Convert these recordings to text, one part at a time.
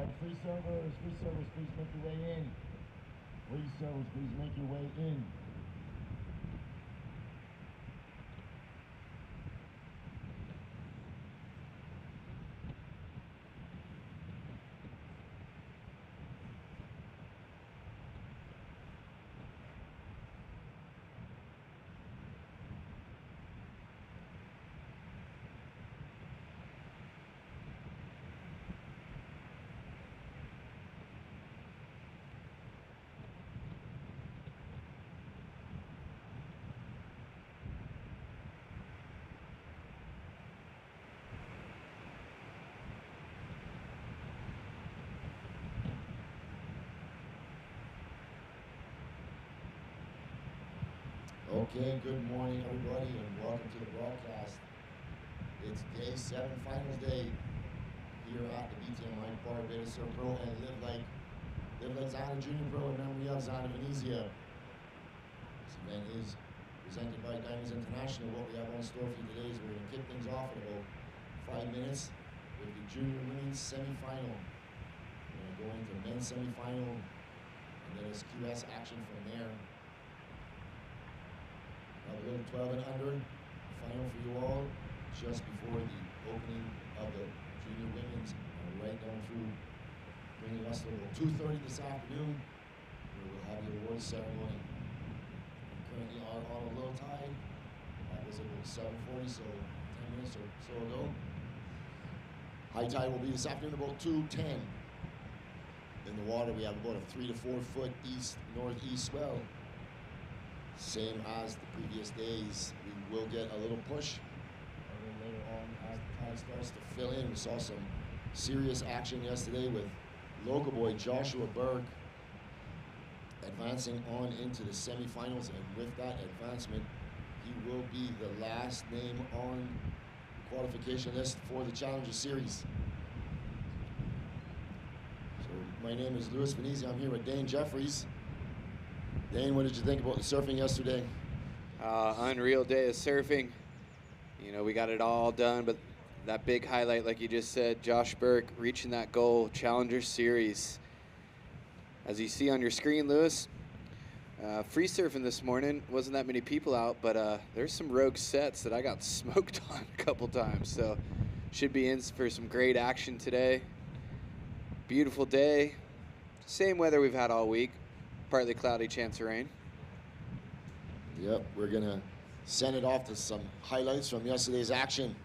Alright, free servers, please make your way in. Free servers, please make your way in. Okay, good morning everybody and welcome to the broadcast. It's day 7, finals day here at the BTMI Barbados Surf Pro and Live Like Zana Junior Pro in memory of Zana Venezia. This event is presented by Diamonds International. What we have on store for you today is we're going to kick things off in about 5 minutes with the junior women's semi-final. We're going to go into men's semi-final and then it's QS action from there. A little 12 and under final for you all just before the opening of the junior women's right down through bringing us to 2:30 this afternoon where we'll have the awards ceremony. We're currently on a low tide. That was about 7:40, so 10 minutes or so ago. High tide will be this afternoon about 2:10. In the water we have about a 3 to 4 foot northeast swell. Same as the previous days. We will get a little push a little later on as the tide starts to fill in. We saw some serious action yesterday with local boy Joshua Berg advancing on into the semifinals, and with that advancement, he will be the last name on the qualification list for the Challenger Series. So my name is Louis Venezia. I'm here with Dane Jeffries. Dane, what did you think about the surfing yesterday? Unreal day of surfing. You know, we got it all done, but that big highlight, like you just said, Josh Burke reaching that goal, Challenger Series. As you see on your screen, Louis, free surfing this morning, wasn't that many people out, but there's some rogue sets that I got smoked on a couple times, so should be in for some great action today. Beautiful day, same weather we've had all week. Partly cloudy, chance of rain. Yep, we're gonna send it off to some highlights from yesterday's action.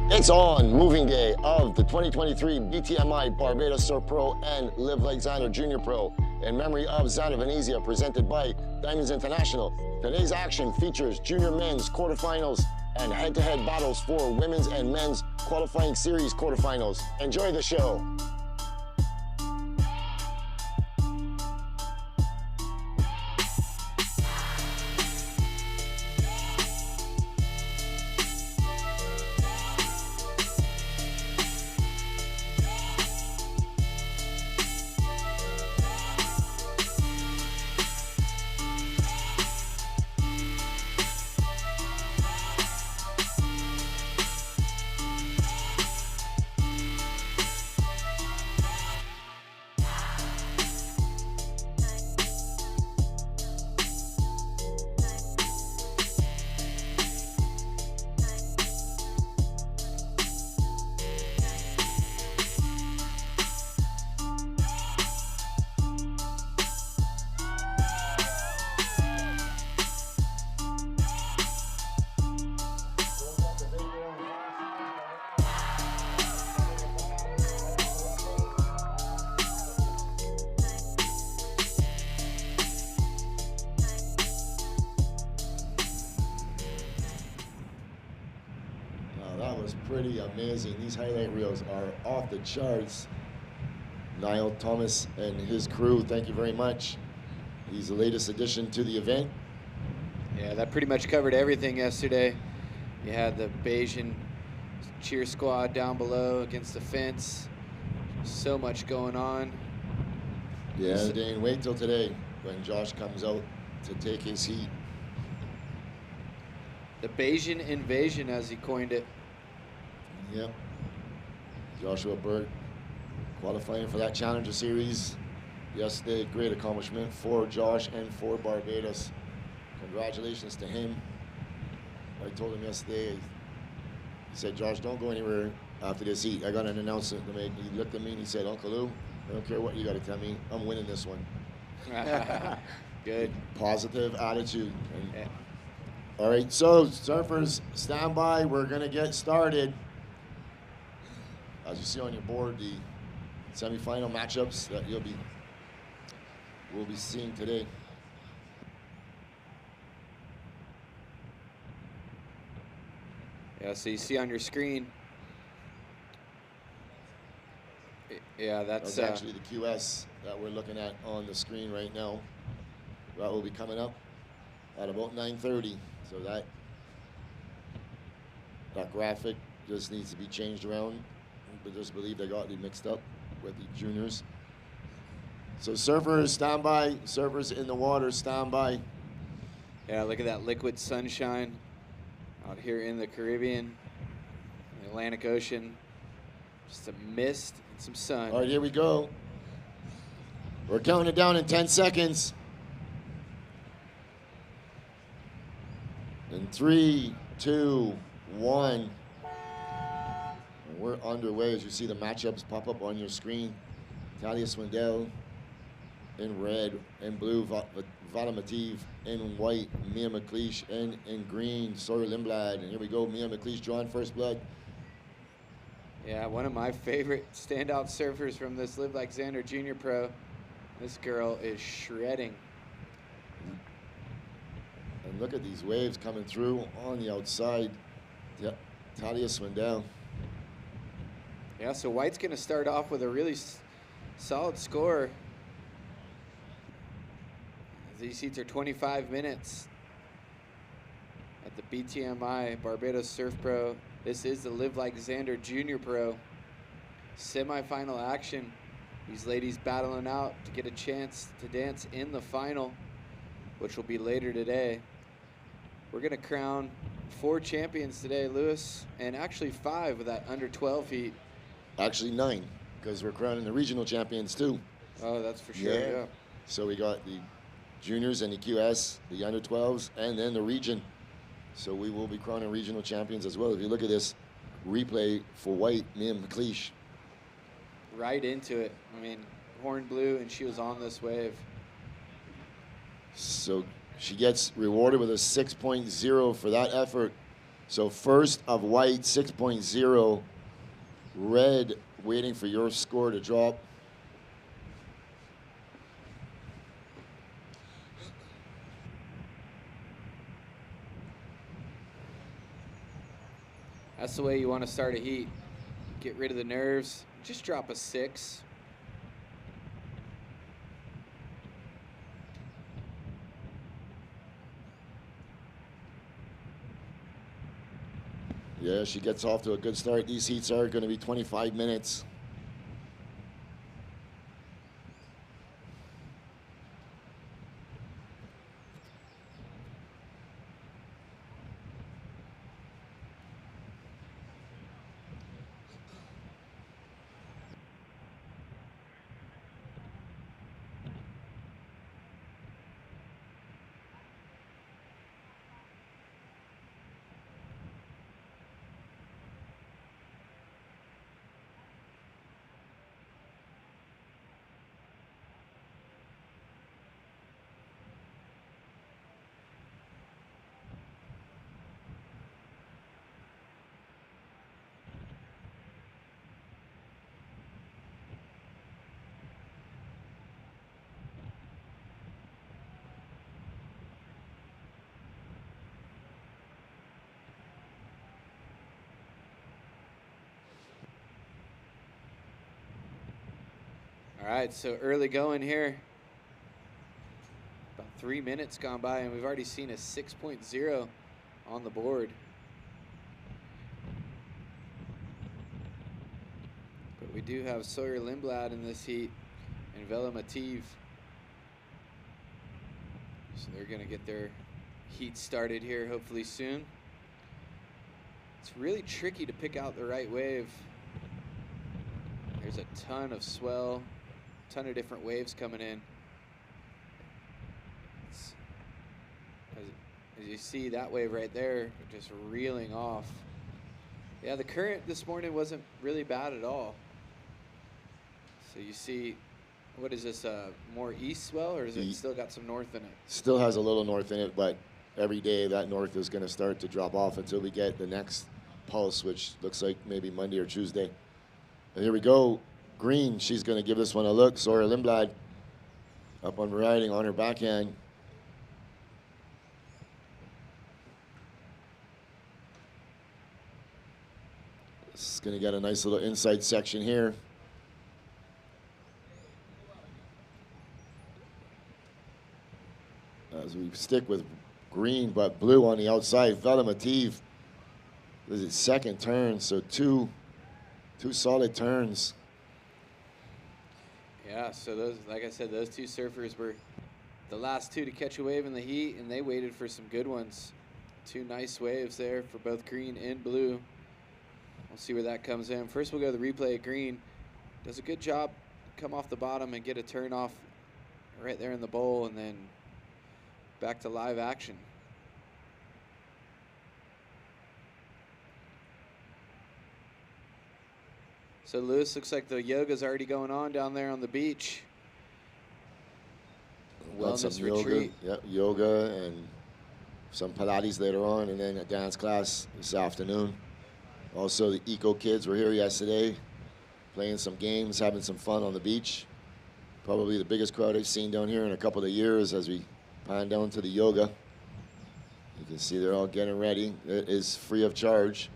It's on, moving day of the 2023 BTMI Barbados Surf Pro and Live Like Xander Junior Pro in memory of Zana Venezia, presented by Diamonds International. Today's action features junior men's quarterfinals and head-to-head battles for women's and men's qualifying series quarterfinals. Enjoy the show. That was pretty amazing. These highlight reels are off the charts. Niall Thomas and his crew, thank you very much. He's the latest addition to the event. Yeah, that pretty much covered everything yesterday. You had the Bayesian cheer squad down below against the fence. So much going on. Yeah, Dane, wait till today when Josh comes out to take his heat. The Bayesian invasion, as he coined it. Yep. Joshua Burke qualifying for that Challenger Series yesterday. Great accomplishment for Josh and for Barbados. Congratulations to him. I told him yesterday, he said, Josh, don't go anywhere after this heat. I got an announcement to make. He looked at me and he said, Uncle Lou, I don't care what you got to tell me. I'm winning this one. Good. Positive attitude. Yeah. All right, so surfers, stand by. We're going to get started. As you see on your board, the semifinal matchups that we'll be seeing today. Yeah, so you see on your screen. Yeah, that's actually the QS that we're looking at on the screen right now. That will be coming up at about 9:30. So that graphic just needs to be changed around. I just believe they got it mixed up with the juniors. So surfers, stand by. Surfers in the water, stand by. Yeah, look at that liquid sunshine out here in the Caribbean, the Atlantic Ocean. Just a mist and some sun. All right, here we go. We're counting it down in 10 seconds. In 3, 2, 1. And we're underway as you see the matchups pop up on your screen. Talia Swindell in red, in blue, Valamative in white, Mia McLeish in green, Sawyer Lindblad. And here we go, Mia McLeish drawing first blood. Yeah, one of my favorite standout surfers from this Live Like Xander Junior Pro. This girl is shredding. And look at these waves coming through on the outside. Yep, Talia Swindell. Yeah, so White's going to start off with a really solid score. These heats are 25 minutes at the BTMI Barbados Surf Pro. This is the Live Like Xander Junior Pro semifinal action. These ladies battling out to get a chance to dance in the final, which will be later today. We're going to crown 4 champions today, Lewis, and actually 5 with that under 12 heat. Actually 9, because we're crowning the regional champions too. Oh, that's for sure, yeah. So we got the juniors and the QS, the under 12s, and then the region. So we will be crowning regional champions as well. If you look at this replay for White, Mia McLeish. Right into it. I mean, horn blew and she was on this wave. So she gets rewarded with a 6.0 for that effort. So first of White, 6.0. Red waiting for your score to drop. That's the way you want to start a heat. Get rid of the nerves. Just drop a 6. Yeah, she gets off to a good start. These heats are going to be 25 minutes. All right, so early going here. About 3 minutes gone by, and we've already seen a 6.0 on the board. But we do have Sawyer Lindblad in this heat and Vela Mativ. So they're going to get their heat started here hopefully soon. It's really tricky to pick out the right wave. There's a ton of swell, ton of different waves coming in. As you see that wave right there, just reeling off. Yeah, the current this morning wasn't really bad at all. So you see, what is this, more east swell, or is it still got some north in it? Still has a little north in it, but every day that north is going to start to drop off until we get the next pulse, which looks like maybe Monday or Tuesday. And here we go. Green, she's going to give this one a look. Sawyer Lindblad up on riding on her backhand. This is going to get a nice little inside section here. As we stick with green, but blue on the outside. Velamative. This is second turn, so two solid turns. Yeah, so those, like I said, those two surfers were the last two to catch a wave in the heat, and they waited for some good ones. Two nice waves there for both green and blue. We'll see where that comes in. First, we'll go to the replay at green. Does a good job, come off the bottom and get a turn off right there in the bowl, and then back to live action. So Lewis, looks like the yoga's already going on down there on the beach. Wellness retreat. Yep, yoga and some Pilates later on, and then a dance class this afternoon. Also, the Eco Kids were here yesterday, playing some games, having some fun on the beach. Probably the biggest crowd I've seen down here in a couple of years as we pan down to the yoga. You can see they're all getting ready. It is free of charge.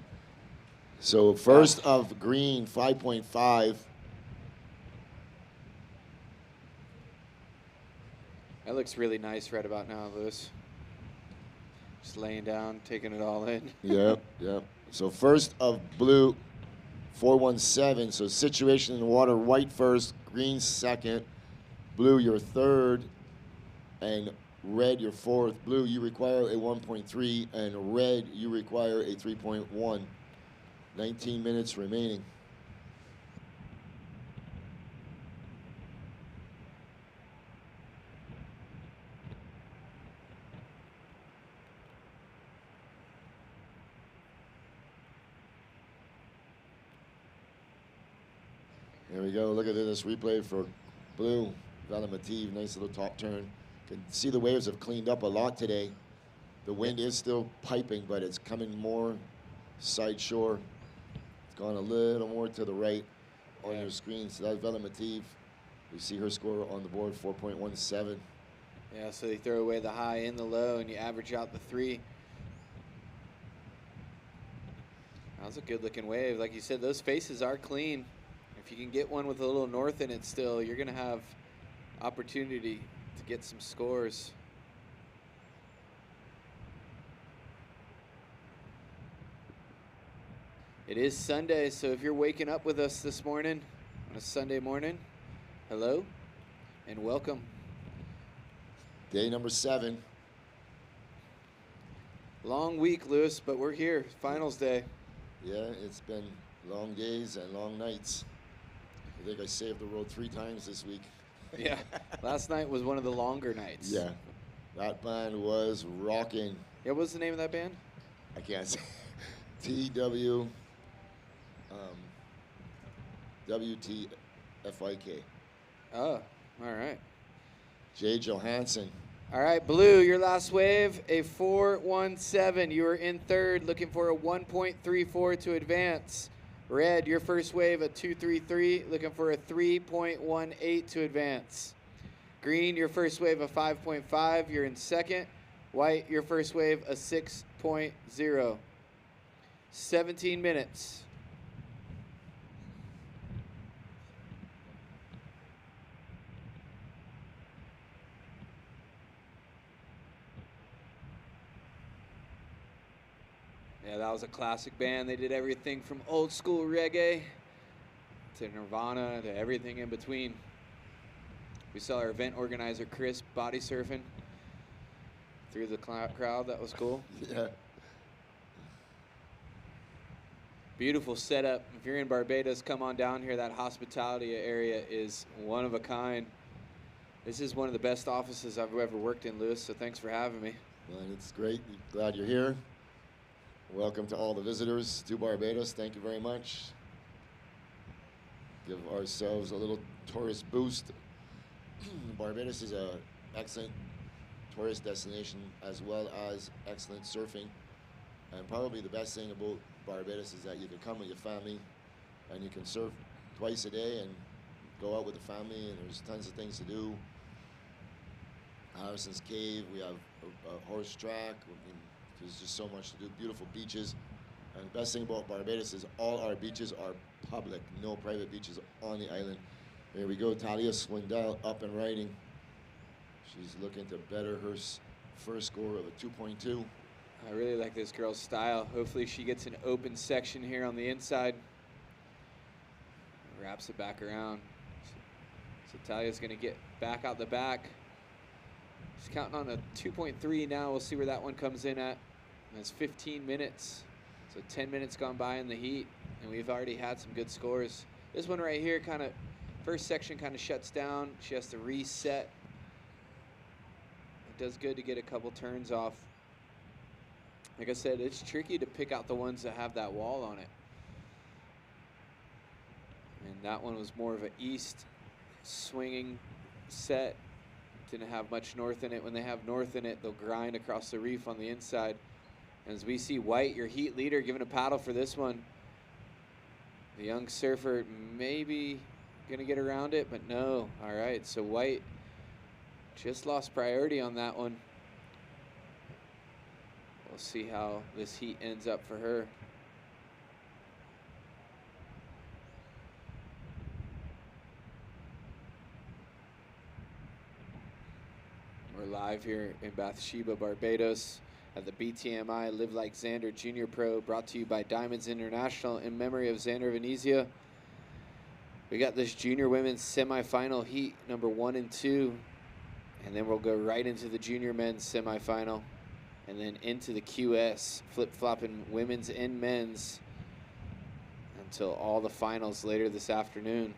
So first of green, 5.5. That looks really nice right about now, Lewis. Just laying down, taking it all in. Yep, yep. So first of blue, 417. So situation in the water, white first, green second, blue your third, and red your fourth. Blue, you require a 1.3, and red, you require a 3.1. 19 minutes remaining. There we go. Look at this replay for blue. Velamative, nice little top turn. Can see the waves have cleaned up a lot today. The wind is still piping, but it's coming more side shore. It's gone a little more to the right on your screen. So that's Velamative. You see her score on the board, 4.17. Yeah, so they throw away the high and the low, and you average out the three. That was a good-looking wave. Like you said, those faces are clean. If you can get one with a little north in it still, you're going to have opportunity to get some scores. It is Sunday, so if you're waking up with us this morning, on a Sunday morning, hello and welcome. Day number 7. Long week, Lewis, but we're here. Finals day. Yeah, it's been long days and long nights. I think I saved the world 3 times this week. Yeah, last night was one of the longer nights. Yeah, that band was rocking. Yeah, what's the name of that band? I can't say. TW, WTFIK. Oh, all right. Jay Johansson. All right, blue, your last wave, a 417. You are in third, looking for a 1.34 to advance. Red, your first wave, a 233, looking for a 3.18 to advance. Green, your first wave, a 5.5. You're in second. White, your first wave, a 6.0. 17 minutes. Yeah, that was a classic band. They did everything from old school reggae to Nirvana to everything in between. We saw our event organizer, Chris, body surfing through the crowd. That was cool. Yeah. Beautiful setup. If you're in Barbados, come on down here. That hospitality area is one of a kind. This is one of the best offices I've ever worked in, Lewis, so thanks for having me. Well, it's great. Glad you're here. Welcome to all the visitors to Barbados. Thank you very much. Give ourselves a little tourist boost. Barbados is an excellent tourist destination as well as excellent surfing. And probably the best thing about Barbados is that you can come with your family and you can surf twice a day and go out with the family, and there's tons of things to do. Harrison's Cave, we have a horse track. I mean, there's just so much to do. Beautiful beaches. And the best thing about Barbados is all our beaches are public. No private beaches on the island. Here we go, Talia Swindell up and riding. She's looking to better her first score of a 2.2. I really like this girl's style. Hopefully she gets an open section here on the inside. Wraps it back around. So Talia's gonna get back out the back. She's counting on a 2.3 now. We'll see where that one comes in at. And it's 15 minutes. So 10 minutes gone by in the heat, and we've already had some good scores. This one right here kind of, first section kind of shuts down. She has to reset. It does good to get a couple turns off. Like I said, it's tricky to pick out the ones that have that wall on it. And that one was more of an east swinging set. Didn't have much north in it. When they have north in it, they'll grind across the reef on the inside. And as we see White, your heat leader, giving a paddle for this one. The young surfer maybe gonna get around it, but no. All right, so White just lost priority on that one. We'll see how this heat ends up for her. We're live here in Bathsheba, Barbados at the BTMI Live Like Xander Junior Pro, brought to you by Diamonds International in memory of Xander Venezia. We got this junior women's semifinal heat, number 1 and 2, and then we'll go right into the junior men's semifinal, and then into the QS, flip-flopping women's and men's until all the finals later this afternoon.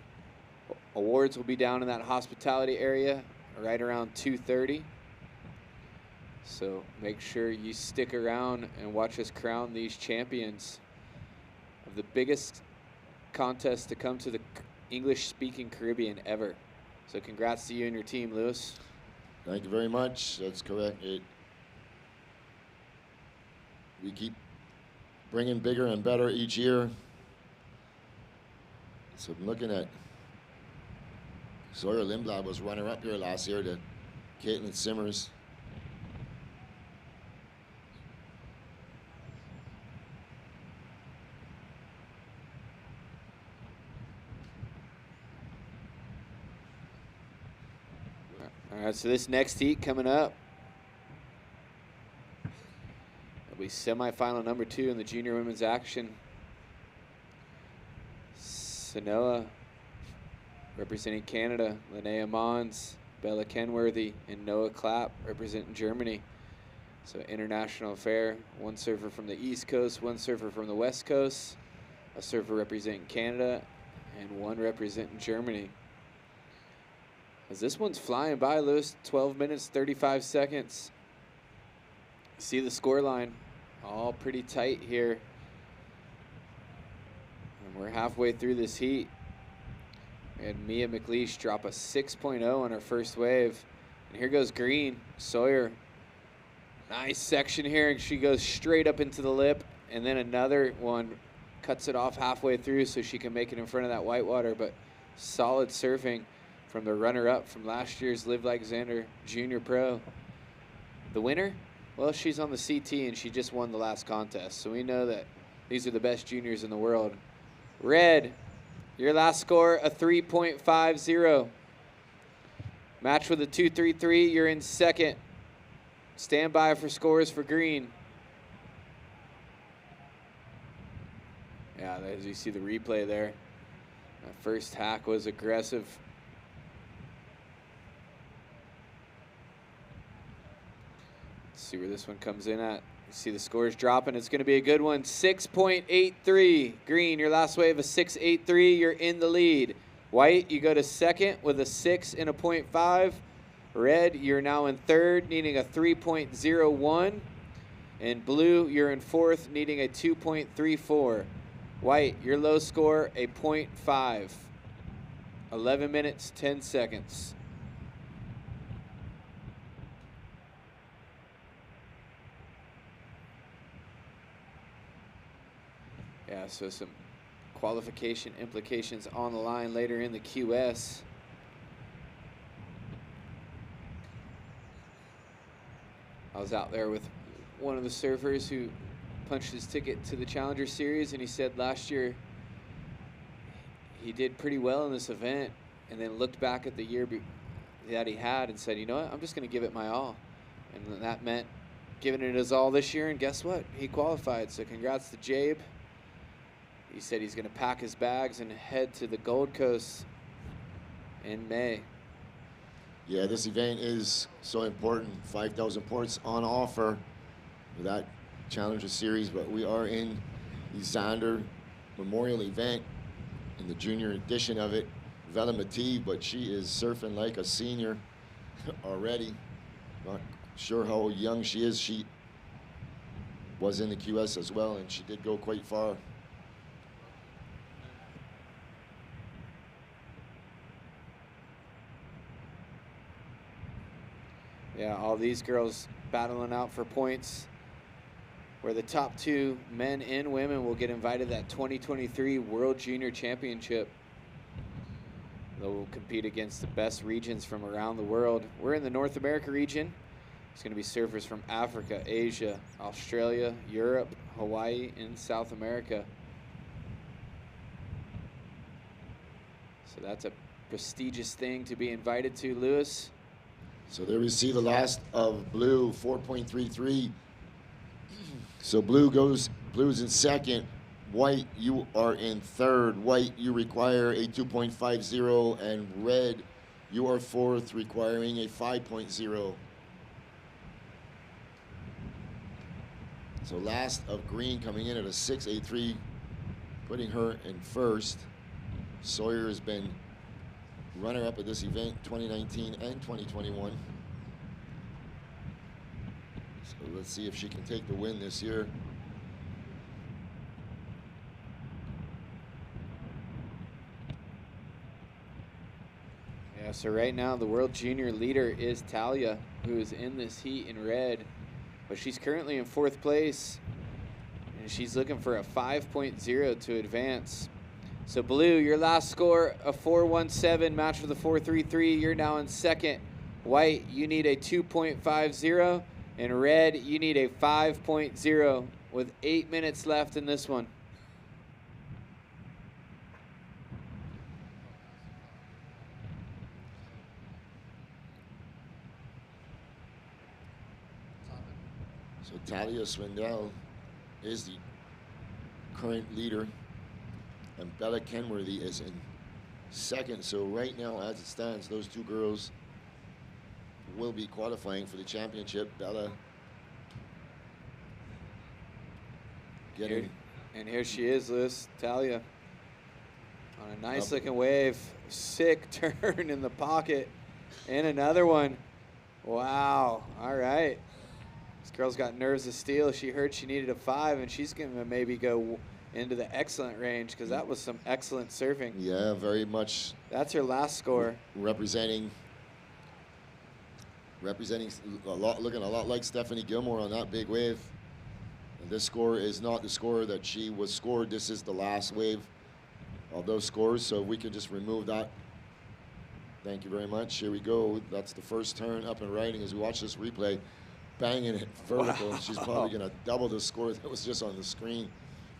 Awards will be down in that hospitality area right around 2:30. So make sure you stick around and watch us crown these champions of the biggest contest to come to the English-speaking Caribbean ever. So congrats to you and your team, Lewis. Thank you very much. That's correct. We keep bringing bigger and better each year. So I'm looking at Sawyer Lindblad was runner-up here last year to Caitlin Simmers. All right, so this next heat coming up, it'll be semifinal number 2 in the junior women's action. Sanoa representing Canada, Linnea Mons, Bella Kenworthy, and Noah Clapp representing Germany. So international affair, one surfer from the East Coast, one surfer from the West Coast, a surfer representing Canada, and one representing Germany. As this one's flying by, Lewis, 12 minutes, 35 seconds. See the score line, all pretty tight here. And we're halfway through this heat. We had Mia McLeish drop a 6.0 on her first wave. And here goes Green, Sawyer. Nice section here, and she goes straight up into the lip. And then another one cuts it off halfway through so she can make it in front of that whitewater. But solid surfing from the runner-up from last year's Live Like Xander Junior Pro. The winner? Well, she's on the CT, and she just won the last contest. So we know that these are the best juniors in the world. Red, your last score, a 3.50. Match with a 2.33, you're in second. Stand by for scores for Green. Yeah, as you see the replay there. That first hack was aggressive. Let's see where this one comes in at. You see the scores dropping. It's going to be a good one. 6.83. Green, your last wave, a 6.83. You're in the lead. White, you go to second with a 6 and a .5. Red, you're now in third, needing a 3.01. And blue, you're in fourth, needing a 2.34. White, your low score, a .5. 11 minutes, 10 seconds. Yeah, so some qualification implications on the line later in the QS. I was out there with one of the surfers who punched his ticket to the Challenger Series, and he said last year he did pretty well in this event, and then looked back at the year that he had and said, you know what, I'm just going to give it my all. And that meant giving it his all this year, and guess what? He qualified, so congrats to Jabe. He said he's going to pack his bags and head to the Gold Coast in May. Yeah, this event is so important. 5,000 ports on offer for that Challenger Series, but we are in the Zander Memorial event in the junior edition of it. Vela Matee, but she is surfing like a senior already. Not sure how young she is. She was in the QS as well, and she did go quite far. Yeah, all these girls battling out for points, where the top 2 men and women will get invited to that 2023 World Junior Championship. They'll compete against the best regions from around the world. We're in the North America region. It's going to be surfers from Africa, Asia, Australia, Europe, Hawaii, and South America. So that's a prestigious thing to be invited to, Lewis. So there we see the last of blue, 4.33. So blue's in second. White, you are in third. White, you require a 2.50, and red, you are fourth, requiring a 5.0. So last of green coming in at a 6.83, putting her in first. Sawyer has been runner-up at this event 2019 and 2021. So let's see if she can take the win this year. Yeah, so right now the world junior leader is Talia, who is in this heat in red, but she's currently in fourth place, and she's looking for a 5.0 to advance. So blue, your last score, a 4.17, match with a 4.33. You're now in second. White, you need a 2.50. And red, you need a 5.0 with 8 minutes left in this one. So Talia Swindell is the current leader, and Bella Kenworthy is in second. So right now, as it stands, those 2 girls will be qualifying for the championship. Bella getting... And here she is, Lewis, Talia, on a nice looking wave. Sick turn in the pocket, and another one. Wow, all right. This girl's got nerves of steel. She heard she needed a 5, and she's gonna maybe go into the excellent range, because that was some excellent surfing. Yeah, very much. That's her last score. Representing a lot, looking a lot like Stephanie Gilmore on that big wave. And this score is not the score that she was scored. This is the last wave of those scores. So we can just remove that. Thank you very much. Here we go. That's the first turn up and riding as we watch this replay. Banging it vertical. Wow. She's probably going to double the score that was just on the screen.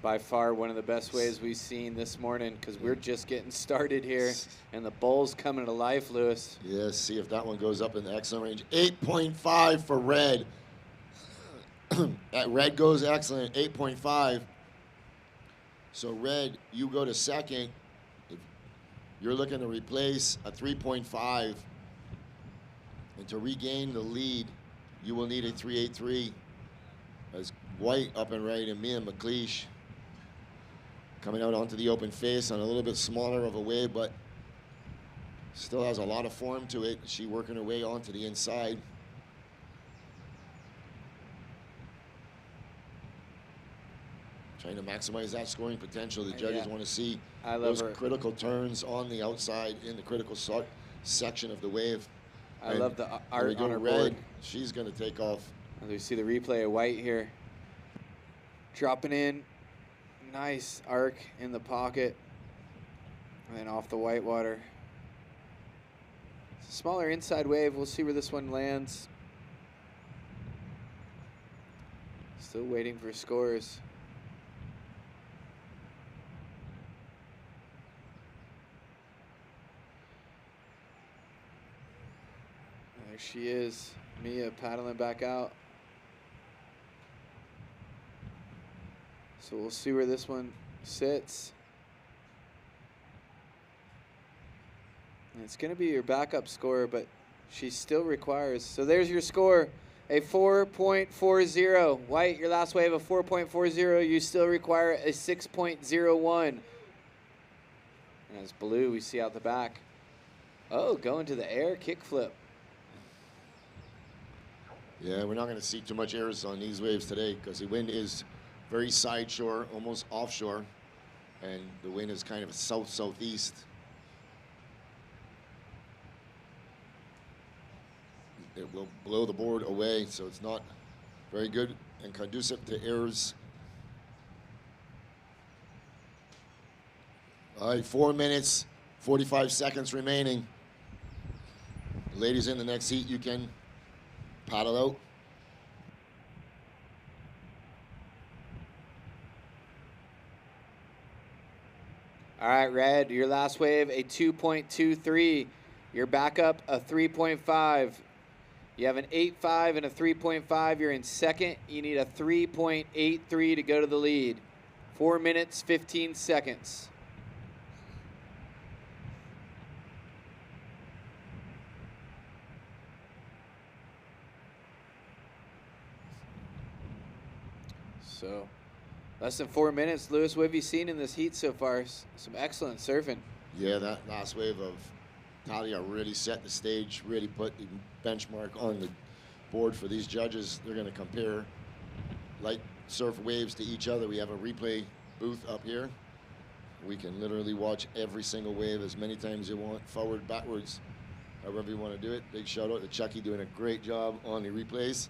By far one of the best waves we've seen this morning, because we're just getting started here, and the bowl's coming to life, Lewis. Yes, see if that one goes up in the excellent range. 8.5 for red. Red goes excellent, 8.5. So red, you go to second. If you're looking to replace a 3.5, and to regain the lead, you will need a 3.83. as White up and right, and Mia McLeish coming out onto the open face on a little bit smaller of a wave, but still has a lot of form to it. She working her way onto the inside. Trying to maximize that scoring potential. The judges want to see those critical turns on the outside in the critical section of the wave. I love the art on her board. She's going to take off. As we see the replay of White here. Dropping in. Nice arc in the pocket. And then off the whitewater. It's a smaller inside wave. We'll see where this one lands. Still waiting for scores. There she is, Mia paddling back out. So we'll see where this one sits. And it's going to be your backup score, but she still requires. So there's your score, a 4.40. White, your last wave, a 4.40. You still require a 6.01. And as Blue, we see out the back. Oh, going to the air kickflip. Yeah, we're not going to see too much airs on these waves today because the wind is very side shore, almost offshore, and the wind is kind of south-southeast. It will blow the board away, so it's not very good and conducive to airs. All right, 4 minutes, 45 seconds remaining. Ladies in the next heat, you can paddle out. All right, Red, your last wave, a 2.23. Your backup, a 3.5. You have an 8.5 and a 3.5. You're in second. You need a 3.83 to go to the lead. 4 minutes, 15 seconds. So, less than 4 minutes. Lewis, what have you seen in this heat so far? Some excellent surfing. Yeah, that last wave of Talia really set the stage, really put the benchmark on the board for these judges. They're going to compare light surf waves to each other. We have a replay booth up here. We can literally watch every single wave as many times as you want, forward, backwards, however you want to do it. Big shout out to Chucky doing a great job on the replays.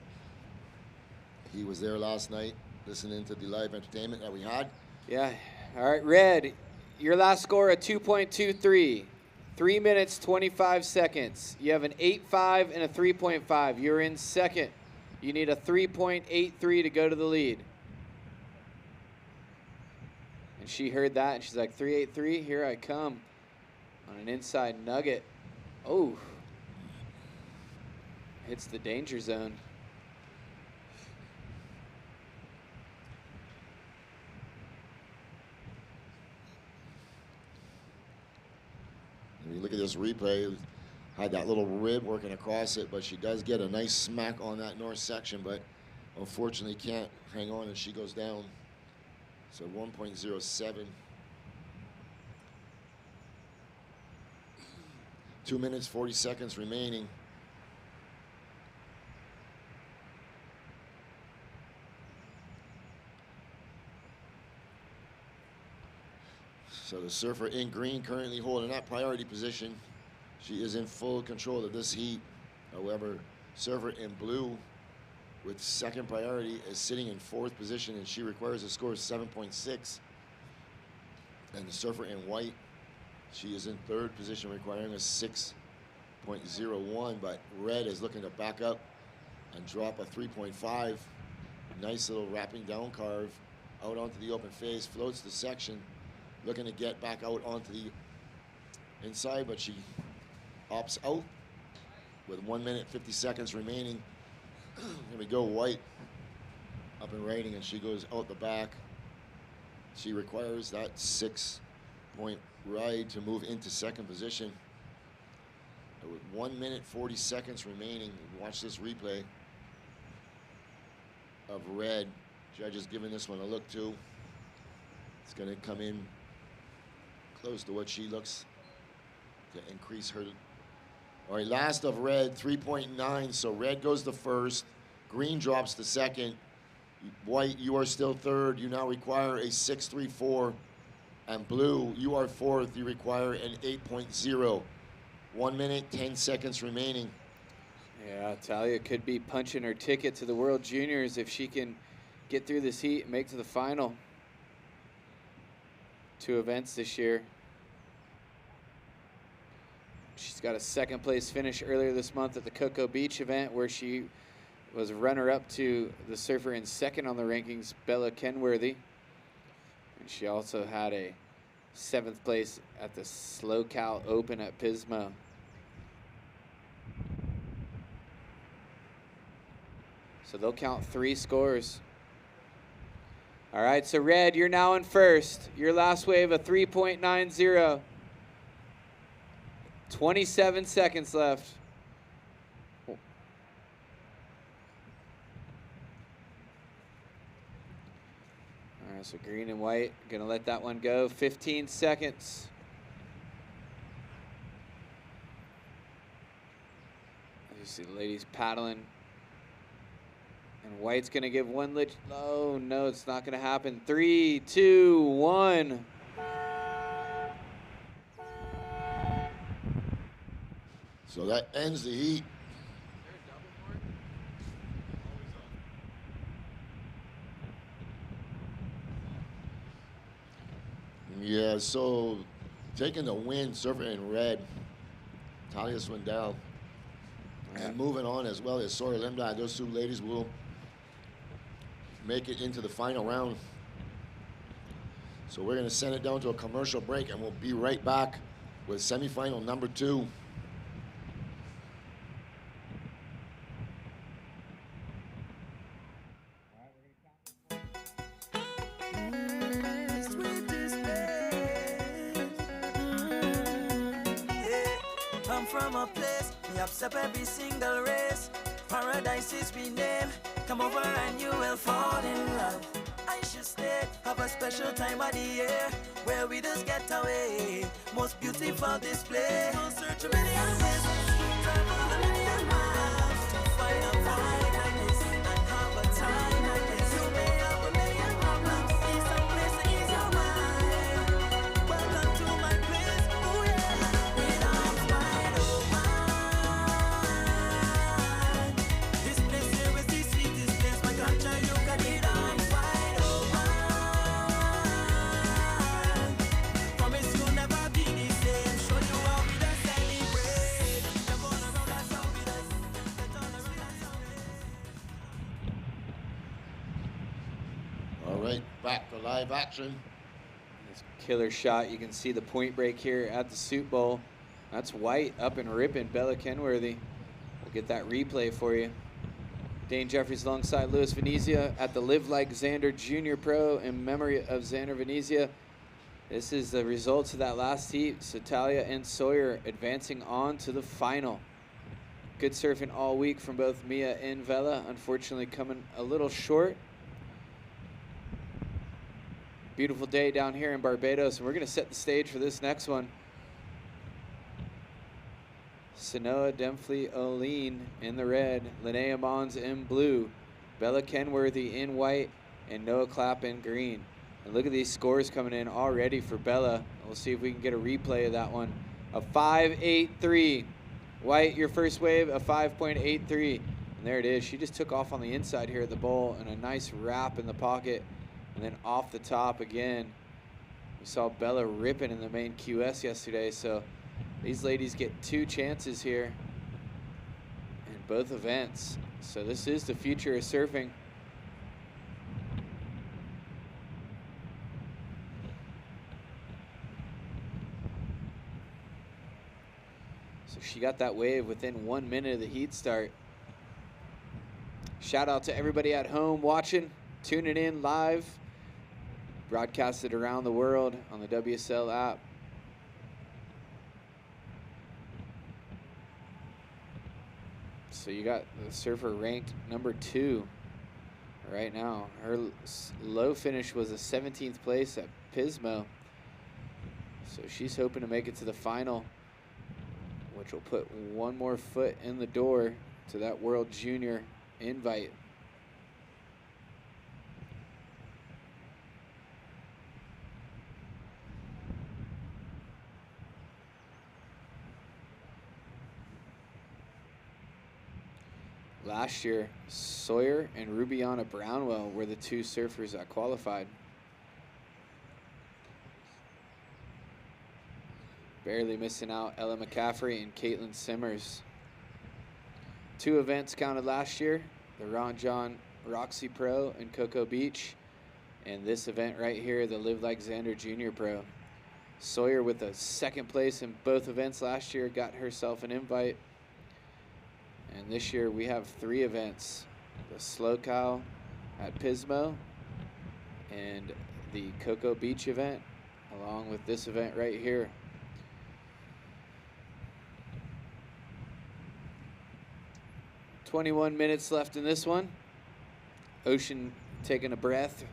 He was there last night listening to the live entertainment that we had. Yeah. All right, Red, your last score, a 2.23. 3 minutes, 25 seconds. You have an 8.5 and a 3.5. You're in second. You need a 3.83 to go to the lead. And she heard that, and she's like, 3.83, here I come. On an inside nugget. Oh. Hits the danger zone. When you look at this replay, had that little rib working across it, but she does get a nice smack on that north section, but unfortunately can't hang on and she goes down. So 1.07. 2 minutes, 40 seconds remaining. So the surfer in green currently holding that priority position. She is in full control of this heat. However, surfer in blue with second priority is sitting in fourth position, and she requires a score of 7.6. And the surfer in white, she is in third position requiring a 6.01, but red is looking to back up and drop a 3.5. Nice little wrapping down carve out onto the open face, floats the section. Looking to get back out onto the inside, but she opts out with 1 minute, 50 seconds remaining. Here we go, white up and riding, and she goes out the back. She requires that 6-point ride to move into second position. And with 1 minute, 40 seconds remaining, watch this replay. of red. Judge is giving this one a look too. It's going to come in close to what she looks to increase her. All right, last of red, 3.9. So red goes to first. Green drops to second. White, you are still third. You now require a 6.34. And blue, you are fourth. You require an 8.0. 1 minute, 10 seconds remaining. Yeah, Talia could be punching her ticket to the World Juniors if she can get through this heat and make to the final. 2 events this year. She's got a second place finish earlier this month at the Cocoa Beach event, where she was runner-up to the surfer in second on the rankings, Bella Kenworthy. And she also had a 7th place at the Slow Cal Open at Pismo. So they'll count 3 scores. All right, so red, you're now in first. Your last wave, a 3.90. 27 seconds left. All right, so green and white, gonna let that one go. 15 seconds. You see the ladies paddling. And white's gonna give one lit. Oh no, it's not gonna happen. 3, 2, 1. So that ends the heat. Yeah, so taking the win, surfing in red. Talia Swindell. And moving on as well as Sawyer Limdad. Those 2 ladies will make it into the final round. So we're going to send it down to a commercial break, and we'll be right back with semifinal number 2. Come from a place, we accept every single race. Paradise is we name. Come over and you will fall in love. I should stay, have a special time of the year where we just get away. Most beautiful display. We'll search a million ways, travel a million miles to find a vibe like this and have a time like this. You may have a million problems, need some place to ease your mind. Welcome to my place, oh yeah. With arms wide open. This place here is the sweetest place. My country, you got it arms wide open. Promise you'll never be the same. Show you how we done celebrate. Jump all around, that's how we done. Get on the rhythm, that's how we done. All right, back to live action. This killer shot. You can see the point break here at the Soup Bowl. That's white up and ripping. Bella Kenworthy. We'll get that replay for you. Dane Jeffries alongside Louis Venezia at the Live Like Xander Junior Pro in memory of Xander Venezia. This is the results of that last heat. So Talia and Sawyer advancing on to the final. Good surfing all week from both Mia and Vela. Unfortunately coming a little short. Beautiful day down here in Barbados, and we're going to set the stage for this next one. Sanoa Demphley Oline in the red, Linnea Mons in blue, Bella Kenworthy in white, and Noah Clapp in green. And look at these scores coming in already for Bella. We'll see if we can get a replay of that one. A 5.83. White, your first wave, a 5.83. And there it is. She just took off on the inside here at the bowl, and a nice wrap in the pocket. And then off the top again. We saw Bella ripping in the main QS yesterday, so these ladies get 2 chances here in both events. So this is the future of surfing. So she got that wave within 1 minute of the heat start. Shout out to everybody at home watching, tuning in live. Broadcasted around the world on the WSL app. So you got the surfer ranked number 2 right now. Her low finish was a 17th place at Pismo. So she's hoping to make it to the final, which will put one more foot in the door to that World Junior invite. Last year, Sawyer and Rubiana Brownwell were the two surfers that qualified. Barely missing out, Ella McCaffrey and Caitlin Simmers. 2 events counted last year, the Ron John Roxy Pro in Cocoa Beach, and this event right here, the Live Like Xander Junior Pro. Sawyer with a 2nd place in both events last year got herself an invite. And this year we have 3 events, the Slow Cow at Pismo and the Cocoa Beach event, along with this event right here. "21 minutes left in this one. Ocean taking a breath.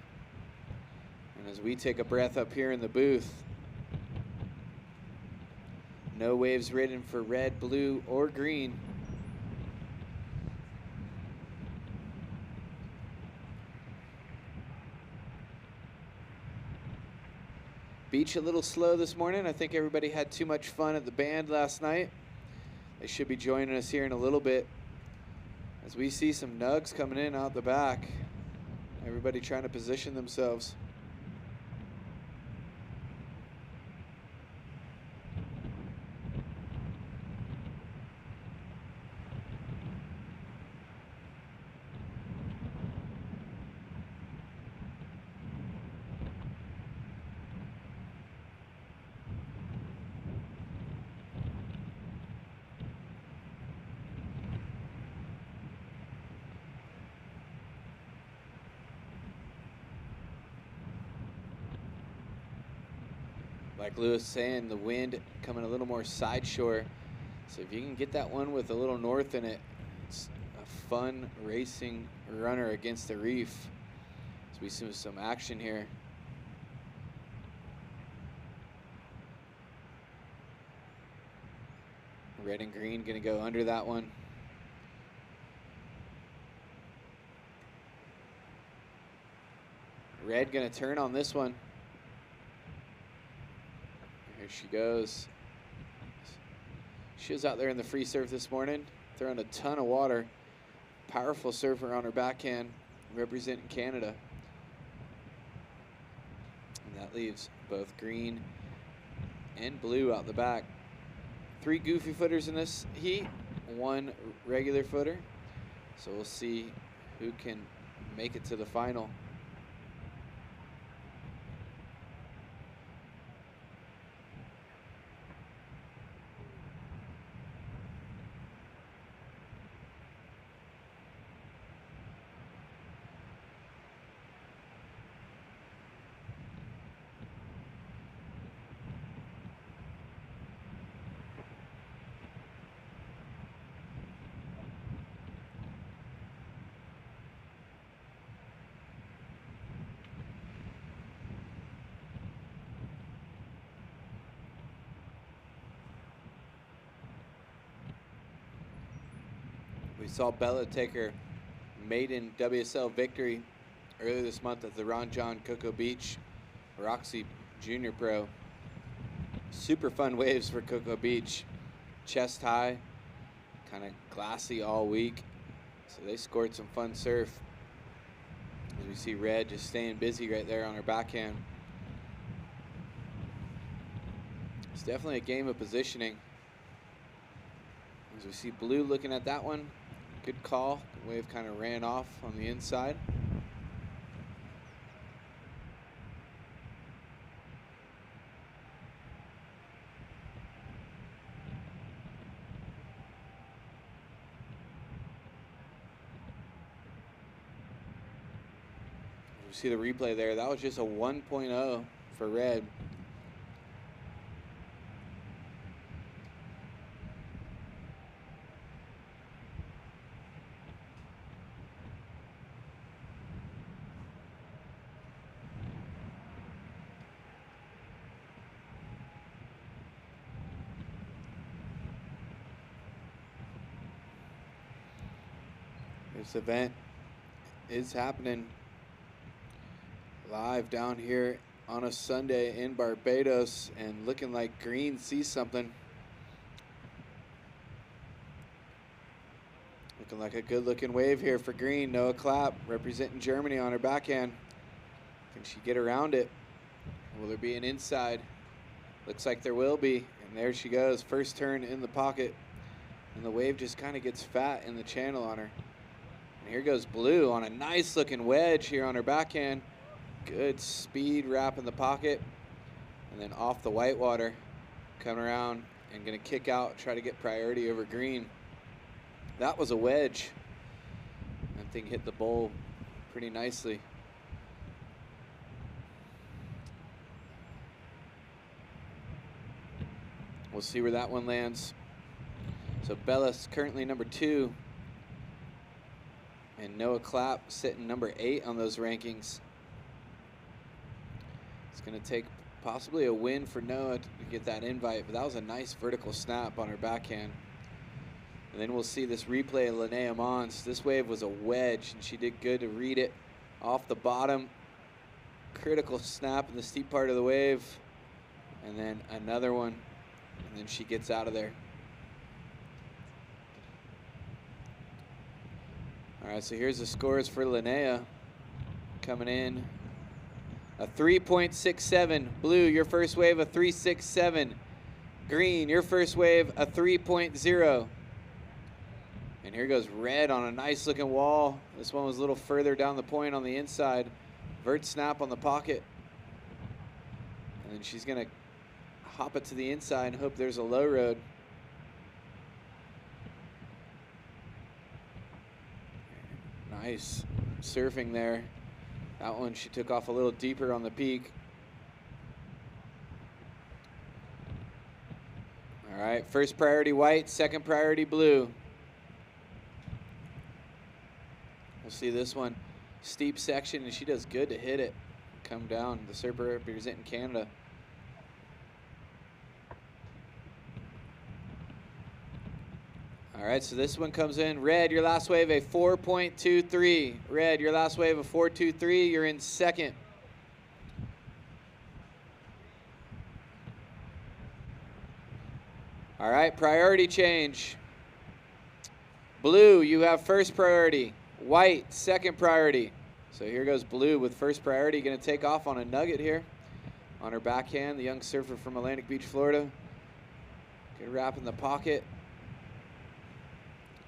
And as we take a breath up here in the booth, no waves ridden for red, blue, or green. Beach a little slow this morning. I think everybody had too much fun at the band last night. They should be joining us here in a little bit as we see some nugs coming in out the back. Everybody trying to position themselves. Like Lewis saying, the wind coming a little more side shore. So if you can get that one with a little north in it, it's a fun racing runner against the reef. So we see some action here. Red and green gonna go under that one. Red gonna turn on this one. Here she goes. She was out there in the free surf this morning, throwing a ton of water. Powerful surfer on her backhand, representing Canada. And that leaves both green and blue out the back. 3 goofy footers in this heat, 1 regular footer. So we'll see who can make it to the final. We saw Bella take her maiden WSL victory earlier this month at the Ron John Cocoa Beach Roxy Junior Pro. Super fun waves for Cocoa Beach. Chest high, kind of glassy all week. So they scored some fun surf. As we see Red just staying busy right there on her backhand. It's definitely a game of positioning. As we see Blue looking at that one. Good call. The wave kind of ran off on the inside. You see the replay there. That was just a 1.0 for Red. This event is happening live down here on a Sunday in Barbados, and looking like Green sees something. Looking like a good looking wave here for Green. Noah Clapp representing Germany on her backhand. Can she get around it? Will there be an inside? Looks like there will be. And there she goes. First turn in the pocket. And the wave just kind of gets fat in the channel on her. And here goes Blue on a nice looking wedge here on her backhand. Good speed wrap in the pocket. And then off the whitewater. Coming around and going to kick out, try to get priority over Green. That was a wedge. That thing hit the bowl pretty nicely. We'll see where that one lands. So Bella's currently number 2. And Noah Clapp sitting number 8 on those rankings. It's going to take possibly a win for Noah to get that invite, but that was a nice vertical snap on her backhand. And then we'll see this replay of Linnea Mons. This wave was a wedge, and she did good to read it off the bottom. Critical snap in the steep part of the wave. And then another one, and then she gets out of there. All right, so here's the scores for Linnea coming in. A 3.67. Blue, your first wave, a 3.67. Green, your first wave, a 3.0. And here goes Red on a nice looking wall. This one was a little further down the point on the inside. Vert snap on the pocket. And then she's gonna hop it to the inside and hope there's a low road. Nice surfing there. That one she took off a little deeper on the peak. All right, first priority white, second priority blue. We'll see this one. Steep section, and she does good to hit it. Come down, the surfer representing Canada. All right, so this one comes in. Red, your last wave, a 4.23. Red, your last wave, a 4.23. You're in second. All right, priority change. Blue, you have first priority. White, second priority. So here goes Blue with first priority. Going to take off on a nugget here on her backhand. The young surfer from Atlantic Beach, Florida. Good wrap in the pocket.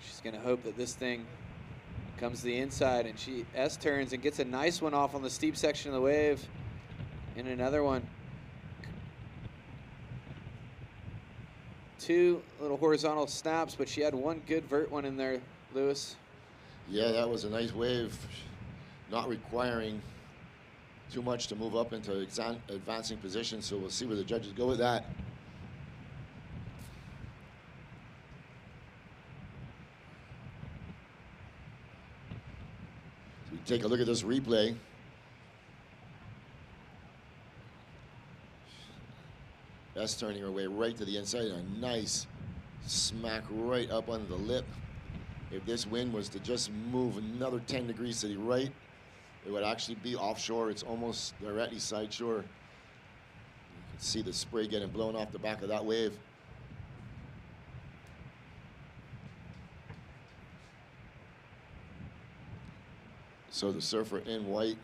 She's going to hope that this thing comes to the inside, and she S-turns and gets a nice one off on the steep section of the wave. And another one. 2 little horizontal snaps, but she had one good vert one in there, Lewis. Yeah, that was a nice wave, not requiring too much to move up into advancing position, so we'll see where the judges go with that. So we take a look at this replay. That's turning her way right to the inside, a nice smack right up under the lip. If this wind was to just move another 10 degrees to the right, it would actually be offshore. It's almost directly side shore. You can see the spray getting blown off the back of that wave. So the surfer in white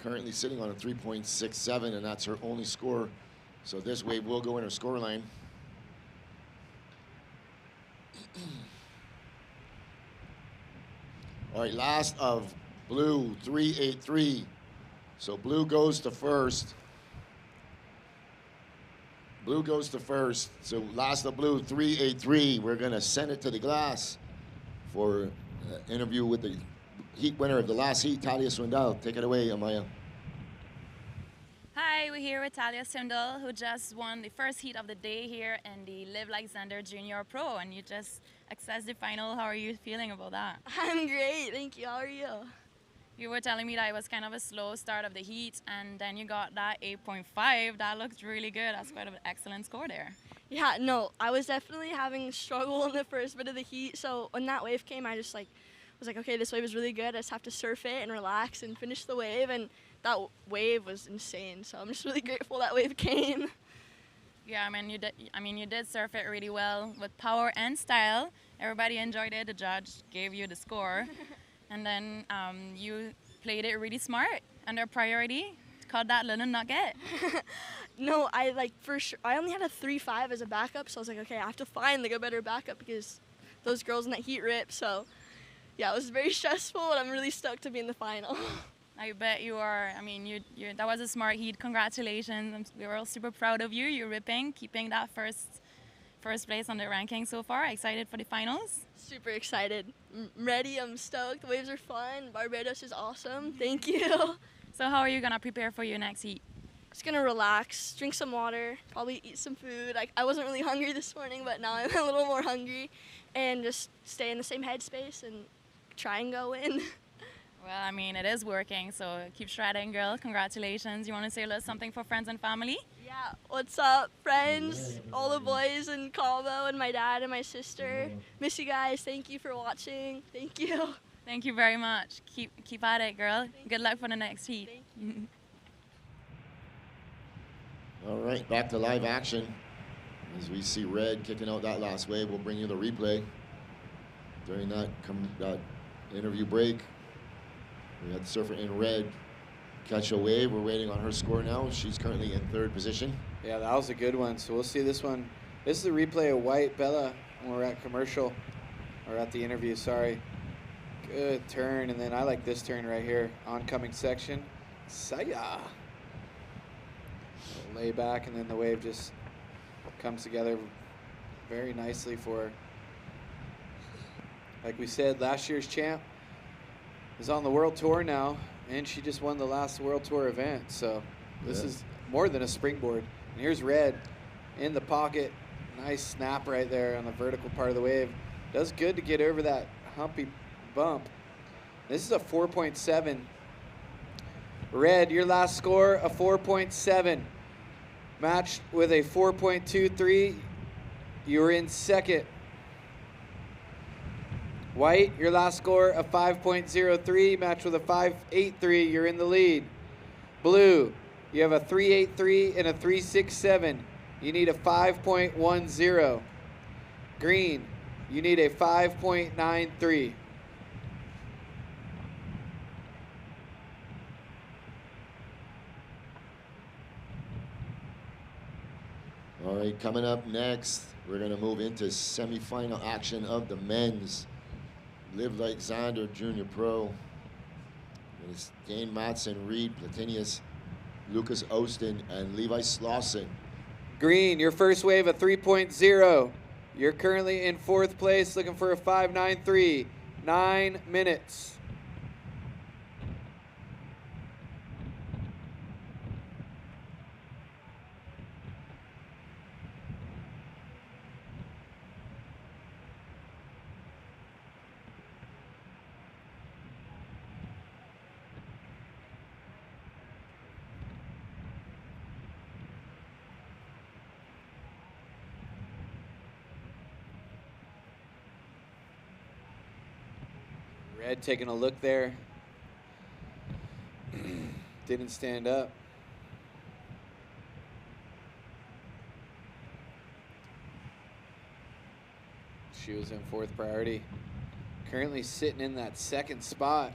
currently sitting on a 3.67, and that's her only score. So this wave will go in her score line. All right, last of Blue, 3.83. So Blue goes to first. Blue goes to first. So last of Blue, 3.83. We're going to send it to the glass for an interview with the heat winner of the last heat, Talia Swindell. Take it away, Amaya. Hi, we're here with Talia Swindell, who just won the first heat of the day here in the Live Like Xander Junior Pro, and you just accessed the final. How are you feeling about that? I'm great, thank you. How are you? You were telling me that it was kind of a slow start of the heat, and then you got that 8.5. That looks really good. That's quite an excellent score there. Yeah, no, I was definitely having struggle in the first bit of the heat, so when that wave came, I just was like, okay, this wave is really good. I just have to surf it and relax and finish the wave. And that wave was insane. So I'm just really grateful that wave came. Yeah, you did surf it really well with power and style. Everybody enjoyed it. The judge gave you the score, and then you played it really smart under priority. Caught that little nugget. No, I only had a 3.5 as a backup, so I was like, okay, I have to find a better backup because those girls in that heat rip. So yeah, it was very stressful, and I'm really stoked to be in the final. I bet you are. That was a smart heat. Congratulations. We were all super proud of you. You're ripping, keeping that first place on the ranking so far. Excited for the finals? Super excited. I'm ready. I'm stoked. The waves are fun. Barbados is awesome. Thank you. So how are you going to prepare for your next heat? Just going to relax, drink some water, probably eat some food. I wasn't really hungry this morning, but now I'm a little more hungry. And just stay in the same headspace and try and go in. Well, it is working, so keep shredding, girl. Congratulations. You want to say a little something for friends and family? Yeah, what's up, friends? All the boys in Cabo and my dad and my sister. Miss you guys. Thank you for watching. Thank you. Thank you very much. Keep at it, girl. Good luck for the next heat. All right, back to live action. As we see Red kicking out that last wave, we'll bring you the replay. During that interview break, we had the surfer in red catch a wave. We're waiting on her score now. She's currently in 3rd position. Yeah, that was a good one. So we'll see this one. This is the replay of White Bella when we're at commercial, or at the interview, sorry. Good turn, and then I like this turn right here. Oncoming section. Saya. Lay back, and then the wave just comes together very nicely for her. Like we said, last year's champ is on the World Tour now, and she just won the last World Tour event. So this is more than a springboard. And here's Red in the pocket. Nice snap right there on the vertical part of the wave. Does good to get over that humpy bump. This is a 4.7. Red, your last score, a 4.7. Matched with a 4.23. You're in 2nd. White, your last score, a 5.03, matched with a 5.83. You're in the lead. Blue, you have a 3.83 and a 3.67. You need a 5.10. Green, you need a 5.93. All right, coming up next, we're going to move into semifinal action of the men's Live Like Xander Junior Pro. It's Dane Matson, Reed Platinius, Lucas Austin, and Levi Slauson. Green, your first wave, a 3.0. You're currently in 4th place, looking for a 5.93. 9 minutes. Red taking a look there. Didn't stand up. She was in 4th priority. Currently sitting in that 2nd spot.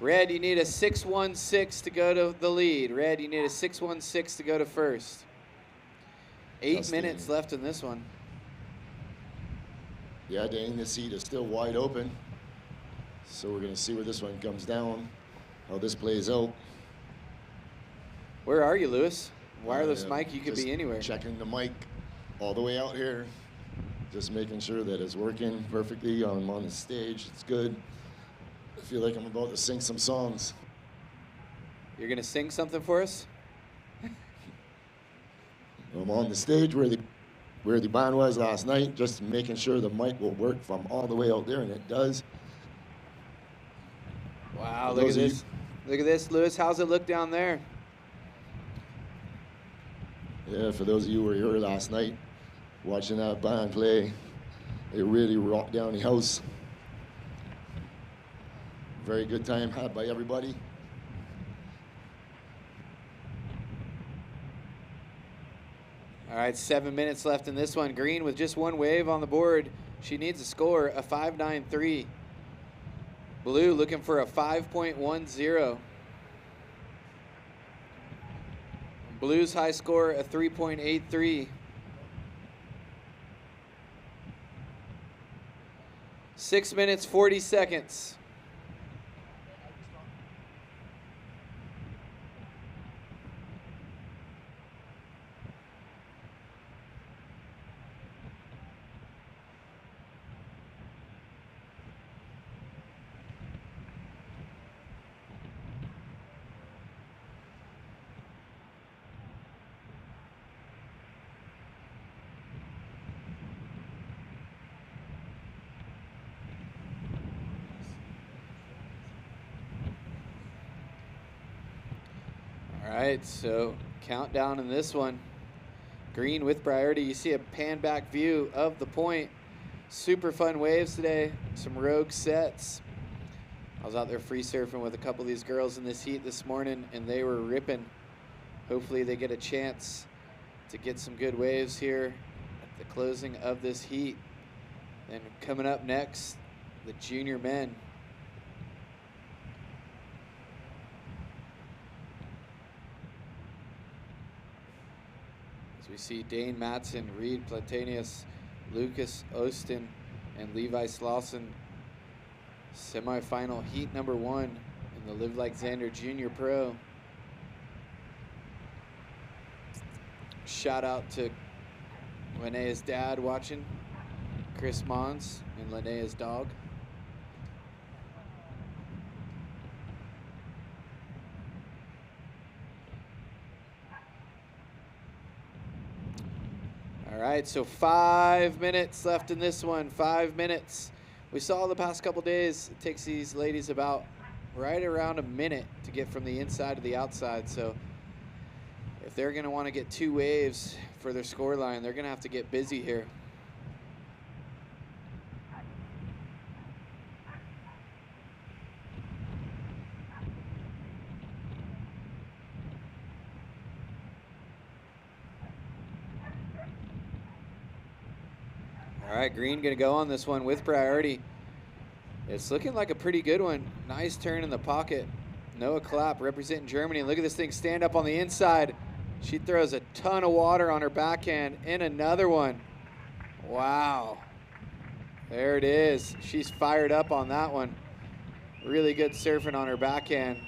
Red, you need a 6.16 to go to the lead. Red, you need a 6.16 to go to 1st. 8 minutes left in this one. Yeah, Dane, this seat is still wide open. So we're going to see where this one comes down, how this plays out. Where are you, Lewis? Wireless mic, you could be anywhere. Checking the mic all the way out here. Just making sure that it's working perfectly. I'm on the stage. It's good. I feel like I'm about to sing some songs. You're going to sing something for us? I'm on the stage where the band was last night, just making sure the mic will work from all the way out there, and it does. Wow, look at this. Look at this, Lewis. How's it look down there? Yeah, for those of you who were here last night watching that band play, it really rocked down the house. Very good time had by everybody. All right, 7 minutes left in this one. Green with just one wave on the board. She needs a score, a 5.93. Blue looking for a 5.10. Blue's high score, a 3.83. 6 minutes, 40 seconds. All right, so countdown in this one. Green with priority. You see a pan back view of the point. Super fun waves today. Some rogue sets. I was out there free surfing with a couple of these girls in this heat this morning, and they were ripping. Hopefully they get a chance to get some good waves here at the closing of this heat. And coming up next, the junior men. We see Dane Matson, Reed Platanius, Lucas Ostin, and Levi Slauson. Semifinal heat number 1 in the Live Like Xander Junior Pro. Shout out to Linnea's dad watching, Chris Mons, and Linnea's dog. All right, so 5 minutes left in this one, 5 minutes. We saw the past couple days, it takes these ladies about right around a minute to get from the inside to the outside. So if they're gonna wanna get 2 waves for their score line, they're gonna have to get busy here. All right, Green gonna go on this one with priority. It's looking like a pretty good one. Nice turn in the pocket. Noah Clapp representing Germany. Look at this thing stand up on the inside. She throws a ton of water on her backhand and another one. Wow. There it is. She's fired up on that one. Really good surfing on her backhand.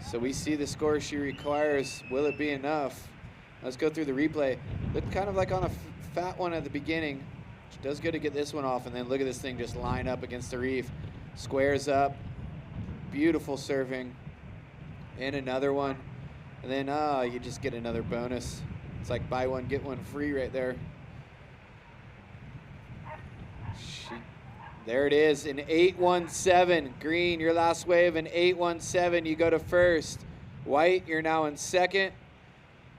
So we see the score she requires. Will it be enough? Let's go through the replay. Looked kind of like on a fat one at the beginning. She does good to get this one off, and then look at this thing just line up against the reef. Squares up. Beautiful surfing. And another one. And then, you just get another bonus. It's like buy one, get one free right there. There it is, an 8.17. Green, your last wave, an 8.17. You go to first. White, you're now in second.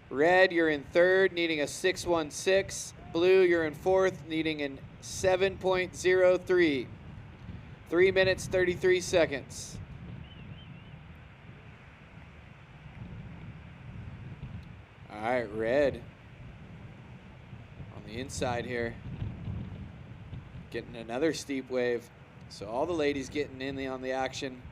Red, you're in third, needing a 6.16. Blue, you're in fourth, needing a 7.03. 3 minutes, 33 seconds. All right, Red on the inside here. Getting another steep wave. So all the ladies getting in on the action.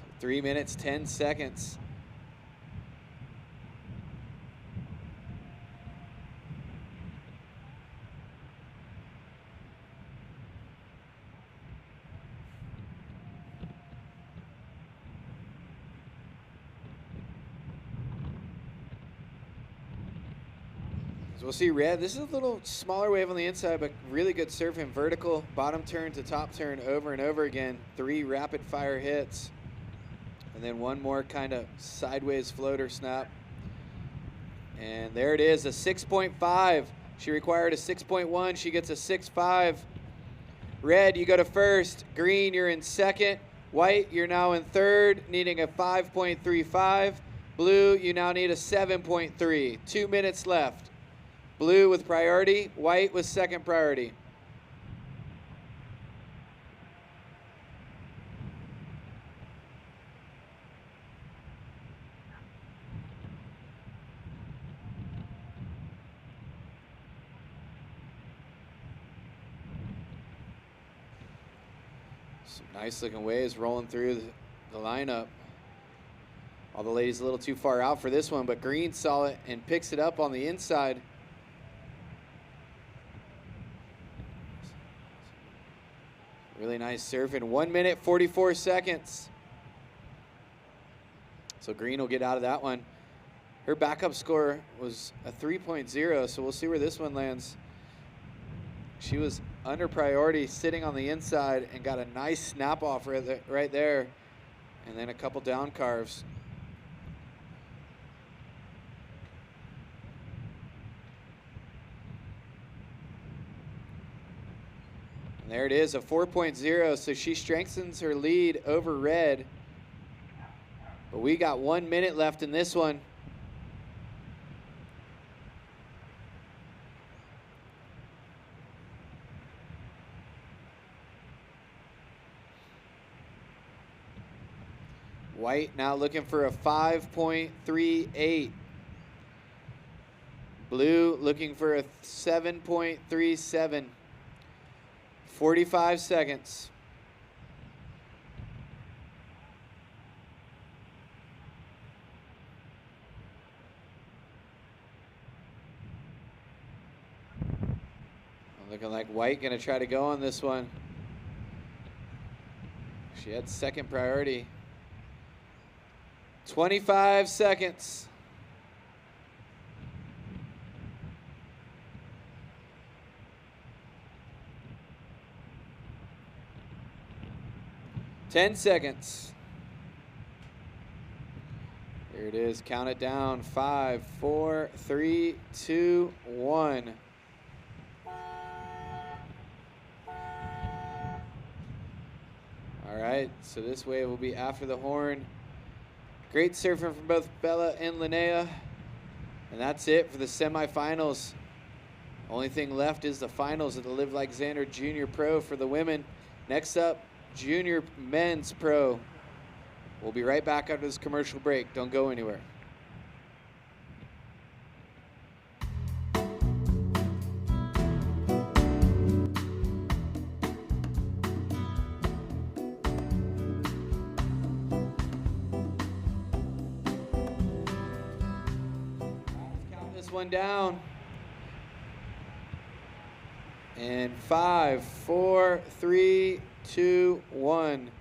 So 3 minutes, 10 seconds. So we'll see Red. This is a little smaller wave on the inside, but really good surfing. Vertical, bottom turn to top turn over and over again. 3 rapid fire hits. And then one more kind of sideways floater snap. And there it is, a 6.5. She required a 6.1. She gets a 6.5. Red, you go to first. Green, you're in second. White, you're now in third, needing a 5.35. Blue, you now need a 7.3. 2 minutes left. Blue with priority, white with second priority. Some nice looking waves rolling through the lineup. All the ladies a little too far out for this one, but Green saw it and picks it up on the inside. Really nice surfing. 1 minute, 44 seconds. So Green will get out of that one. Her backup score was a 3.0, so we'll see where this one lands. She was under priority, sitting on the inside, and got a nice snap off right there, and then a couple down carves. And there it is, a 4.0, so she strengthens her lead over Red. But we got 1 minute left in this one. White now looking for a 5.38. Blue looking for a 7.37. 45 seconds. Looking like White gonna try to go on this one. She had second priority. 25 seconds. Ten seconds. Here it is. Count it down. 5, 4, 3, 2, 1. All right, so this wave will be after the horn. Great surfing from both Bella and Linnea. And that's it for the semifinals. Only thing left is the finals of the Live Like Xander Junior Pro for the women. Next up, Junior Men's Pro. We'll be right back after this commercial break. Don't go anywhere. One down. And 5, 4, 3, 2, 1.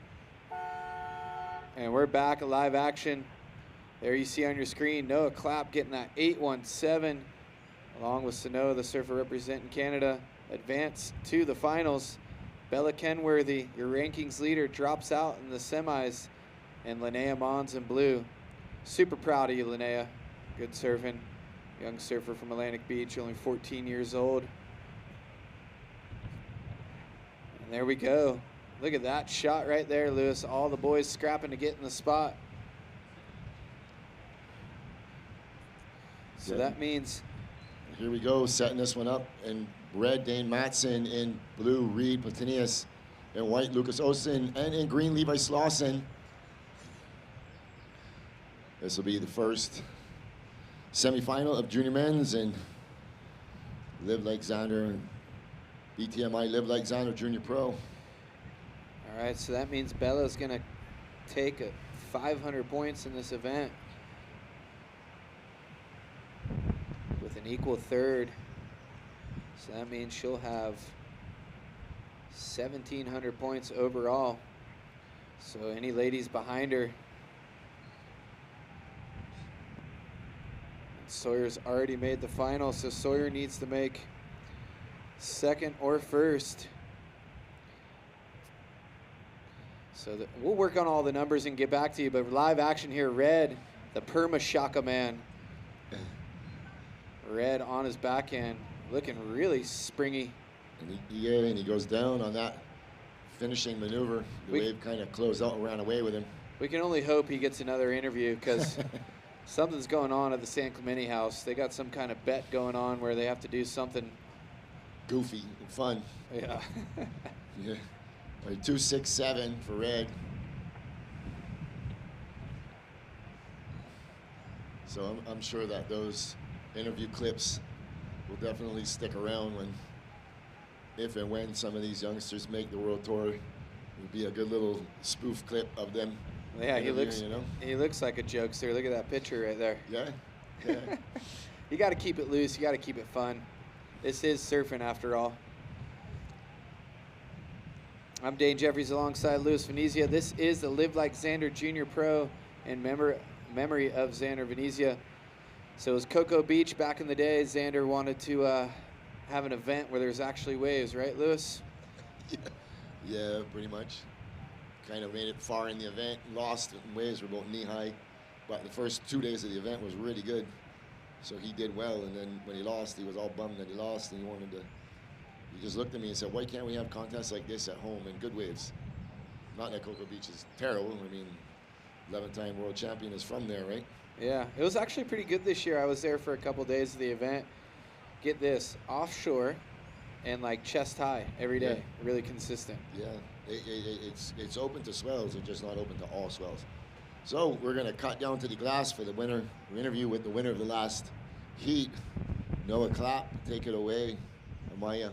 And we're back at live action. There you see on your screen Noah Clapp getting that 817, along with Sanoa, the surfer representing Canada, advance to the finals. Bella Kenworthy, your rankings leader, drops out in the semis, and Linnea Mons in blue. Super proud of you, Linnea. Good surfing. Young surfer from Atlantic Beach, only 14 years old. And there we go. Look at that shot right there, Lewis. All the boys scrapping to get in the spot. So that means... Here we go, setting this one up. In red, Dane Matson. In blue, Reed Platinius. In white, Lucas Olsen. And in green, Levi Slauson. This will be the first semifinal of junior men's and Live Like Xander and BTMI Live Like Xander Junior Pro. All right, so that means Bella's gonna take 500 points in this event with an equal third. So that means she'll have 1,700 points overall. So any ladies behind her, Sawyer's already made the final, so Sawyer needs to make second or first. So we'll work on all the numbers and get back to you, but live action here, Red, the Perma Shaka man. Red on his backhand, looking really springy. And he goes down on that finishing maneuver. The wave kind of closed out and ran away with him. We can only hope he gets another interview, because something's going on at the San Clemente house. They got some kind of bet going on where they have to do something goofy and fun. Yeah. Yeah. All right, 267 for Red. So I'm sure that those interview clips will definitely stick around if and when some of these youngsters make the World Tour would be a good little spoof clip of them. Yeah, he looks, you know? he looks like a jokester. Look at that picture right there. Yeah, yeah. You got to keep it loose. You got to keep it fun. This is surfing after all. I'm Dane Jeffries alongside Luis Venezia. This is the Live Like Xander Junior Pro in memory of Xander Venezia. So it was Cocoa Beach back in the day. Xander wanted to have an event where there's actually waves, right, Luis? Yeah, pretty much. Kind of made it far in the event, lost, and waves were about knee-high. But the first 2 days of the event was really good. So he did well, and then when he lost, he was all bummed that he lost, and he just looked at me and said, why can't we have contests like this at home in good waves? Not that Cocoa Beach is terrible. I mean, 11-time world champion is from there, right? Yeah, it was actually pretty good this year. I was there for a couple days of the event. Get this, offshore and like chest high every day, really consistent. Yeah, it's open to swells, it's just not open to all swells. So we're gonna cut down to the glass for the winner. We interview with the winner of the last heat, Noah Clapp. Take it away, Amaya.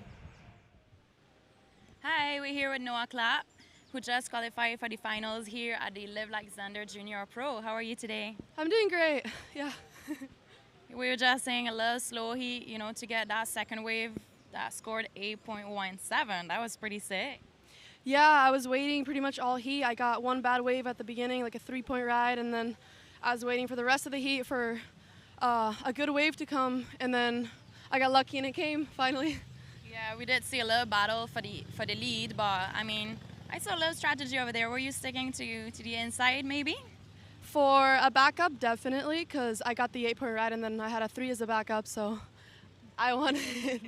Hi, we're here with Noah Clapp, who just qualified for the finals here at the Live Like Xander Junior Pro. How are you today? I'm doing great. Yeah. We were just saying a little slow heat, you know, to get that second wave that scored 8.17. That was pretty sick. Yeah, I was waiting pretty much all heat. I got one bad wave at the beginning, like a 3-point ride, and then I was waiting for the rest of the heat for a good wave to come, and then I got lucky and it came finally. Yeah, we did see a little battle for the lead, but I mean, I saw a little strategy over there. Were you sticking to the inside maybe? For a backup, definitely, because I got the 8-point ride and then I had a 3 as a backup, so I wanted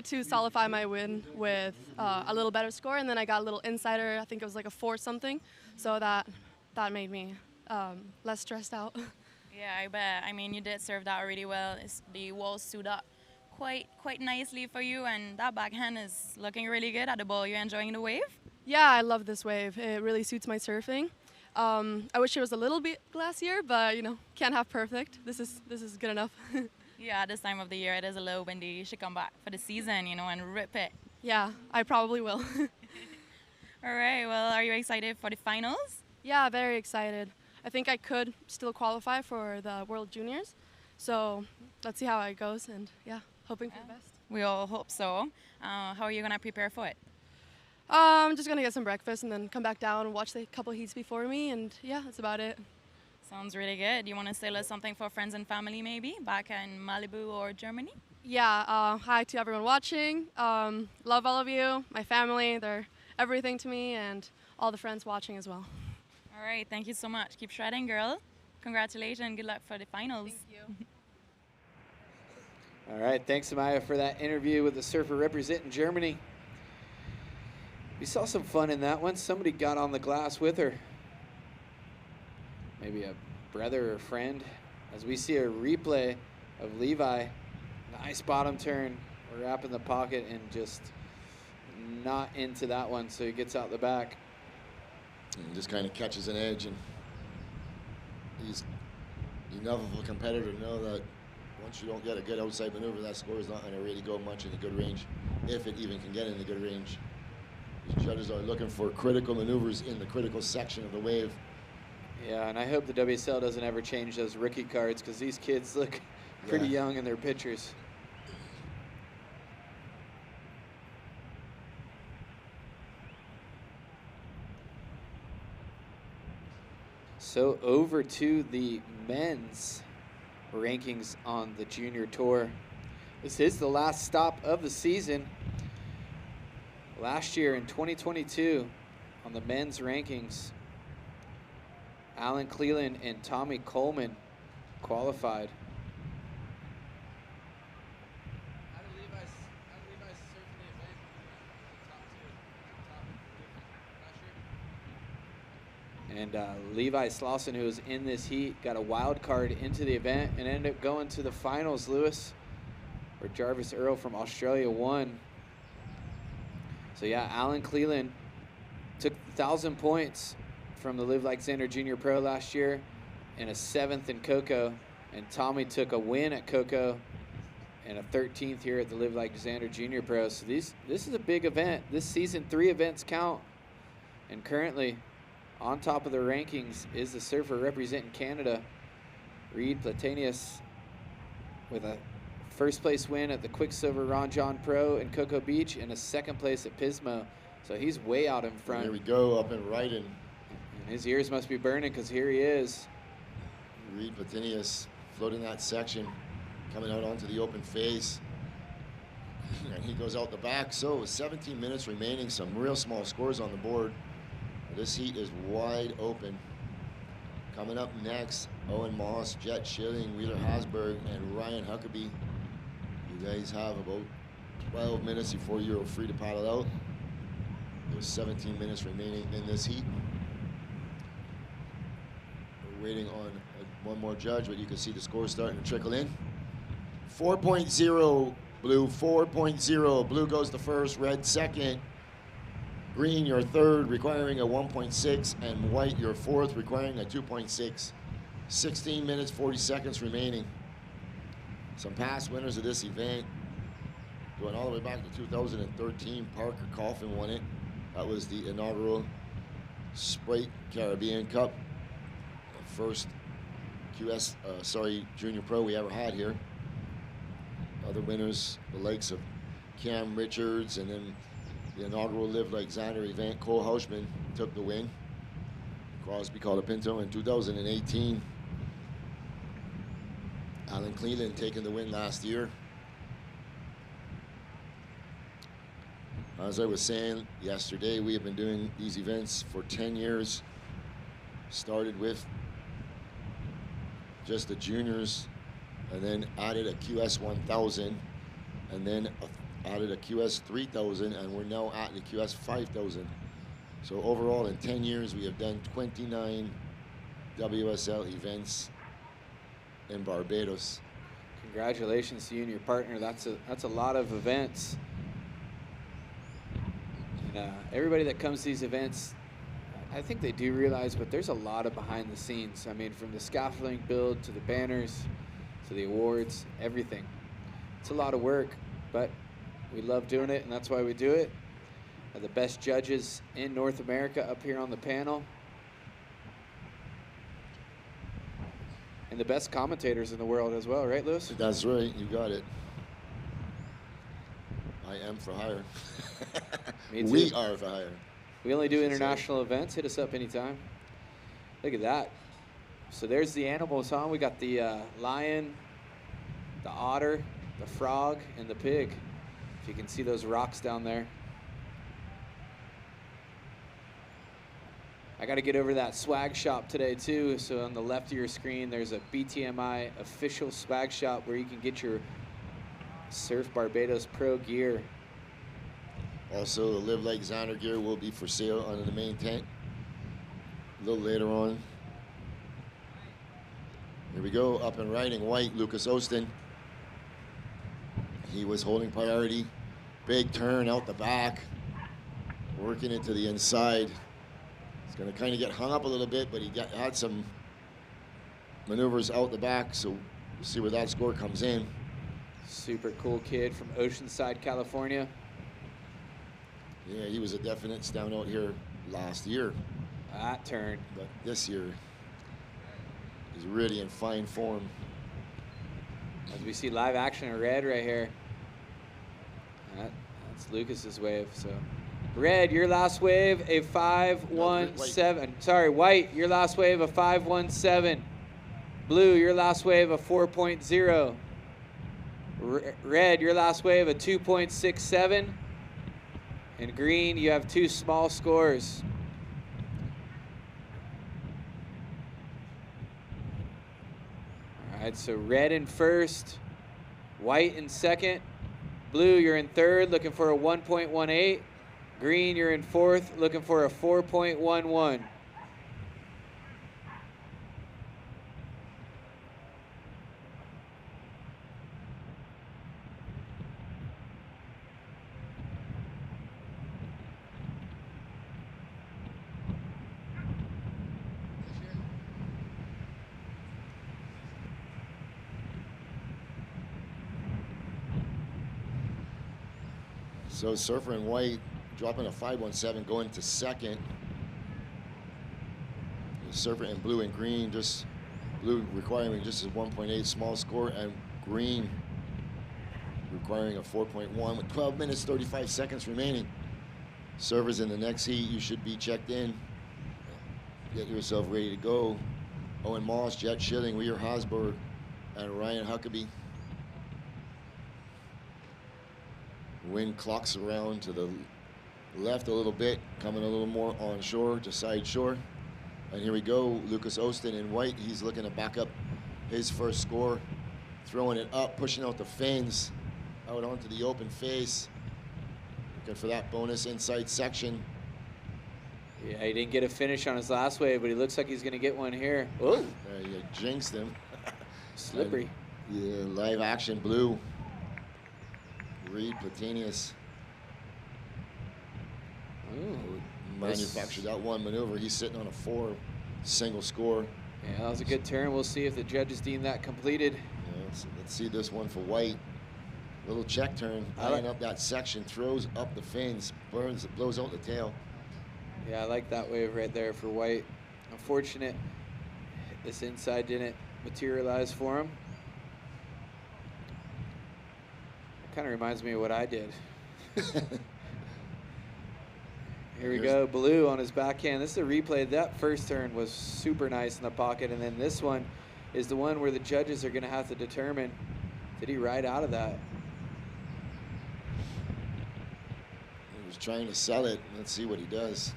to solidify my win with a little better score, and then I got a little insider. I think it was like a 4 something, so that made me less stressed out. Yeah, I bet. I mean, you did serve that really well. The walls stood up quite nicely for you, and that backhand is looking really good at the ball. You enjoying the wave? Yeah, I love this wave. It really suits my surfing. I wish it was a little bit glacier, but you know, can't have perfect. This is good enough. Yeah, this time of the year it is a little windy. You should come back for the season, you know, and rip it. Yeah, I probably will. All right, well, are you excited for the finals? Yeah, very excited. I think I could still qualify for the World Juniors, so let's see how it goes, and yeah, hoping for the best. We all hope so. How are you gonna prepare for it? I'm just gonna get some breakfast and then come back down and watch the couple heats before me, and yeah, that's about it. Sounds really good. You want to say a little something for friends and family maybe back in Malibu or Germany? Yeah, hi to everyone watching. Love all of you, my family, they're everything to me, and all the friends watching as well. All right, thank you so much. Keep shredding, girl. Congratulations. Good luck for the finals. Thank you. All right, thanks, Amaya, for that interview with the surfer representing Germany. We saw some fun in that one. Somebody got on the glass with her. Maybe a brother or friend. As we see a replay of Levi. Nice bottom turn. Wrap in the pocket and just not into that one, so he gets out the back. And just kind of catches an edge, and he's enough of a competitor to know that once you don't get a good outside maneuver, that score is not going to really go much in the good range, if it even can get in the good range. The judges are looking for critical maneuvers in the critical section of the wave. Yeah, and I hope the WSL doesn't ever change those rookie cards, because these kids look pretty young in their pictures. So over to the men's rankings on the junior tour. This is the last stop of the season. Last year in 2022, on the men's rankings, Alan Cleland and Tommy Coleman qualified. How did Levi's surf in the event? Top two last year? And Levi Slauson, who was in this heat, got a wild card into the event and ended up going to the finals, Lewis, where Jarvis Earl from Australia won. So yeah, Alan Cleland took 1,000 points from the Live Like Xander Junior Pro last year and a 7th in Coco. And Tommy took a win at Coco and a 13th here at the Live Like Xander Junior Pro. So this is a big event. This season, 3 events count. And currently, on top of the rankings is the surfer representing Canada, Reed Platanius, with a first place win at the Quicksilver Ron John Pro in Cocoa Beach and a 2nd place at Pismo. So he's way out in front. Here we go, up and riding. And his ears must be burning because here he is. Reed Platanius floating that section, coming out onto the open face. And he goes out the back. So 17 minutes remaining, some real small scores on the board. This heat is wide open. Coming up next, Owen Moss, Jet Schilling, Wheeler Hasberg, and Ryan Huckabee. You guys have about 12 minutes before you're free to paddle out. There's 17 minutes remaining in this heat. We're waiting on one more judge, but you can see the scores starting to trickle in. 4.0, Blue, 4.0. Blue goes to first, red second. Green, your third, requiring a 1.6, and white, your fourth, requiring a 2.6. 16 minutes, 40 seconds remaining. Some past winners of this event, going all the way back to 2013, Parker Coffin won it. That was the inaugural Sprite Caribbean Cup, the first Junior Pro we ever had here. Other winners, the likes of Cam Richards, and then the inaugural Live Like Xander event, Cole Hauschman took the win. Crosby Colapinto in 2018. Alan Cleland taking the win last year. As I was saying yesterday, we have been doing these events for 10 years. Started with just the juniors, and then added a QS 1000, and then added a QS 3000, and we're now at the QS 5000. So overall, in 10 years, we have done 29 WSL events in Barbados. Congratulations to you and your partner. That's a lot of events. And everybody that comes to these events, I think they do realize, but there's a lot of behind the scenes. I mean, from the scaffolding build to the banners to the awards, everything. It's a lot of work, but we love doing it, and that's why we do it. The best judges in North America up here on the panel. And the best commentators in the world as well, right, Lewis? That's right, you got it. I am for hire. Me too. We are for hire. We only do international events. Hit us up anytime. Look at that. So there's the animals, huh? We got the lion, the otter, the frog, and the pig. If you can see those rocks down there. I got to get over that swag shop today too. So on the left of your screen, there's a BTMI official swag shop where you can get your Surf Barbados Pro gear. Also, the Live Like Xander gear will be for sale under the main tent a little later on. Here we go, up and riding white, Lucas Ostin. He was holding priority. Big turn out the back, working into the inside. He's going to kind of get hung up a little bit, but he had some maneuvers out the back, so we'll see where that score comes in. Super cool kid from Oceanside, California. Yeah, he was a definite standout here last year. That turn. But this year, he's really in fine form. As we see live action in red right here. That's Lucas's wave, so. Red, your last wave, a 517. Sorry, white, your last wave, a 517. Blue, your last wave, a 4.0. Red, your last wave, a 2.67. And green, you have 2 small scores. All right, so red in first, white in second. Blue, you're in third, looking for a 1.18. Green, you're in fourth, looking for a 4.11. So Surfer in white dropping a 517 going to second. Surfer in blue and green, just blue requiring just a 1.8 small score, and green requiring a 4.1 with 12 minutes 35 seconds remaining. Servers in the next heat, you should be checked in. Get yourself ready to go. Owen Moss, Jet Schilling, Weir Hosberg, and Ryan Huckabee. Wind clocks around to the left a little bit, coming a little more on shore to side shore. And here we go, Lucas Ostin in white. He's looking to back up his first score, throwing it up, pushing out the fins, out onto the open face. Looking for that bonus inside section. Yeah, he didn't get a finish on his last wave, but he looks like he's going to get one here. Oh, You jinxed him. slippery. And, yeah, live action blue. Reed Platanius. Ooh. Manufactured that one maneuver. He's sitting on a 4 single score. Yeah, that was a good turn. We'll see if the judges deem that completed. Yeah, so let's see this one for white. Little check turn, eyeing up that section, throws up the fins, blows out the tail. Yeah, I like that wave right there for white. Unfortunate, this inside didn't materialize for him. It kind of reminds me of what I did. Here we go, blue on his backhand. This is a replay. That first turn was super nice in the pocket, and then this one is the one where the judges are going to have to determine, did he ride out of that? He was trying to sell it. Let's see what he does.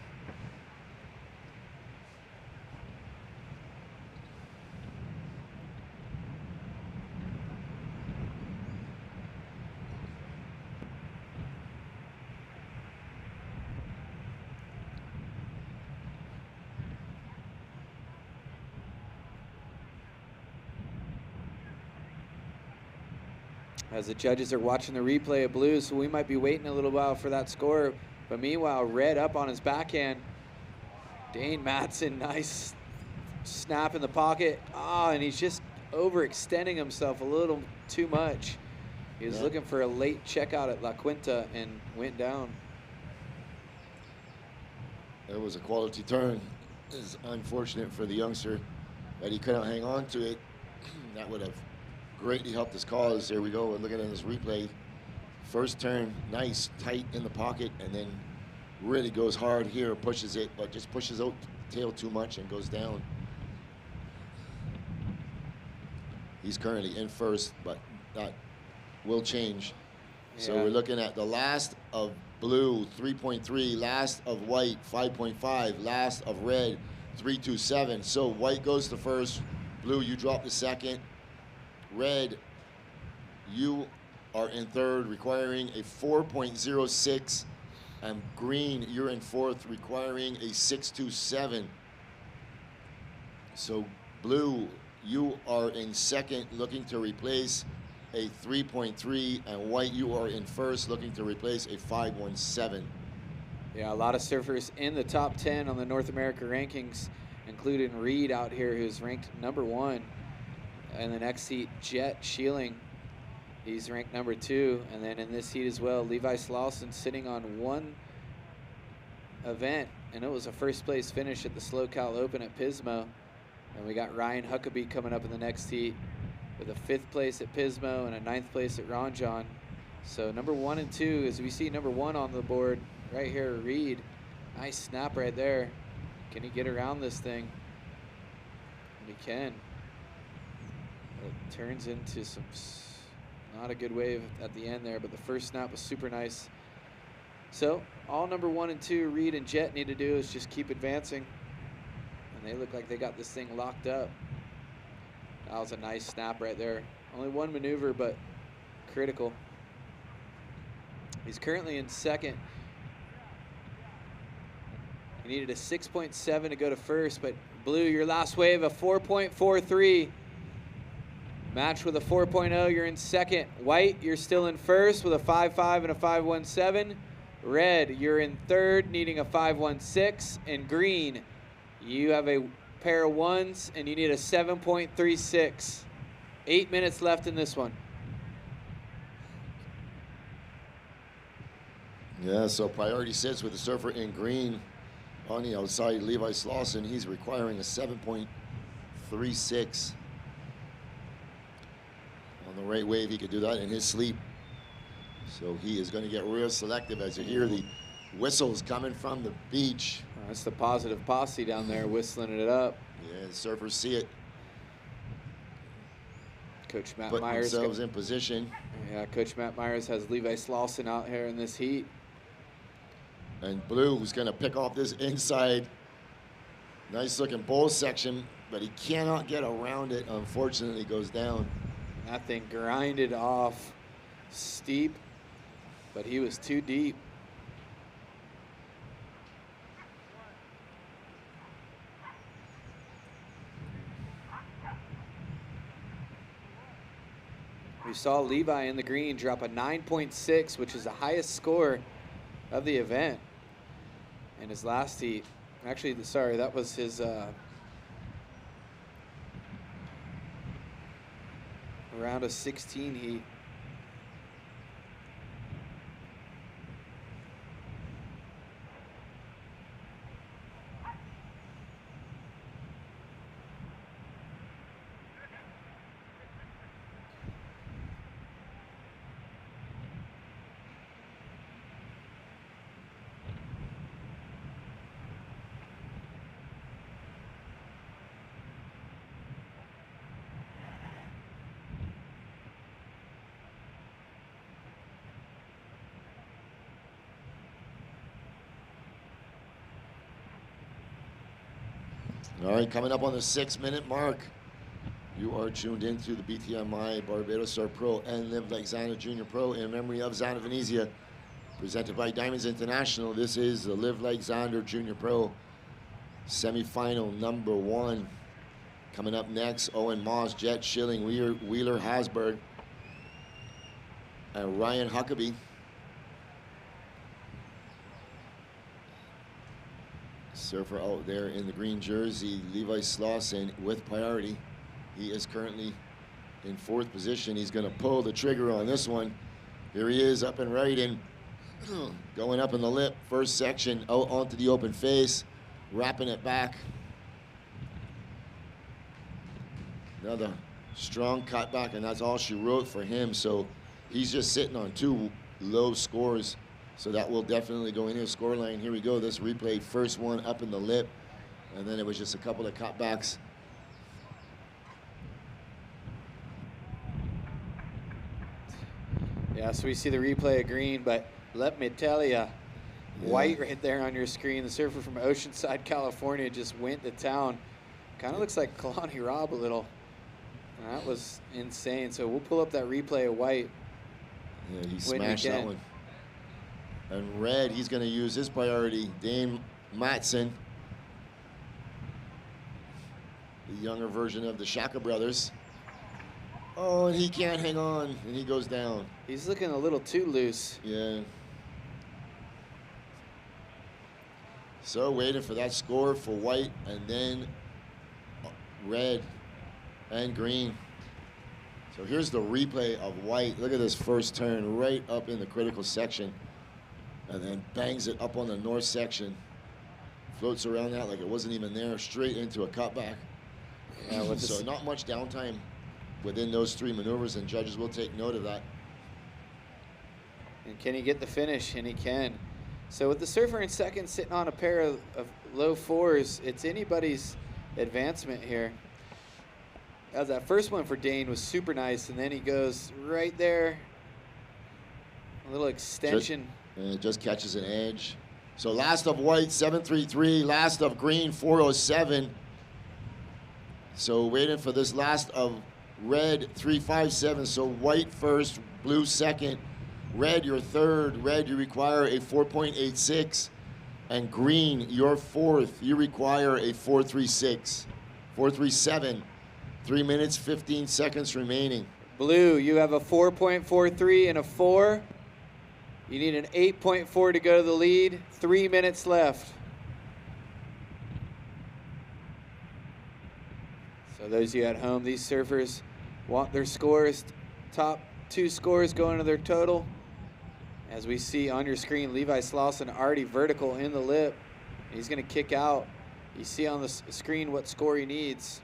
As the judges are watching the replay of blue, so we might be waiting a little while for that score. But meanwhile, red up on his backhand. Dane Matson, nice snap in the pocket. And he's just overextending himself a little too much. He was looking for a late checkout at La Quinta and went down. It was a quality turn. It's unfortunate for the youngster that he couldn't hang on to it. That would have greatly helped his cause. There we go. We're looking at this replay. First turn, nice, tight in the pocket, and then really goes hard here, pushes it, but just pushes out the tail too much and goes down. He's currently in first, but that will change. Yeah. So we're looking at the last of blue, 3.3, last of white, 5.5, last of red, 3.27. So white goes to first, blue, you drop the second. Red, you are in third, requiring a 4.06, and green, you're in fourth, requiring a 6.27. So blue, you are in second, looking to replace a 3.3, and white, you are in first, looking to replace a 5.17. Yeah, a lot of surfers in the top 10 on the North America rankings, including Reed out here, who's ranked #1. In the next heat, Jet Schilling, he's ranked #2. And then in this heat as well, Levi Slauson sitting on one event, and it was a first place finish at the Slow Cal Open at Pismo. And we got Ryan Huckabee coming up in the next heat with a 5th place at Pismo and a 9th place at Ron John. So #1 and 2, as we see #1 on the board right here, Reed. Nice snap right there. Can he get around this thing? And he can. It turns into some, not a good wave at the end there, but the first snap was super nice. So all #1 and 2, Reed and Jet, need to do is just keep advancing. And they look like they got this thing locked up. That was a nice snap right there. Only one maneuver, but critical. He's currently in second. He needed a 6.7 to go to first, but blue, your last wave, a 4.43. Match with a 4.0, you're in second. White, you're still in first with a 5.5 and a 5.17. Red, you're in third, needing a 5.16. And green, you have a pair of ones and you need a 7.36. 8 minutes left in this one. Yeah, so priority sits with the surfer in green on the outside, Levi Slauson. He's requiring a 7.36. On the right wave, he could do that in his sleep. So he is going to get real selective as you hear the whistles coming from the beach. That's the positive posse down there whistling it up. Yeah, the surfers see it. Coach Matt Put Myers themselves in position. Yeah, Coach Matt Myers has Levi Slauson out here in this heat. And Blue, who's going to pick off this inside. Nice looking bowl section, but he cannot get around it. Unfortunately, goes down. That thing grinded off steep, but he was too deep. We saw Levi in the green drop a 9.6, which is the highest score of the event in his last heat. Actually, sorry, that was his round of 16 heat. All right, coming up on the 6-minute mark. You are tuned into the BTMI Barbados Star Pro and Live Like Xander Junior Pro in memory of Xander Venezia, presented by Diamonds International. This is the Live Like Xander Junior Pro semifinal number 1. Coming up next, Owen Moss, Jet Schilling, Wheeler Hasberg, and Ryan Huckabee. Surfer out there in the green jersey, Levi Slauson with priority. He is currently in 4th position. He's going to pull the trigger on this one. Here he is up and right and going up in the lip. First section out onto the open face, wrapping it back. Another strong cutback, and that's all she wrote for him. So he's just sitting on 2 low scores. So that will definitely go in his score line. Here we go, this replay, first one up in the lip, and then it was just a couple of cutbacks. Yeah, so we see the replay of green, but let me tell you, white right there on your screen. The surfer from Oceanside, California just went to town. Kind of looks like Kalani Robb a little. That was insane. So we'll pull up that replay of white. Yeah, he smashed that one. And red, he's going to use his priority, Dane Matson, the younger version of the Shaka brothers. Oh, and he can't hang on, and he goes down. He's looking a little too loose. Yeah. So waiting for that score for white, and then red and green. So here's the replay of white. Look at this first turn right up in the critical section. And then bangs it up on the north section. Floats around that like it wasn't even there, straight into a cutback. So not much downtime within those 3 maneuvers, and judges will take note of that. And can he get the finish? And he can. So with the surfer in second sitting on a pair of low 4s, it's anybody's advancement here. As that first one for Dane was super nice, and then he goes right there. A little extension. And it just catches an edge. So last of white, 733. Last of green, 407. So waiting for this last of red, 357. So white first, blue second. Red, your third. Red, you require a 4.86. And green, your 4th. You require a 4.36. 4.37. 3 minutes, 15 seconds remaining. Blue, you have a 4.43 and a 4. You need an 8.4 to go to the lead. 3 minutes left. So those of you at home, these surfers want their scores, top 2 scores going to their total. As we see on your screen, Levi Slauson already vertical in the lip. He's going to kick out. You see on the screen what score he needs.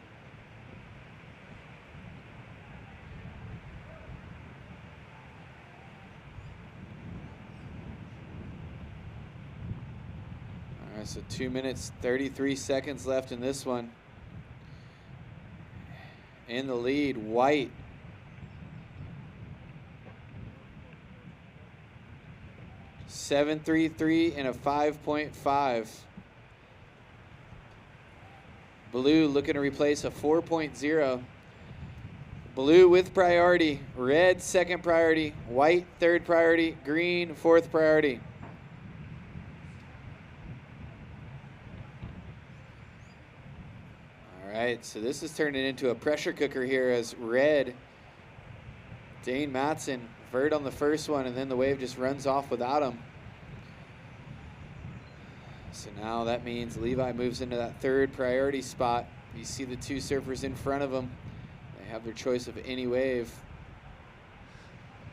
All right, so 2 minutes, 33 seconds left in this one. In the lead, White. .733 and a 5.5. Blue looking to replace a 4.0. Blue with priority. Red second priority. White third priority. Green fourth priority. All right, so this is turning into a pressure cooker here as red, Dane Matson, vert on the first one, and then the wave just runs off without him. So now that means Levi moves into that third priority spot. You see the two surfers in front of him. They have their choice of any wave.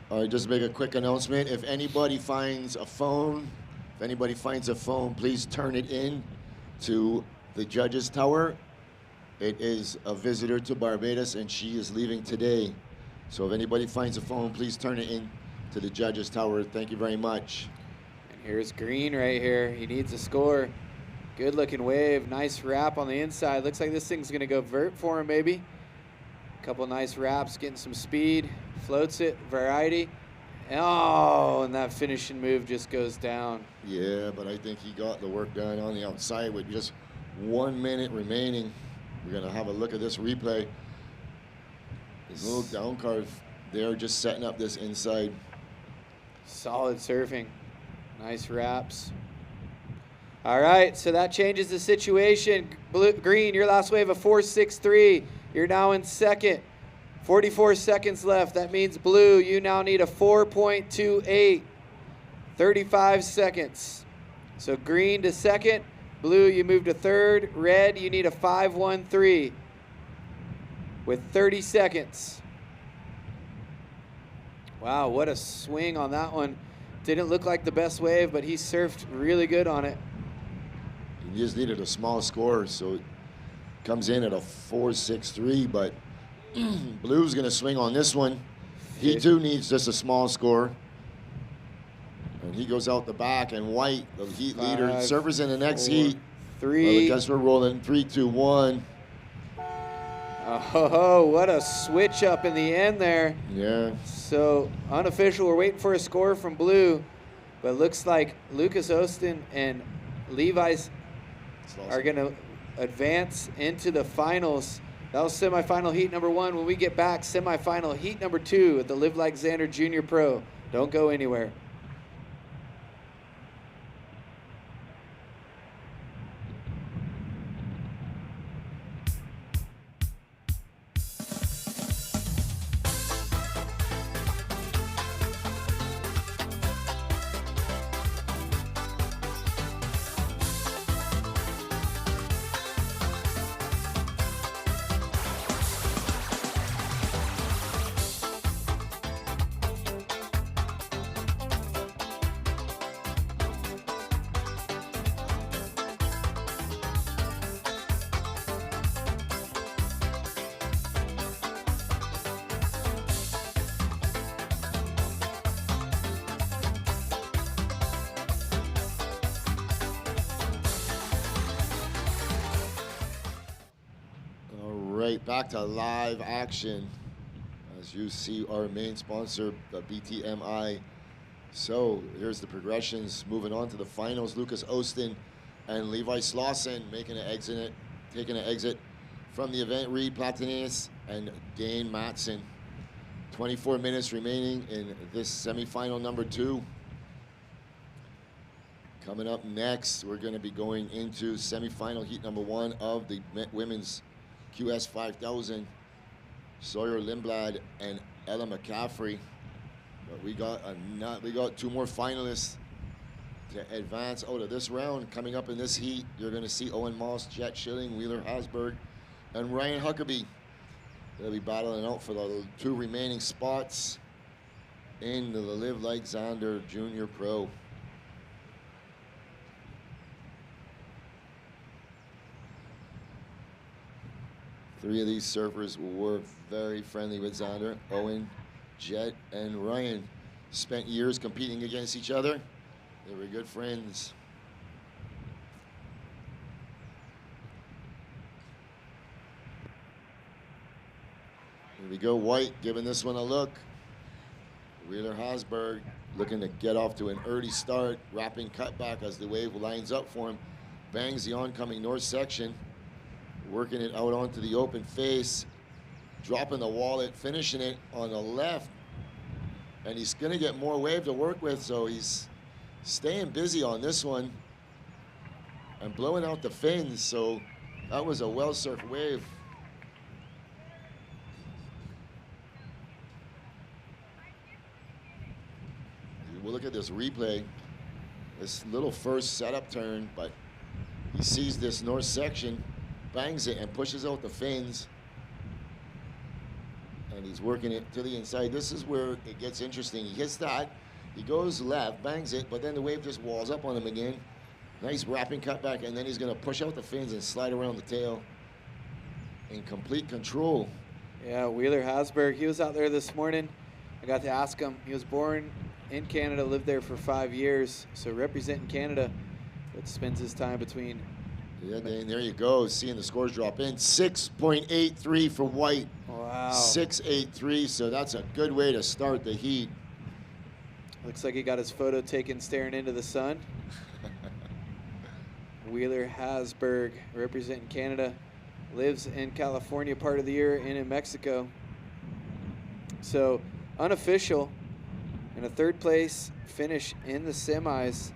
All right, just make a quick announcement. If anybody finds a phone, please turn it in to the judges' tower. It is a visitor to Barbados, and she is leaving today. So if anybody finds a phone, please turn it in to the judges' tower. Thank you very much. And here's Green right here. He needs a score. Good looking wave. Nice wrap on the inside. Looks like this thing's going to go vert for him, maybe. Couple nice wraps, getting some speed. Floats it, variety. Oh, and that finishing move just goes down. Yeah, but I think he got the work done on the outside with just 1 minute remaining. We're going to have a look at this replay. This little down carve there, just setting up this inside. Solid surfing. Nice wraps. All right, so that changes the situation. Green, your last wave of 4.63. You're now in second. 44 seconds left. That means blue, you now need a 4.28. 35 seconds. So green to second. Blue, you move to third. Red, you need a 5.13 with 30 seconds. Wow, what a swing on that one. Didn't look like the best wave, but he surfed really good on it. He just needed a small score, so it comes in at a 4.63, but Blue's going to swing on this one. He too needs just a small score. And he goes out the back, and White, the heat leader, surfers in the next heat. 3. Well, I guess we're rolling 3, 2, 1. Oh, what a switch up in the end there. Yeah. So unofficial, we're waiting for a score from Blue, but it looks like Lucas Austin and Levi's are going to advance into the finals. That was semifinal heat number 1. When we get back, semifinal heat number 2 at the Live Like Xander Junior Pro. Don't go anywhere. Back to live action as you see our main sponsor, the BTMI. So here's the progressions. Moving on to the finals, Lucas Austin and Levi Slauson taking an exit from the event. Reed Platanis and Dane Matson. 24 minutes remaining in this semifinal number 2. Coming up next, we're going to be going into semifinal heat number 1 of the women's QS 5000, Sawyer Lindblad and Ella McCaffrey. But we got 2 more finalists to advance out of this round. Coming up in this heat, you're going to see Owen Moss, Jet Schilling, Wheeler Hasberg, and Ryan Huckabee. They'll be battling out for the 2 remaining spots. into the Live Like Xander Junior Pro. Three of these surfers were very friendly with Xander. Owen, Jet, and Ryan spent years competing against each other. They were good friends. Here we go, White giving this one a look. Wheeler Hasberg looking to get off to an early start, wrapping cutback as the wave lines up for him. Bangs the oncoming north section, working it out onto the open face, dropping the wallet, finishing it on the left. And he's gonna get more wave to work with, so he's staying busy on this one and blowing out the fins, so that was a well-surfed wave. We'll look at this replay. This little first setup turn, but he sees this north section, bangs it, and pushes out the fins. And he's working it to the inside. This is where it gets interesting. He hits that, he goes left, bangs it, but then the wave just walls up on him again. Nice wrapping cutback, and then he's gonna push out the fins and slide around the tail in complete control. Yeah, Wheeler Hasberg, he was out there this morning. I got to ask him. He was born in Canada, lived there for 5 years, so representing Canada, but spends his time between. Yeah, and there you go, seeing the scores drop in. 6.83 for White. Wow. 6.83, so that's a good way to start the heat. Looks like he got his photo taken staring into the sun. Wheeler Hasberg, representing Canada, lives in California part of the year and in Mexico. So, unofficial, in a third place finish in the semis,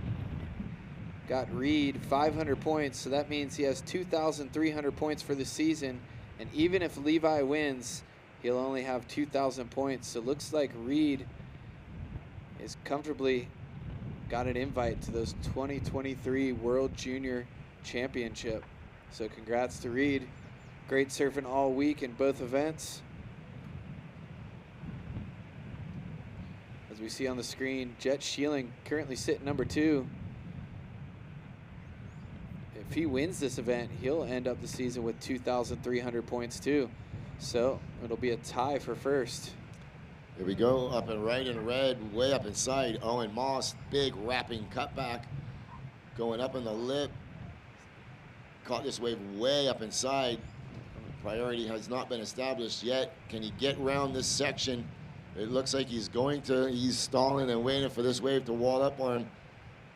got Reed 500 points, so that means he has 2,300 points for the season, and even if Levi wins, he'll only have 2,000 points. So looks like Reed is comfortably got an invite to those 2023 World Junior Championship. So congrats to Reed. Great surfing all week in both events. As we see on the screen, Jet Sheeling currently sitting number 2. If he wins this event, he'll end up the season with 2,300 points too. So it'll be a tie for first. Here we go, up and right in red, way up inside. Owen Moss, big wrapping cutback, going up in the lip. Caught this wave way up inside. Priority has not been established yet. Can he get around this section? It looks like he's going to. He's stalling and waiting for this wave to wall up on him.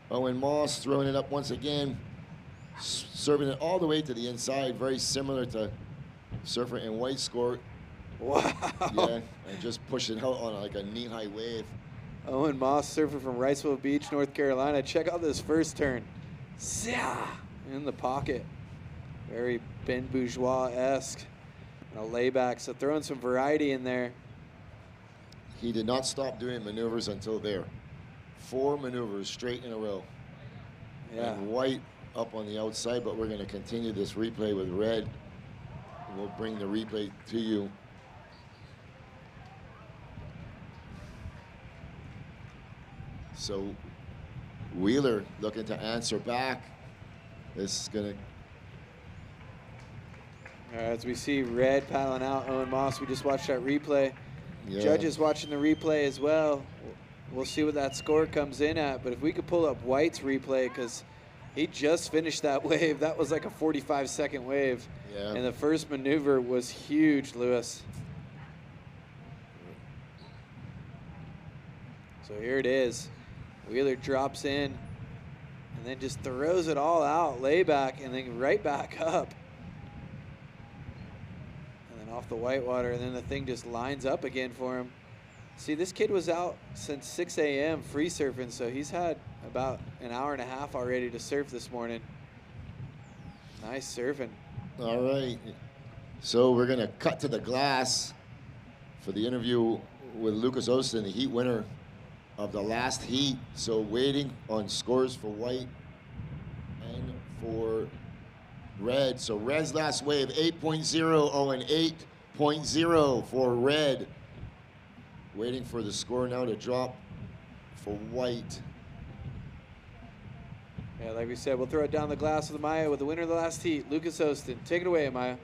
Owen Moss throwing it up once again, serving it all the way to the inside, very similar to Surfer and White score. Wow. Yeah, and just pushing out on like a knee-high wave. Owen Moss, surfer from Riceville Beach, North Carolina. Check out this first turn. In the pocket. Very Ben Bourgeois-esque. And a layback, so throwing some variety in there. He did not stop doing maneuvers until there. 4 maneuvers straight in a row. Yeah. And White up on the outside, but we're going to continue this replay with red. And we'll bring the replay to you. So Wheeler looking to answer back. This is going to... As we see red paddling out Owen Moss, we just watched that replay. Yeah. Judges watching the replay as well. We'll see what that score comes in at, but if we could pull up White's replay, because he just finished that wave. That was like a 45-second wave. Yeah. And the first maneuver was huge, Lewis. So here it is. Wheeler drops in and then just throws it all out, layback, and then right back up. And then off the whitewater, and then the thing just lines up again for him. See, this kid was out since 6 a.m. free surfing, so he's had about an hour and a half already to surf this morning. Nice surfing. All right. So we're going to cut to the glass for the interview with Lucas Austin, the heat winner of the last heat. So waiting on scores for White and for red. So red's last wave, 8.0, Owen, 8.0 for red. Waiting for the score now to drop for white. Yeah, like we said, we'll throw it down the glass with Maya with the winner of the last heat, Lucas Hostin. Take it away, Maya.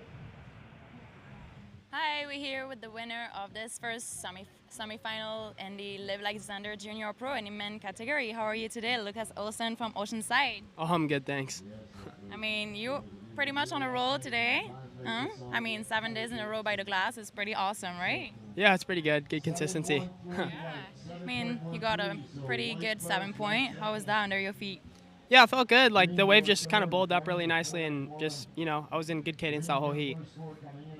Hi, we're here with the winner of this first semifinal in the Live Like Xander Junior Pro in the men category. How are you today, Lucas Olsen from Oceanside? Oh, I'm good, thanks. I mean, you're pretty much on a roll today. I mean, 7 days in a row by the glass is pretty awesome, right? Yeah, it's pretty good. Good consistency. Yeah. I mean, you got a pretty good 7-point. How was that under your feet? Yeah, it felt good. Like the wave just kind of bowled up really nicely, and just I was in good cadence that whole heat.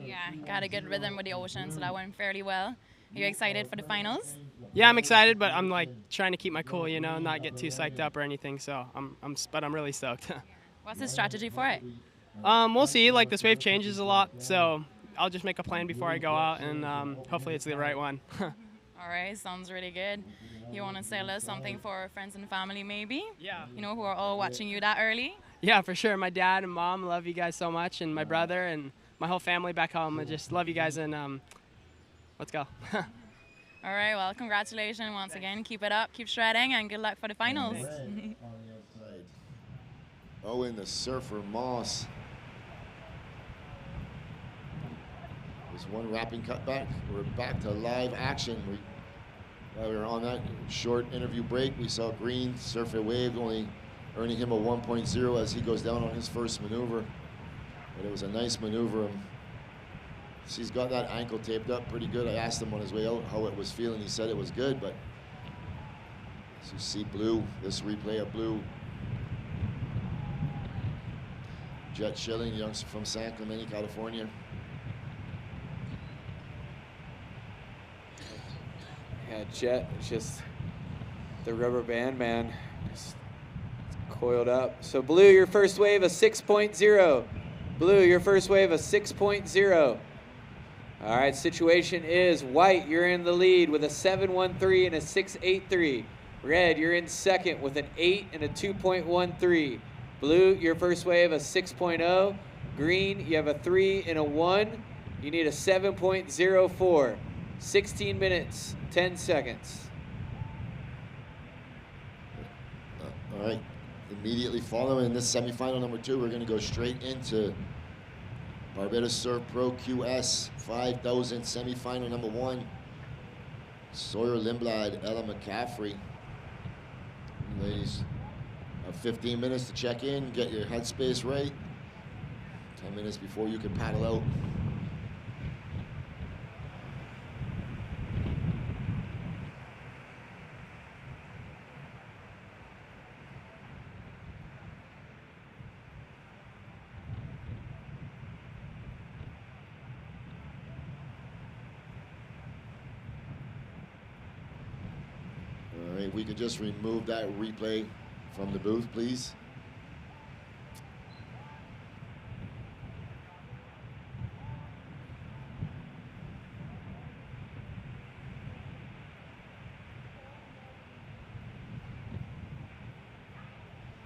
Yeah, got a good rhythm with the ocean, so that went fairly well. Are you excited for the finals? Yeah, I'm excited, but I'm like trying to keep my cool, not get too psyched up or anything. So I'm really stoked. What's the strategy for it? We'll see. Like this wave changes a lot, so I'll just make a plan before I go out, and hopefully it's the right one. All right, sounds really good. You want to say something for friends and family, maybe? Yeah. Who are all watching you that early? Yeah, for sure. My dad and mom love you guys so much, and my brother and my whole family back home. I just love you guys, and let's go. All right, well, congratulations once again. Keep it up, keep shredding, and good luck for the finals. On the outside. Owen, the surfer, Moss. There's one wrapping cutback. We're back to live action. While we were on that short interview break, we saw Green surf a wave, only earning him a 1.0 as he goes down on his first maneuver. But it was a nice maneuver. He's got that ankle taped up pretty good. I asked him on his way out how it was feeling. He said it was good, but as you see Blue, this replay of Blue. Jet Schilling, youngster from San Clemente, California. Yeah, Jet is just the rubber band, man. Just coiled up. So Blue, your first wave, a 6.0. Blue, your first wave, a 6.0. All right, situation is White, you're in the lead with a 7.13 and a 6.83. Red, you're in second with an 8 and a 2.13. Blue, your first wave, a 6.0. Green, you have a 3 and a 1. You need a 7.04. 16 minutes, 10 seconds. All right, immediately following this semifinal number 2, we're going to go straight into Barbados Surf Pro QS 5000 semifinal number 1. Sawyer Lindblad, Ella McCaffrey. Ladies, 15 minutes to check in, get your headspace right. 10 minutes before you can paddle out. All right, we could just remove that replay from the booth, please.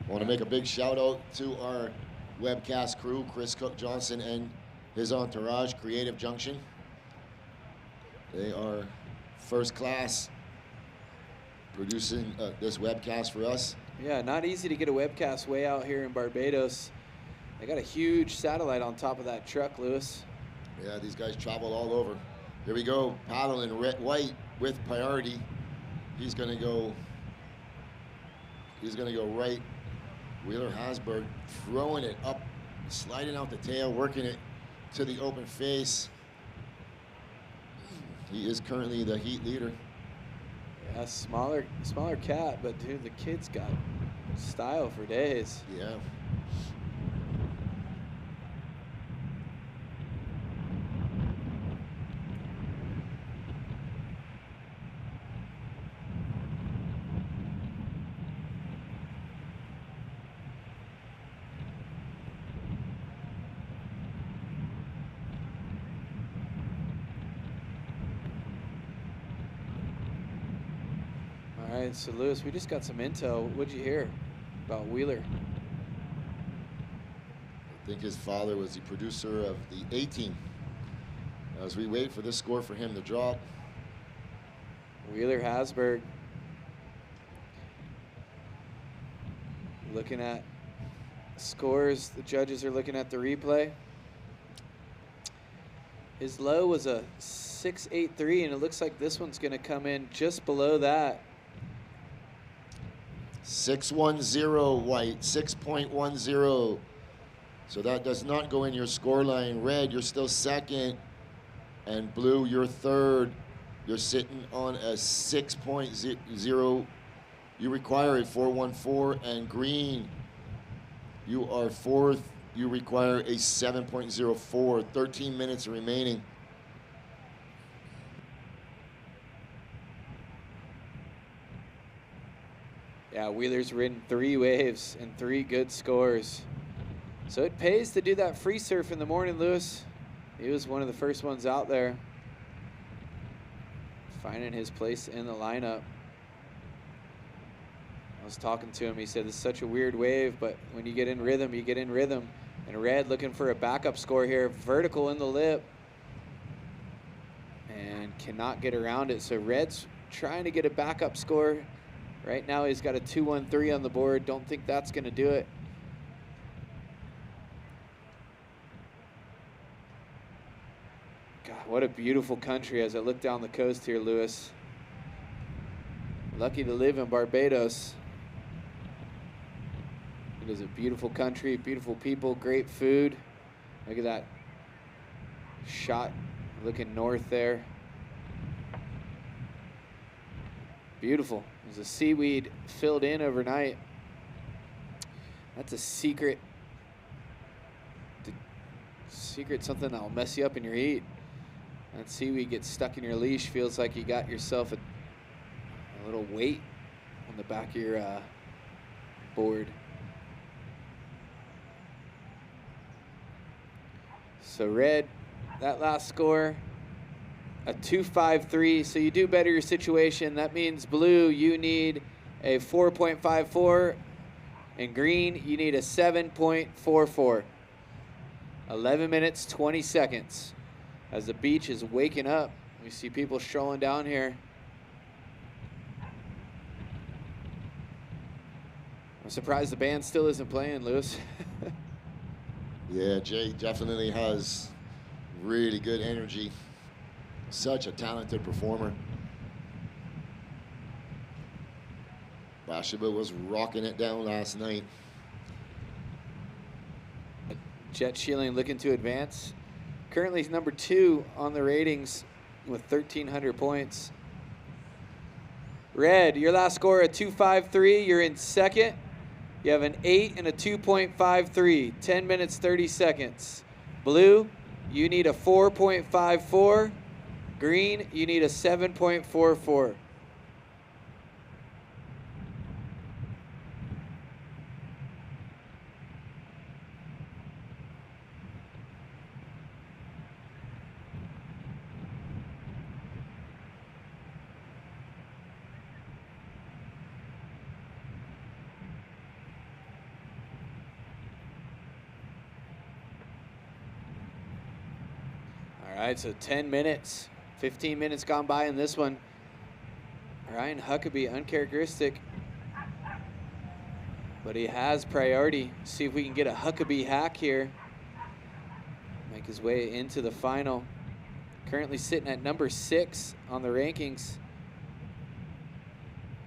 I want to make a big shout out to our webcast crew, Chris Cook Johnson and his entourage, Creative Junction. They are first class producing this webcast for us. Yeah, not easy to get a webcast way out here in Barbados. They got a huge satellite on top of that truck, Lewis. Yeah, these guys travel all over. Here we go, paddle in red, white with priority. He's gonna go right. Wheeler Hasberg throwing it up, sliding out the tail, working it to the open face. He is currently the heat leader. Yeah, smaller cat, but dude, the kid's got style for days. Yeah. All right, so Lewis, we just got some intel. What'd you hear about Wheeler? I think his father was the producer of the A-Team. As we wait for this score for him to drop. Wheeler Hasberg looking at scores. The judges are looking at the replay. His low was a 6.83, and it looks like this one's going to come in just below that. 6.10 white, 6.10. So that does not go in your score line. Red, you're still second. And blue, you're third. You're sitting on a 6.0. You require a 4.14. And green, you are fourth. You require a 7.04. 13 minutes remaining. Yeah, Wheeler's ridden 3 waves and 3 good scores. So it pays to do that free surf in the morning, Lewis. He was one of the first ones out there, finding his place in the lineup. I was talking to him. He said, this is such a weird wave, but when you get in rhythm, you get in rhythm. And Red looking for a backup score here, vertical in the lip, and cannot get around it. So Red's trying to get a backup score. Right now he's got a 2.13 on the board. Don't think that's going to do it. God, what a beautiful country as I look down the coast here, Lewis. Lucky to live in Barbados. It is a beautiful country, beautiful people, great food. Look at that shot looking north there. Beautiful. There's a seaweed filled in overnight. That's a secret. Something that'll mess you up in your heat. That seaweed gets stuck in your leash, feels like you got yourself a little weight on the back of your board. So Red, that last score, a 2.53, so you do better your situation. That means blue, you need a 4.54, and green, you need a 7.44. 11 minutes, 20 seconds. As the beach is waking up, we see people strolling down here. I'm surprised the band still isn't playing, Lewis. Yeah, Jay definitely has really good energy. Such a talented performer. Bashaba was rocking it down last night. Jet Shielding looking to advance. Currently he's number 2 on the ratings with 1,300 points. Red, your last score a 2.53. You're in second. You have an 8 and a 2.53. 10 minutes, 30 seconds. Blue, you need a 4.54. Green, you need a 7.44. All right, so 10 minutes, 15 minutes gone by in this one. Ryan Huckabee, uncharacteristic, but he has priority. See if we can get a Huckabee hack here. Make his way into the final. Currently sitting at number 6 on the rankings,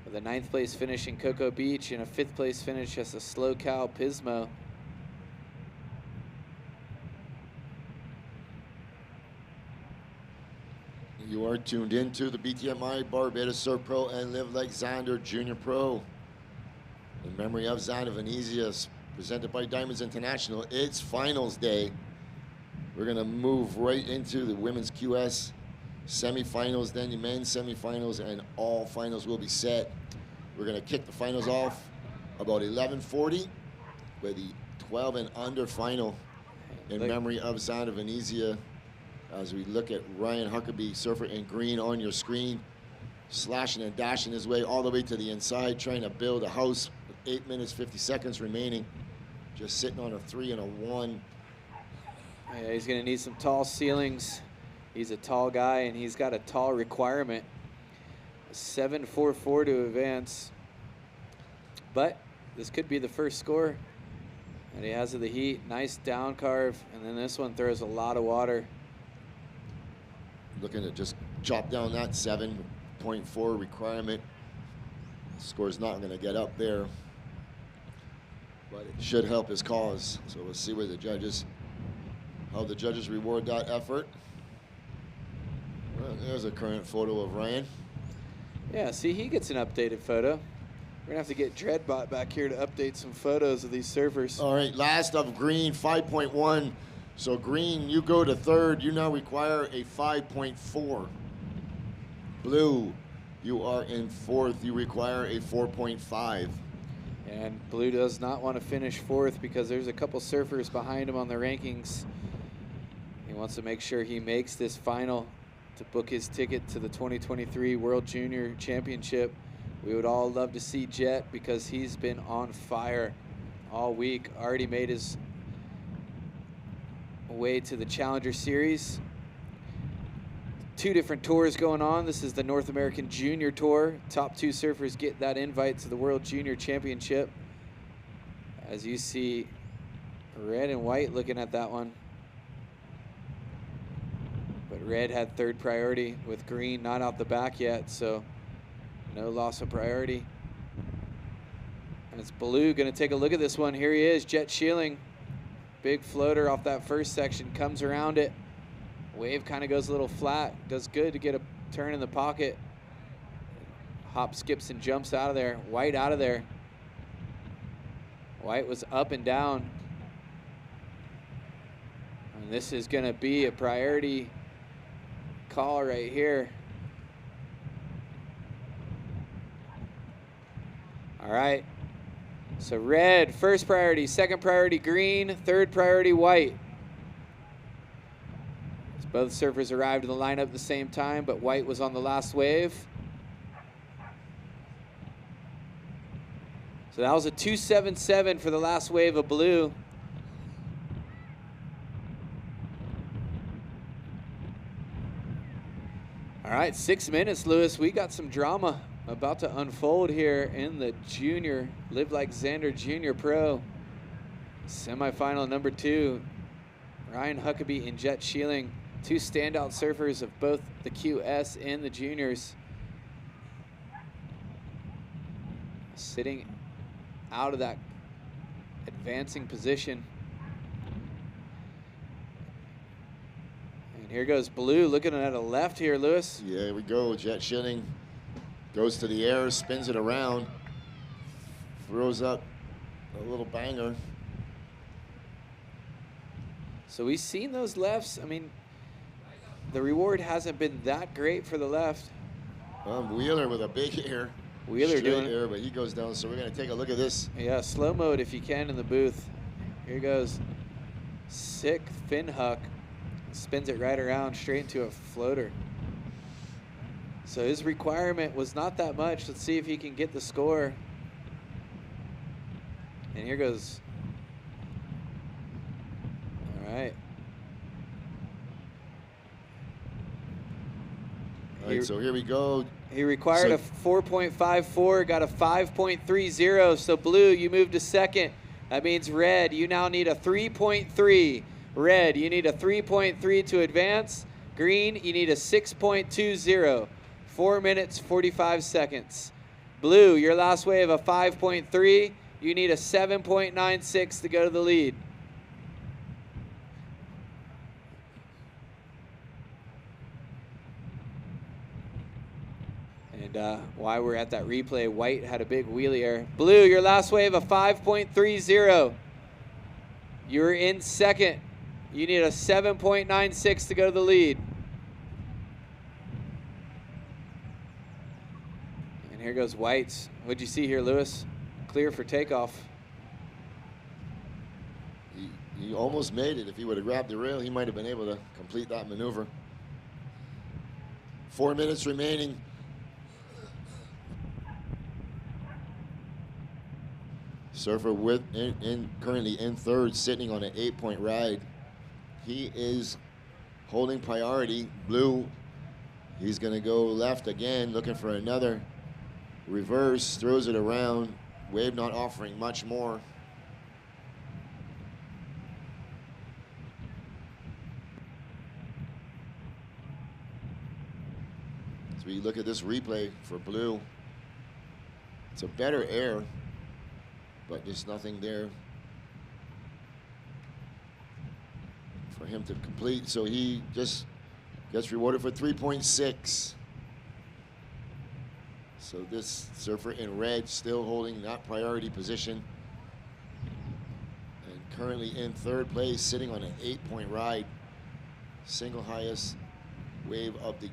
with a 9th place finish in Cocoa Beach and a 5th place finish as a Slow Cow Pismo. You are tuned into the BTMI Barbados Surf Pro and Live Like Xander Junior Pro. In memory of Xander Venezia, presented by Diamonds International, it's finals day. We're gonna move right into the women's QS semifinals, then the men's semifinals, and all finals will be set. We're gonna kick the finals off about 11:40 with the 12 and under final in memory of Xander Venezia. As we look at Ryan Huckabee, surfer in green on your screen, slashing and dashing his way all the way to the inside, trying to build a house with 8 minutes, 50 seconds remaining. Just sitting on a 3 and a 1. Yeah, he's gonna need some tall ceilings. He's a tall guy and he's got a tall requirement. 7.44 to advance. But this could be the first score that he has of the heat. Nice down carve, and then this one throws a lot of water. Looking to just chop down that 7.4 requirement. Score's not going to get up there, but it should help his cause. So we'll see where how the judges reward that effort. Well, there's a current photo of Ryan. Yeah, see, he gets an updated photo. We're going to have to get Dreadbot back here to update some photos of these surfers. All right, last of green, 5.1. So green, you go to third. You now require a 5.4. Blue, you are in fourth. You require a 4.5. And blue does not want to finish fourth because there's a couple surfers behind him on the rankings. He wants to make sure he makes this final to book his ticket to the 2023 World Junior Championship. We would all love to see Jet because he's been on fire all week. Already made his way to the Challenger Series. Two different tours going on. This is the North American Junior Tour. Top two surfers get that invite to the World Junior Championship. As you see, red and white looking at that one. But red had third priority with green not out the back yet, so no loss of priority. And it's blue going to take a look at this one. Here he is, Jet Schilling. Big floater off that first section, comes around it. Wave kind of goes a little flat. Does good to get a turn in the pocket. Hop, skips, and jumps out of there. White out of there. White was up and down. And this is going to be a priority call right here. All right. So red, first priority, second priority green, third priority white. As both surfers arrived in the lineup at the same time, but white was on the last wave. So that was a 2.77 for the last wave of blue. All right, 6 minutes, Lewis. We got some drama about to unfold here in the junior, Live Like Xander Junior Pro. Semifinal number 2. Ryan Huckabee and Jet Schilling, two standout surfers of both the QS and the juniors. Sitting out of that advancing position. And here goes blue, looking at a left here, Lewis. Yeah, here we go. Jet Schilling goes to the air, spins it around, throws up a little banger. So we've seen those lefts. I mean, the reward hasn't been that great for the left. Wheeler with a big air. Wheeler straight doing air, but he goes down. So we're going to take a look at this. Yeah, slow mode if you can in the booth. Here goes. Sick fin huck. Spins it right around straight into a floater. So his requirement was not that much. Let's see if he can get the score. And here goes. All right. All right, so here we go. He required a 4.54, got a 5.30. So blue, you move to second. That means red, you now need a 3.3. Red, you need a 3.3 to advance. Green, you need a 6.20. 4 minutes, 45 seconds. Blue, your last wave, a 5.3. You need a 7.96 to go to the lead. And while we're at that replay, white had a big wheelie air. Blue, your last wave, a 5.30. You're in second. You need a 7.96 to go to the lead. And here goes white's. What'd you see here, Lewis? Clear for takeoff. He almost made it. If he would have grabbed the rail, he might have been able to complete that maneuver. 4 minutes remaining. Surfer currently in third, sitting on an 8-point ride. He is holding priority. Blue He's going to go left again, looking for another reverse, throws it around. Wave not offering much more. As we look at this replay for Blue, it's a better air, but there's nothing there for him to complete. So he just gets rewarded for 3.6. So this surfer in red still holding that priority position. And currently in third place, sitting on an 8-point ride. Single highest wave of the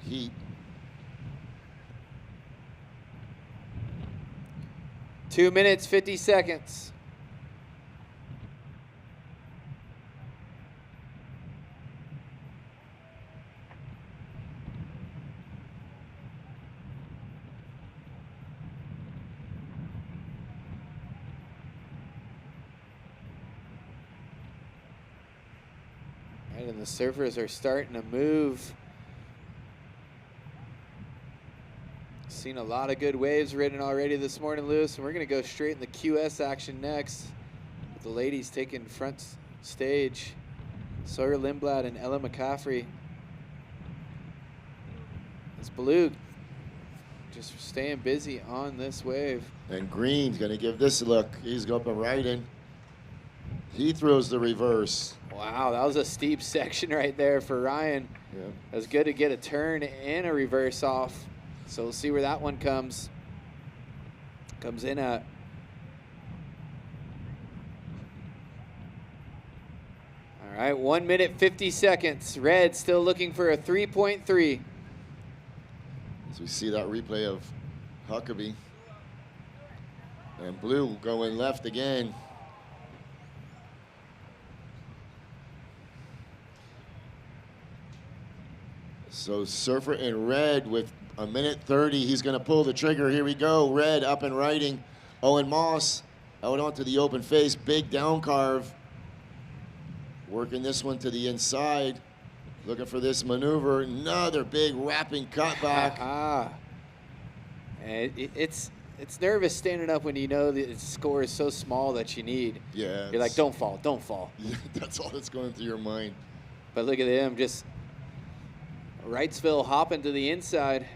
heat. 2 minutes, 50 seconds. And the surfers are starting to move. Seen a lot of good waves ridden already this morning, Lewis, and we're going to go straight in the QS action next with the ladies taking front stage. Sawyer Lindblad and Ella McCaffrey. It's Blue just staying busy on this wave. And Green's going to give this a look. He's up and right in. He throws the reverse. Wow, that was a steep section right there for Ryan. Yeah. It was good to get a turn and a reverse off. So we'll see where that one comes. Comes in at. All right, 1 minute, 50 seconds. Red still looking for a 3.3. As we see that replay of Huckabee. And Blue going left again. So surfer in red with a minute 30. He's going to pull the trigger. Here we go. Red up and riding. Owen Moss out onto the open face. Big down carve. Working this one to the inside. Looking for this maneuver. Another big wrapping cutback. It's nervous standing up when you know the score is so small that you need. Yeah. You're like, don't fall, don't fall. Yeah, that's all that's going through your mind. But look at him, just Wrightsville hopping to the inside.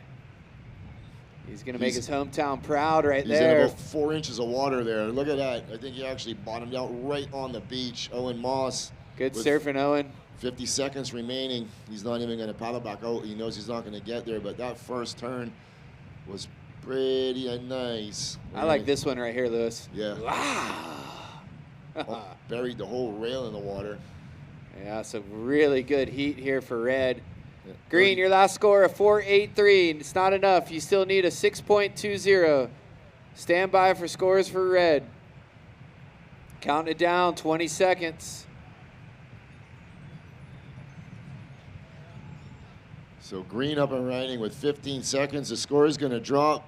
He's going to make his hometown proud right there. He's in about 4 inches of water there. Look at that. I think he actually bottomed out right on the beach. Owen Moss. Good surfing, Owen. 50 seconds remaining. He's not even going to paddle back out. He knows he's not going to get there, but that first turn was pretty nice. I like this one right here, Lewis. Yeah. Wow. Buried the whole rail in the water. Yeah, so really good heat here for Red. Green, your last score of 4.83. It's not enough. You still need a 6.20. Stand by for scores for Red. Counting it down, 20 seconds. So Green up and riding with 15 seconds. The score is going to drop.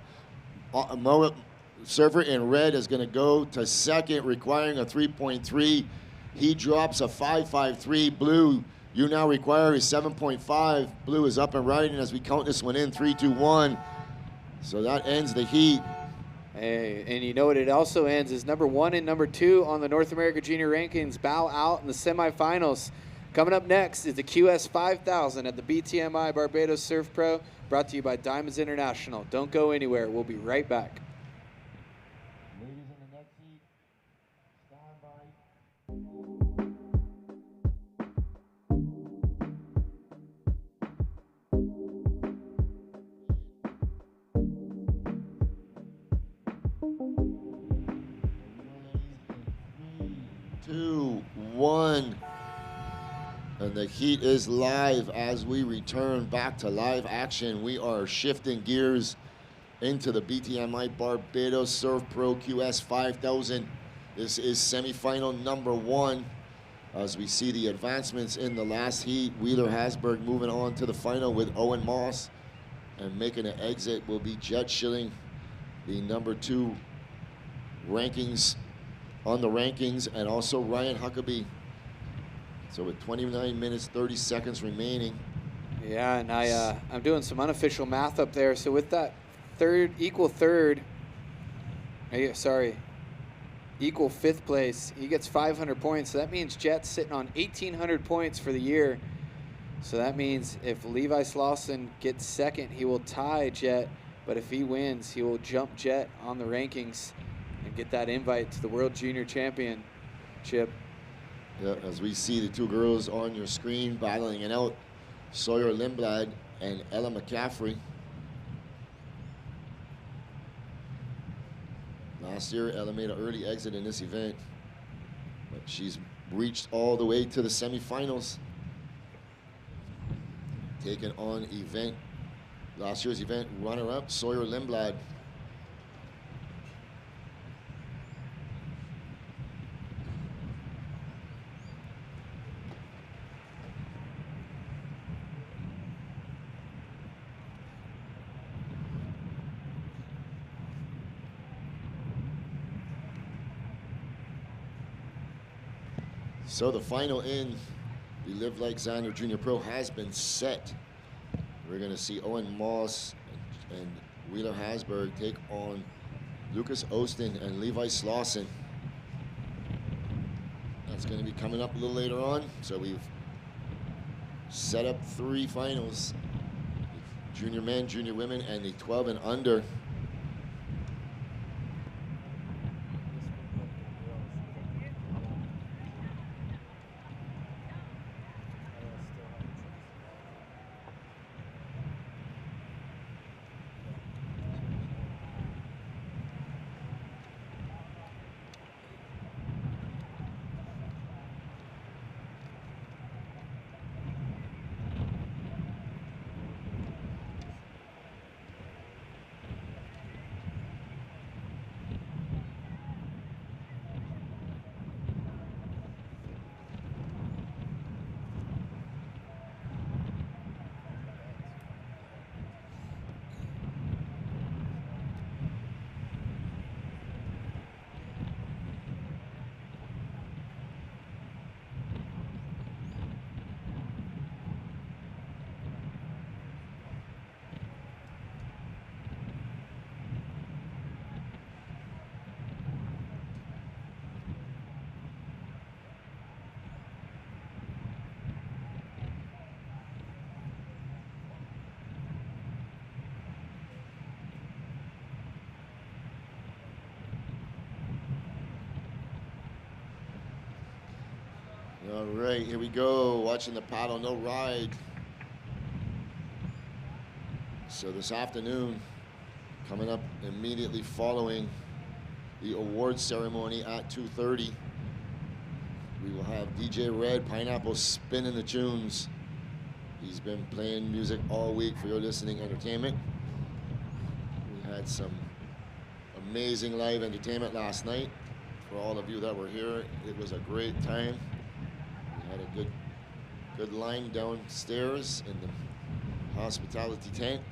Surfer in red is going to go to second, requiring a 3.3. He drops a 5.53. Blue, you now require a 7.5. Blue is up and riding as we count this one in. 3, 2, 1. So that ends the heat. Hey, and you know what it also ends is number 1 and number 2 on the North America Junior Rankings bow out in the semifinals. Coming up next is the QS 5000 at the BTMI Barbados Surf Pro, brought to you by Diamonds International. Don't go anywhere. We'll be right back. Ladies in the next heat, stand by. Two, one. And the heat is live as we return back to live action. We are shifting gears into the BTMI Barbados Surf Pro QS 5000. This is semifinal number 1. As we see the advancements in the last heat, Wheeler Hasberg moving on to the final with Owen Moss. And making an exit will be Jet Schilling, the number 2 rankings on the rankings, and also Ryan Huckabee. So with 29 minutes, 30 seconds remaining, Yeah, and I'm doing some unofficial math up there. So with that equal fifth place, he gets 500 points. So that means Jet's sitting on 1,800 points for the year. So that means if Levi Slauson gets second, he will tie Jet. But if he wins, he will jump Jet on the rankings and get that invite to the World Junior Championship. Yeah, as we see the two girls on your screen battling it out, Sawyer Lindblad and Ella McCaffrey. Last year, Ella made an early exit in this event, but she's reached all the way to the semifinals. Taking on last year's event runner-up, Sawyer Lindblad. So the final in the Live Like Xander Junior Pro has been set. We're going to see Owen Moss and Wheeler Hasberg take on Lucas Ostin and Levi Slauson. That's going to be coming up a little later on. So we've set up 3 finals: junior men, junior women, and the 12 and under. All right, here we go. Watching the paddle, no ride. So this afternoon, coming up immediately following the awards ceremony at 2:30, we will have DJ Red Pineapple spinning the tunes. He's been playing music all week for your listening entertainment. We had some amazing live entertainment last night. For all of you that were here, it was a great time. We had a good line downstairs in the hospitality tent.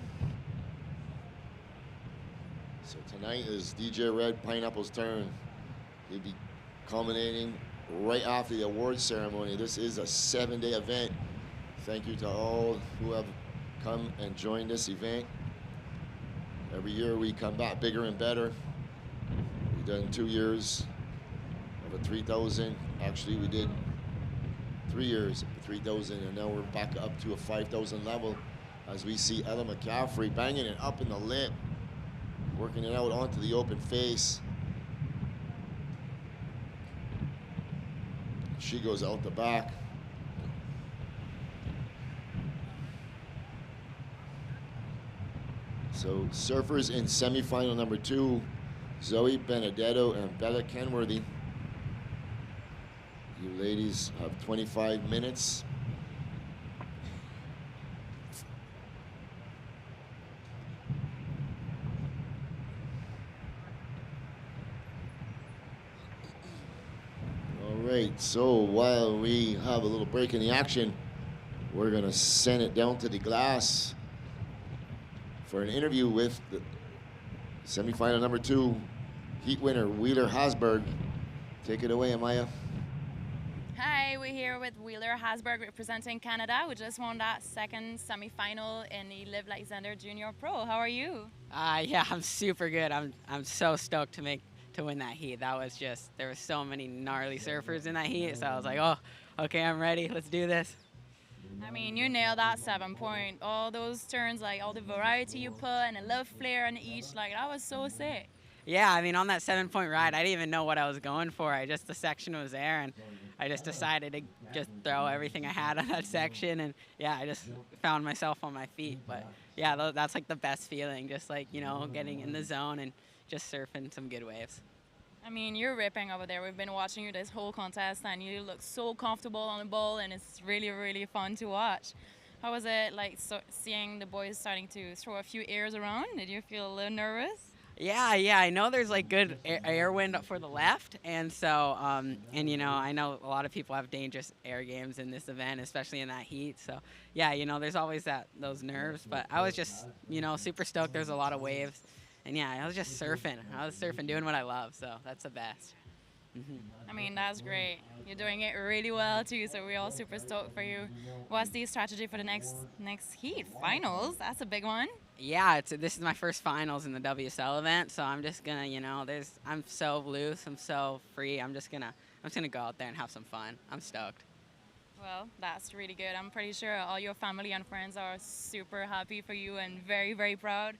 So tonight is DJ Red Pineapple's turn. He'll be culminating right after the awards ceremony. This is a 7-day event. Thank you to all who have come and joined this event. Every year we come back bigger and better. We've done 2 years of a 3,000. Actually, we did 3 years of 3,000, and now we're back up to a 5,000 level as we see Ella McCaffrey banging it up in the lip, working it out onto the open face. She goes out the back. So surfers in semifinal number 2, Zoe Benedetto and Bella Kenworthy. You ladies have 25 minutes. All right, so while we have a little break in the action, we're gonna send it down to the glass for an interview with the semifinal number 2 heat winner, Wheeler Hasberg. Take it away, Amaya. Hi. Today we're here with Wheeler Hasberg representing Canada. We just won that second semi-final in the Liv Lysander Junior Pro. How are you? Yeah, I'm super good. I'm so stoked to win that heat. That was just, there were so many gnarly surfers in that heat, so I was like, oh, okay, I'm ready. Let's do this. I mean, you nailed that 7-point. All those turns, like all the variety you put and a little flair on each, like that was so sick. Yeah, I mean, on that 7-point ride, I didn't even know what I was going for. The section was there, and I just decided to just throw everything I had on that section, and yeah, I just found myself on my feet. But yeah, that's like the best feeling, just like, you know, getting in the zone and just surfing some good waves. I mean, you're ripping over there. We've been watching you this whole contest, and you look so comfortable on the ball, and it's really, really fun to watch. How was it like seeing the boys starting to throw a few airs around? Did you feel a little nervous? Yeah, I know there's like good air wind up for the left, and so, and you know, I know a lot of people have dangerous air games in this event, especially in that heat. So, yeah, you know, there's always those nerves, but I was just, you know, super stoked. There's a lot of waves, and yeah, I was just surfing. Doing what I love, so that's the best. I mean, that's great. You're doing it really well too, so we're all super stoked for you. What's the strategy for the next heat? Finals? That's a big one. Yeah, this is my first finals in the WSL event, so I'm just gonna, you know, I'm so loose, I'm so free. I'm just gonna go out there and have some fun. I'm stoked. Well, that's really good. I'm pretty sure all your family and friends are super happy for you and very, very proud.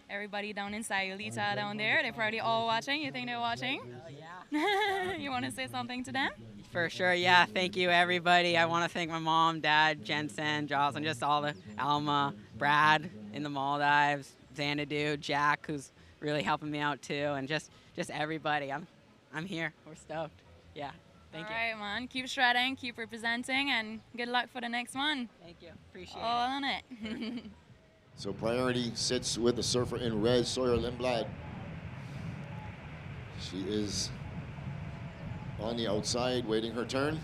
Everybody down in Sayulita down there, they're probably all watching. You think they're watching? Oh, yeah. You want to say something to them? For sure, yeah. Thank you, everybody. I want to thank my mom, dad, Jensen, Jocelyn, just all the Alma, Brad in the Maldives, Xanadu, Jack, who's really helping me out too, and just everybody. I'm here. We're stoked. Yeah. Thank you. All right, man. Keep shredding, keep representing, and good luck for the next one. Thank you. Appreciate all it. on it. So priority sits with the surfer in red, Sawyer Lindblad. She is on the outside, waiting her turn.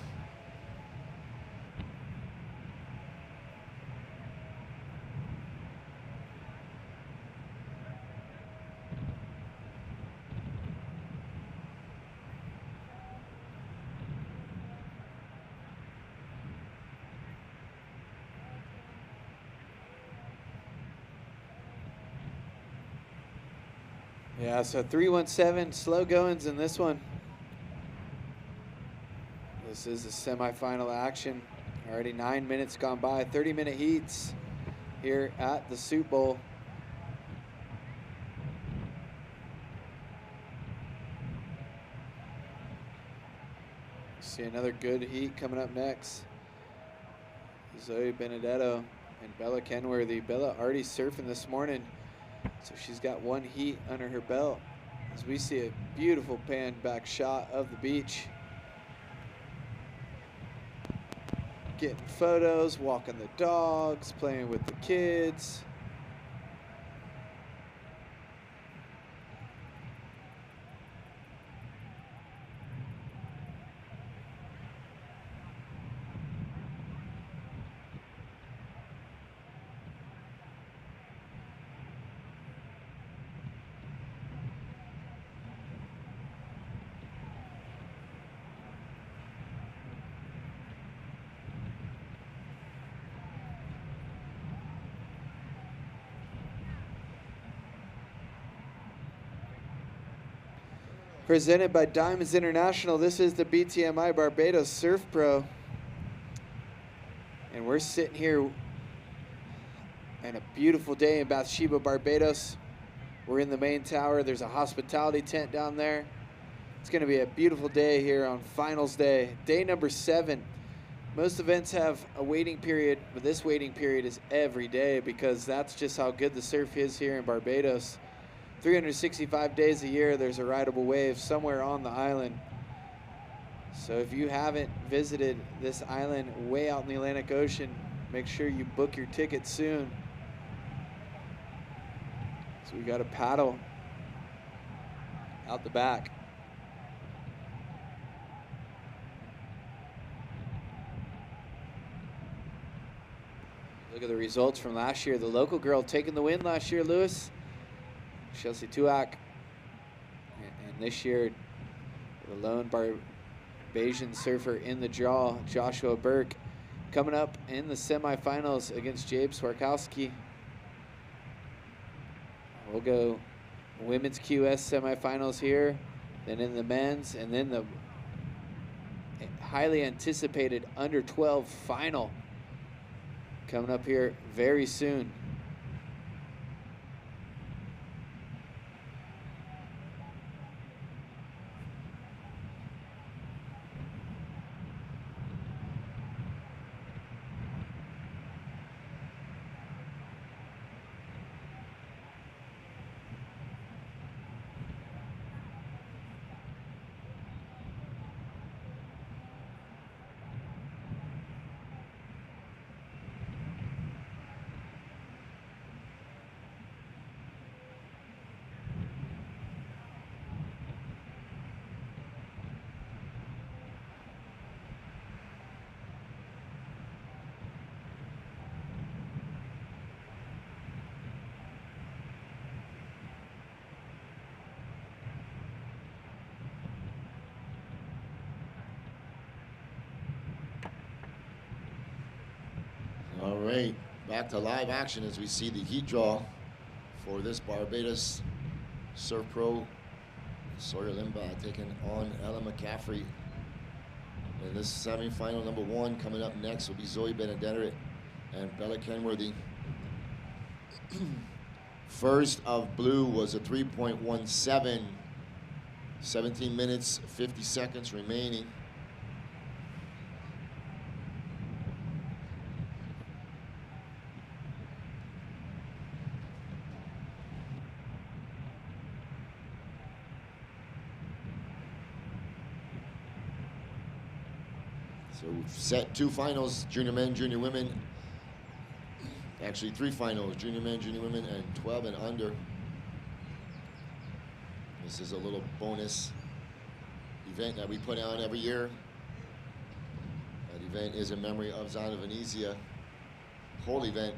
Yeah, so 317 slow goings in this one. This is the semifinal action. Already 9 minutes gone by, 30-minute heats here at the Soup Bowl. See another good heat coming up next. Zoe Benedetto and Bella Kenworthy. Bella already surfing this morning, so she's got one heat under her belt as we see a beautiful pan back shot of the beach. Getting photos, walking the dogs, playing with the kids. Presented by Diamonds International, this is the BTMI Barbados Surf Pro. And we're sitting here on a beautiful day in Bathsheba, Barbados. We're in the main tower. There's a hospitality tent down there. It's going to be a beautiful day here on finals day, day number 7. Most events have a waiting period, but this waiting period is every day because that's just how good the surf is here in Barbados. 365 days a year, there's a rideable wave somewhere on the island. So if you haven't visited this island way out in the Atlantic Ocean, make sure you book your ticket soon. So we got a paddle out the back. Look at the results from last year. The local girl taking the win last year, Lewis. Chelsea Tuak, and this year the lone Bayesian surfer in the draw, Joshua Burke, coming up in the semifinals against Jabe Swarkowski. We'll go women's QS semifinals here, then in the men's, and then the highly anticipated under 12 final coming up here very soon. All right, back to live action as we see the heat draw for this Barbados Surf Pro. Sawyer Limbaugh taking on Ella McCaffrey. And this semifinal number 1 coming up next will be Zoe Benedetta and Bella Kenworthy. First of blue was a 3.17, 17 minutes, 50 seconds remaining. So we've set 2 finals, junior men, junior women. Actually 3 finals, junior men, junior women, and 12 and under. This is a little bonus event that we put on every year. That event is in memory of Zana Venezia. Whole event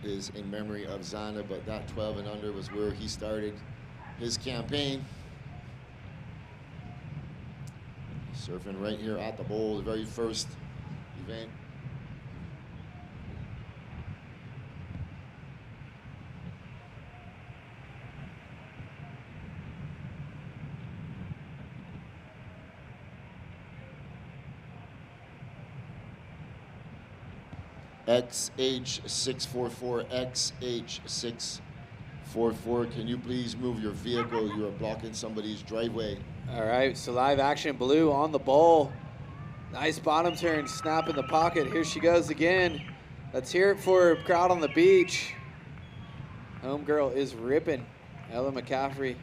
is in memory of Zana, but that 12 and under was where he started his campaign. Surfing right here at the bowl, the very first event. XH644, XH644. Can you please move your vehicle? You are blocking somebody's driveway. All right, so live action, blue on the bowl. Nice bottom turn, snap in the pocket. Here she goes again. Let's hear it for crowd on the beach. Homegirl is ripping. Ella McCaffrey.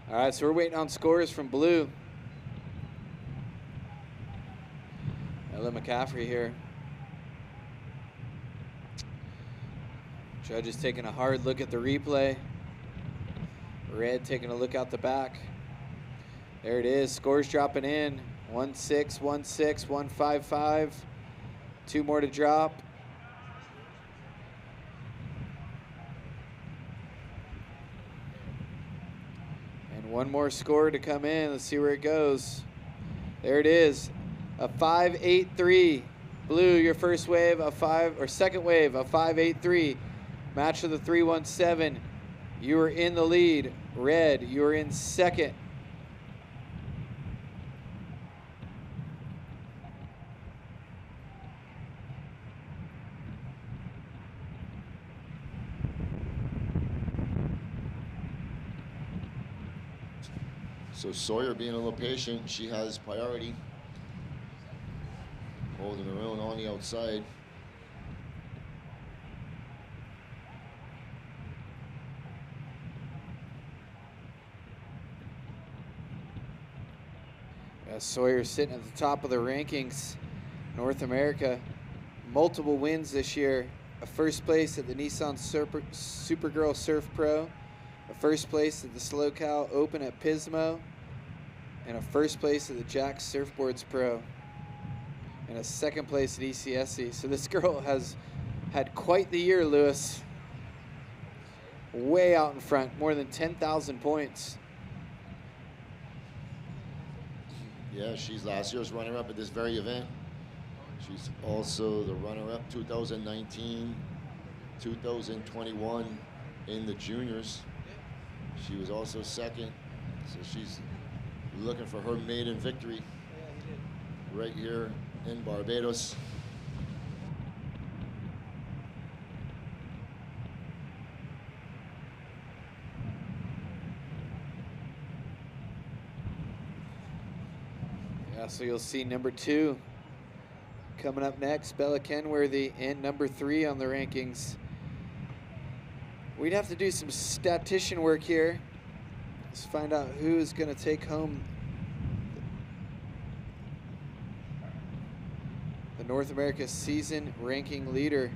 All right, so we're waiting on scores from blue. Ella McCaffrey here. Judges taking a hard look at the replay. Red taking a look out the back. There it is, scores dropping in. 1-6, 1-6, 1-5-5. 2 more to drop. One more score to come in. Let's see where it goes. There it is. A 5-8-3. Blue, your first wave, second wave, a 5-8-3. Match of the 3-1-7. You are in the lead. Red, you are in second. So Sawyer being a little patient, she has priority. holding her own on the outside. Sawyer sitting at the top of the rankings. North America, multiple wins this year. A first place at the Nissan Supergirl Surf Pro, a first place at the Slow Cow Open at Pismo, and a first place at the Jack Surfboards Pro, and a second place at ECSC. So this girl has had quite the year, Lewis. Way out in front, more than 10,000 points. Yeah, she's last year's runner-up at this very event. She's also the runner-up 2019, 2021 in the juniors. She was also second, so she's looking for her maiden victory right here in Barbados. Yeah, so you'll see number 2 coming up next, Bella Kenworthy, and number 3 on the rankings. We'd have to do some statistician work here. Let's find out who's going to take home the North America season ranking leader.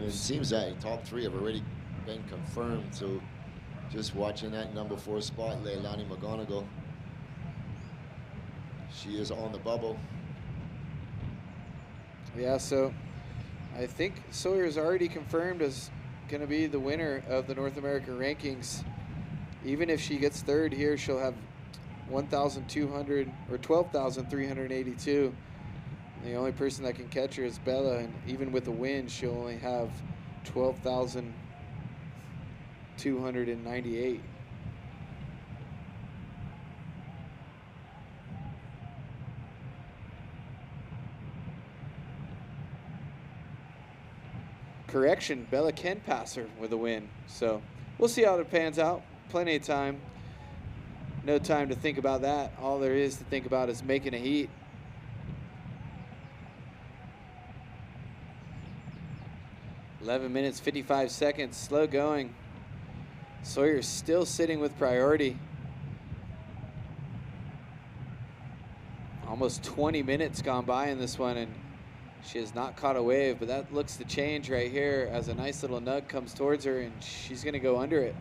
It seems that top 3 have already been confirmed, so just watching that number 4 spot, Leilani McGonigal. She is on the bubble. Yeah, so I think Sawyer's already confirmed as going to be the winner of the North America rankings. Even if she gets 3rd here, she'll have 1,200 or 12,382. The only person that can catch her is Bella, and even with a win, she'll only have 12,298. Correction, Bella can pass her with a win. So we'll see how it pans out. Plenty of time. No time to think about that. All there is to think about is making a heat. $11 minutes, 55 seconds, slow going. Sawyer's still sitting with priority. Almost 20 minutes gone by in this one, and she has not caught a wave, but that looks to change right here as a nice little nug comes towards her, and she's gonna go under it.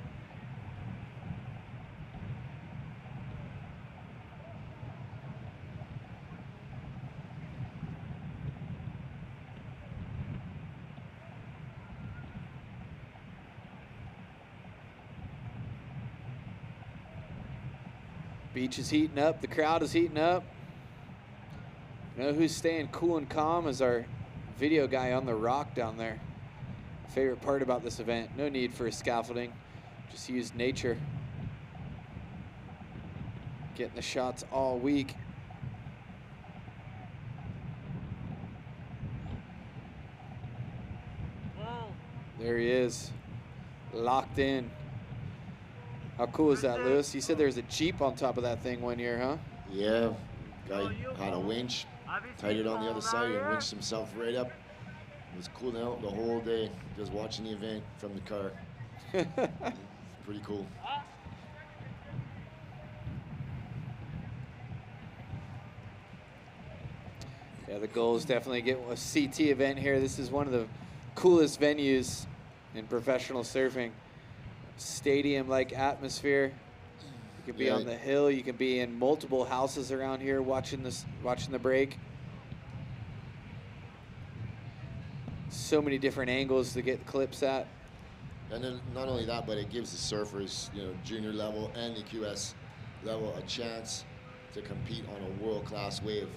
Beach is heating up, the crowd is heating up. You know who's staying cool and calm is our video guy on the rock down there. Favorite part about this event, no need for scaffolding, just use nature. Getting the shots all week. There he is, locked in. How cool is that, Lewis? You said there's a Jeep on top of that thing one year, huh? Yeah, guy had a winch, tied it on the other side and winched himself right up. It was cooling out the whole day, just watching the event from the car. Pretty cool. Yeah, the goal is definitely get a CT event here. This is one of the coolest venues in professional surfing. Stadium-like atmosphere. You can be on the hill. You can be in multiple houses around here watching the break. So many different angles to get clips at. And then not only that, but it gives the surfers, you know, junior level and the QS level a chance to compete on a world-class wave.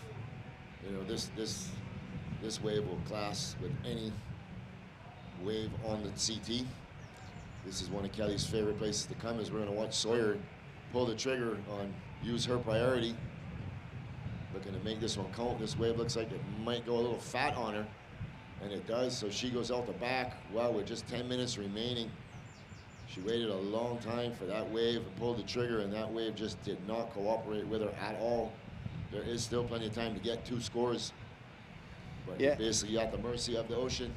You know, this wave will class with any wave on the CT. This is one of Kelly's favorite places to come, is we're going to watch Sawyer pull the trigger on use her priority. Looking to make this one count. This wave looks like it might go a little fat on her, and it does, so she goes out the back. Well, with just 10 minutes remaining, she waited a long time for that wave and pulled the trigger, and that wave just did not cooperate with her at all. there is still plenty of time to get 2 scores. But Yeah. you're basically at the mercy of the ocean.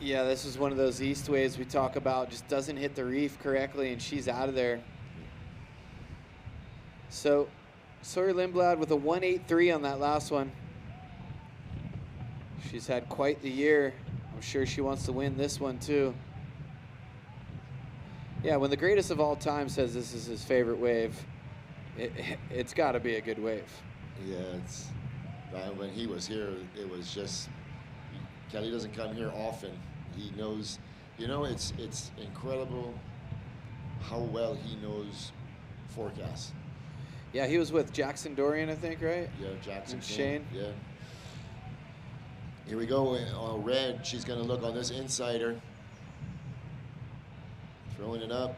Yeah, this is one of those east waves we talk about. Just doesn't hit the reef correctly, and she's out of there. So Sawyer Lindblad with a 183 on that last one. She's had quite the year. I'm sure she wants to win this one too. Yeah, when the greatest of all time says this is his favorite wave, it's got to be a good wave. Yeah, it's when he was here, it was just Kelly doesn't come here often. He knows, it's incredible how well he knows forecasts. Yeah, he was with Jackson Dorian, I think, right? Yeah, Jackson. And Shane. Yeah. Here we go on red. She's going to look on this insider. Throwing it up.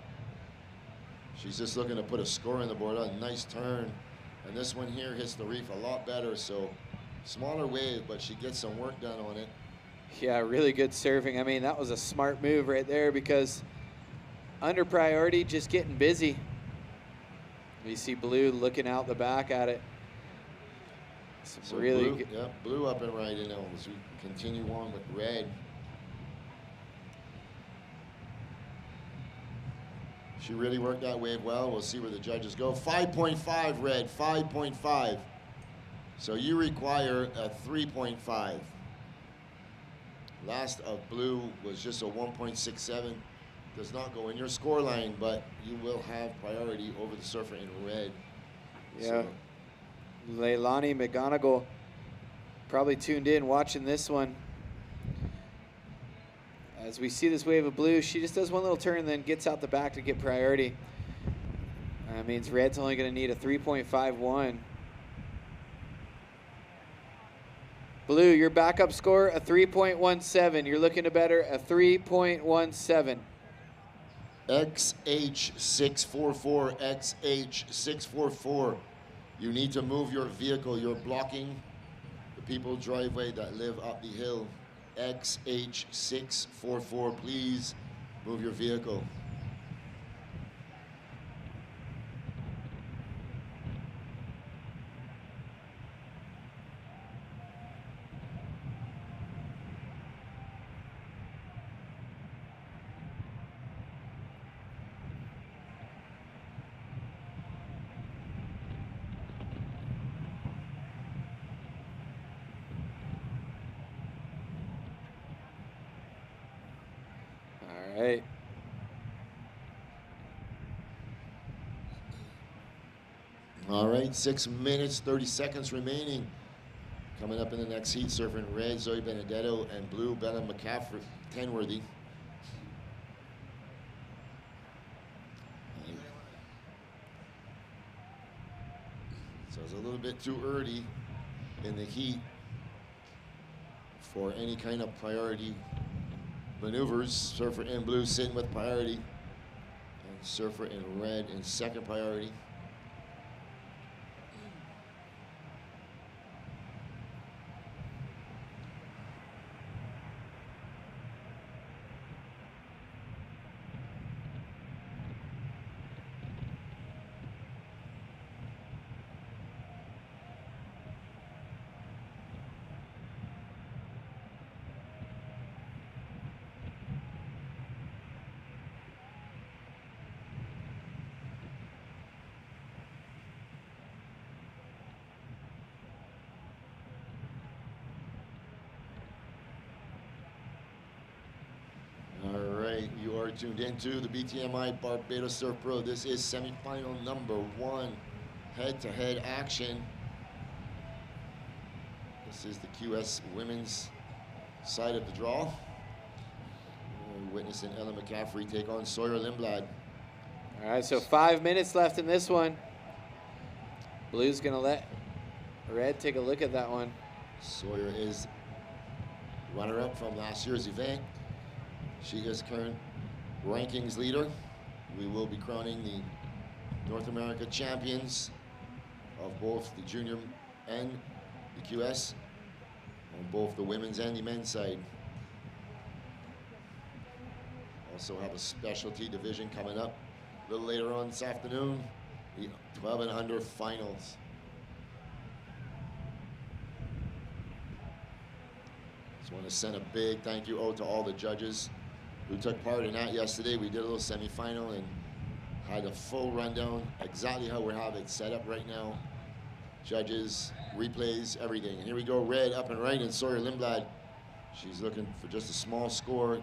She's just looking to put a score on the board. A nice turn. And this one here hits the reef a lot better. So smaller wave, but she gets some work done on it. Yeah, really good serving. I mean, that was a smart move right there because under priority, just getting busy. You see Blue looking out the back at it. So really blue, good. yeah, blue up and right in as we continue on with red. She really worked that wave well. We'll see where the judges go. 5.5 red, 5.5. So you require a 3.5. Last of blue was just a 1.67. Does not go in your score line, but you will have priority over the surfer in red. Yeah. So, Leilani McGonigal probably tuned in watching this one. As we see this wave of blue, she just does one little turn and then gets out the back to get priority. That means red's only going to need a 3.51. Blue, your backup score, a 3.17. You're looking to better a 3.17. XH644, XH644. You need to move your vehicle. You're blocking the people driveway that live up the hill. XH644, please move your vehicle. All right. All right, 6 minutes, 30 seconds remaining. Coming up in the next heat, surfing red, Zoe Benedetto, and blue, Bella McCaffrey, Tenworthy. So it's a little bit too early in the heat for any kind of priority maneuvers. Surfer in blue sitting with priority, and surfer in red in second priority. You are tuned into the BTMI Barbados Surf Pro. This is semifinal number 1, head-to-head action. This is the QS women's side of the draw. We're witnessing Ella McCaffrey take on Sawyer Lindblad. All right, so 5 minutes left in this one. Blue's going to let red take a look at that one. Sawyer is runner-up from last year's event. She is current rankings leader. We will be crowning the North America champions of both the junior and the QS on both the women's and the men's side. Also have a specialty division coming up a little later on this afternoon, the 12 and under finals. Just want to send a big thank you out to all the judges who took part in that yesterday. We did a little semifinal and had a full rundown, exactly how we have it set up right now. Judges, replays, everything. And here we go, red up and right, and Sawyer Lindblad. She's looking for just a small score.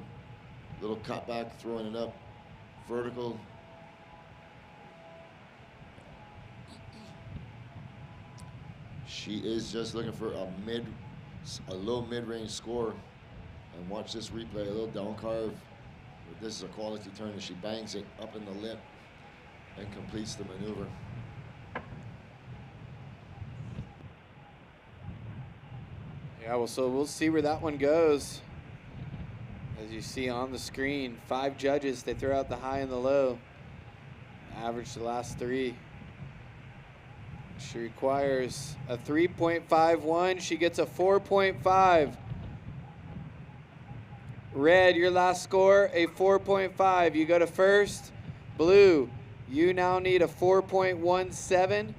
Little cutback, throwing it up, vertical. She is just looking for a low mid-range score. And watch this replay, a little down carve. This is a quality turn, and she bangs it up in the lip and completes the maneuver. Yeah, well, so we'll see where that one goes. As you see on the screen, 5 judges, they throw out the high and the low. Average the last 3. She requires a 3.51. She gets a 4.5. Red, your last score, a 4.5. You go to first. Blue, you now need a 4.17.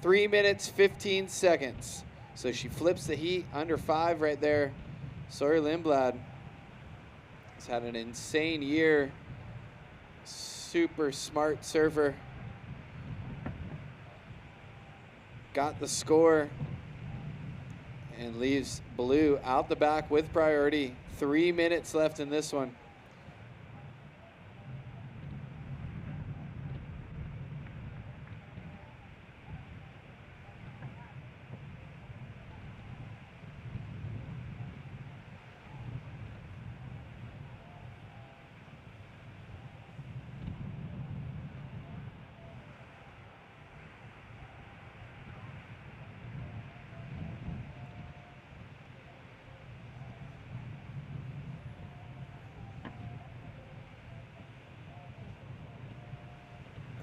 3 minutes, 15 seconds. So she flips the heat under 5 right there. Sawyer Lindblad has had an insane year. Super smart surfer. Got the score and leaves Blue out the back with priority. 3 minutes left in this one.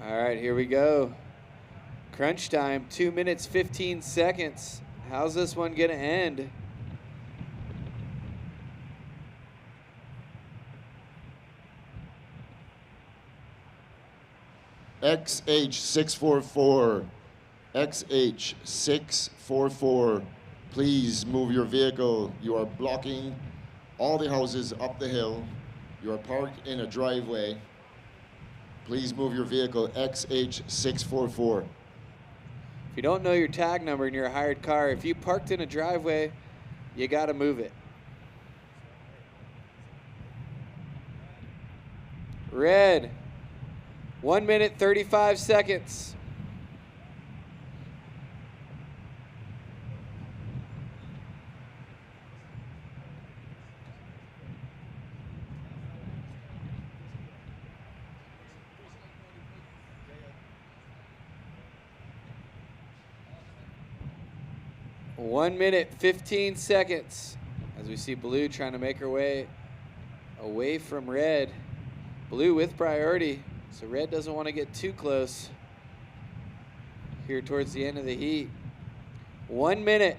All right, here we go. Crunch time, 2 minutes, 15 seconds. How's this one gonna end? XH644. XH644. Please move your vehicle. You are blocking all the houses up the hill. You are parked in a driveway. Please move your vehicle, XH644. If you don't know your tag number in your hired car, if you parked in a driveway, you gotta move it. Red, 1 minute, 35 seconds. One minute, 15 seconds. As we see Blue trying to make her way away from Red. Blue with priority, so Red doesn't want to get too close here towards the end of the heat. 1 minute.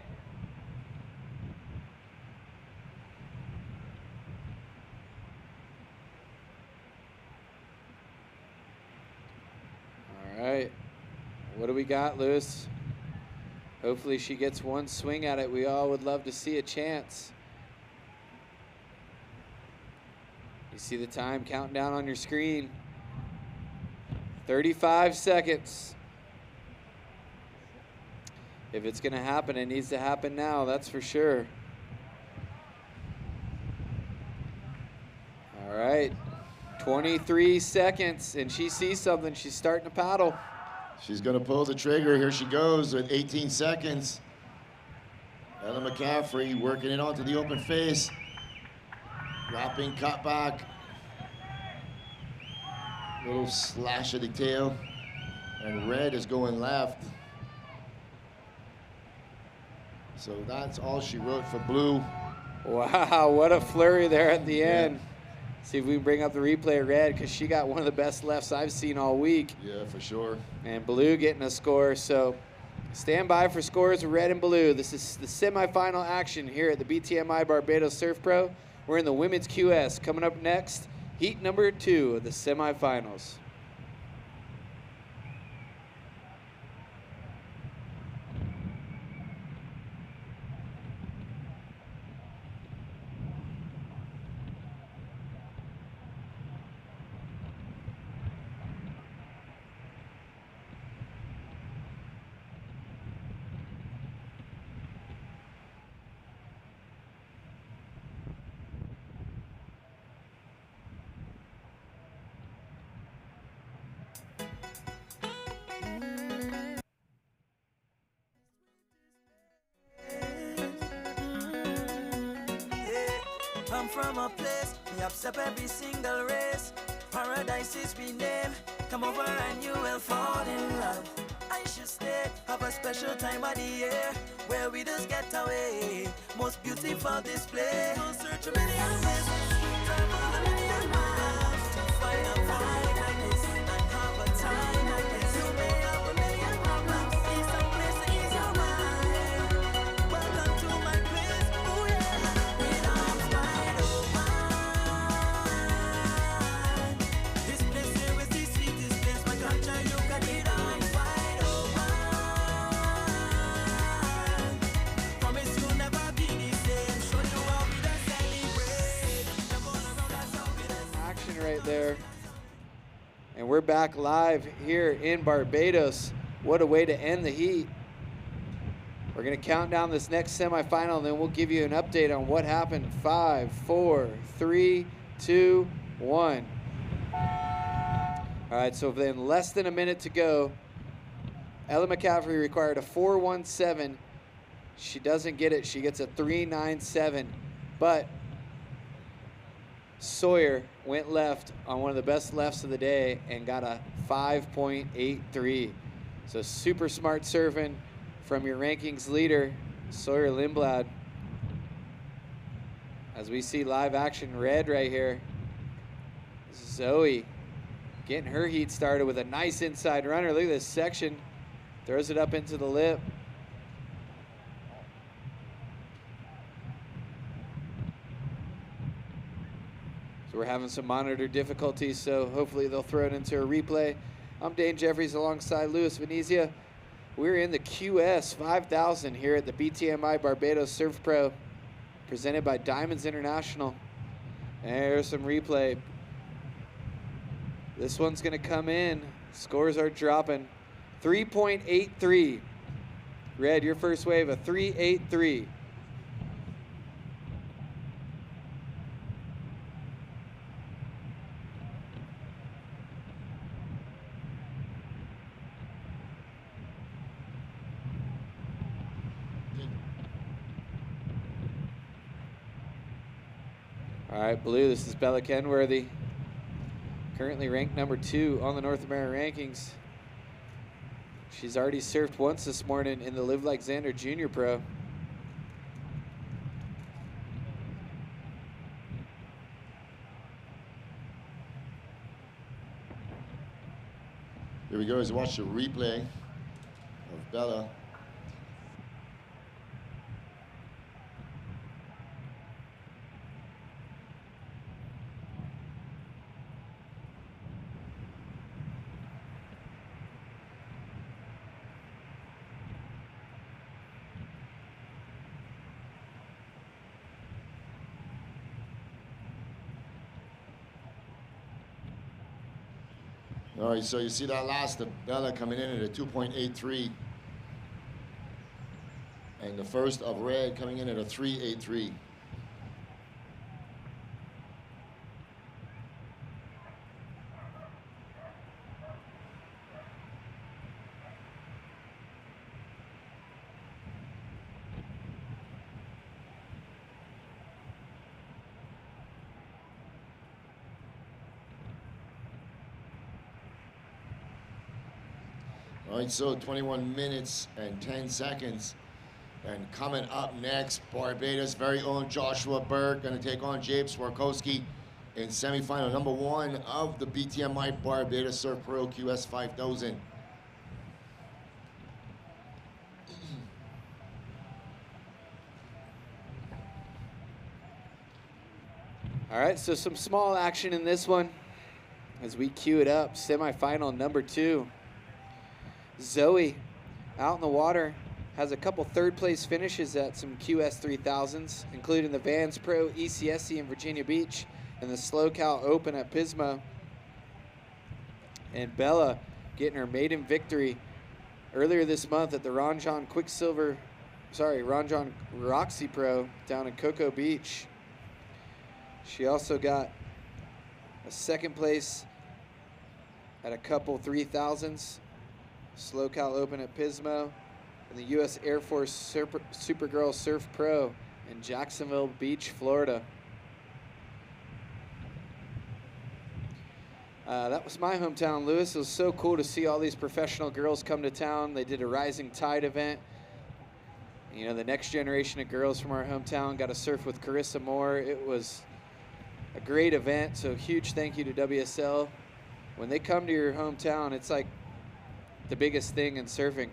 All right, what do we got, Lewis? Hopefully she gets one swing at it. We all would love to see a chance. You see the time counting down on your screen. 35 seconds. If it's gonna happen, it needs to happen now, that's for sure. All right, 23 seconds, and she sees something. She's starting to paddle. She's gonna pull the trigger. Here she goes with 18 seconds. Ella McCaffrey working it onto the open face. Wrapping cut back. Little slash of the tail. And Red is going left. So that's all she wrote for Blue. Wow, what a flurry there at the end. Yeah. See if we can bring up the replay of Red, because she got one of the best lefts I've seen all week. Yeah, for sure. And Blue getting a score. So stand by for scores of Red and Blue. This is the semifinal action here at the BTMI Barbados Surf Pro. We're in the women's QS. Coming up next, heat number 2 of the semifinals. come from a place, we accept every single race. Paradise is we name, come over and you will fall in love. I should stay, have a special time of the year, where we just get away, most beautiful display. Go search a million places, travel a million miles, to find a vibe like this, and have a time like this. You may have a million problems, need some place to ease your mind. Welcome to my place, oh yeah, with arms wide open. This place here is the sweetest place, my culture you can eat arms wide open. Promise you'll never be the same, show you how we done celebrate. Jump all around, that's how we done. Action right there. And we're back live here in Barbados. What a way to end the heat. We're going to count down this next semifinal, and then we'll give you an update on what happened. 5, 4, 3, 2, 1. All right, so then less than a minute to go. Ella McCaffrey required a 4.17. She doesn't get it. She gets a 3.97. But Sawyer went left on one of the best lefts of the day and got a 5.83. So super smart surfing from your rankings leader, Sawyer Lindblad. As we see live action red right here. Zoe getting her heat started with a nice inside runner. Look at this section. Throws it up into the lip. So we're having some monitor difficulties, so hopefully they'll throw it into a replay. I'm Dane Jeffries alongside Louis Venezia. We're in the QS 5000 here at the BTMI Barbados Surf Pro, presented by Diamonds International. And there's some replay. This one's gonna come in. Scores are dropping. 3.83. Red, your first wave, a 3.83. All right, blue, this is Bella Kenworthy. Currently ranked number 2 on the North American rankings. She's already surfed once this morning in the Live Like Xander Junior Pro. Here we go as we watch the replay of Bella. All right, so you see that last of Bella coming in at a 2.83. And the first of Red coming in at a 3.83. All right, so 21 minutes and 10 seconds. And coming up next, Barbados' very own Joshua Burke going to take on Jabe Swarkowski in semifinal number 1 of the BTMI Barbados Surf Pro QS 5000. All right, so some small action in this one as we queue it up. Semifinal number 2. Zoe out in the water has a couple third place finishes at some QS 3000s, including the Vans Pro ECSC in Virginia Beach and the Slow Cal Open at Pismo. And Bella getting her maiden victory earlier this month at the Ron John Roxy Pro down in Cocoa Beach. She also got a second place at a couple 3000s, Slow Cal Open at Pismo, and the U.S. Air Force Supergirl Surf Pro in Jacksonville Beach, Florida. That was my hometown, Lewis. It was so cool to see all these professional girls come to town. They did a Rising Tide event. You know, the next generation of girls from our hometown got to surf with Carissa Moore. It was a great event, so huge thank you to WSL. When they come to your hometown, it's like the biggest thing in surfing.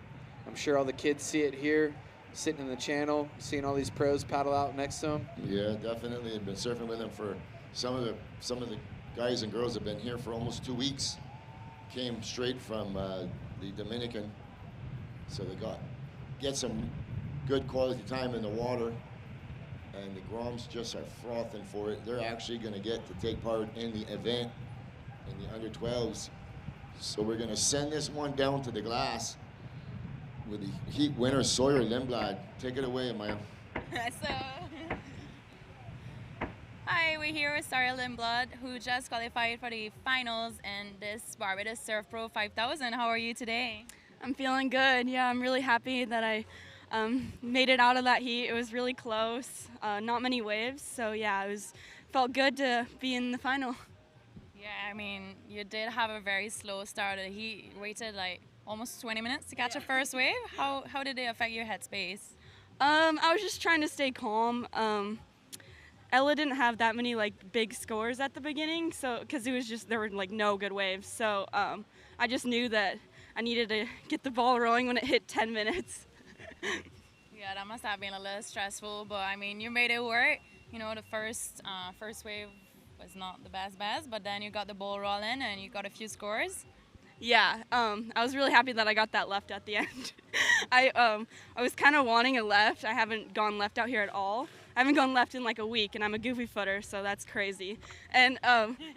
I'm sure all the kids see it here, sitting in the channel, seeing all these pros paddle out next to them. Yeah, definitely. I've been surfing with them for some of the guys and girls have been here for almost 2 weeks. Came straight from the Dominican, so they get some good quality time in the water, and the Groms just are frothing for it. They're actually going to get to take part in the event in the under 12s. So we're going to send this one down to the glass with the heat winner Sawyer Lindblad. Take it away, Maya. Hi, we're here with Sawyer Lindblad, who just qualified for the finals in this Barbados Surf Pro 5000. How are you today? I'm feeling good. Yeah, I'm really happy that I made it out of that heat. It was really close, not many waves, so yeah, felt good to be in the final. Yeah, I mean, you did have a very slow start of the heat. You waited like almost 20 minutes to catch a first wave. How did it affect your headspace? I was just trying to stay calm. Ella didn't have that many like big scores at the beginning, so because there were like no good waves. So I just knew that I needed to get the ball rolling when it hit 10 minutes. Yeah, that must have been a little stressful, but I mean, you made it work. You know, the first wave was not the best, but then you got the ball rolling and you got a few scores. Yeah, I was really happy that I got that left at the end. I was kind of wanting a left. I haven't gone left out here at all. I haven't gone left in like a week, and I'm a goofy footer, so that's crazy. And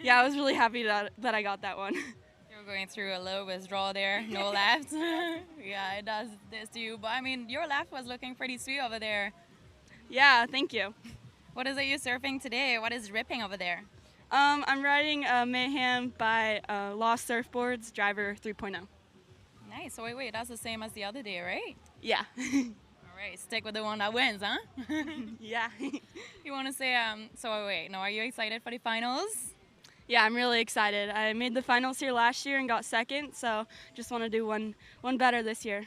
yeah, I was really happy that I got that one. You were going through a little withdrawal there, no left. Yeah, it does this to you, but I mean, your left was looking pretty sweet over there. Yeah, thank you. What is it you're surfing today? What is ripping over there? I'm riding Mayhem by Lost Surfboards, driver 3.0. Nice. So wait, that's the same as the other day, right? Yeah. All right, stick with the one that wins, huh? Yeah. You want to say, so wait, no, are you excited for the finals? Yeah, I'm really excited. I made the finals here last year and got second, so just want to do one better this year.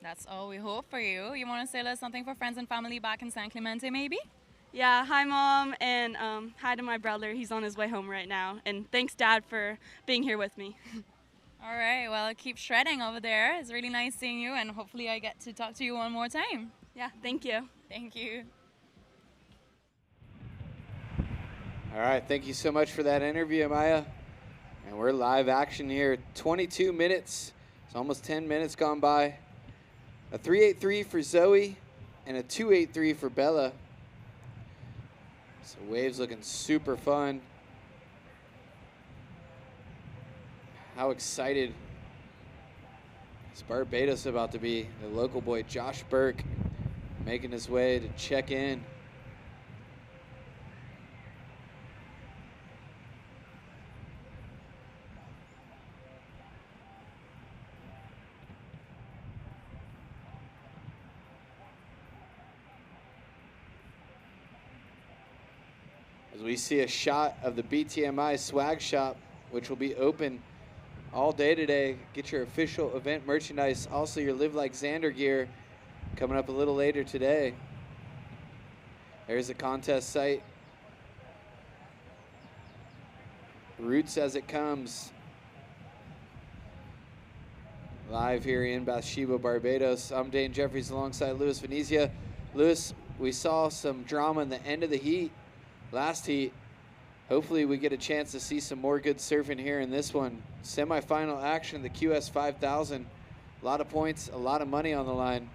That's all we hope for you. You want to say a little something for friends and family back in San Clemente, maybe? Yeah, hi Mom, and hi to my brother. He's on his way home right now. And thanks Dad for being here with me. All right, well, keep shredding over there. It's really nice seeing you, and hopefully I get to talk to you one more time. Yeah, thank you. Thank you. All right, thank you so much for that interview, Maya. And we're live action here. 22 minutes. It's almost 10 minutes gone by. A 3.83 for Zoe and a 2.83 for Bella. So waves looking super fun. How excited is Barbados about to be? The local boy Josh Burke making his way to check in. As we see a shot of the BTMI swag shop, which will be open all day today. Get your official event merchandise, also your Live Like Xander gear, coming up a little later today. There's the contest site. Roots as it comes. Live here in Bathsheba, Barbados. I'm Dane Jeffries alongside Louis Venezia. Louis, we saw some drama in the end of the heat, last heat. Hopefully we get a chance to see some more good surfing here in this one. Semi-final action, the QS 5000. A lot of points, a lot of money on the line.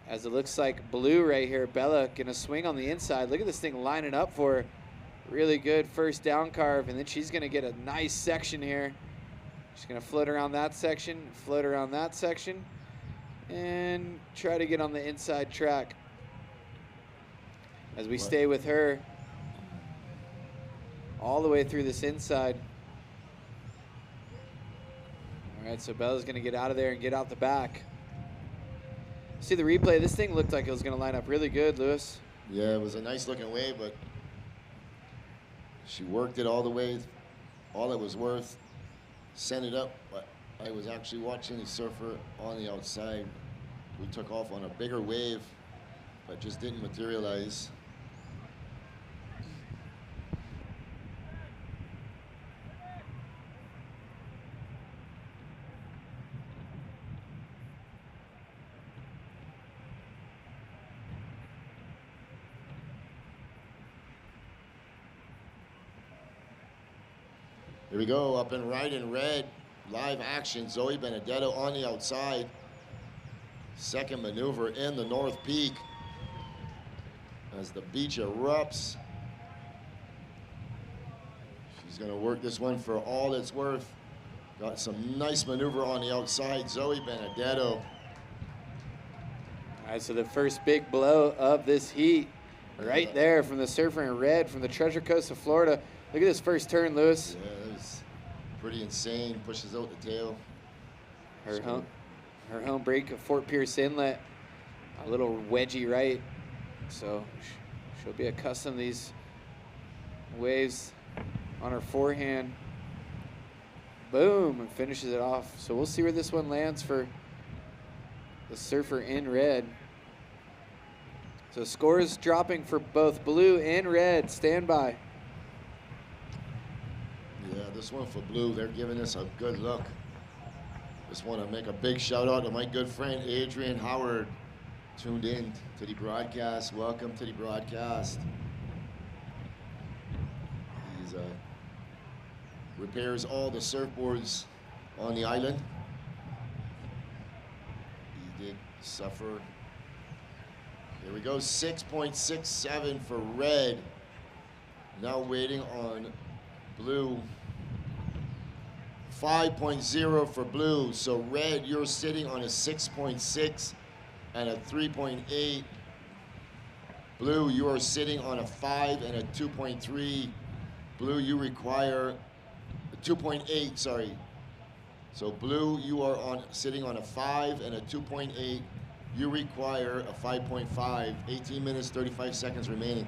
As it looks like blue right here, Bella gonna swing on the inside. Look at this thing lining up for her. Really good first down carve, and then she's gonna get a nice section here. She's gonna float around that section, and try to get on the inside track. As we stay with her all the way through this inside. All right, so Bella's gonna get out of there and get out the back. See the replay, this thing looked like it was gonna line up really good, Louis. Yeah, it was a nice looking wave, but she worked it all the way all it was worth, sent it up, but I was actually watching the surfer on the outside. We took off on a bigger wave, but just didn't materialize. Here we go, up and right in red, live action. Zoe Benedetto on the outside. Second maneuver in the North Peak as the beach erupts. She's gonna work this one for all it's worth. Got some nice maneuver on the outside, Zoe Benedetto. All right, so the first big blow of this heat right there from the surfer in red from the Treasure Coast of Florida. Look at this first turn, Lewis. Yeah, that was pretty insane. Pushes out the tail. Her home break of Fort Pierce Inlet, a little wedgy right. So she'll be accustomed to these waves on her forehand. Boom, and finishes it off. So we'll see where this one lands for the surfer in red. So scores dropping for both blue and red. Stand by. Yeah, this one for blue, they're giving us a good look. Just want to make a big shout out to my good friend Adrian Howard, tuned in to the broadcast. Welcome to the broadcast. He's repairs all the surfboards on the island. He did suffer. Here we go, 6.67 for red. Now waiting on blue. 5.0 for blue. So red, you're sitting on a 6.6 and a 3.8. Blue, you are sitting on a 5 and a 2.3. Blue, you require a 2.8, sorry. So blue, you are sitting on a 5 and a 2.8. You require a 5.5. 18 minutes, 35 seconds remaining.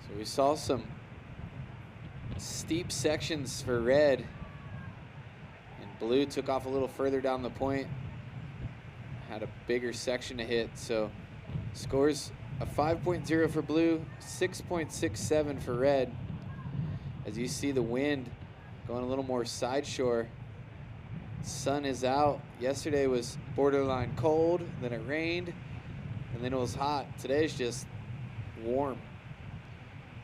So we saw some steep sections for red, and blue took off a little further down the point, had a bigger section to hit. So scores a 5.0 for blue, 6.67 for red. As you see the wind going a little more side shore. Sun is out. Yesterday was borderline cold, then it rained, and then it was hot. Today's just warm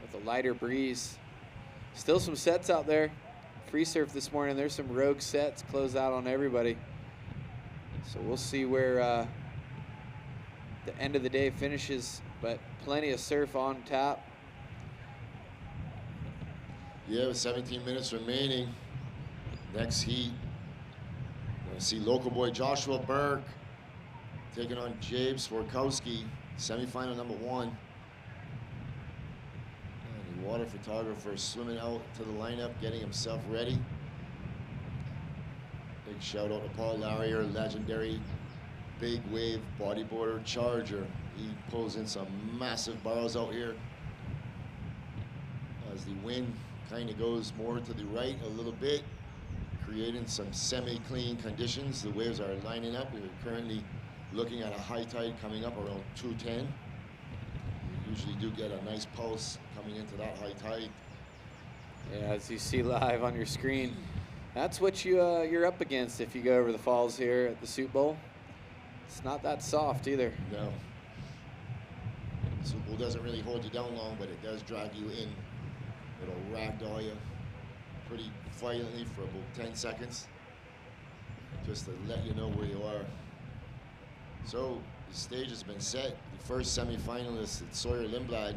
with a lighter breeze. Still some sets out there. Free surf this morning. There's some rogue sets close out on everybody. So we'll see where the end of the day finishes, but plenty of surf on tap. Yeah, with 17 minutes remaining. Next heat. I see local boy Joshua Burke taking on James Swarkowski, semifinal number 1. And the water photographer swimming out to the lineup, getting himself ready. Big shout out to Paul Larrier, legendary big wave bodyboarder charger. He pulls in some massive barrels out here. As the wind kind of goes more to the right a little bit, creating some semi-clean conditions. The waves are lining up. We're currently looking at a high tide coming up around 210. We usually do get a nice pulse coming into that high tide. Yeah, as you see live on your screen, that's what you're up against if you go over the falls here at the Soup Bowl. It's not that soft either. No. Soup Bowl doesn't really hold you down long, but it does drag you in. It'll ragdoll you pretty violently for about 10 seconds, just to let you know where you are. So the stage has been set. The first semifinalist, Sawyer Lindblad,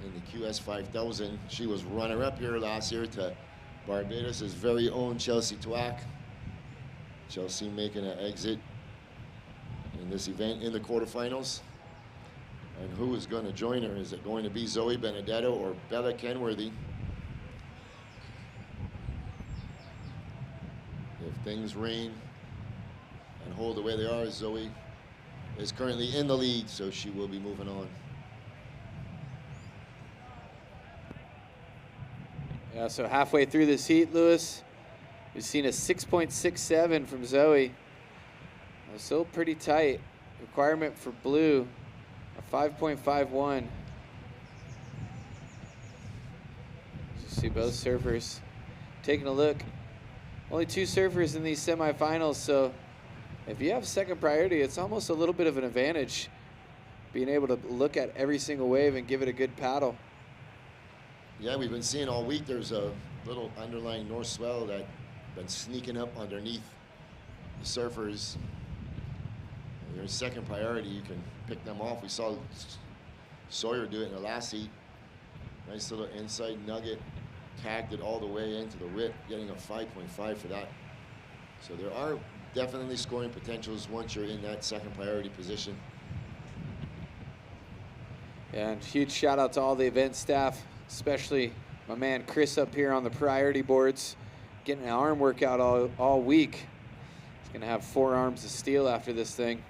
in the QS 5000. She was runner-up here last year to Barbados' very own Chelsea Twack. Chelsea making an exit in this event in the quarterfinals. And who is going to join her? Is it going to be Zoe Benedetto or Bella Kenworthy? If things rain and hold the way they are, Zoe is currently in the lead, so she will be moving on. Yeah, so halfway through this heat, Lewis, we've seen a 6.67 from Zoe. Still pretty tight. Requirement for blue, a 5.51. You see both surfers taking a look. Only 2 surfers in these semifinals, so if you have second priority, it's almost a little bit of an advantage being able to look at every single wave and give it a good paddle. Yeah, we've been seeing all week there's a little underlying north swell that's been sneaking up underneath the surfers. Your second priority, you can pick them off. We saw Sawyer do it in the last heat. Nice little inside nugget, tagged it all the way into the rip, getting a 5.5 for that. So there are definitely scoring potentials once you're in that second priority position. Yeah, and huge shout out to all the event staff, especially my man Chris up here on the priority boards, getting an arm workout all week. He's gonna have 4 arms of steel after this thing.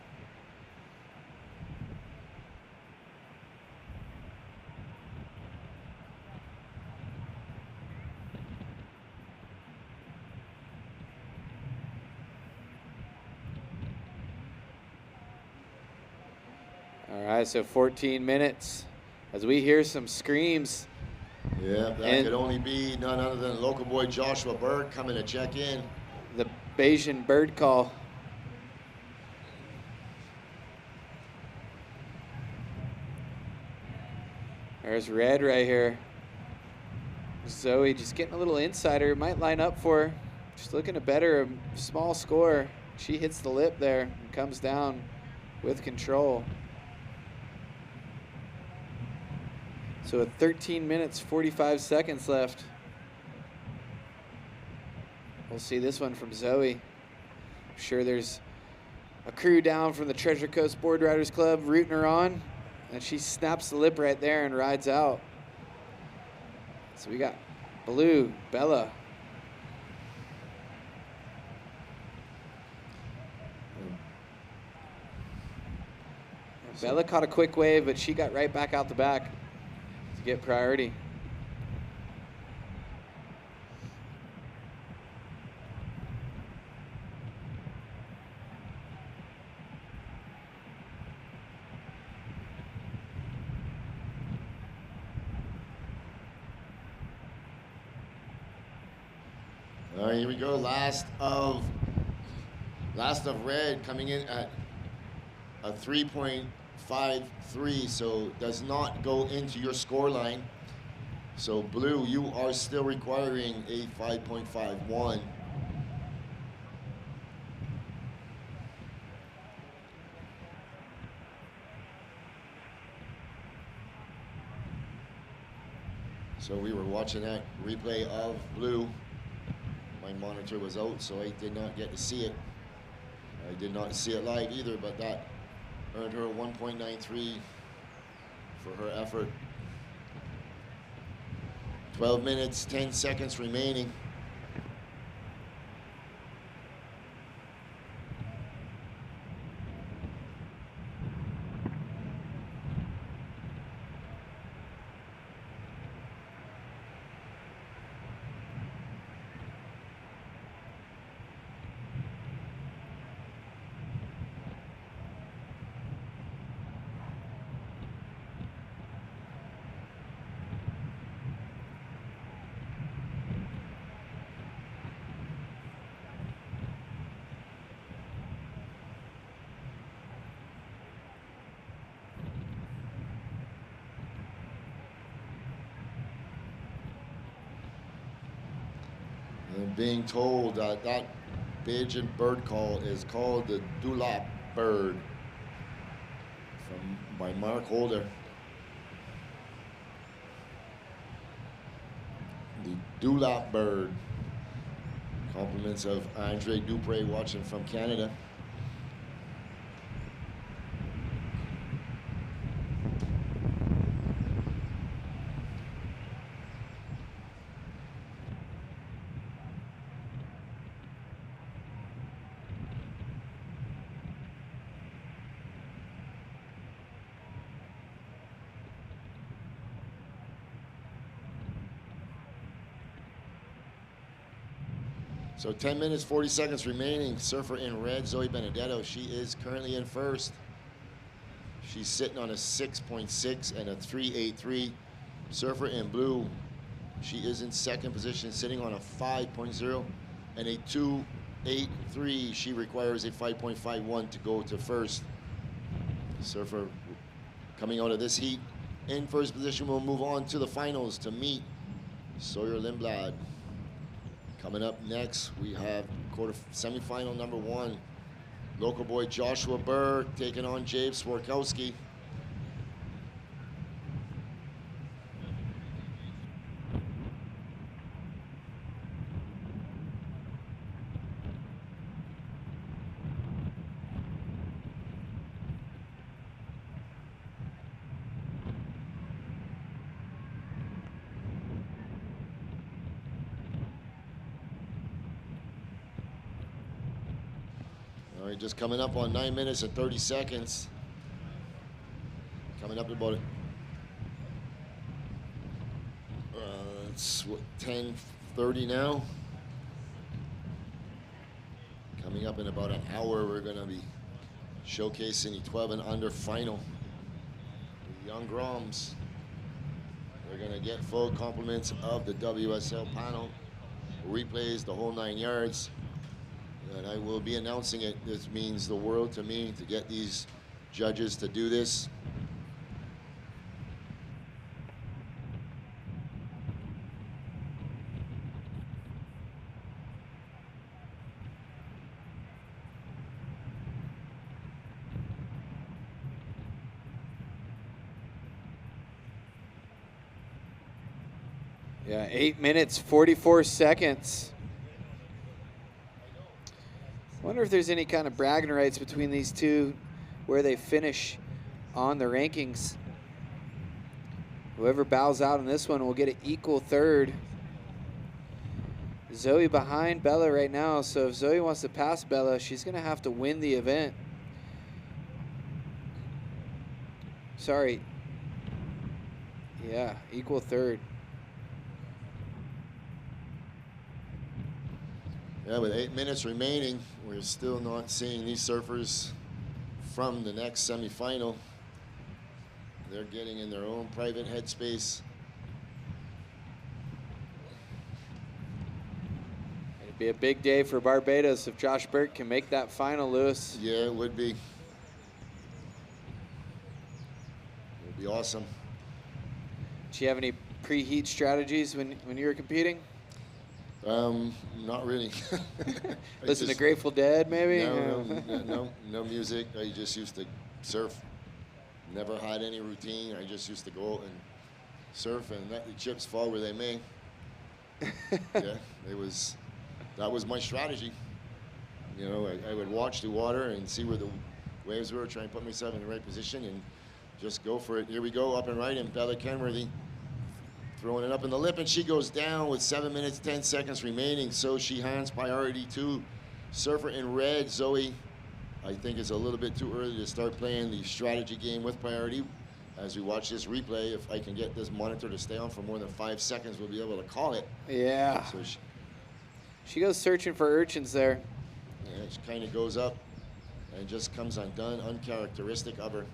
All right, so 14 minutes as we hear some screams. Yeah, that could only be none other than local boy Joshua Berg coming to check in. The Bayesian bird call. There's red right here. Zoe just getting a little insider. Might line up for her. Just looking to better a small score. She hits the lip there and comes down with control. So at 13 minutes, 45 seconds left. We'll see this one from Zoe. I'm sure there's a crew down from the Treasure Coast Board Riders Club rooting her on, and she snaps the lip right there and rides out. So we got blue, Bella. Bella caught a quick wave, but she got right back out the back to get priority. All right, here we go. Last of red coming in at a 3.53, so does not go into your score line. So blue, you are still requiring a 5.51. So we were watching that replay of blue. My monitor was out, so I did not get to see it. I did not see it live either, but that earned her a 1.93 for her effort. 12 minutes, 10 seconds remaining. And being told that that Bajan bird call is called the dewlap bird by Mark Holder. The dewlap bird. Compliments of Andre Dupre watching from Canada. So 10 minutes, 40 seconds remaining. Surfer in red, Zoe Benedetto. She is currently in first. She's sitting on a 6.6 and a 3.83. Surfer in blue, she is in second position, sitting on a 5.0 and a 2.83. She requires a 5.51 to go to first. Surfer coming out of this heat in first position will move on to the finals to meet Sawyer Lindblad. Coming up next, we have semifinal number 1. Local boy Joshua Burke taking on Jabe Swarkowski. All right, just coming up on 9 minutes and 30 seconds. Coming up to about it's what, 10:30 now. Coming up in about an hour, we're gonna be showcasing the 12 and under final. The young Groms. They're gonna get full compliments of the WSL panel, replays, the whole 9 yards. And I will be announcing it. This means the world to me to get these judges to do this. Yeah, 8 minutes, 44 seconds. I wonder if there's any kind of bragging rights between these two where they finish on the rankings. Whoever bows out in this one will get an equal third. Zoe behind Bella right now, so if Zoe wants to pass Bella, she's going to have to win the event. Sorry. Yeah, equal third. Yeah, with 8 minutes remaining, we're still not seeing these surfers from the next semifinal. They're getting in their own private headspace. It'd be a big day for Barbados if Josh Burke can make that final, Lewis. Yeah, it would be. It would be awesome. Do you have any preheat strategies when you were competing? Not really. Listen to Grateful Dead, maybe? No music. I just used to surf. Never had any routine. I just used to go out and surf and let the chips fall where they may. Yeah, that was my strategy. You know, I would watch the water and see where the waves were, try and put myself in the right position and just go for it. Here we go, up and right, and Bella Kenworthy throwing it up in the lip, and she goes down with 7 minutes, 10 seconds remaining. So she hands priority to surfer in red. Zoe, I think it's a little bit too early to start playing the strategy game with priority. As we watch this replay, if I can get this monitor to stay on for more than 5 seconds, we'll be able to call it. Yeah. So she goes searching for urchins there. Yeah, she kind of goes up and just comes undone, uncharacteristic of her.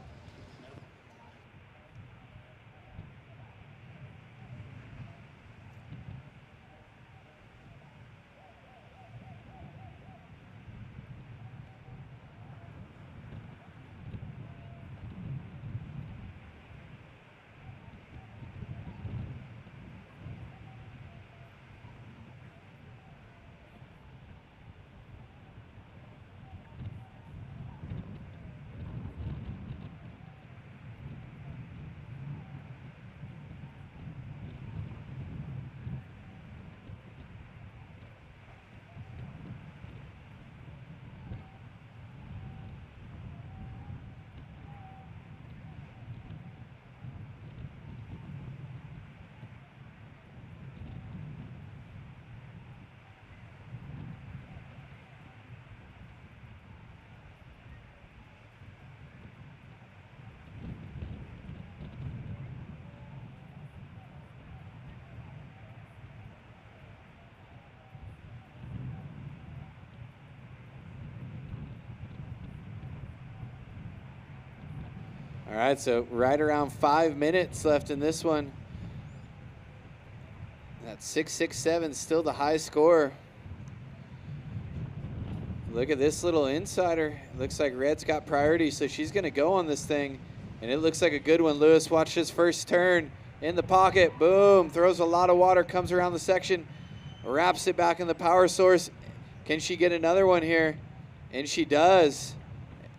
All right, so right around 5 minutes left in this one. That 6.67 still the high score. Look at this little insider. Looks like Red's got priority, so she's going to go on this thing. And it looks like a good one. Lewis, watch his first turn in the pocket. Boom, throws a lot of water, comes around the section, wraps it back in the power source. Can she get another one here? And she does.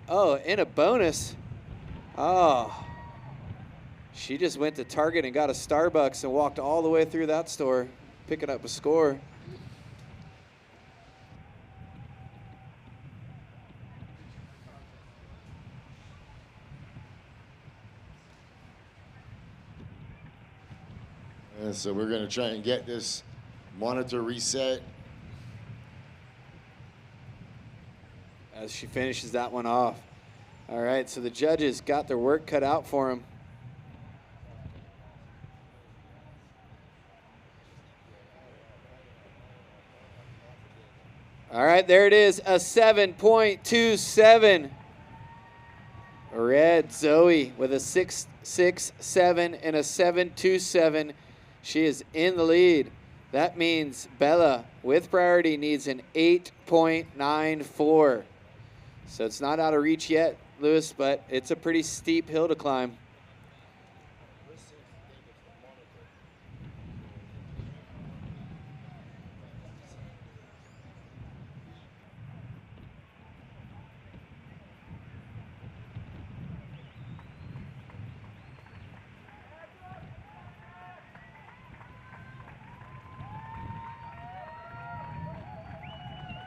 Oh, and a bonus. Oh. She just went to Target and got a Starbucks and walked all the way through that store, picking up a score. And so we're going to try and get this monitor reset. As she finishes that one off. All right, so the judges got their work cut out for them. All right, there it is, a 7.27. Red Zoe with a 6.67 and a 7.27. She is in the lead. That means Bella, with priority, needs an 8.94. So it's not out of reach yet, Lewis, but it's a pretty steep hill to climb.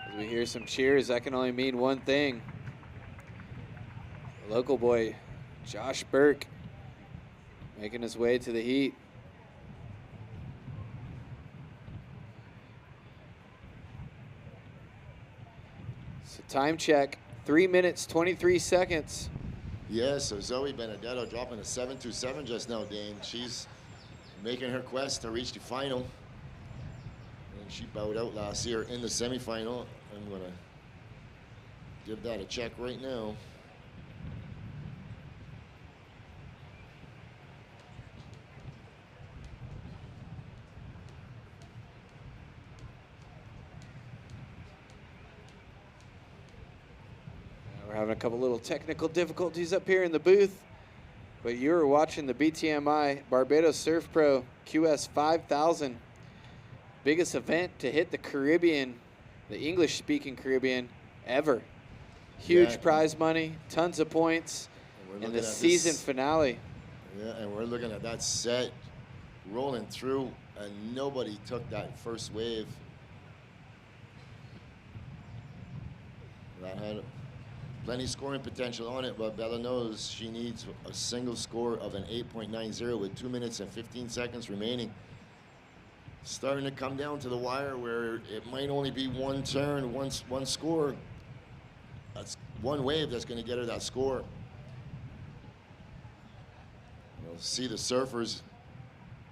As we hear some cheers, that can only mean one thing. Local boy, Josh Burke, making his way to the heat. So time check, 3 minutes, 23 seconds. Yeah, so Zoe Benedetto dropping a 7.27 just now, Dane. She's making her quest to reach the final. And she bowed out last year in the semifinal. I'm going to give that a check right now. We're having a couple little technical difficulties up here in the booth, but you were watching the BTMI Barbados Surf Pro QS 5000. Biggest event to hit the Caribbean, the English-speaking Caribbean, ever. Huge prize money, tons of points, and the season finale. Yeah, and we're looking at that set rolling through, and nobody took that first wave. That had plenty scoring potential on it, but Bella knows she needs a single score of an 8.90 with 2 minutes and 15 seconds remaining. Starting to come down to the wire where it might only be one turn, one score. That's one wave that's going to get her that score. You'll see the surfers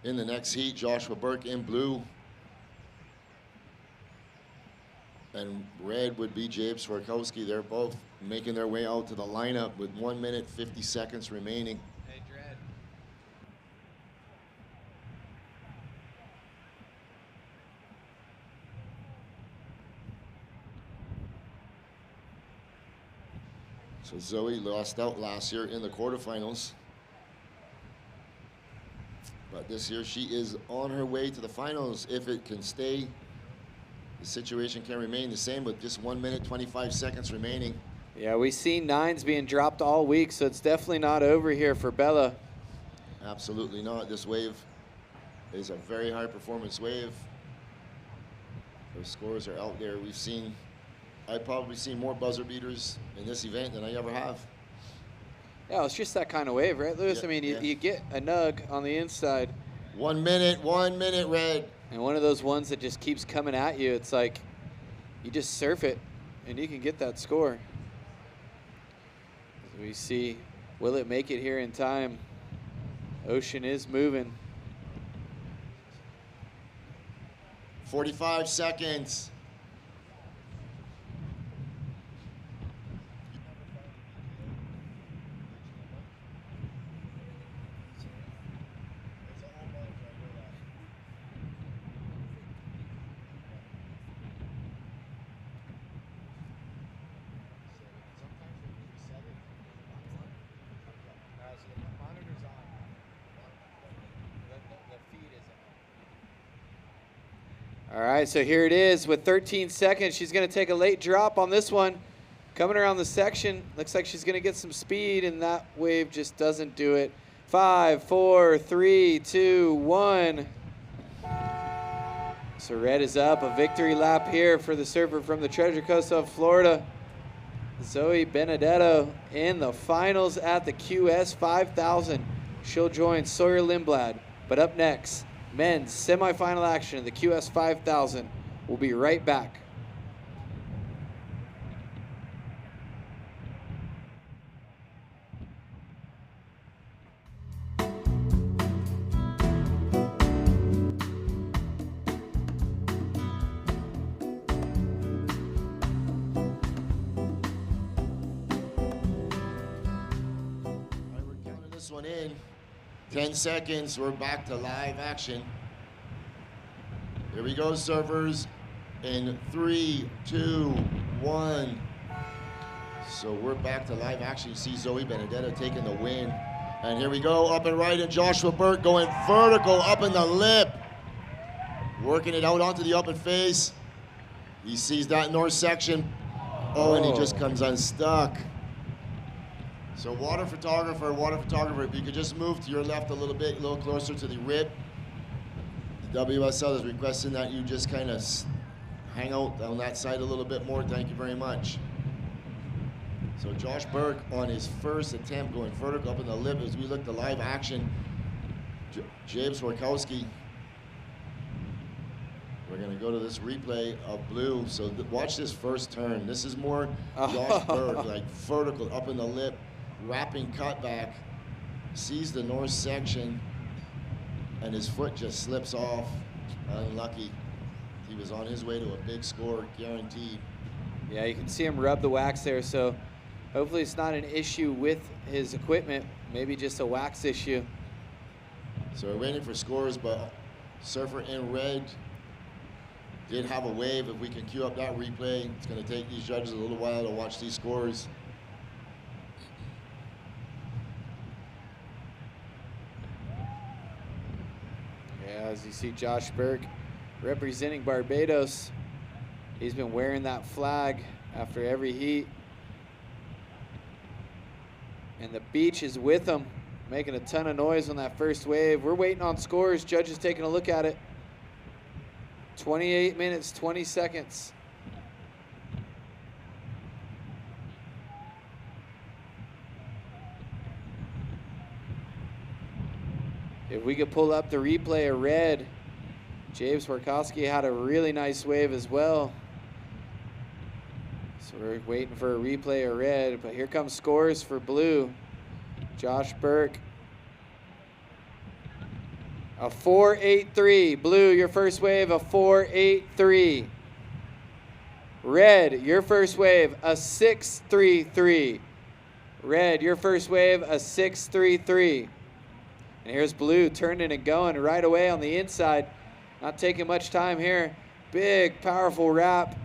in the next heat. Joshua Burke in blue. And red would be Jabe Swarkowski. They're both making their way out to the lineup with 1 minute, 50 seconds remaining. Hey, Dread. So Zoe lost out last year in the quarterfinals. But this year she is on her way to the finals. If it can stay, the situation can remain the same with just 1 minute, 25 seconds remaining. Yeah, we've seen nines being dropped all week, so it's definitely not over here for Bella. Absolutely not. This wave is a very high performance wave. Those scores are out there. I've probably seen more buzzer beaters in this event than I ever have. Yeah, it's just that kind of wave, right, Lewis? Yeah, I mean, you get a nug on the inside. 1 minute, red. And one of those ones that just keeps coming at you, it's like you just surf it and you can get that score. As we see, will it make it here in time? Ocean is moving. 45 seconds. All right, so here it is with 13 seconds. She's going to take a late drop on this one. Coming around the section, looks like she's going to get some speed, and that wave just doesn't do it. 5, 4, 3, 2, 1. So red is up. A victory lap here for the surfer from the Treasure Coast of Florida. Zoe Benedetto in the finals at the QS 5000. She'll join Sawyer Lindblad. But up next, men's semifinal action in the QS 5000. We'll be right back. One in 10 seconds. We're back to live action. Here we go, surfers, in 3, 2, 1. So we're back to live action. You see Zoe Benedetto taking the win, and here we go, up and right, and Joshua Burke going vertical up in the lip, working it out onto the open face. He sees that north section. And he just comes unstuck. So water photographer, if you could just move to your left a little bit, a little closer to the rib. The WSL is requesting that you just kind of hang out on that side a little bit more. Thank you very much. So Josh Burke on his first attempt going vertical up in the lip as we look to live action. James Warkowski. We're going to go to this replay of blue. So watch this first turn. This is more Josh Burke, like vertical up in the lip. Wrapping cutback, sees the north section, and his foot just slips off. Unlucky. He was on his way to a big score, guaranteed. Yeah, you can see him rub the wax there, so hopefully it's not an issue with his equipment, maybe just a wax issue. So we're waiting for scores, but surfer in red did have a wave. If we can cue up that replay, it's going to take these judges a little while to watch these scores. As you see Josh Burke representing Barbados. He's been wearing that flag after every heat. And the beach is with him, making a ton of noise on that first wave. We're waiting on scores. Judges taking a look at it. 28 minutes, 20 seconds. If we could pull up the replay of red, James Warkowski had a really nice wave as well. So we're waiting for a replay of red, but here comes scores for blue. Josh Burke. A 4.83. Blue, your first wave, a 4.83. Red, your first wave, a 6.33. Red, your first wave, a 6.33. And here's blue turning and going right away on the inside. Not taking much time here. Big, powerful wrap.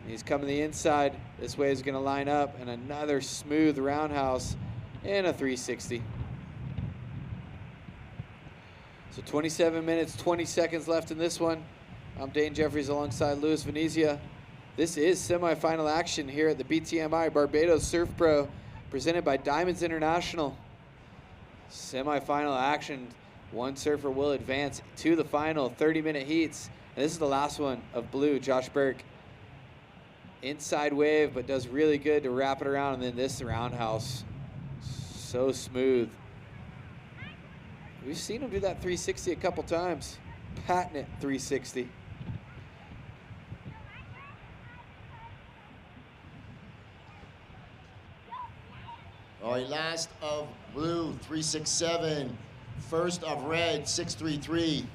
He's coming the inside. This wave is going to line up, and another smooth roundhouse and a 360. So 27 minutes, 20 seconds left in this one. I'm Dane Jeffries alongside Luis Venezia. This is semifinal action here at the BTMI Barbados Surf Pro, presented by Diamonds International. Semifinal action. One surfer will advance to the final 30-minute heats. And this is the last one of blue, Josh Burke. Inside wave, but does really good to wrap it around. And then this roundhouse, so smooth. We've seen him do that 360 a couple times. Patent 360. All right, last of blue, 367. First of red, 633.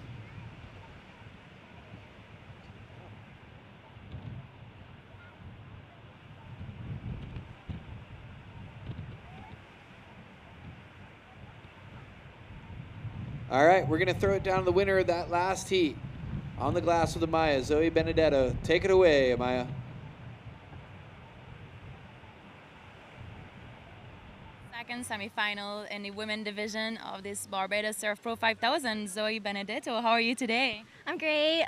All right, we're going to throw it down to the winner of that last heat. On the glass with Amaya, Zoe Benedetto. Take it away, Amaya. Second semifinal in the women division of this Barbados Surf Pro 5000. Zoe Benedetto, how are you today? I'm great.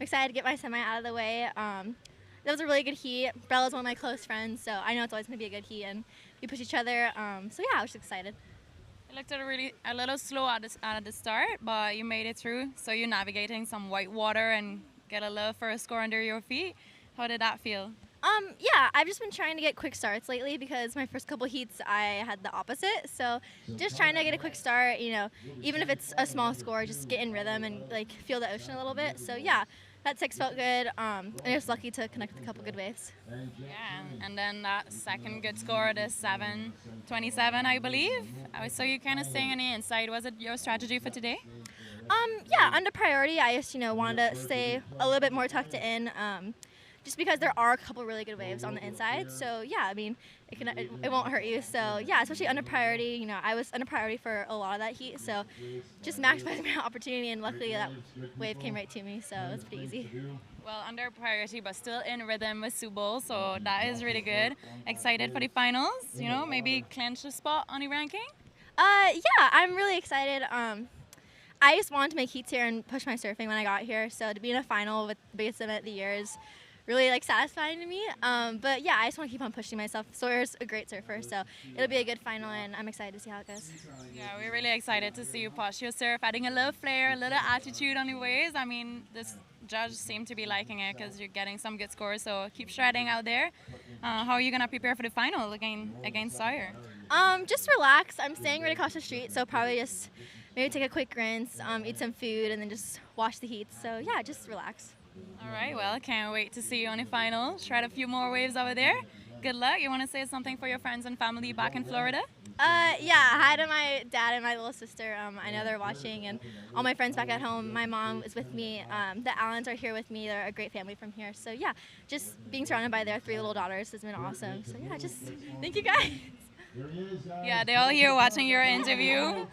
excited to get my semi out of the way. That was a really good heat. Bella's one of my close friends, so I know it's always going to be a good heat, and we push each other. So yeah, I was just excited. It looked a little slow at the start, but you made it through. So you're navigating some white water and get a little first score under your feet. How did that feel? Yeah, I've just been trying to get quick starts lately because my first couple heats I had the opposite. So just trying to get a quick start, you know, even if it's a small score, just get in rhythm and like feel the ocean a little bit. So yeah, that 6 felt good. I was lucky to connect with a couple good waves. Yeah, and then that second good score, the 7:27, I believe. So you kind of staying on the inside. Was it your strategy for today? Yeah, under priority, I just, you know, wanted to stay a little bit more tucked in. Just because there are a couple really good waves on the inside. So yeah, I mean, it won't hurt you. So yeah, especially under priority, you know, I was under priority for a lot of that heat. So just maximizing my opportunity, and luckily that wave came right to me. So it was pretty easy. Well, under priority, but still in rhythm with Subol. So that is really good. Excited for the finals, you know, maybe clinch the spot on the ranking? Yeah, I'm really excited. I just wanted to make heats here and push my surfing when I got here. So to be in a final with the biggest event of the year is really like satisfying to me. But yeah, I just want to keep on pushing myself. Sawyer's a great surfer, so it'll be a good final, and I'm excited to see how it goes. Yeah, we're really excited to see you push your surf, adding a little flair, a little attitude on your waves. I mean, this judge seemed to be liking it because you're getting some good scores, so keep shredding out there. How are you going to prepare for the final against Sawyer? Just relax. I'm staying right across the street, so probably just maybe take a quick rinse, eat some food, and then just watch the heats. So yeah, just relax. All right, well, can't wait to see you on the final. Shred a few more waves over there. Good luck. You want to say something for your friends and family back in Florida? Yeah, hi to my dad and my little sister. I know they're watching, and all my friends back at home. My mom is with me. The Allens are here with me. They're a great family from here. So yeah, just being surrounded by their 3 little daughters has been awesome. So yeah, just thank you guys. Yeah, they're all here watching your interview.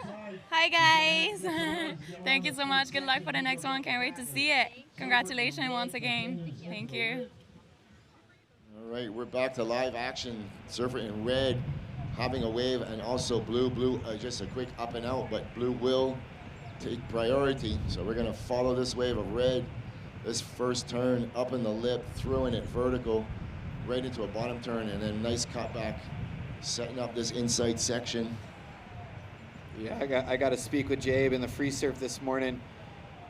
Hi, guys. Thank you so much. Good luck for the next one. Can't wait to see it. Congratulations once again. Thank you. All right, we're back to live action. Surfer in red, having a wave, and also blue. Blue, just a quick up and out, but blue will take priority. So we're gonna follow this wave of red. This first turn up in the lip, throwing it vertical, right into a bottom turn, and then nice cut back, setting up this inside section. Yeah, I got to speak with Jabe in the free surf this morning.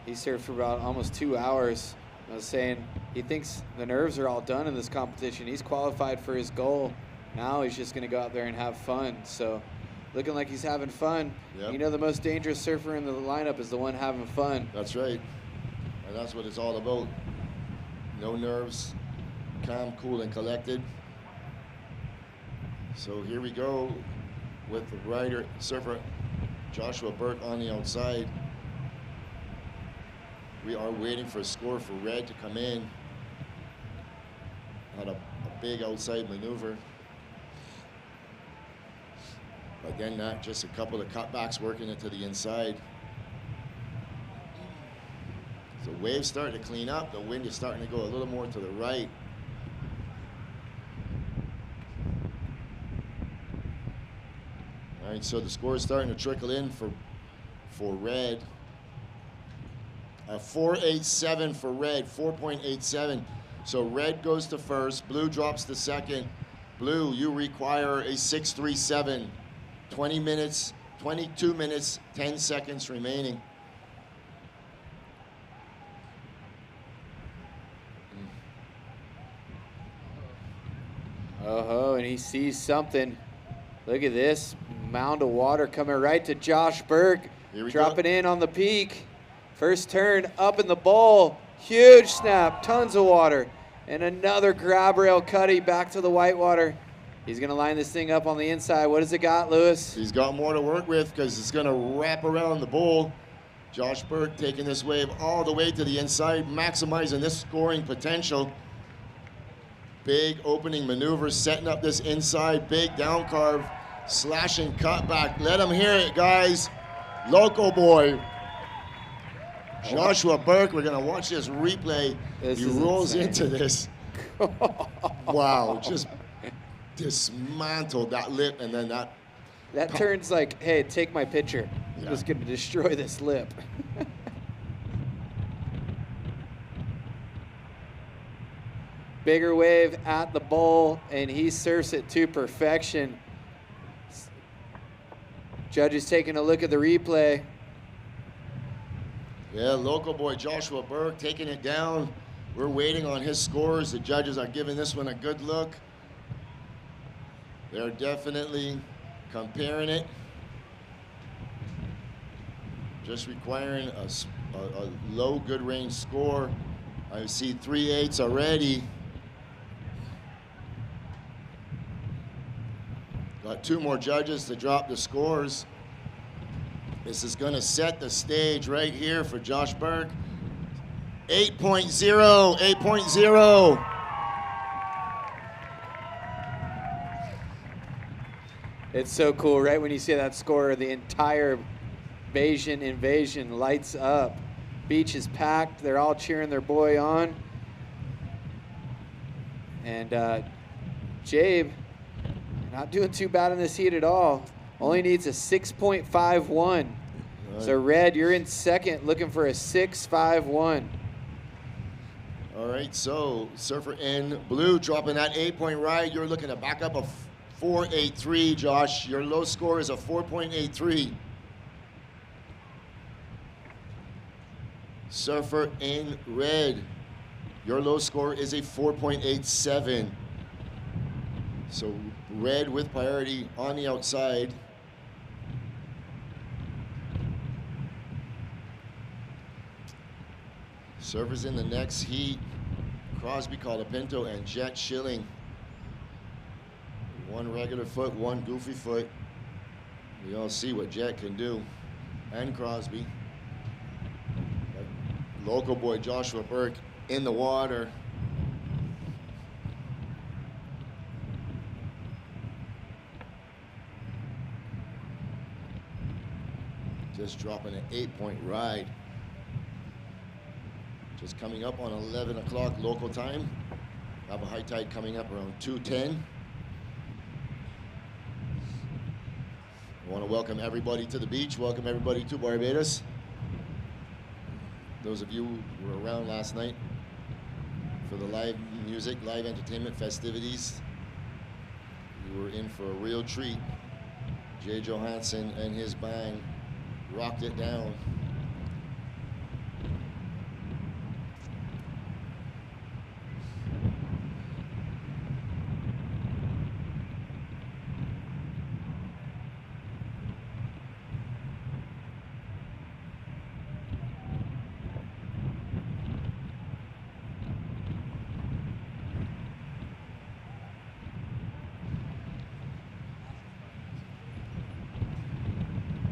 He surfed for about almost 2 hours. I was saying he thinks the nerves are all done in this competition. He's qualified for his goal. Now he's just going to go out there and have fun. So looking like he's having fun. Yep. You know, the most dangerous surfer in the lineup is the one having fun. That's right. And that's what it's all about. No nerves, calm, cool, and collected. So here we go with the rider, surfer Joshua Burke on the outside. We are waiting for a score for red to come in on a big outside maneuver. But then not just a couple of cutbacks working it to the inside. So waves starting to clean up. The wind is starting to go a little more to the right. All right, so the score is starting to trickle in for red. 4.87 for red, 4.87. So red goes to first, blue drops to second. Blue, you require a 6.37. 22 minutes, 10 seconds remaining. Oh, and he sees something. Look at this mound of water coming right to Josh Burke. Dropping in on the peak. First turn up in the bowl. Huge snap, tons of water. And another grab rail cutty back to the whitewater. He's going to line this thing up on the inside. What has it got, Lewis? He's got more to work with because it's going to wrap around the bowl. Josh Burke taking this wave all the way to the inside, maximizing this scoring potential. Big opening maneuvers, setting up this inside, big down carve, slashing cutback. Let him hear it, guys. Local boy. Joshua Burke, we're going to watch this replay. He rolls into this. Wow, just dismantled that lip, and then that turns like, hey, take my picture. I'm just going to destroy this lip. Bigger wave at the bowl, and he surfs it to perfection. Judges taking a look at the replay. Yeah, local boy Joshua Burke taking it down. We're waiting on his scores. The judges are giving this one a good look. They're definitely comparing it. Just requiring a low good range score. I see 3/8 already. Got 2 more judges to drop the scores. This is going to set the stage right here for Josh Burke. 8.0, 8.0. It's so cool, right when you see that score, the entire Bayesian invasion lights up. Beach is packed. They're all cheering their boy on. And Jabe, not doing too bad in this heat at all. Only needs a 6.51. So Red, you're in second, looking for a 6.51. All right, so surfer in blue dropping that 8-point ride. You're looking to back up a 4.83, Josh. Your low score is a 4.83. Surfer in red, your low score is a 4.87. So red with priority on the outside. Surfers in the next heat, Crosby Colapinto and Jet Schilling. 1 regular foot, 1 goofy foot. We all see what Jet can do, and Crosby. Local boy Joshua Burke in the water. Just dropping an 8-point ride. Just coming up on 11 o'clock local time. Have a high tide coming up around 2:10. I want to welcome everybody to the beach. Welcome everybody to Barbados. Those of you who were around last night for the live music, live entertainment festivities, you were in for a real treat. Jay Johansson and his band rocked it down.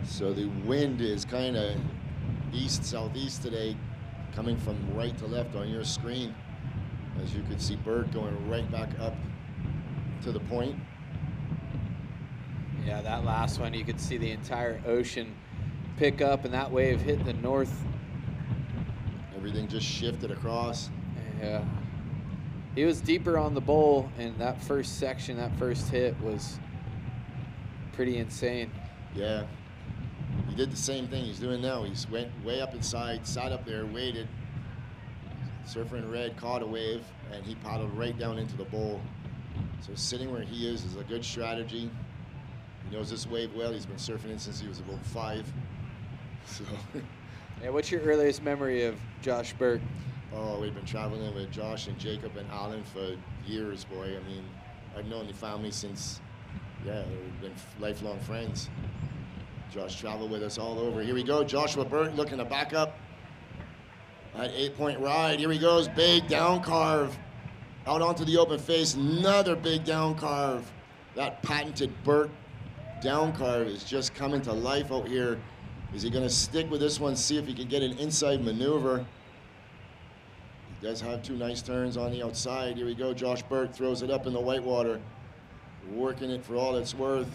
So the wind is kind of east-southeast today, coming from right to left on your screen. As you can see, Burke going right back up to the point. Yeah, that last one, you could see the entire ocean pick up, and that wave hit the north. Everything just shifted across. Yeah. He was deeper on the bowl, and that first section, that first hit was pretty insane. Yeah. He did the same thing he's doing now. He's went way up inside, sat up there, waited. Surfer in red caught a wave, and he paddled right down into the bowl. So sitting where he is a good strategy. He knows this wave well. He's been surfing it since he was about 5. So. Yeah, what's your earliest memory of Josh Burke? Oh, we've been traveling with Josh and Jacob and Alan for years, boy. I mean, I've known the family since, yeah, we've been lifelong friends. Josh traveled with us all over. Here we go, Joshua Burke looking to back up. That 8-point ride, here he goes, big down carve. Out onto the open face, another big down carve. That patented Burke down carve is just coming to life out here. Is he gonna stick with this one, see if he can get an inside maneuver? He does have 2 nice turns on the outside. Here we go, Josh Burke throws it up in the whitewater. Working it for all it's worth.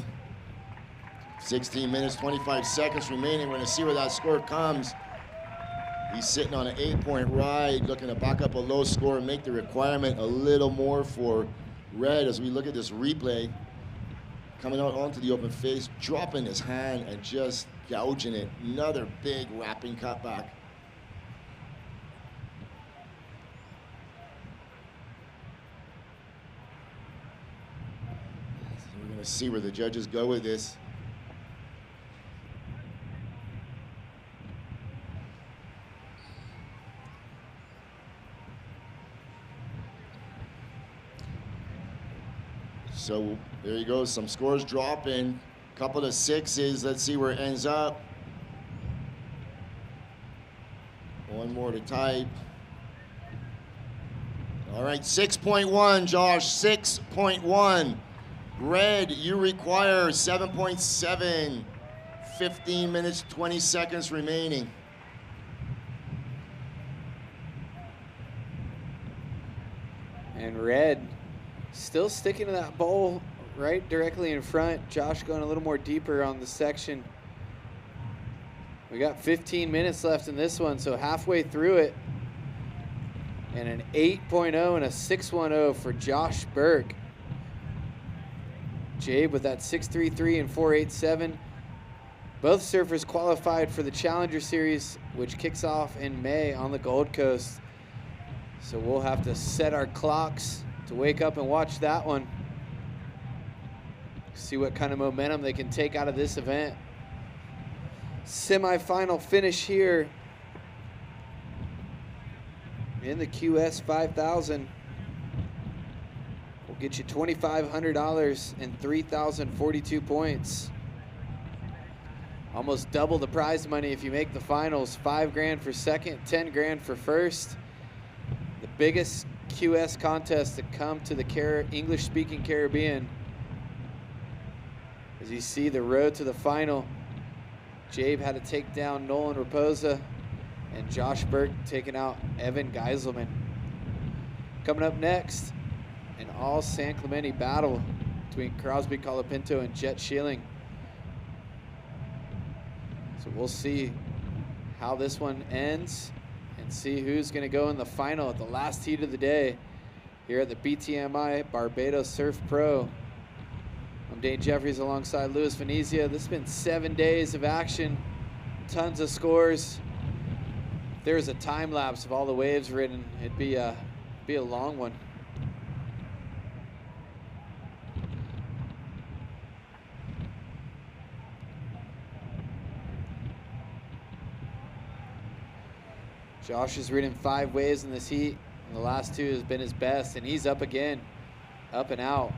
16 minutes, 25 seconds remaining. We're gonna see where that score comes. He's sitting on an 8-point ride, looking to back up a low score and make the requirement a little more for red as we look at this replay. Coming out onto the open face, dropping his hand and just gouging it. Another big wrapping cutback. Let's see where the judges go with this. So there you go, some scores dropping, couple of sixes. Let's see where it ends up. One more to type. All right, 6.1, Josh, 6.1. Red, you require 7.7. 15 minutes, 20 seconds remaining. And red still sticking to that bowl right directly in front. Josh going a little more deeper on the section. We got 15 minutes left in this one, so halfway through it. And an 8.0 and a 6.10 for Josh Burke. Jabe with that 6.33 and 4.87. Both surfers qualified for the Challenger Series, which kicks off in May on the Gold Coast. So we'll have to set our clocks to wake up and watch that one. See what kind of momentum they can take out of this event. Semi-final finish here in the QS 5000. We'll get you $2,500 and 3,042 points. Almost double the prize money if you make the finals. 5 grand for second, 10 grand for first. The biggest QS contest to come to the English-speaking Caribbean. As you see the road to the final, Jabe had to take down Nolan Raposa, and Josh Burke taking out Evan Geiselman. Coming up next, an all San Clemente battle between Crosby Colapinto and Jet Schilling. So we'll see how this one ends and see who's going to go in the final at the last heat of the day here at the BTMI Barbados Surf Pro. I'm Dane Jeffries alongside Luis Venezia. This has been 7 days of action, tons of scores. If there was a time lapse of all the waves ridden, it'd be a long one. Josh has ridden 5 waves in this heat, and the last 2 has been his best, and he's up again, up and out.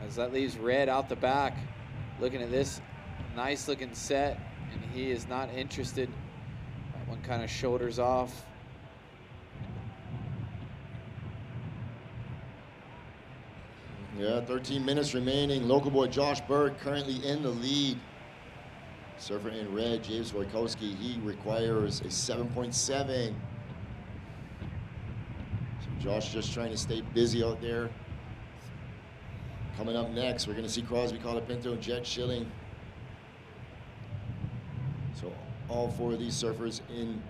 As that leaves red out the back, looking at this nice looking set, and he is not interested. That one kind of shoulders off. Yeah, 13 minutes remaining. Local boy Josh Burke currently in the lead. Surfer in red, James Wojkowski, he requires a 7.7. So Josh just trying to stay busy out there. Coming up next, we're going to see Crosby Colapinto and Jet Schilling. So all 4 of these surfers in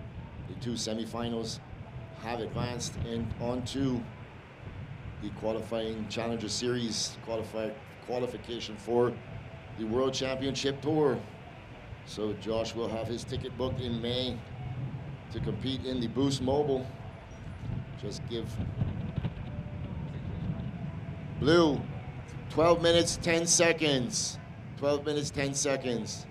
the 2 semifinals have advanced and onto the qualifying Challenger Series qualification for the World Championship Tour. So Josh will have his ticket booked in May to compete in the Boost Mobile. Just give blue 12 minutes, 10 seconds. 12 minutes, 10 seconds.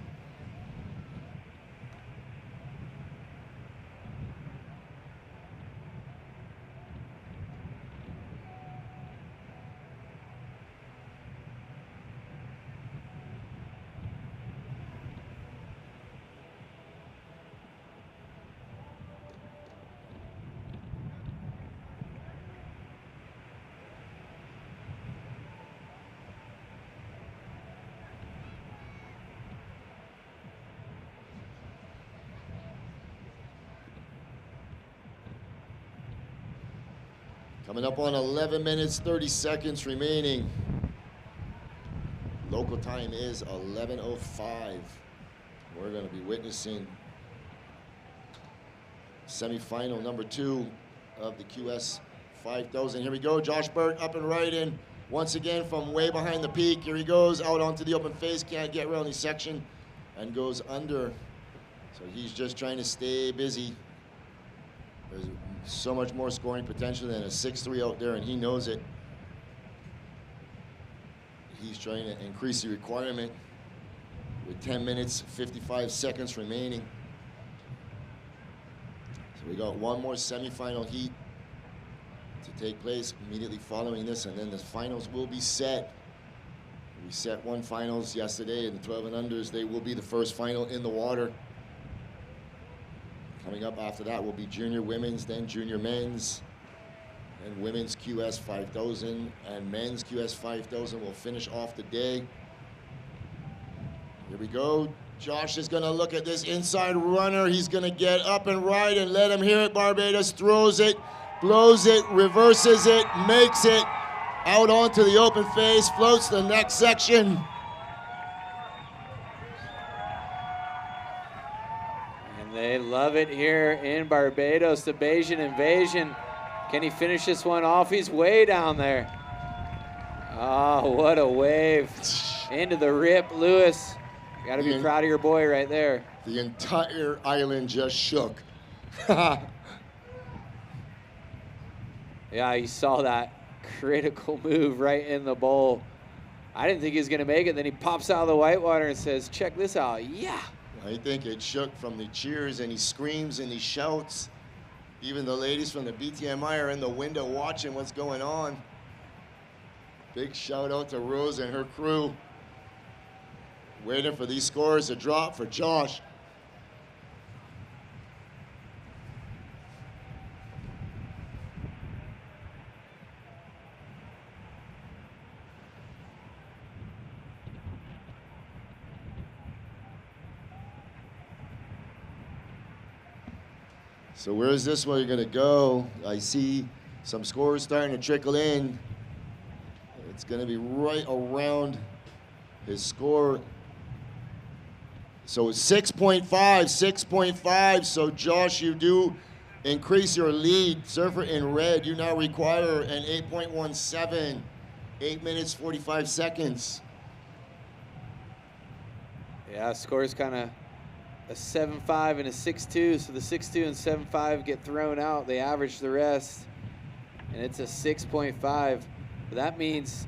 Coming up on 11 minutes, 30 seconds remaining. Local time is 11:05. We're going to be witnessing semifinal number 2 of the QS 5000. Here we go, Josh Burke up and right in. Once again from way behind the peak. Here he goes out onto the open face, can't get around the section and goes under. So he's just trying to stay busy. There's so much more scoring potential than a 6.3 out there, and he knows it. he's trying to increase the requirement with 10 minutes, 55 seconds remaining. So we got one more semifinal heat to take place immediately following this, and then the finals will be set. We set one finals yesterday, and the 12 and unders, they will be the first final in the water. Coming up after that will be junior women's, then junior men's, and women's QS 5000, and men's QS 5000 will finish off the day. Here we go. Josh is gonna look at this inside runner. He's gonna get up and right and let him hear it. Barbados throws it, blows it, reverses it, makes it out onto the open face, floats to the next section. And they love it here in Barbados, the Bajan invasion. Can he finish this one off? He's way down there. Oh, what a wave. Into the rip, Lewis. You gotta be proud of your boy right there. The entire island just shook. Yeah, you saw that critical move right in the bowl. I didn't think he was gonna make it. Then he pops out of the whitewater and says, check this out, yeah. I think it shook from the cheers, and he screams and he shouts. Even the ladies from the BTMI are in the window watching what's going on. Big shout out to Rose and her crew. Waiting for these scores to drop for Josh. So where is this one going to go? I see some scores starting to trickle in. It's going to be right around his score. So 6.5, 6.5. So Josh, you do increase your lead. Surfer in red, you now require an 8.17, 8 minutes, 45 seconds. Yeah, score's kind of a 7.5 and a 6.2, so the 6.2 and 7.5 get thrown out. They average the rest, and it's a 6.5. But that means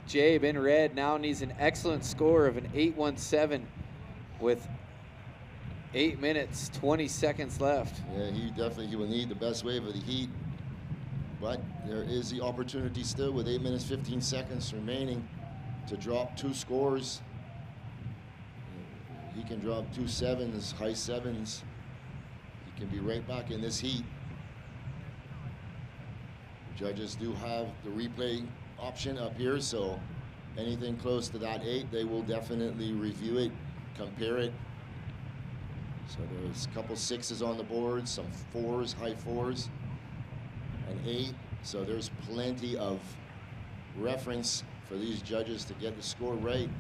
Jabe in red now needs an excellent score of an 8.17 with 8 minutes, 20 seconds left. Yeah, he will need the best wave of the heat. But there is the opportunity still with 8 minutes, 15 seconds remaining to drop two scores. He can drop 2 sevens, high sevens. He can be right back in this heat. Judges do have the replay option up here, so anything close to that 8, they will definitely review it, compare it. So there's a couple 6s on the board, some 4s, high 4s, an 8. So there's plenty of reference for these judges to get the score right.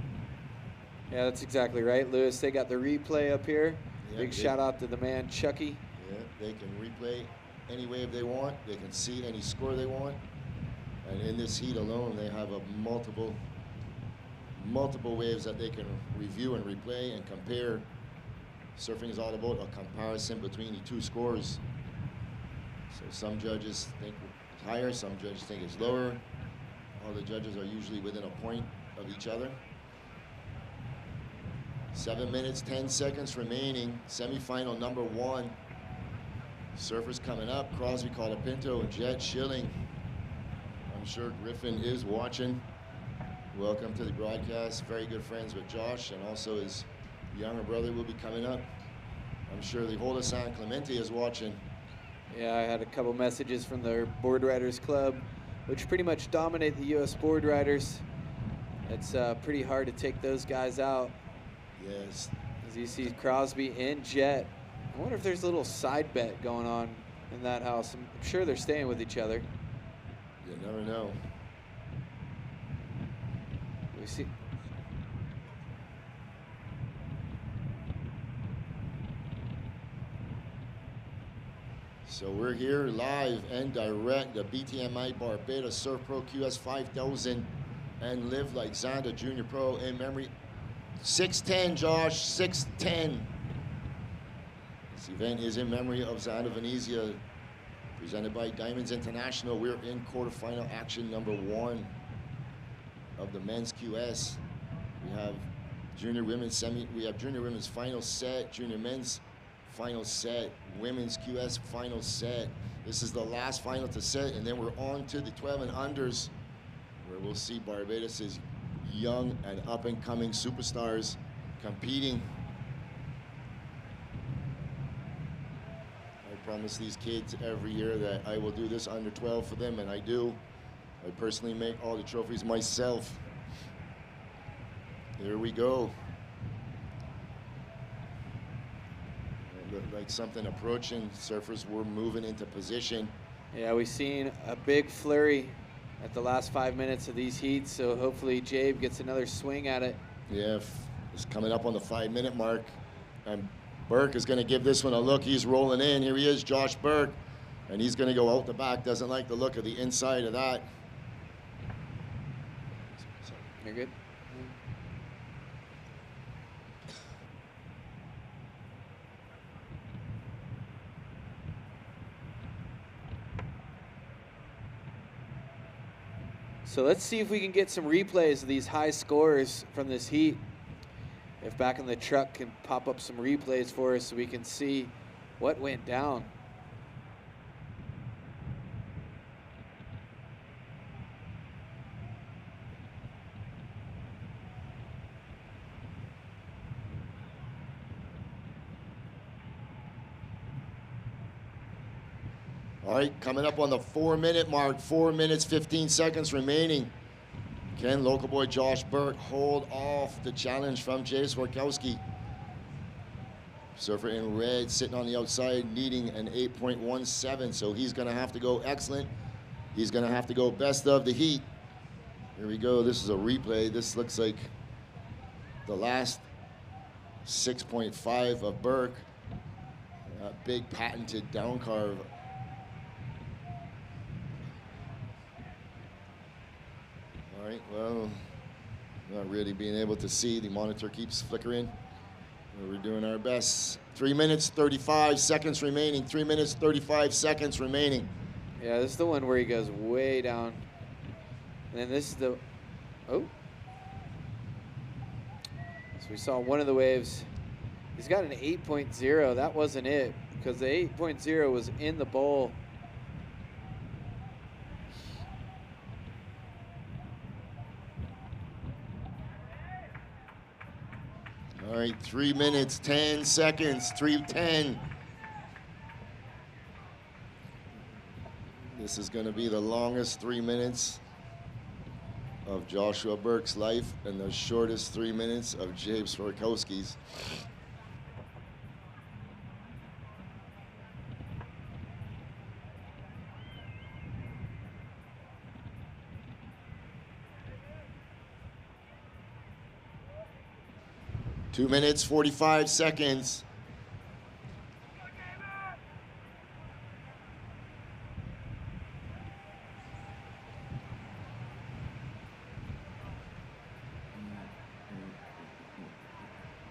Yeah, that's exactly right, Lewis. They got the replay up here. Yeah, Big shout out to the man, Chucky. Yeah, they can replay any wave they want. They can see any score they want. And in this heat alone, they have a multiple waves that they can review and replay and compare. Surfing is all about a comparison between the two scores. So some judges think it's higher, some judges think it's lower. All the judges are usually within a point of each other. 7 minutes, 10 seconds remaining. Semifinal number 1. Surfers coming up. Crosby, Colapinto, and Jet Schilling. I'm sure Griffin is watching. Welcome to the broadcast. Very good friends with Josh, and also his younger brother will be coming up. I'm sure the whole of San Clemente is watching. Yeah, I had a couple messages from their board riders club, which pretty much dominate the U.S. board riders. It's pretty hard to take those guys out. Yes. As you see Crosby and Jet. I wonder if there's a little side bet going on in that house. I'm sure they're staying with each other. You never know. We see. So we're here live and direct, the BTMI Barbados Surf Pro QS 5000 and Live Like Zonda Junior Pro in memory. 6'10", Josh, 6'10". This event is in memory of Zonda Venezia, presented by Diamonds International. We're in quarterfinal action number 1. of the men's QS. We have junior women's final set, junior men's final set, women's QS final set. This is the last final to set, and then we're on to the 12 and unders, where we'll see Barbados' young and up-and-coming superstars competing. I promise these kids every year that I will do this under 12 for them, and I do. I personally make all the trophies myself. Here we go. It looked like something approaching. Surfers were moving into position. Yeah, we've seen a big flurry at the last 5 minutes of these heats, so hopefully Jabe gets another swing at it. Yeah, it's coming up on the 5-minute mark. And Burke is going to give this one a look. He's rolling in. Here he is, Josh Burke. And he's going to go out the back. Doesn't like the look of the inside of that. You're good. So let's see if we can get some replays of these high scores from this heat. If Back in the Truck can pop up some replays for us so we can see what went down. All right, coming up on the 4-minute mark, 4 minutes, 15 seconds remaining. Can local boy Josh Burke hold off the challenge from Jay Swarkowski? Surfer in red sitting on the outside needing an 8.17, so he's gonna have to go excellent. He's gonna have to go best of the heat. Here we go, this is a replay. This looks like the last 6.5 of Burke. A big patented down carve. All right, well, not really being able to see. The monitor keeps flickering. We're doing our best. 3 minutes, 35 seconds remaining. 3 minutes, 35 seconds remaining. Yeah, this is the one where he goes way down. And then this is the, oh. So we saw one of the waves. He's got an 8.0. That wasn't it, because the 8.0 was in the bowl. All right, 3 minutes, 10 seconds, 3:10. This is gonna be the longest 3 minutes of Joshua Burke's life and the shortest 3 minutes of Jabe Swarkowski's. Two minutes, 45 seconds.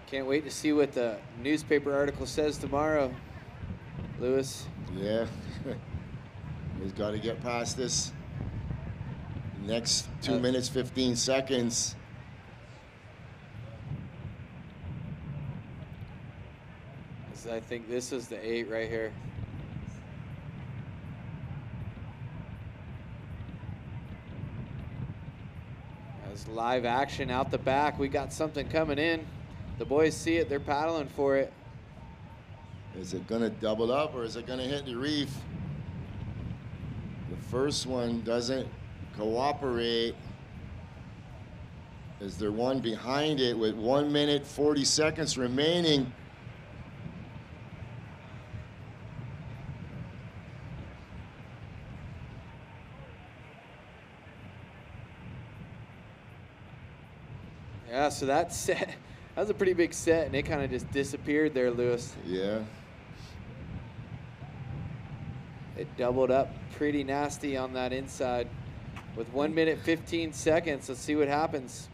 Can't wait to see what the newspaper article says tomorrow, Lewis. Yeah, he's got to get past this. Next 2 minutes, 15 seconds. I think this is the 8 right here. As live action out the back, we got something coming in. The boys see it, they're paddling for it. Is it gonna double up or is it gonna hit the reef? The first one doesn't cooperate. Is there one behind it with 1 minute, 40 seconds remaining? Yeah, so that set, that was a pretty big set, and it kind of just disappeared there, Lewis. Yeah. It doubled up pretty nasty on that inside. With 1 minute, 15 seconds, let's see what happens.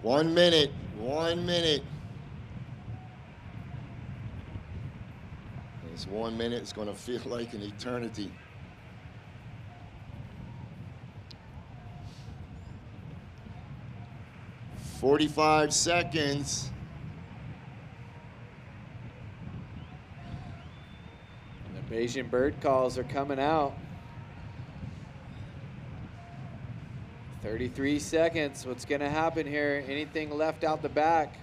1 minute, 1 minute. This 1 minute is gonna feel like an eternity. "45 seconds. And the Bayesian bird calls are coming out. 33 seconds. What's going to happen here? Anything left out the back?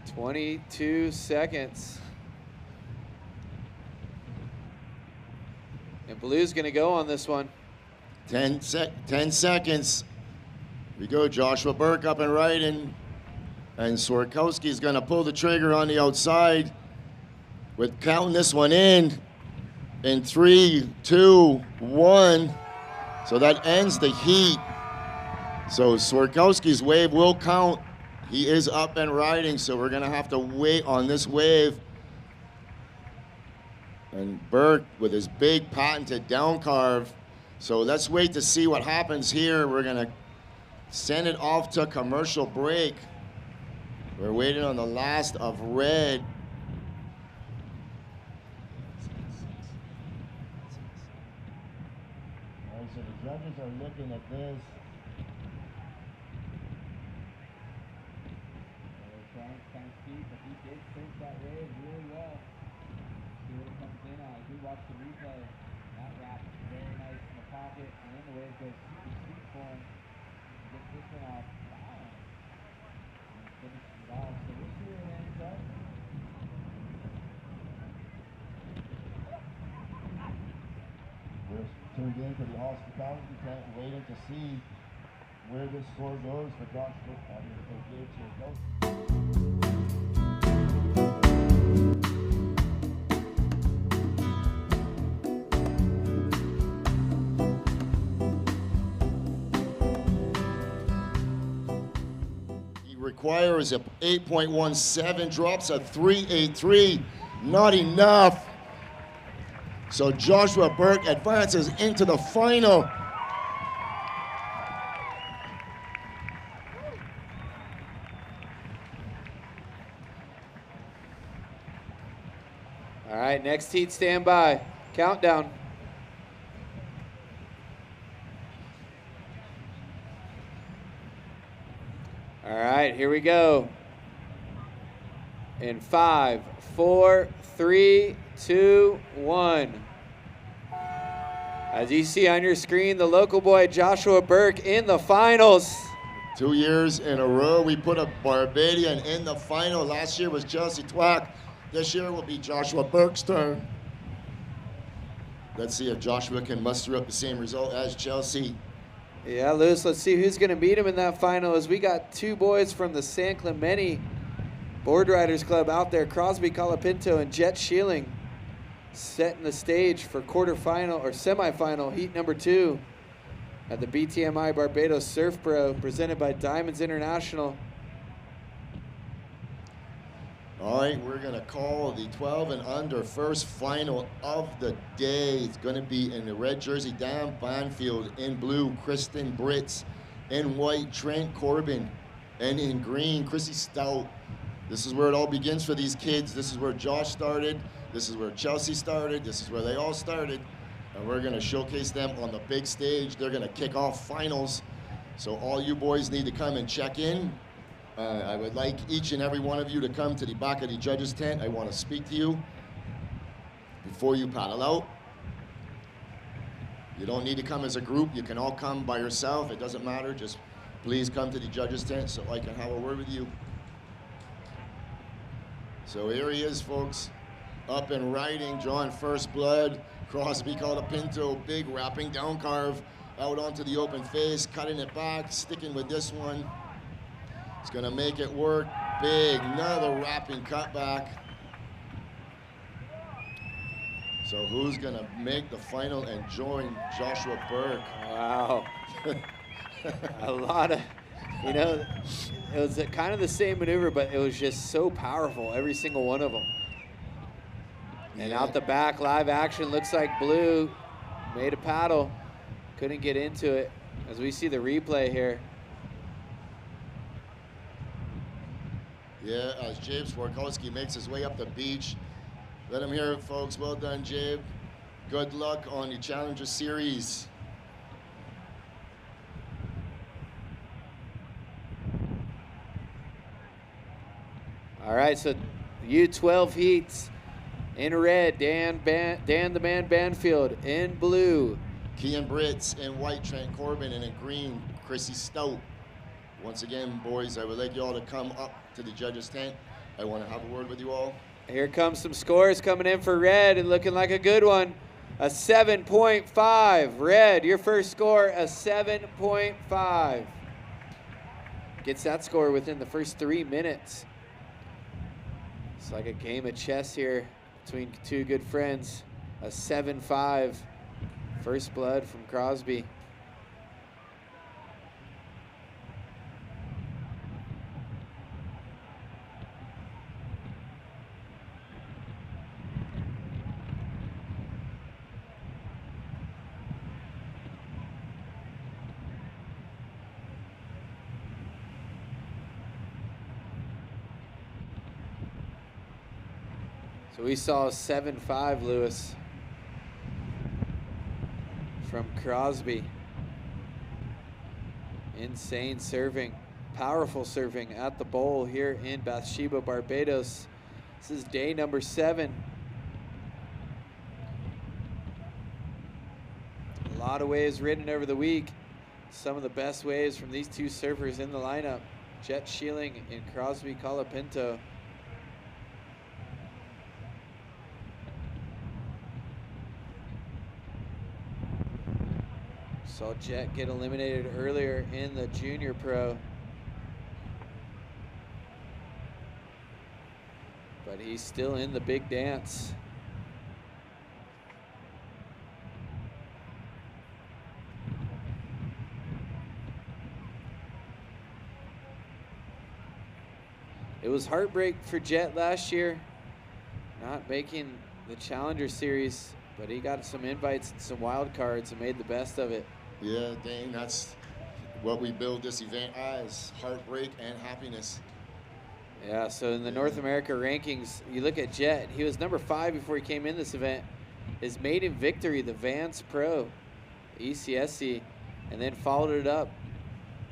"22 seconds. And Blue's going to go on this one. 10 seconds. We go, Joshua Burke up and right, and Swarkowski's gonna pull the trigger on the outside with counting this one in 3, 2, 1. So that ends the heat. So Swarkowski's wave will count. He is up and riding, so we're gonna have to wait on this wave. And Burke with his big patented down carve. So let's wait to see what happens here. We're gonna send it off to commercial break. We're waiting on the last of red. All right, so the judges are looking at this. They're trying to kind of speed, but he did sink that wave really well. See what it comes in on. I do watch the replay. That wrap is very nice in the pocket, and then the wave goes super sweet for him. He gets this one off. Wow. And finishes it off. So we'll see where it ends up. We're tuned in to the hospitality tent, waiting to see where this score goes for Joshua. He requires a 8.17, drops a 3.83, not enough. So Joshua Burke advances into the final. All right, next heat, stand by. Countdown. All right, here we go. In 5, 4, 3, 2, 1. As you see on your screen, the local boy Joshua Burke in the finals. 2 years in a row, we put a Barbadian in the final. Last year was Chelsea Twack. This year will be Joshua Burke's turn. Let's see if Joshua can muster up the same result as Chelsea. Yeah, Lewis, let's see who's going to beat him in that final, as we got two boys from the San Clemente Board Riders Club out there, Crosby Colapinto and Jet Sheeling, setting the stage for quarterfinal or semifinal heat number 2 at the BTMI Barbados Surf Pro, presented by Diamonds International. All right, we're gonna call the 12 and under first final of the day. It's gonna be in the red jersey, Dan Banfield; in blue, Kristen Britz; in white, Trent Corbin; and in green, Chrissy Stout. This is where it all begins for these kids. This is where Josh started. This is where Chelsea started. This is where they all started. And we're gonna showcase them on the big stage. They're gonna kick off finals. So all you boys need to come and check in. I would like each and every one of you to come to the back of the judges' tent. I want to speak to you before you paddle out. You don't need to come as a group. You can all come by yourself. It doesn't matter. Just please come to the judges' tent so I can have a word with you. So here he is, folks. Up and riding, drawing first blood. Crosby Colapinto, big wrapping down carve out onto the open face, cutting it back, sticking with this one. It's gonna make it work. Big, another wrapping cutback. So who's gonna make the final and join Joshua Burke? Wow. A lot of, you know, it was kind of the same maneuver, but it was just so powerful, every single one of them. And out the back, live action, looks like Blue made a paddle, couldn't get into it. As we see the replay here. Yeah, as Jabe Swarkowski makes his way up the beach. Let him hear it, folks. Well done, Jabe. Good luck on the Challenger Series. All right, so U12 heats. In red, Dan the Man Banfield. In blue, Kian Brits. In white, Trent Corbin. And in green, Chrissy Stout. Once again, boys, I would like you all to come up to the judges' tent. I want to have a word with you all. Here comes some scores coming in for red and looking like a good one. A 7.5. Red, your first score, a 7.5. Gets that score within the first 3 minutes. It's like a game of chess here between two good friends. A 7-5. First blood from Crosby. So we saw a 7-5, Lewis, from Crosby. Insane serving, powerful serving at the bowl here in Bathsheba, Barbados. This is day number 7. A lot of waves ridden over the week. Some of the best waves from these two surfers in the lineup, Jet Sheeling and Crosby Colapinto. Saw Jet get eliminated earlier in the Junior Pro. But he's still in the big dance. It was heartbreak for Jet last year, not making the Challenger Series, but he got some invites and some wild cards and made the best of it. Yeah, Dane, that's what we build this event as, heartbreak and happiness. Yeah, so in the North America rankings, you look at Jet, he was number 5 before he came in this event. His maiden victory, the Vance Pro, ECSC, and then followed it up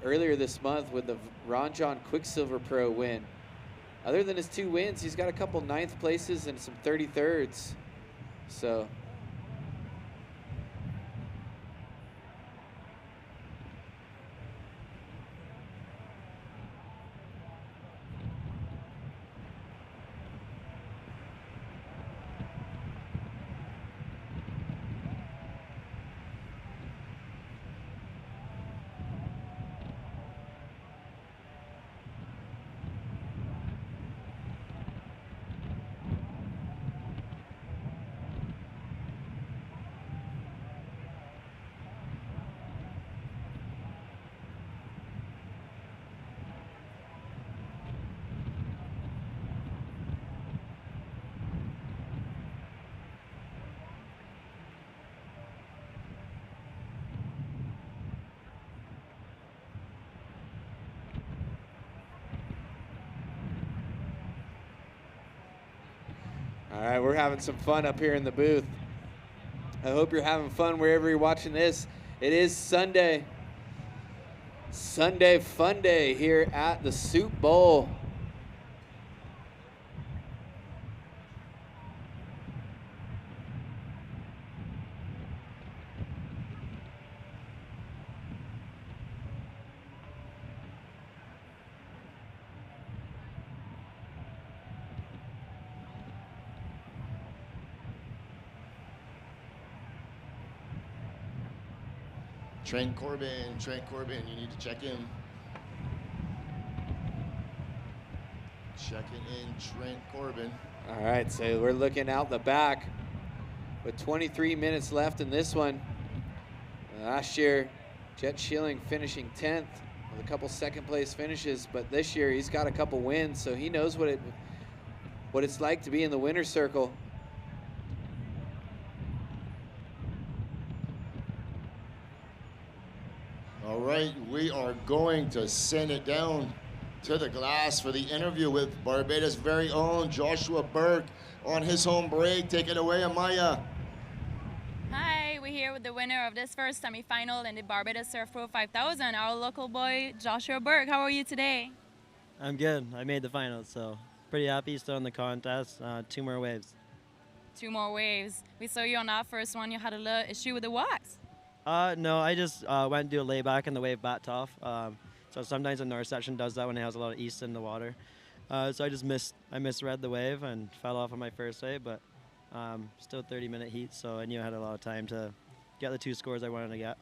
earlier this month with the Ron John Quicksilver Pro win. Other than his 2 wins, he's got a couple 9th places and some 33rds. So all right, we're having some fun up here in the booth. I hope you're having fun wherever you're watching this. It is Sunday. Sunday fun day here at the Soup Bowl. Trent Corbin, you need to check in. Checking in, Trent Corbin. All right, so we're looking out the back with 23 minutes left in this one. Last year, Jet Sheeling finishing 10th with a couple second place finishes, but this year he's got a couple wins, so he knows what it's like to be in the winner's circle. All right, we are going to send it down to the glass for the interview with Barbados' very own Joshua Burke on his home break. Take it away, Amaya. Hi, we're here with the winner of this first semifinal in the Barbados Surf Pro 5000, our local boy, Joshua Burke. How are you today? I'm good. I made the finals, so pretty happy. Still in the contest. 2 more waves. 2 more waves. We saw you on that first one. You had a little issue with the wax. No, I just went to do a layback and the wave backed off. So sometimes the north section does that when it has a lot of east in the water. So I misread the wave and fell off on my first wave, but still 30-minute heat, so I knew I had a lot of time to get the 2 scores I wanted to get.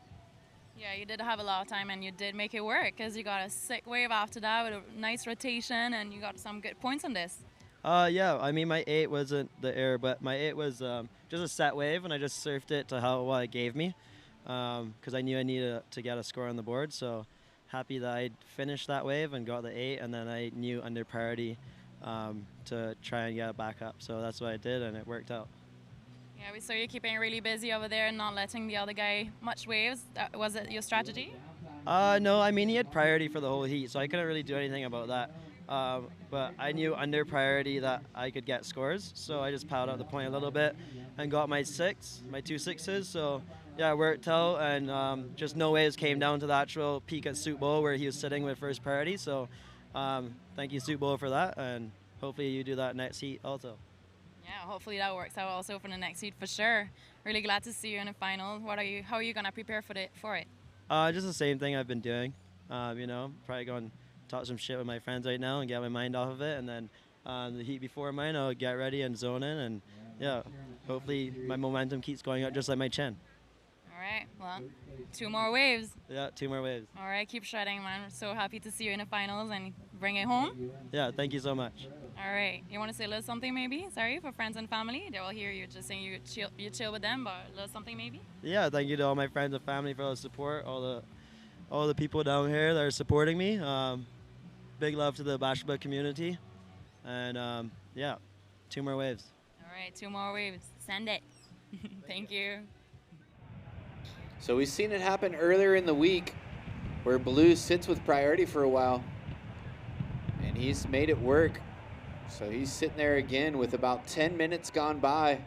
Yeah, you did have a lot of time, and you did make it work because you got a sick wave after that with a nice rotation, and you got some good points on this. Yeah, I mean, my 8 wasn't the air, but my 8 was just a set wave, and I just surfed it to what it gave me because I knew I needed to get a score on the board. So happy that I finished that wave and got the 8, and then I knew under priority to try and get it back up. So that's what I did, and it worked out. Yeah, we saw you keeping really busy over there and not letting the other guy much waves. Was it your strategy? No, I mean, he had priority for the whole heat, so I couldn't really do anything about that. But I knew under priority that I could get scores, so I just paddled out the point a little bit and got my 2 6s. So yeah, it worked out, and just no waves came down to the actual peak at Suit Bowl where he was sitting with first priority. So thank you, Suit Bowl, for that, and hopefully you do that next heat also. Yeah, hopefully that works out also for the next heat for sure. Really glad to see you in the final. How are you gonna prepare for it? Just the same thing I've been doing. Probably going to talk some shit with my friends right now and get my mind off of it, and then the heat before mine, I'll get ready and zone in, and yeah, hopefully my momentum keeps going up just like my chin. All right, well, 2 more waves. Yeah, 2 more waves. All right, keep shredding, man. We're so happy to see you in the finals and bring it home. Yeah, thank you so much. All right, you want to say a little something maybe? Sorry, for friends and family. They're all here. You're just saying you chill with them, but a little something maybe? Yeah, thank you to all my friends and family for all the support, all the people down here that are supporting me. Big love to the basketball community, and yeah, 2 more waves. All right, 2 more waves. Send it. Thank you. So we've seen it happen earlier in the week where Blue sits with priority for a while, and he's made it work. So he's sitting there again with about 10 minutes gone by.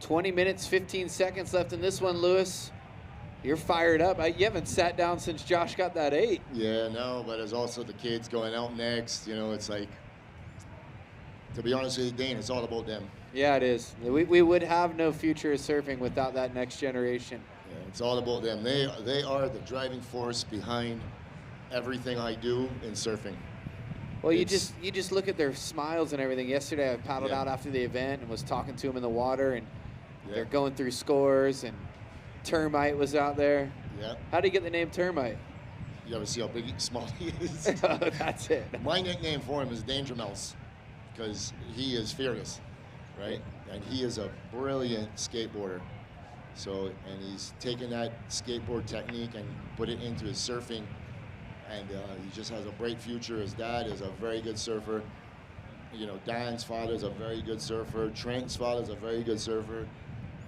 20 minutes, 15 seconds left in this one, Lewis. You're fired up. You haven't sat down since Josh got that 8. Yeah, no, but there's also the kids going out next. You know, it's like, to be honest with you, Dane, it's all about them. Yeah, it is. We would have no future of surfing without that next generation. Yeah, it's all about them. They are the driving force behind everything I do in surfing. Well, you just look at their smiles and everything. Yesterday, I paddled out after the event and was talking to them in the water, and they're going through scores, and Termite was out there. Yeah. How do you get the name Termite? You ever see how small he is? Oh, that's it. My nickname for him is Danger Mouse, because he is fearless, right? And he is a brilliant skateboarder. So, and he's taken that skateboard technique and put it into his surfing, and he just has a bright future. His dad is a very good surfer. You know, Dan's father is a very good surfer. Trent's father is a very good surfer.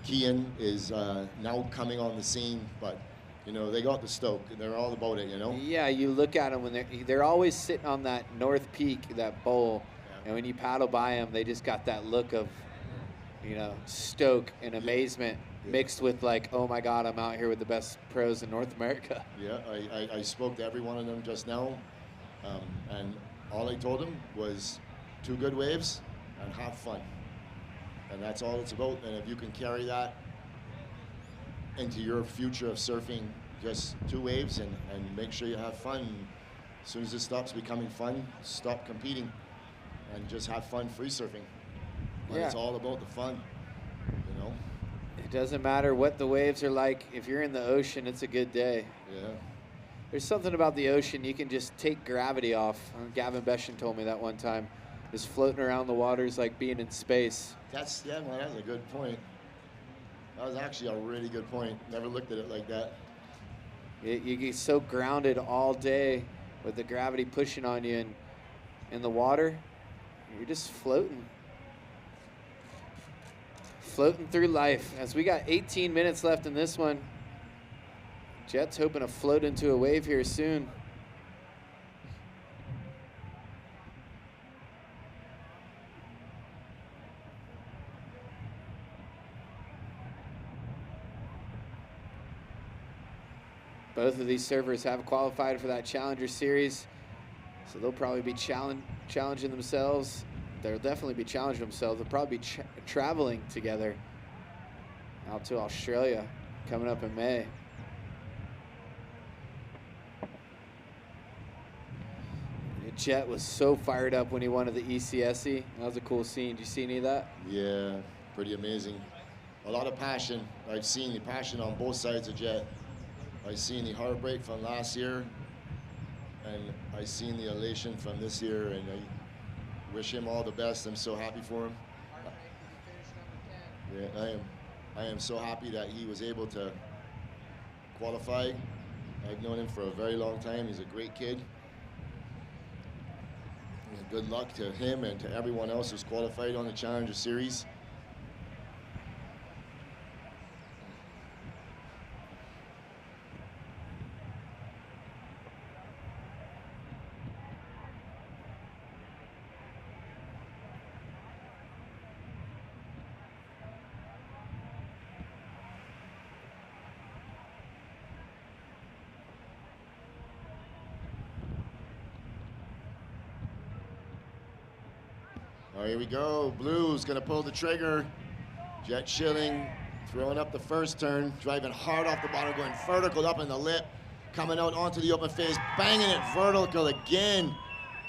Kian is now coming on the scene, but you know, they got the stoke. They're all about it, you know? Yeah, you look at them when they're always sitting on that north peak, that bowl, and when you paddle by them, they just got that look of, you know, stoke and amazement mixed with like, oh my God, I'm out here with the best pros in North America. Yeah, I spoke to every one of them just now, and all I told them was 2 good waves and have fun. And that's all it's about. And if you can carry that into your future of surfing, just 2 waves and make sure you have fun. As soon as it stops becoming fun, stop competing and just have fun free surfing. But it's all about the fun, you know? It doesn't matter what the waves are like. If you're in the ocean, it's a good day. Yeah. There's something about the ocean, you can just take gravity off. Gavin Beshan told me that one time. Just floating around the waters like being in space. That's a good point. That was actually a really good point. Never looked at it like that. You get so grounded all day with the gravity pushing on you in the water. You're just floating. Floating through life. As we got 18 minutes left in this one. Jet's hoping to float into a wave here soon. Both of these surfers have qualified for that Challenger Series, so they'll probably be challenging themselves. They'll definitely be challenging themselves. They'll probably be traveling together out to Australia coming up in May. Jet was so fired up when he won at the ECSC. That was a cool scene. Did you see any of that? Yeah, pretty amazing. A lot of passion. I've seen the passion on both sides of Jet. I've seen the heartbreak from last year, and I've seen the elation from this year, and I wish him all the best. I'm so happy for him. Yeah, I am so happy that he was able to qualify. I've known him for a very long time. He's a great kid. And good luck to him and to everyone else who's qualified on the Challenger Series. Oh, here we go. Blue's gonna pull the trigger. Jet Schilling throwing up the first turn, driving hard off the bottom, going vertical up in the lip, coming out onto the open face, banging it vertical again.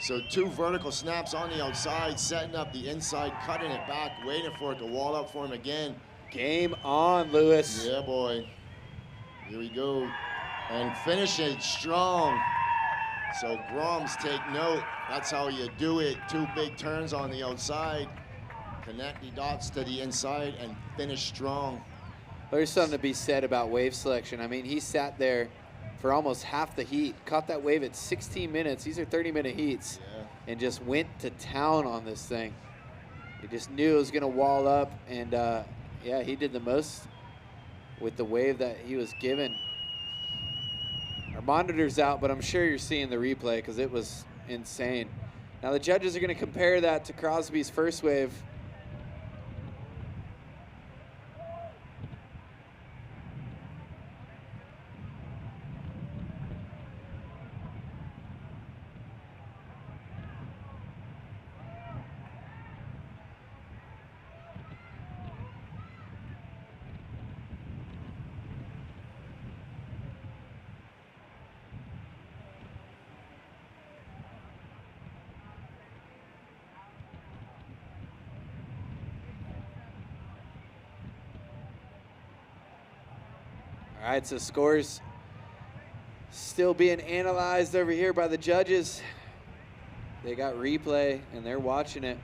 So 2 vertical snaps on the outside, setting up the inside, cutting it back, waiting for it to wall up for him again. Game on, Lewis. Yeah, boy. Here we go. And finish it strong. So Groms, take note. That's how you do it. 2 big turns on the outside. Connect the dots to the inside and finish strong. There's something to be said about wave selection. I mean, he sat there for almost half the heat, caught that wave at 16 minutes. These are 30-minute heats. Yeah. And just went to town on this thing. He just knew it was going to wall up, and yeah, he did the most with the wave that he was given. Our monitor's out, but I'm sure you're seeing the replay because it was insane. Now the judges are going to compare that to Crosby's first wave. All right, so scores still being analyzed over here by the judges. They got replay, and they're watching it.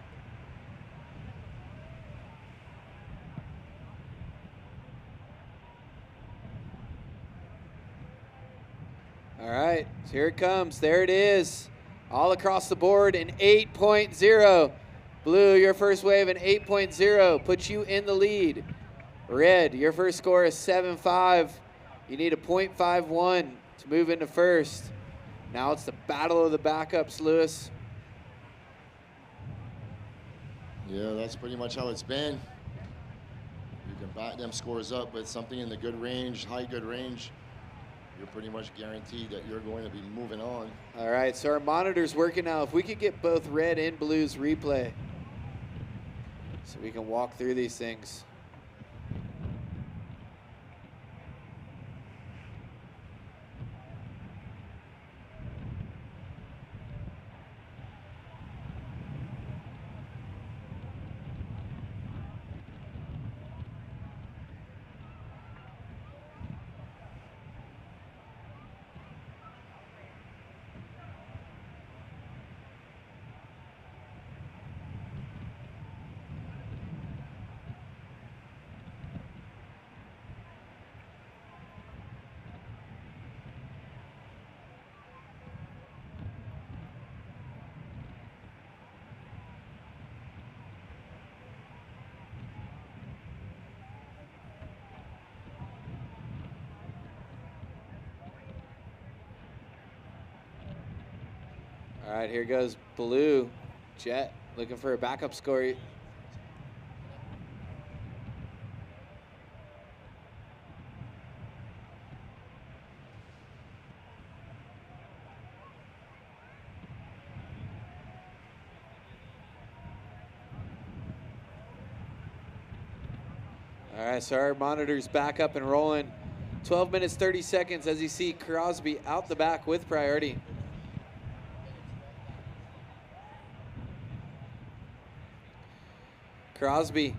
All right, so here it comes. There it is. All across the board, an 8.0. Blue, your first wave, an 8.0. Puts you in the lead. Red, your first score is 7.5. You need a .51 to move into first. Now it's the battle of the backups, Lewis. Yeah, that's pretty much how it's been. You can back them scores up with something in the good range, high good range. You're pretty much guaranteed that you're going to be moving on. All right, so our monitor's working now. If we could get both red and blue's replay so we can walk through these things. All right, here goes blue. Jet looking for a backup score. All right, so our monitor's back up and rolling. 12 minutes, 30 seconds as you see Crosby out the back with priority. Crosby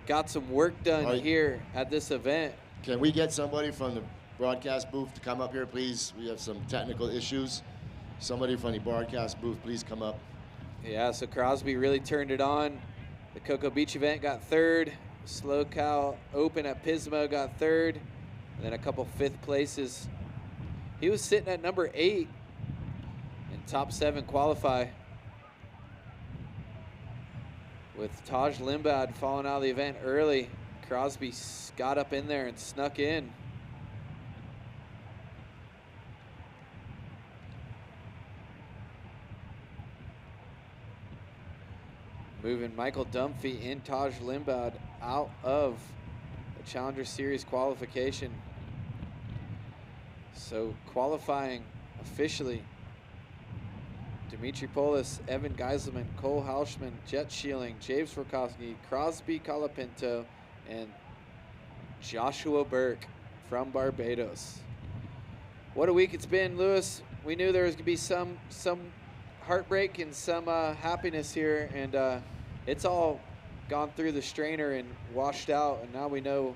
got some work done here at this event. Can we get somebody from the broadcast booth to come up here, please? We have some technical issues. Somebody from the broadcast booth, please come up. Yeah, so Crosby really turned it on. The Cocoa Beach event got third. Slow Cal Open at Pismo got third. And then a couple fifth places. He was sitting at number 8 in top 7 qualify. With Taj Limbad falling out of the event early, Crosby got up in there and snuck in. Moving Michael Dunphy and Taj Limbad out of the Challenger Series qualification. So qualifying officially, Dimitri Polis, Evan Geiselman, Cole Hauschman, Jet Sheeling, James Frokowski, Crosby Colapinto, and Joshua Burke from Barbados. What a week it's been, Lewis. We knew there was gonna be some heartbreak and some happiness here, and it's all gone through the strainer and washed out, and now we know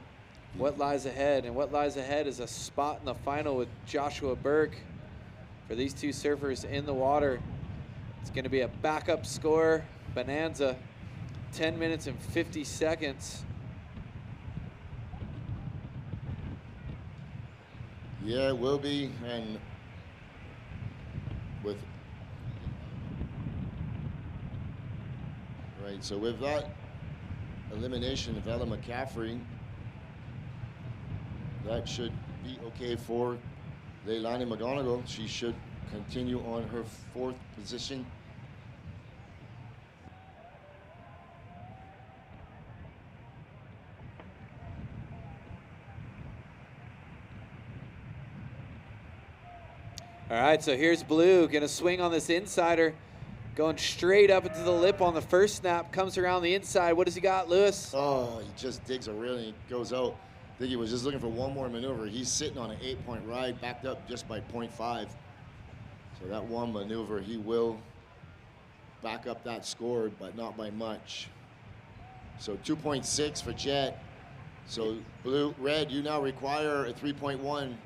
what lies ahead. And what lies ahead is a spot in the final with Joshua Burke for these two surfers in the water. It's going to be a backup score bonanza, 10 minutes and 50 seconds. Yeah, it will be, and so with that elimination of Ella McCaffrey, that should be okay for Leilani McGonigal. She should continue on her 4th position. All right, so here's Blue, gonna swing on this insider, going straight up into the lip on the first snap, comes around the inside. What does he got, Lewis? Oh, he just digs a reel and he goes out. I think he was just looking for one more maneuver. He's sitting on an 8-point ride, backed up just by 0.5. So that one maneuver, he will back up that score, but not by much. So 2.6 for Jet. So Red, you now require a 3.1.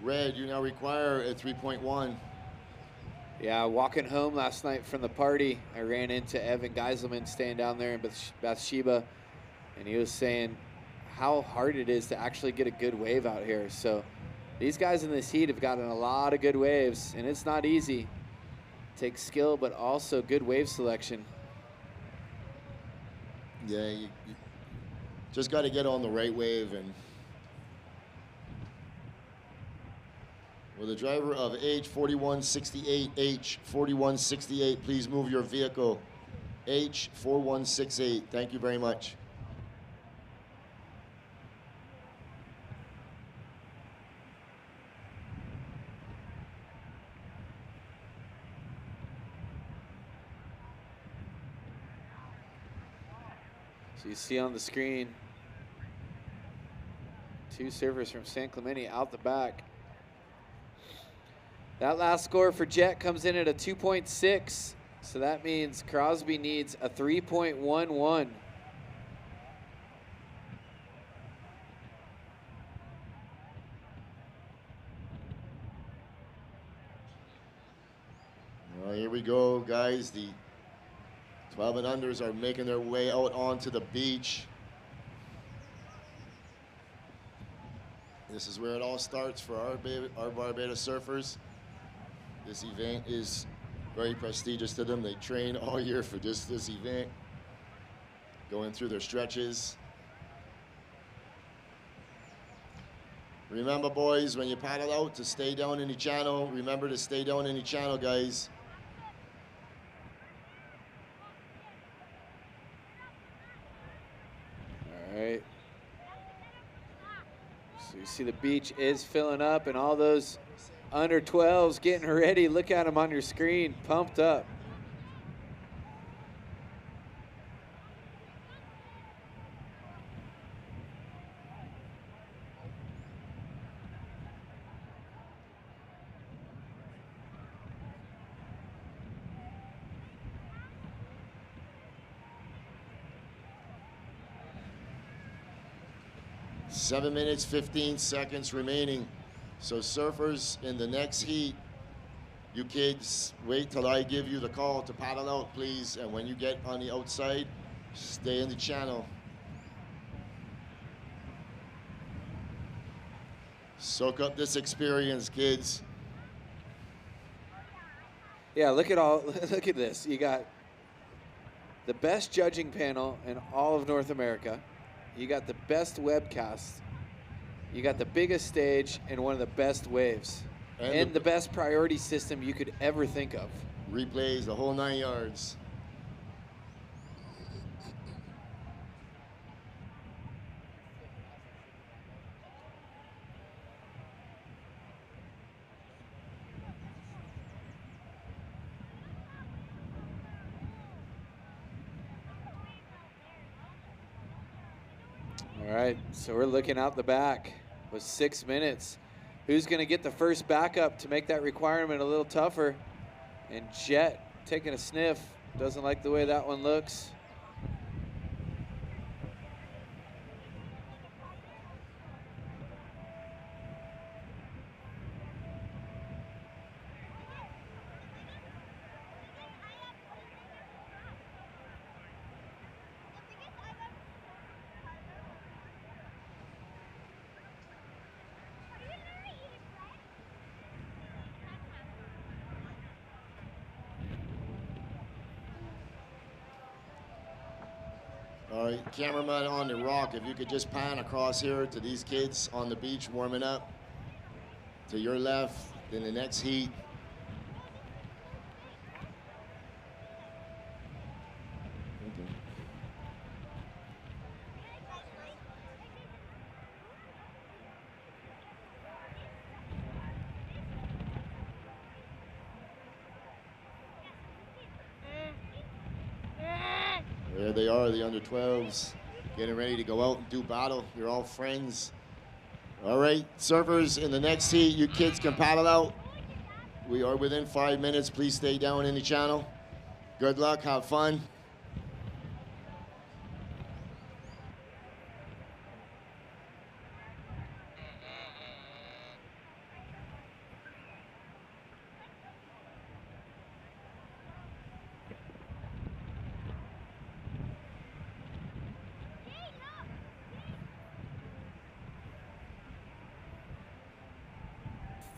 Red, you now require a 3.1. Yeah, walking home last night from the party, I ran into Evan Geiselman staying down there in Bathsheba, and he was saying how hard it is to actually get a good wave out here. So these guys in this heat have gotten a lot of good waves, and it's not easy. It takes skill, but also good wave selection. Yeah, you just got to get on the right wave. And will the driver of H4168, H4168, please move your vehicle. H4168, thank you very much. So you see on the screen, 2 surfers from San Clemente out the back. That last score for Jet comes in at a 2.6. So that means Crosby needs a 3.11. Well, here we go, guys. The 12 and unders are making their way out onto the beach. This is where it all starts for our Barbados surfers. This event is very prestigious to them. They train all year for just this event, going through their stretches. Remember, boys, when you paddle out to stay down in the channel, remember to stay down in the channel, guys. See, the beach is filling up, and all those under 12s getting ready. Look at them on your screen, pumped up. Seven minutes, 15 seconds remaining. So surfers in the next heat, you kids, wait till I give you the call to paddle out, please. And when you get on the outside, stay in the channel. Soak up this experience, kids. Yeah, look at this. You got the best judging panel in all of North America. You got the best webcast. You got the biggest stage and one of the best waves. And the best priority system you could ever think of. Replays, the whole 9 yards. All right, so we're looking out the back with 6 minutes. Who's going to get the first backup to make that requirement a little tougher? And Jet taking a sniff. Doesn't like the way that one looks. All right, cameraman on the rock, if you could just pan across here to these kids on the beach warming up. To your left, then the next heat. Okay. There they are, the under 12s, getting ready to go out and do battle. You're all friends. All right, surfers in the next heat, you kids can paddle out. We are within 5 minutes. Please stay down in the channel. Good luck, have fun.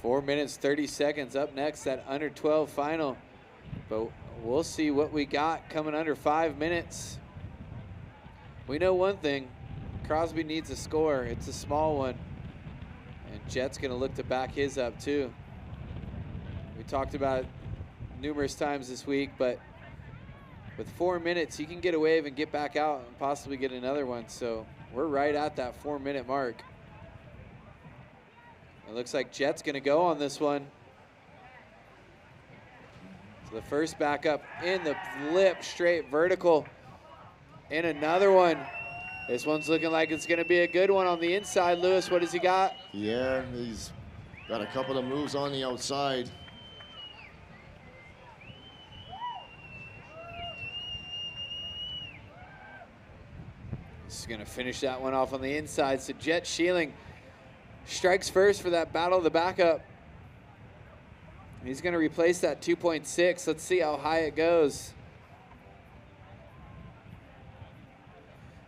Four minutes, 30 seconds. Up next, that under 12 final. But we'll see what we got coming under 5 minutes. We know one thing. Crosby needs a score. It's a small one. And Jet's going to look to back his up, too. We talked about it numerous times this week, but with 4 minutes, he can get a wave and get back out and possibly get another one. So we're right at that 4 minute mark. It looks like Jet's going to go on this one. So the first backup in the flip, straight vertical. And another one. This one's looking like it's going to be a good one on the inside. Lewis, what has he got? Yeah, he's got a couple of moves on the outside. He's going to finish that one off on the inside. So Jet Sheeling strikes first for that battle of the backup. He's going to replace that 2.6. Let's see how high it goes.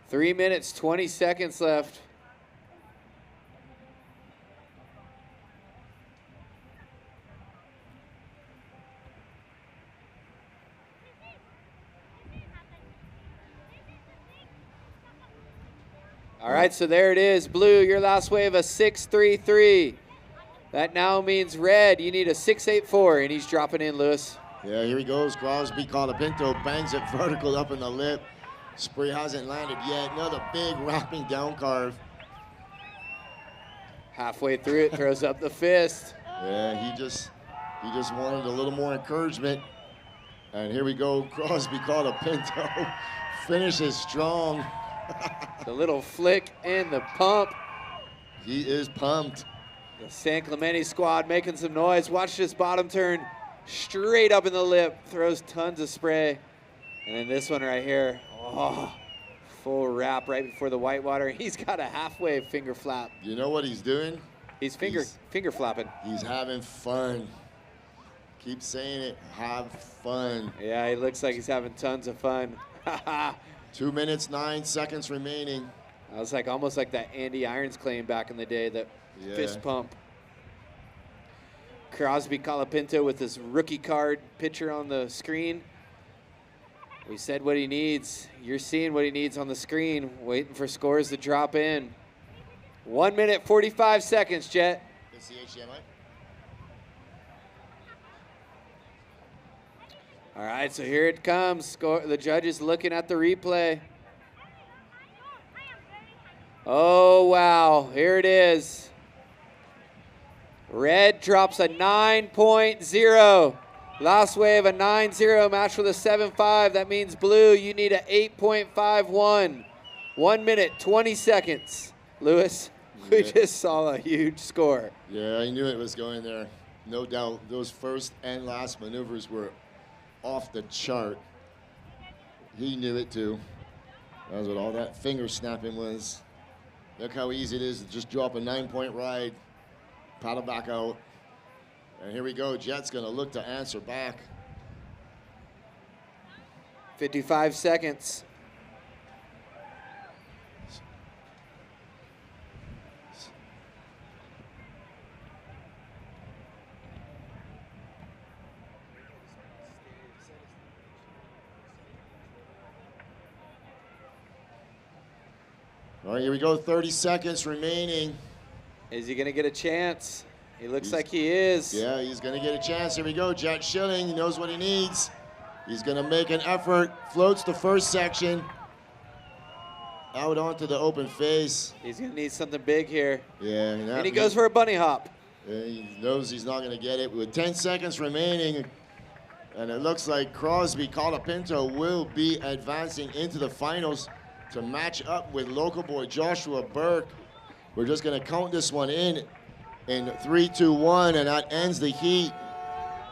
3 minutes, 20 seconds left. All right, so there it is. Blue, your last wave, a 6.33. That now means red, you need a 6.84, and he's dropping in, Lewis. Yeah, here he goes. Crosby Colapinto bangs it vertical up in the lip. Spray hasn't landed yet. Another big wrapping down carve. Halfway through it, throws up the fist. Yeah, he just wanted a little more encouragement. And here we go, Crosby caught a pinto. Finishes strong. The little flick and the pump. He is pumped. The San Clemente squad making some noise. Watch this bottom turn straight up in the lip. Throws tons of spray. And then this one right here. Oh, full wrap right before the whitewater. He's got a halfway finger flap. You know what he's doing? He's finger flapping. He's having fun. Keep saying it, have fun. Yeah, he looks like he's having tons of fun. 2 minutes, 9 seconds remaining. That was like almost like that Andy Irons claim back in the day, that fist pump. Crosby Colapinto with his rookie card picture on the screen. We said what he needs. You're seeing what he needs on the screen, waiting for scores to drop in. 1 minute, 45 seconds, Jet. It's the HDMI. All right, so here it comes. The judge is looking at the replay. Oh, wow, here it is. Red drops a 9.0. Last wave, a 9-0 match with a 7.5. That means blue, you need a 8.51. 1 minute, 20 seconds. Lewis, we just saw a huge score. Yeah, I knew it was going there. No doubt. Those first and last maneuvers were off the chart. He knew it too. That's what all that finger snapping was. Look how easy it is to just drop a 9-point ride, paddle back out. And here we go. Jet's going to look to answer back. 55 seconds. All right, here we go. 30 seconds remaining. Is he going to get a chance? He looks like he is. Yeah, he's going to get a chance. Here we go. Jet Schilling, he knows what he needs. He's going to make an effort. Floats the first section. Out onto the open face. He's going to need something big here. Yeah. And he goes for a bunny hop. Yeah, he knows he's not going to get it. With 10 seconds remaining, and it looks like Crosby Colapinto will be advancing into the finals to match up with local boy Joshua Burke. We're just going to count this one in 3, 2, 1, and that ends the heat.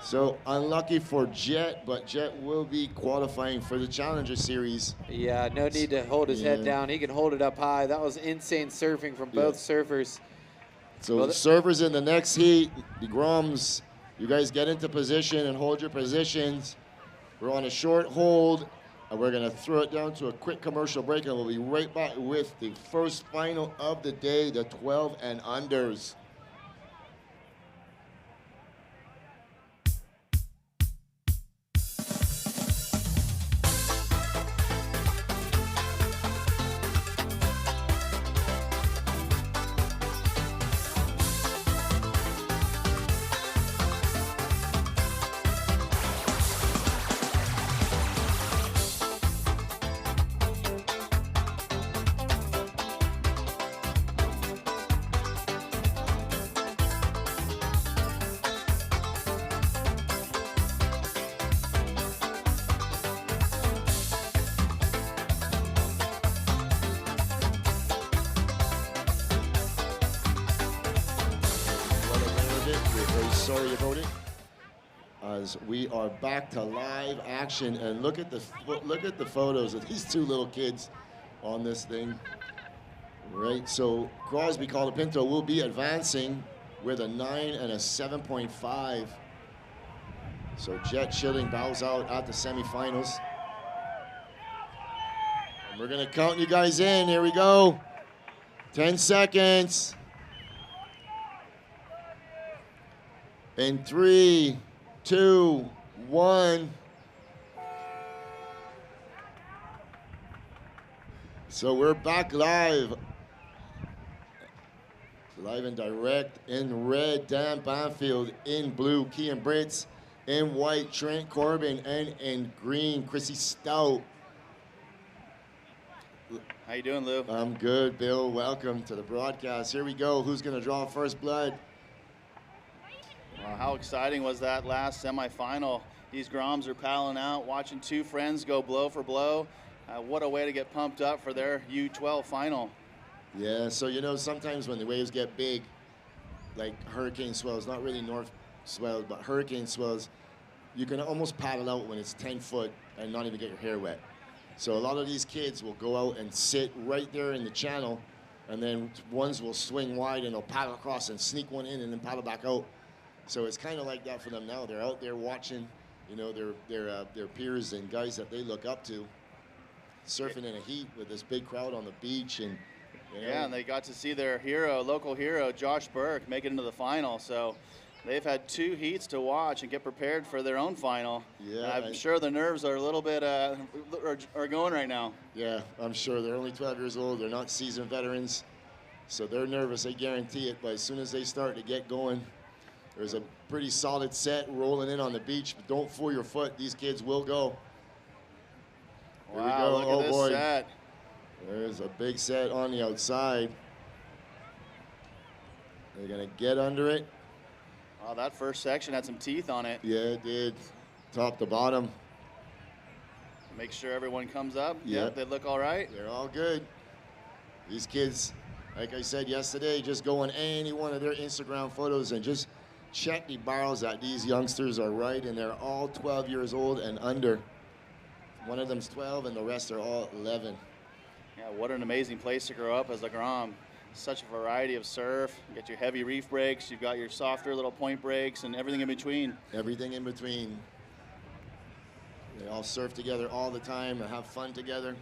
So unlucky for Jet, but Jet will be qualifying for the Challenger Series. Yeah, no need to hold his head down. He can hold it up high. That was insane surfing from both surfers. So the surfers in the next heat, the Groms, you guys get into position and hold your positions. We're on a short hold, and we're going to throw it down to a quick commercial break, and we'll be right back with the first final of the day, the 12 and unders. Sorry about it. As we are back to live action, and look at the photos of these two little kids on this thing. Right, so Crosby Colapinto will be advancing with a 9 and a 7.5. So Jet Schilling bows out at the semifinals. And we're gonna count you guys in. Here we go. 10 seconds. In 3, 2, 1. So we're back live. Live and direct. In red, Dan Banfield. In blue, Kean Brits. In white, Trent Corbin. And in green, Chrissy Stout. How you doing, Lou? I'm good, Bill. Welcome to the broadcast. Here we go. Who's going to draw first blood? How exciting was that last semifinal? These Groms are paddling out, watching two friends go blow for blow. What a way to get pumped up for their U12 final. Yeah, so you know, sometimes when the waves get big, like hurricane swells, not really north swells, but hurricane swells, you can almost paddle out when it's 10 foot and not even get your hair wet. So a lot of these kids will go out and sit right there in the channel, and then ones will swing wide and they'll paddle across and sneak one in and then paddle back out. So it's kind of like that for them now. They're out there watching, you know, their peers and guys that they look up to, surfing in a heat with this big crowd on the beach, and you know, Yeah, and they got to see their hero, local hero, Josh Burke, make it into the final. So they've had 2 heats to watch and get prepared for their own final. Yeah, I'm sure the nerves are a little bit are going right now. Yeah, I'm sure. They're only 12 years old. They're not seasoned veterans, so they're nervous. I guarantee it. But as soon as they start to get going, there's a pretty solid set rolling in on the beach. But don't fool your foot. These kids will go. Here we Wow, go. look Oh at this boy. set. There's a big set on the outside. They're gonna get under it. Wow, that first section had some teeth on it. Yeah, it did. Top to bottom. Make sure everyone comes up. Yep. They look all right. They're all good. These kids, like I said yesterday, just go on any one of their Instagram photos and just check the barrels that these youngsters are right, and they're all 12 years old and under. One of them's 12 and the rest are all 11. Yeah, what an amazing place to grow up as a Grom. Such a variety of surf. You got your heavy reef breaks, you've got your softer little point breaks, and everything in between. Everything in between. They all surf together all the time and have fun together.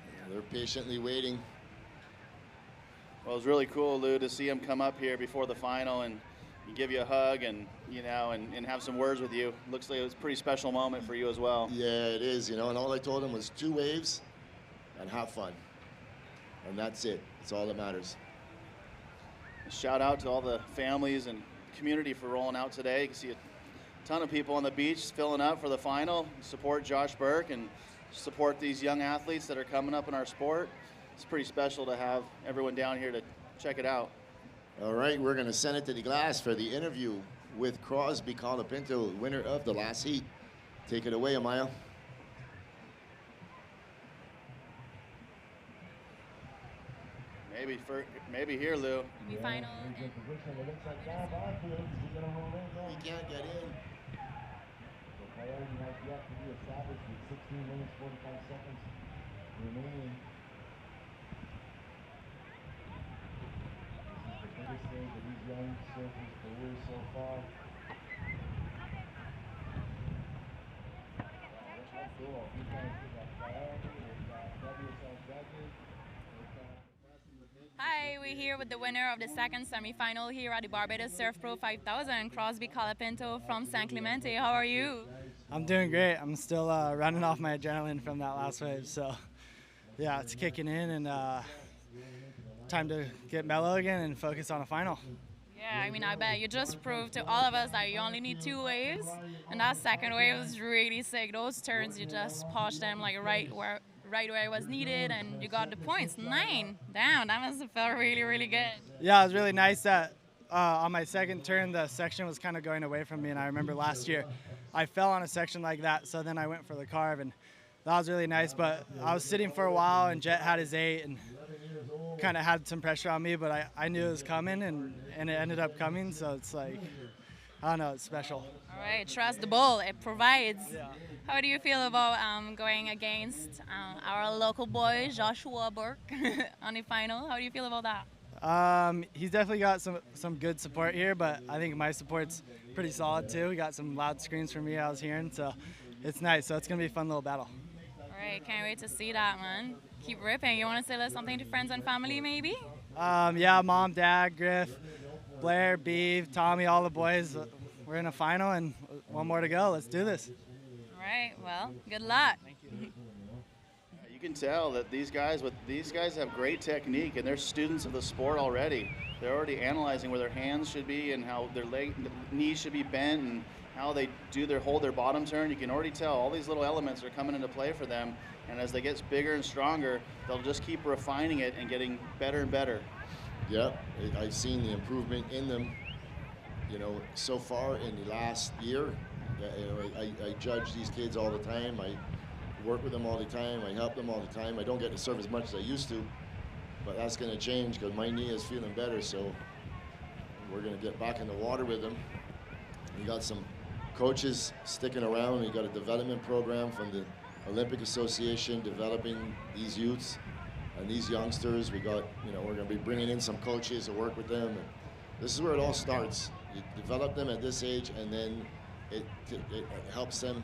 Yeah, they're patiently waiting. Well, it was really cool, Lou, to see him come up here before the final and give you a hug and, you know, and have some words with you. Looks like it was a pretty special moment for you as well. Yeah, it is, you know, and all I told him was 2 waves and have fun. And that's it. That's all that matters. Shout out to all the families and community for rolling out today. You can see a ton of people on the beach filling up for the final. Support Josh Burke and support these young athletes that are coming up in our sport. It's pretty special to have everyone down here to check it out. All right, we're going to send it to the glass for the interview with Crosby Colapinto, winner of the last heat. Take it away, Amaya. Maybe here, Lou. Maybe final. He can't get in. The priority has yet to be established with 16 minutes, 45 seconds remaining. This is the biggest stage of these young surfers' careers so far. That's cool. These guys got priority. They've got WSL judges. Hi, we're here with the winner of the second semifinal here at the Barbados Surf Pro 5000, Crosby Colapinto from San Clemente. How are you? I'm doing great. I'm still running off my adrenaline from that last wave, so yeah, it's kicking in, and time to get mellow again and focus on a final. Yeah, I mean, I bet you just proved to all of us that you only need 2 waves, and that second wave was really sick. Those turns, you just pushed them like right where it was needed, and you got the points. 9. Damn, that must have felt really, really good. Yeah, it was really nice that on my second turn, the section was kind of going away from me, and I remember last year I fell on a section like that, so then I went for the carve, and that was really nice. But I was sitting for a while, and Jet had his 8, and kind of had some pressure on me, but I knew it was coming, and it ended up coming, so it's like, I don't know, it's special. All right, trust the bull. It provides. Yeah. How do you feel about going against our local boy, Joshua Burke, on the final? How do you feel about that? He's definitely got some good support here, but I think my support's pretty solid too. We got some loud screams from me I was hearing, so it's nice. So it's going to be a fun little battle. All right, can't wait to see that, man. Keep ripping. You want to say something to friends and family, maybe? Yeah, Mom, Dad, Griff, Blair, Beeve, Tommy, all the boys. We're in a final and 1 more to go. Let's do this. All right, well, good luck. Thank you. You can tell that these guys have great technique, and they're students of the sport already. They're already analyzing where their hands should be and how their knees should be bent, and how they hold their bottom turn. You can already tell all these little elements are coming into play for them. And as they get bigger and stronger, they'll just keep refining it and getting better and better. Yeah, I've seen the improvement in them, you know, so far in the last year. You know, I judge these kids all the time. I work with them all the time. I help them all the time. I don't get to serve as much as I used to, but that's going to change because my knee is feeling better. So we're going to get back in the water with them. We got some coaches sticking around. We got a development program from the Olympic Association developing these youths and these youngsters. We got, you know, we're going to be bringing in some coaches to work with them. And this is where it all starts. You develop them at this age, and then it helps them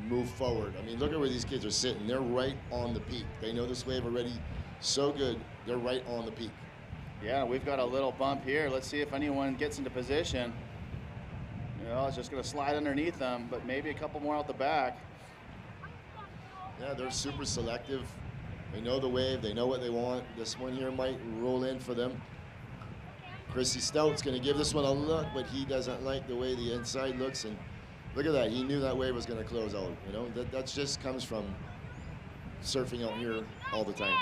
move forward. I mean, look at where these kids are sitting. They're right on the peak. They know this wave already so good. They're right on the peak. Yeah, we've got a little bump here. Let's see if anyone gets into position. You know, it's just going to slide underneath them, but maybe a couple more out the back. Yeah, they're super selective. They know the wave. They know what they want. This one here might roll in for them. Chrissy Stout's going to give this one a look, but he doesn't like the way the inside looks. And look at that. He knew that wave was going to close out. You know, that just comes from surfing out here all the time.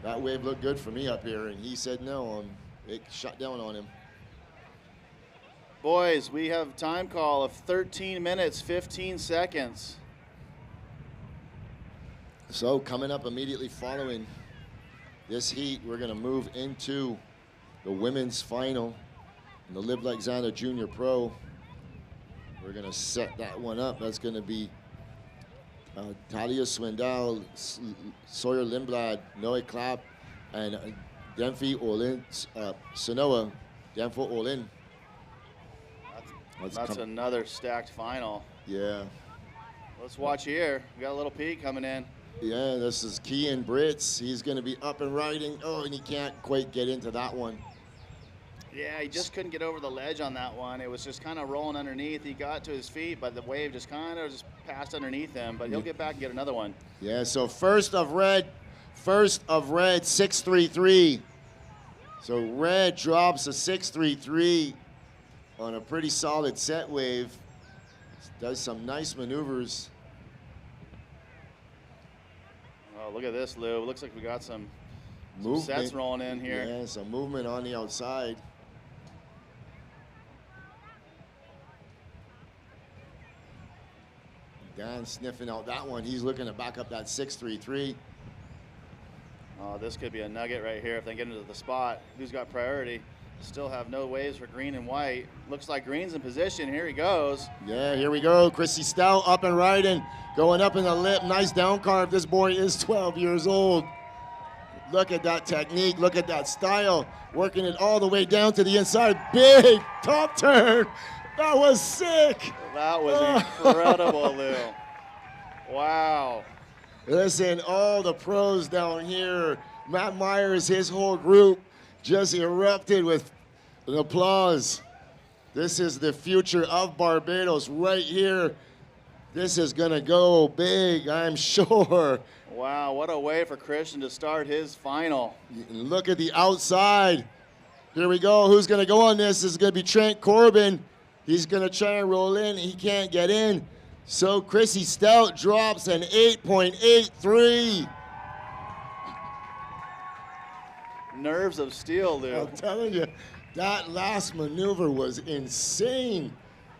That wave looked good for me up here, and he said no. It shut down on him. Boys, we have time call of 13 minutes, 15 seconds. So coming up immediately following this heat, we're going to move into the women's final in the Live Like Xana Junior Pro. We're going to set that one up. That's going to be Talia Swindell, Sawyer Lindblad, Noe Clapp, and Demfi Olin, Sanoa, Demfo Olin. That's another stacked final. Yeah. Let's watch here. We got a little peek coming in. Yeah, this is Kean Brits. He's going to be up and riding. Oh, and he can't quite get into that one. Yeah, he just couldn't get over the ledge on that one. It was just kind of rolling underneath. He got to his feet, but the wave just kind of just passed underneath him. But he'll get back and get another one. Yeah, so first of red, 633. So red drops a 633 on a pretty solid set wave. Does some nice maneuvers. Oh, look at this, Lou. Looks like we got some Movement. sets rolling in here. Yeah, some movement on the outside. Dan sniffing out that one. He's looking to back up that 633. Oh, this could be a nugget right here if they get into the spot. Who's got priority? Still have no waves for green and white. Looks like green's in position. Here he goes. Yeah, here we go. Chrissy Stout up and riding. Going up in the lip. Nice down carve. This boy is 12 years old. Look at that technique. Look at that style. Working it all the way down to the inside. Big top turn. That was sick. That was incredible, Lou. Wow. Listen, all the pros down here, Matt Myers, his whole group, just erupted with an applause. This is the future of Barbados right here. This is going to go big, I'm sure. Wow, what a way for Christian to start his final. Look at the outside. Here we go. Who's going to go on this? This is going to be Trent Corbin. He's going to try and roll in. He can't get in. So Chrissy Stout drops an 8.83. Nerves of steel, Lou. I'm telling you, that last maneuver was insane.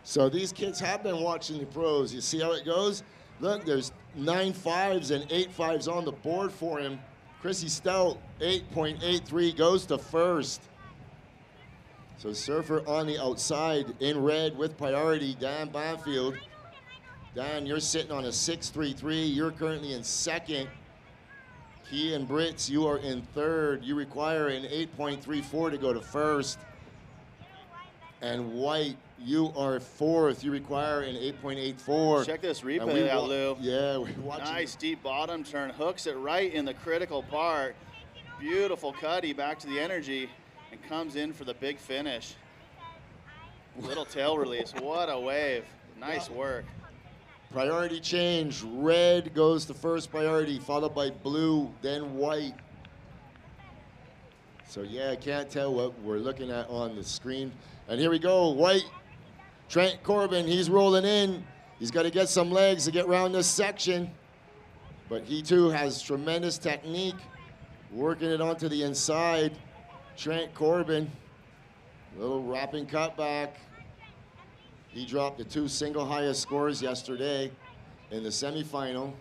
So these kids have been watching the pros. You see how it goes? Look, there's 9 5s and 8 5s on the board for him. Chrissy Stout, 8.83, goes to first. So surfer on the outside in red with priority, Dan Banfield. Dan, you're sitting on a 6.33. You're currently in second. Key and Brits, you are in third. You require an 8.34 to go to first. And White, you are fourth. You require an 8.84. Check this replay out, Lou. Yeah, we're watching. Nice deep bottom turn. Hooks it right in the critical part. Beautiful cutty back to the energy and comes in for the big finish. Little tail release. What a wave. Nice work. Priority change. Red goes to first priority, followed by blue, then white. So yeah, I can't tell what we're looking at on the screen. And here we go. White Trent Corbin, he's rolling in. He's got to get some legs to get around this section. But he too has tremendous technique, working it onto the inside. Trent Corbin, little wrapping cutback. He dropped the 2 single highest scores yesterday in the semifinal.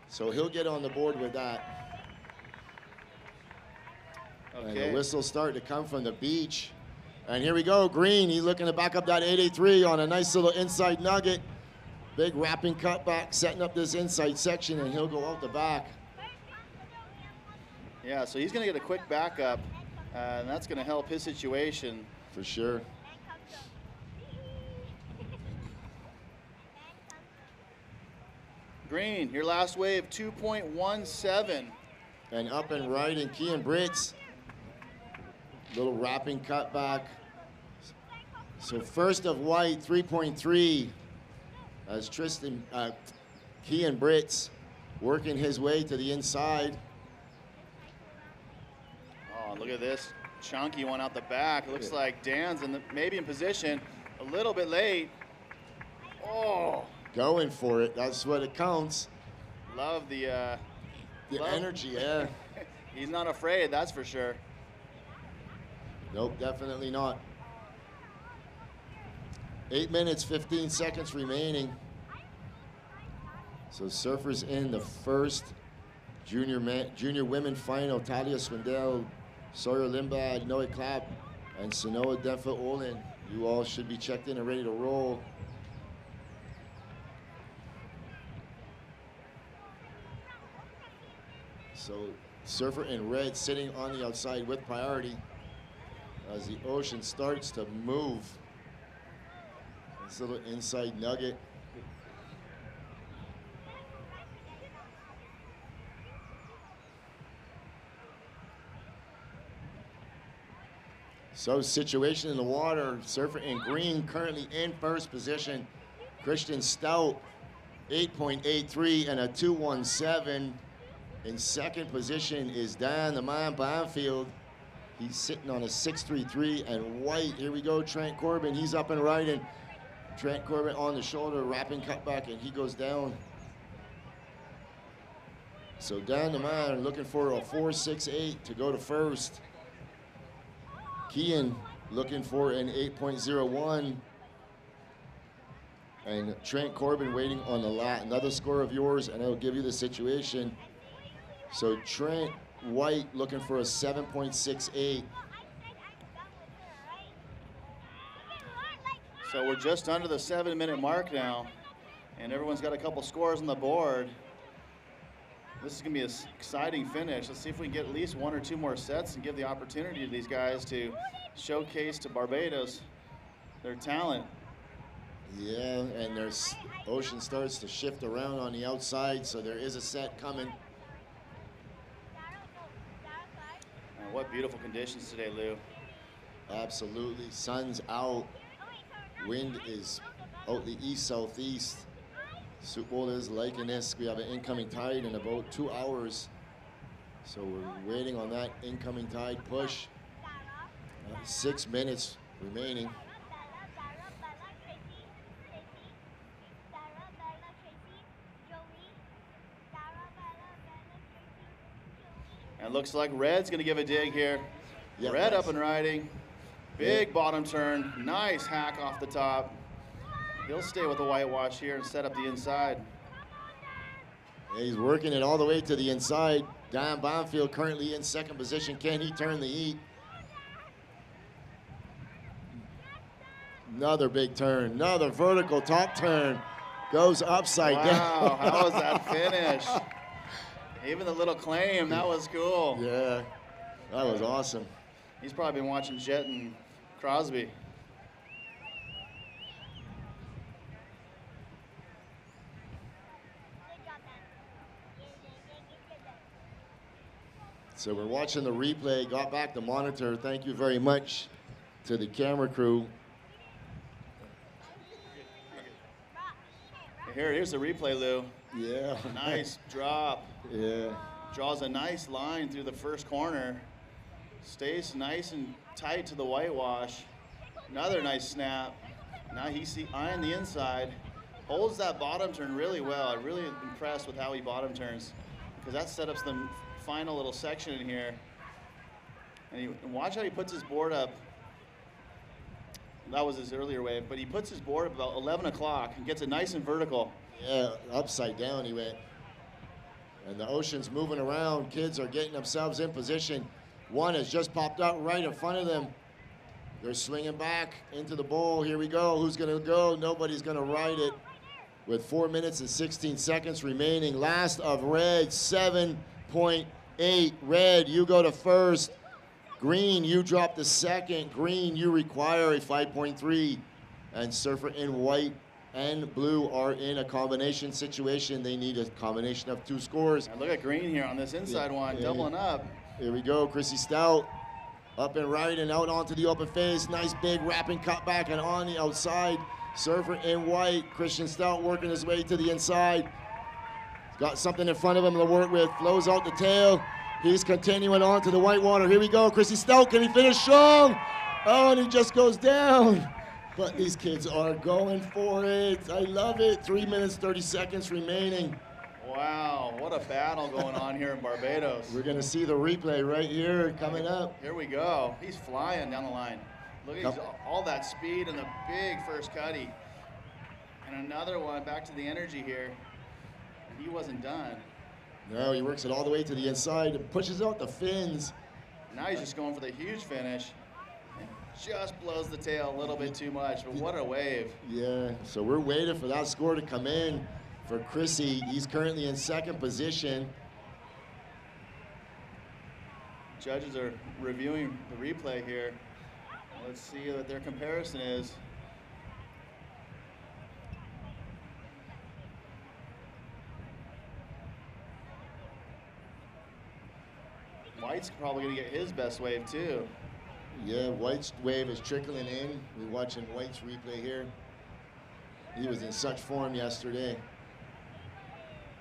So he'll get on the board with that. Okay. And the whistle's starting to come from the beach. And here we go, Green, he's looking to back up that 883 on a nice little inside nugget. Big wrapping cutback, setting up this inside section, and he'll go out the back. Yeah, so he's going to get a quick backup, and that's going to help his situation. For sure. Green, your last wave, 2.17. And up and right in Kean Brits. Little wrapping cutback. So first of white, 3.3. As Tristan, Kean Brits working his way to the inside. Oh, look at this chunky one out the back. It looks like Dan's maybe in position, a little bit late. Oh. Going for it, that's what it counts. Love the energy, yeah. He's not afraid, that's for sure. Nope, definitely not. 8 minutes, 15 seconds remaining. So surfers in the first junior women final. Talia Swindell, Sawyer Limbad, Noe Clapp, and Sanoa Denfa Olin. You all should be checked in and ready to roll. So surfer in red sitting on the outside with priority as the ocean starts to move. This little inside nugget. So situation in the water, surfer in green currently in first position. Christian Stout, 8.83 and a 217. In second position is Dan the Man Banfield. He's sitting on a 6.33 and white. Here we go, Trent Corbin, he's up and riding. Trent Corbin on the shoulder, wrapping cutback, and he goes down. So Dan the Man looking for a 4.68 to go to first. Kean looking for an 8.01. And Trent Corbin waiting on the lat. Another score of yours, and I'll give you the situation. So Trent White looking for a 7.68. So we're just under the 7-minute mark now, and everyone's got a couple scores on the board. This is going to be an exciting finish. Let's see if we can get at least 1 or 2 more sets and give the opportunity to these guys to showcase to Barbados their talent. Yeah, and there's ocean starts to shift around on the outside, so there is a set coming. What beautiful conditions today, Lou. Absolutely. Sun's out. Wind is out the east-southeast. Supol is liking this. We have an incoming tide in about 2 hours. So we're waiting on that incoming tide push. 6 minutes remaining. And looks like Red's gonna give a dig here. Yep, Red nice. up and riding. Big bottom turn, nice hack off the top. He'll stay with the whitewash here and set up the inside. Yeah, he's working it all the way to the inside. Dan Bonfield currently in second position. Can he turn the heat? Another big turn, another vertical top turn. Goes upside down. Wow, how was that finish? Even the little claim, that was cool. Yeah, that was awesome. He's probably been watching Jet and Crosby. So we're watching the replay, got back the monitor. Thank you very much to the camera crew. Here's the replay, Lou. Yeah. Nice drop. Yeah. Draws a nice line through the first corner. Stays nice and tight to the whitewash. Another nice snap. Now he's eyeing the inside, holds that bottom turn really well. I'm really impressed with how he bottom turns, because that set up the final little section in here. And watch how he puts his board up. That was his earlier wave, but he puts his board up about 11 o'clock and gets it nice and vertical. Yeah, upside down he went. And the ocean's moving around. Kids are getting themselves in position. One has just popped out right in front of them. They're swinging back into the bowl. Here we go. Who's going to go? Nobody's going to ride it. With 4 minutes and 16 seconds remaining. Last of red, 7.8. Red, you go to first. Green, you drop to second. Green, you require a 5.3. And surfer in white and blue are in a combination situation. They need a combination of 2 scores. And look at Green here on this inside one, doubling up. Here we go, Chrissy Stout. Up and right and out onto the open face. Nice big wrapping cutback and on the outside. Surfer in white. Christian Stout working his way to the inside. He's got something in front of him to work with. Flows out the tail. He's continuing on to the white water. Here we go. Chrissy Stout, can he finish strong? Oh, and he just goes down. But these kids are going for it. I love it. 3 minutes, 30 seconds remaining. Wow, what a battle going on here in Barbados. We're going to see the replay right here coming up. Here we go. He's flying down the line. Look at all that speed and the big first cutty. And another one back to the energy here. And he wasn't done. No, he works it all the way to the inside and pushes out the fins. Now he's just going for the huge finish. And just blows the tail a little bit too much, but what a wave. Yeah, so we're waiting for that score to come in for Chrissy. He's currently in second position. Judges are reviewing the replay here. Let's see what their comparison is. White's probably going to get his best wave too. Yeah, White's wave is trickling in. We're watching White's replay here. He was in such form yesterday.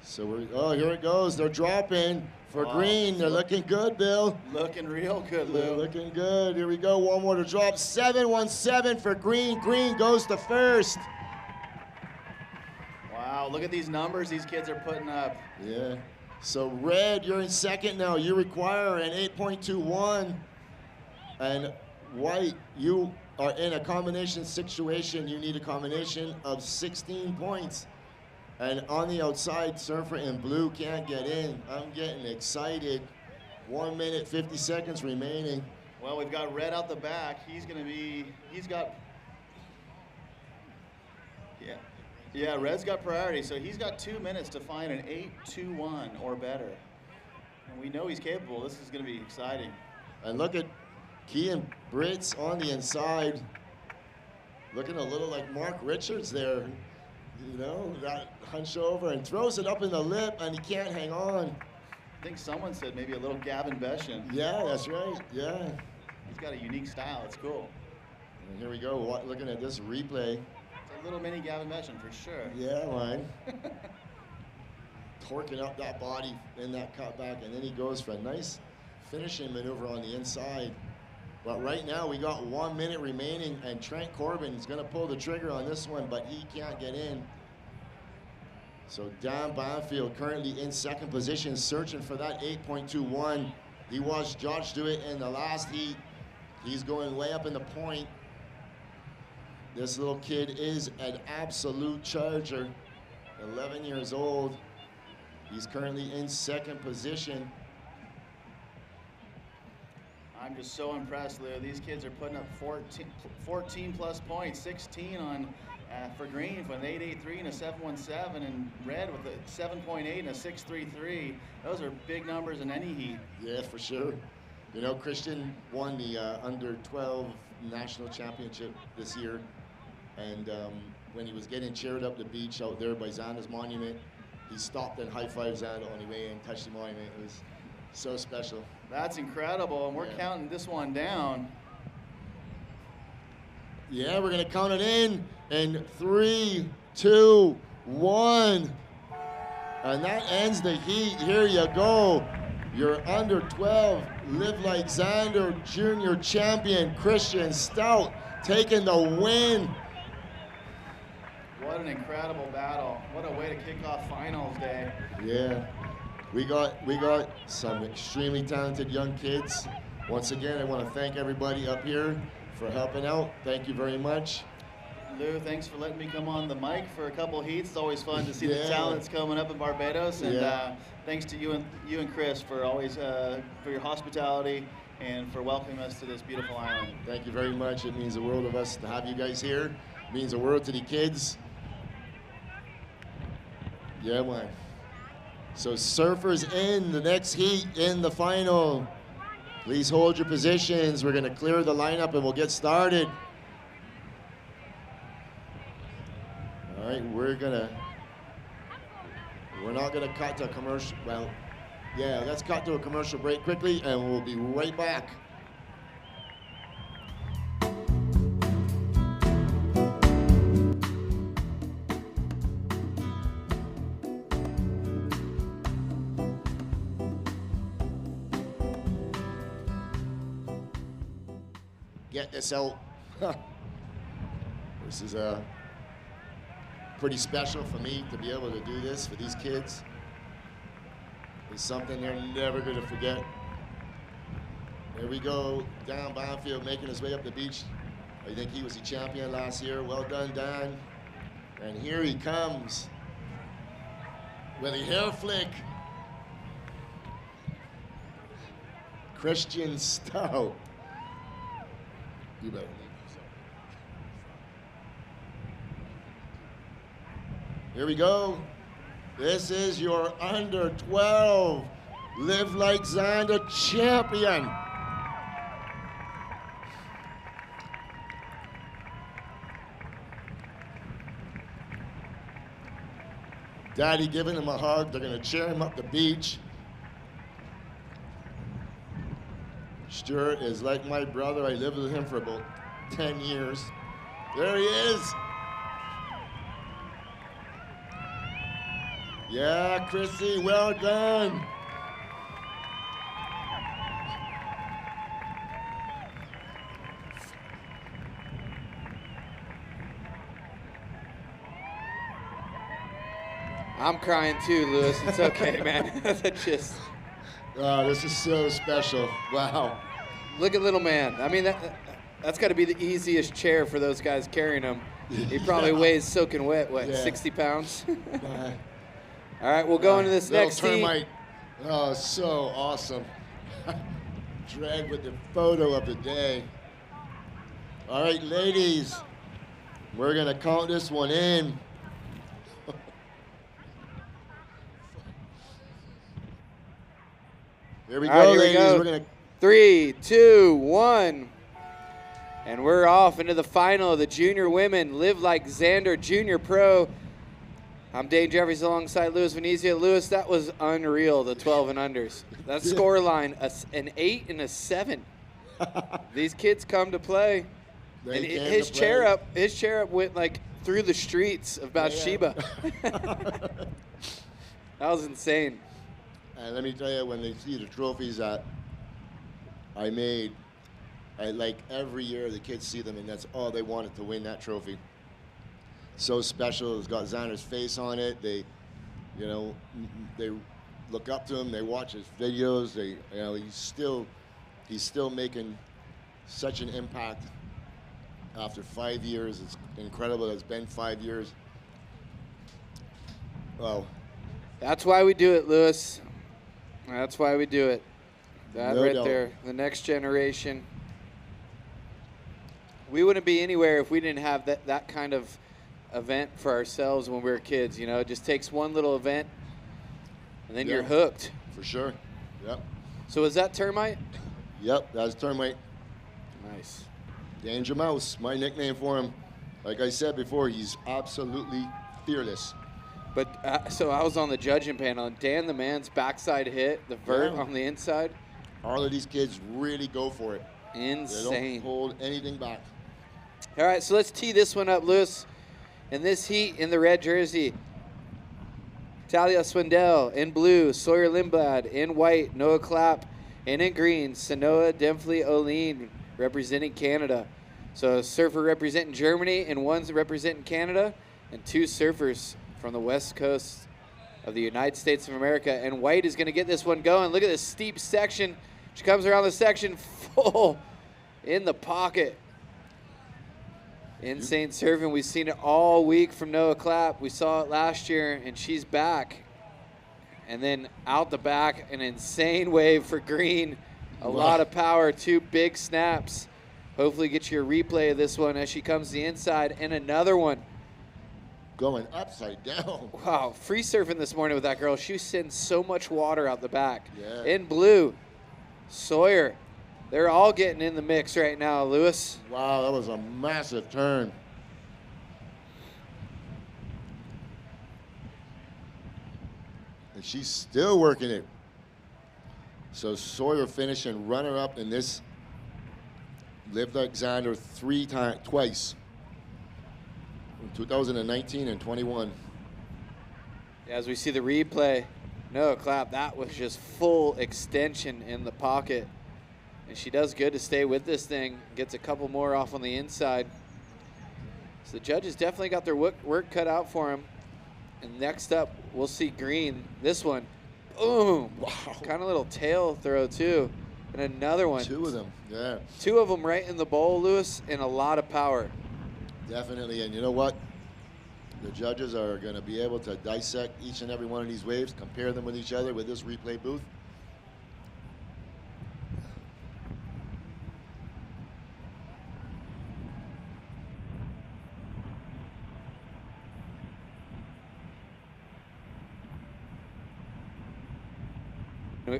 So oh, here it goes. They're dropping for Green. They're looking good, Bill. Looking real good, Lou. They're looking good. Here we go. One more to drop. 7-1-7 for Green. Green goes to first. Wow, look at these numbers these kids are putting up. Yeah. So Red, you're in second now. You require an 8.21. And White, you are in a combination situation. You need a combination of 16 points. And on the outside, Surfer in blue can't get in. I'm getting excited. 1 minute, 50 seconds remaining. Well, we've got Red out the back. He's got, yeah, Red's got priority. So he's got 2 minutes to find an 8.21 or better. And we know he's capable. This is going to be exciting. And look at Kean Brits on the inside. Looking a little like Mark Richards there. You know, that hunch over and throws it up in the lip, and he can't hang on. I think someone said maybe a little Gavin Beshan. Yeah, that's right, yeah. He's got a unique style, it's cool. And here we go, looking at this replay. It's a little mini Gavin Beshan for sure. Yeah, man. Torquing up that body in that cutback, and then he goes for a nice finishing maneuver on the inside. But right now, we got 1 minute remaining, and Trent Corbin is going to pull the trigger on this one, but he can't get in. So Dan Banfield currently in second position, searching for that 8.21. He watched Josh do it in the last heat. He's going way up in the point. This little kid is an absolute charger, 11 years old. He's currently in second position. I'm just so impressed, Lou. These kids are putting up 14 plus points, 16 on for Green with an 8.83 and a 7.17, and Red with a 7.8 and a 6.33. Those are big numbers in any heat. Yeah, for sure. You know, Christian won the under 12 national championship this year, and when he was getting cheered up the beach out there by Xander's monument, he stopped and high-fived Xander on the way and touched the monument. It was so special. That's incredible, and we're counting this one down. Yeah, we're gonna count it in 3, 2, 1. And that ends the heat. Here you go. Your under 12 Live Like Xander Junior champion, Christian Stout, taking the win. What an incredible battle. What a way to kick off finals day. Yeah, we got some extremely talented young kids. Once again, I want to thank everybody up here for helping out. Thank you very much. Lou, thanks for letting me come on the mic for a couple heats. It's always fun to see the Yeah. talents coming up in Barbados. And Yeah. Thanks to you and Chris for always for your hospitality and for welcoming us to this beautiful island. Thank you very much. It means the world of us to have you guys here. It means the world to the kids. Yeah, man. So surfers in the next heat in the final. Please hold your positions. We're gonna clear the lineup and we'll get started. All right, we're not gonna cut to a commercial. Well, yeah, let's cut to a commercial break quickly and we'll be right back. Get this out. This is pretty special for me to be able to do this for these kids. It's something they're never gonna forget. Here we go, Dan Bonfield making his way up the beach. I think he was the champion last year. Well done, Dan. And here he comes with a hair flick. Christian Stowe. You better leave this up. Here we go. This is your under 12 Live Like Xander champion. Daddy giving him a hug. They're gonna cheer him up the beach. Stuart is like my brother. I lived with him for about 10 years. There he is. Yeah, Chrissy, well done. I'm crying too, Lewis. It's okay, man. That's just. Oh, this is so special. Wow. Look at little man. I mean, that's got to be the easiest chair for those guys carrying him. He probably weighs soaking wet, what, 60 pounds? All right, we'll go into this next heat. Termite. Oh, so awesome. Drag with the photo of the day. All right, ladies, we're going to count this one in. Here we go, ladies. We're gonna 3, 2, 1. And we're off into the final of the junior women Live Like Xander Junior Pro. I'm Dane Jeffries alongside Louis Venezia. Louis, that was unreal, the 12 and unders. That score line, an 8 and a 7. These kids come to play. And his chair up went like through the streets of Bathsheba. That was insane. And let me tell you, when they see the trophies that I made, like every year the kids see them and that's all they wanted, to win that trophy. So special. It's got Xander's face on it. They, they look up to him. They watch his videos. He's still making such an impact after 5 years. It's incredible. It's been 5 years. Wow. That's why we do it, Louis. That's why we do it. That No right doubt. there, the next generation. We wouldn't be anywhere if we didn't have that kind of event for ourselves when we were kids. It just takes one little event, and then you're hooked. For sure. Yep. So is that Termite? Yep, that's Termite. Nice. Danger Mouse, my nickname for him. Like I said before, he's absolutely fearless. But so I was on the judging panel, and Dan the man's backside hit, the vert Yeah. on the inside. All of these kids really go for it. Insane. They don't hold anything back. All right, so let's tee this one up, Lewis. In this heat, in the red jersey, Talia Swindell. In blue, Sawyer Lindblad. In white, Noah Clapp. And in green, Sanoa Demphley Oline, representing Canada. So a surfer representing Germany and one's representing Canada. and 2 surfers from the west coast of the United States of America. And White is going to get this one going. Look at this steep section. She comes around the section full in the pocket. Insane surfing. We've seen it all week from Noah Clapp. We saw it last year, and she's back. And then out the back, an insane wave for Green. A lot of power, 2 big snaps. Hopefully get you a replay of this one as she comes to the inside, and another one. Going upside down. Wow, free surfing this morning with that girl. She sends so much water out the back. Yeah. In blue, Sawyer. They're all getting in the mix right now, Lewis. Wow, that was a massive turn. And she's still working it. So Sawyer finishing runner-up in this Liv Alexander twice. In 2019 and 21. As we see the replay, Noah Clapp, that was just full extension in the pocket. And she does good to stay with this thing. Gets a couple more off on the inside. So the judges definitely got their work cut out for them. And next up, we'll see Green. This one, boom. Wow. Kind of little tail throw too. And another one. 2 of them, yeah. 2 of them right in the bowl, Lewis, and a lot of power. Definitely, and you know what? The judges are going to be able to dissect each and every one of these waves, compare them with each other with this replay booth.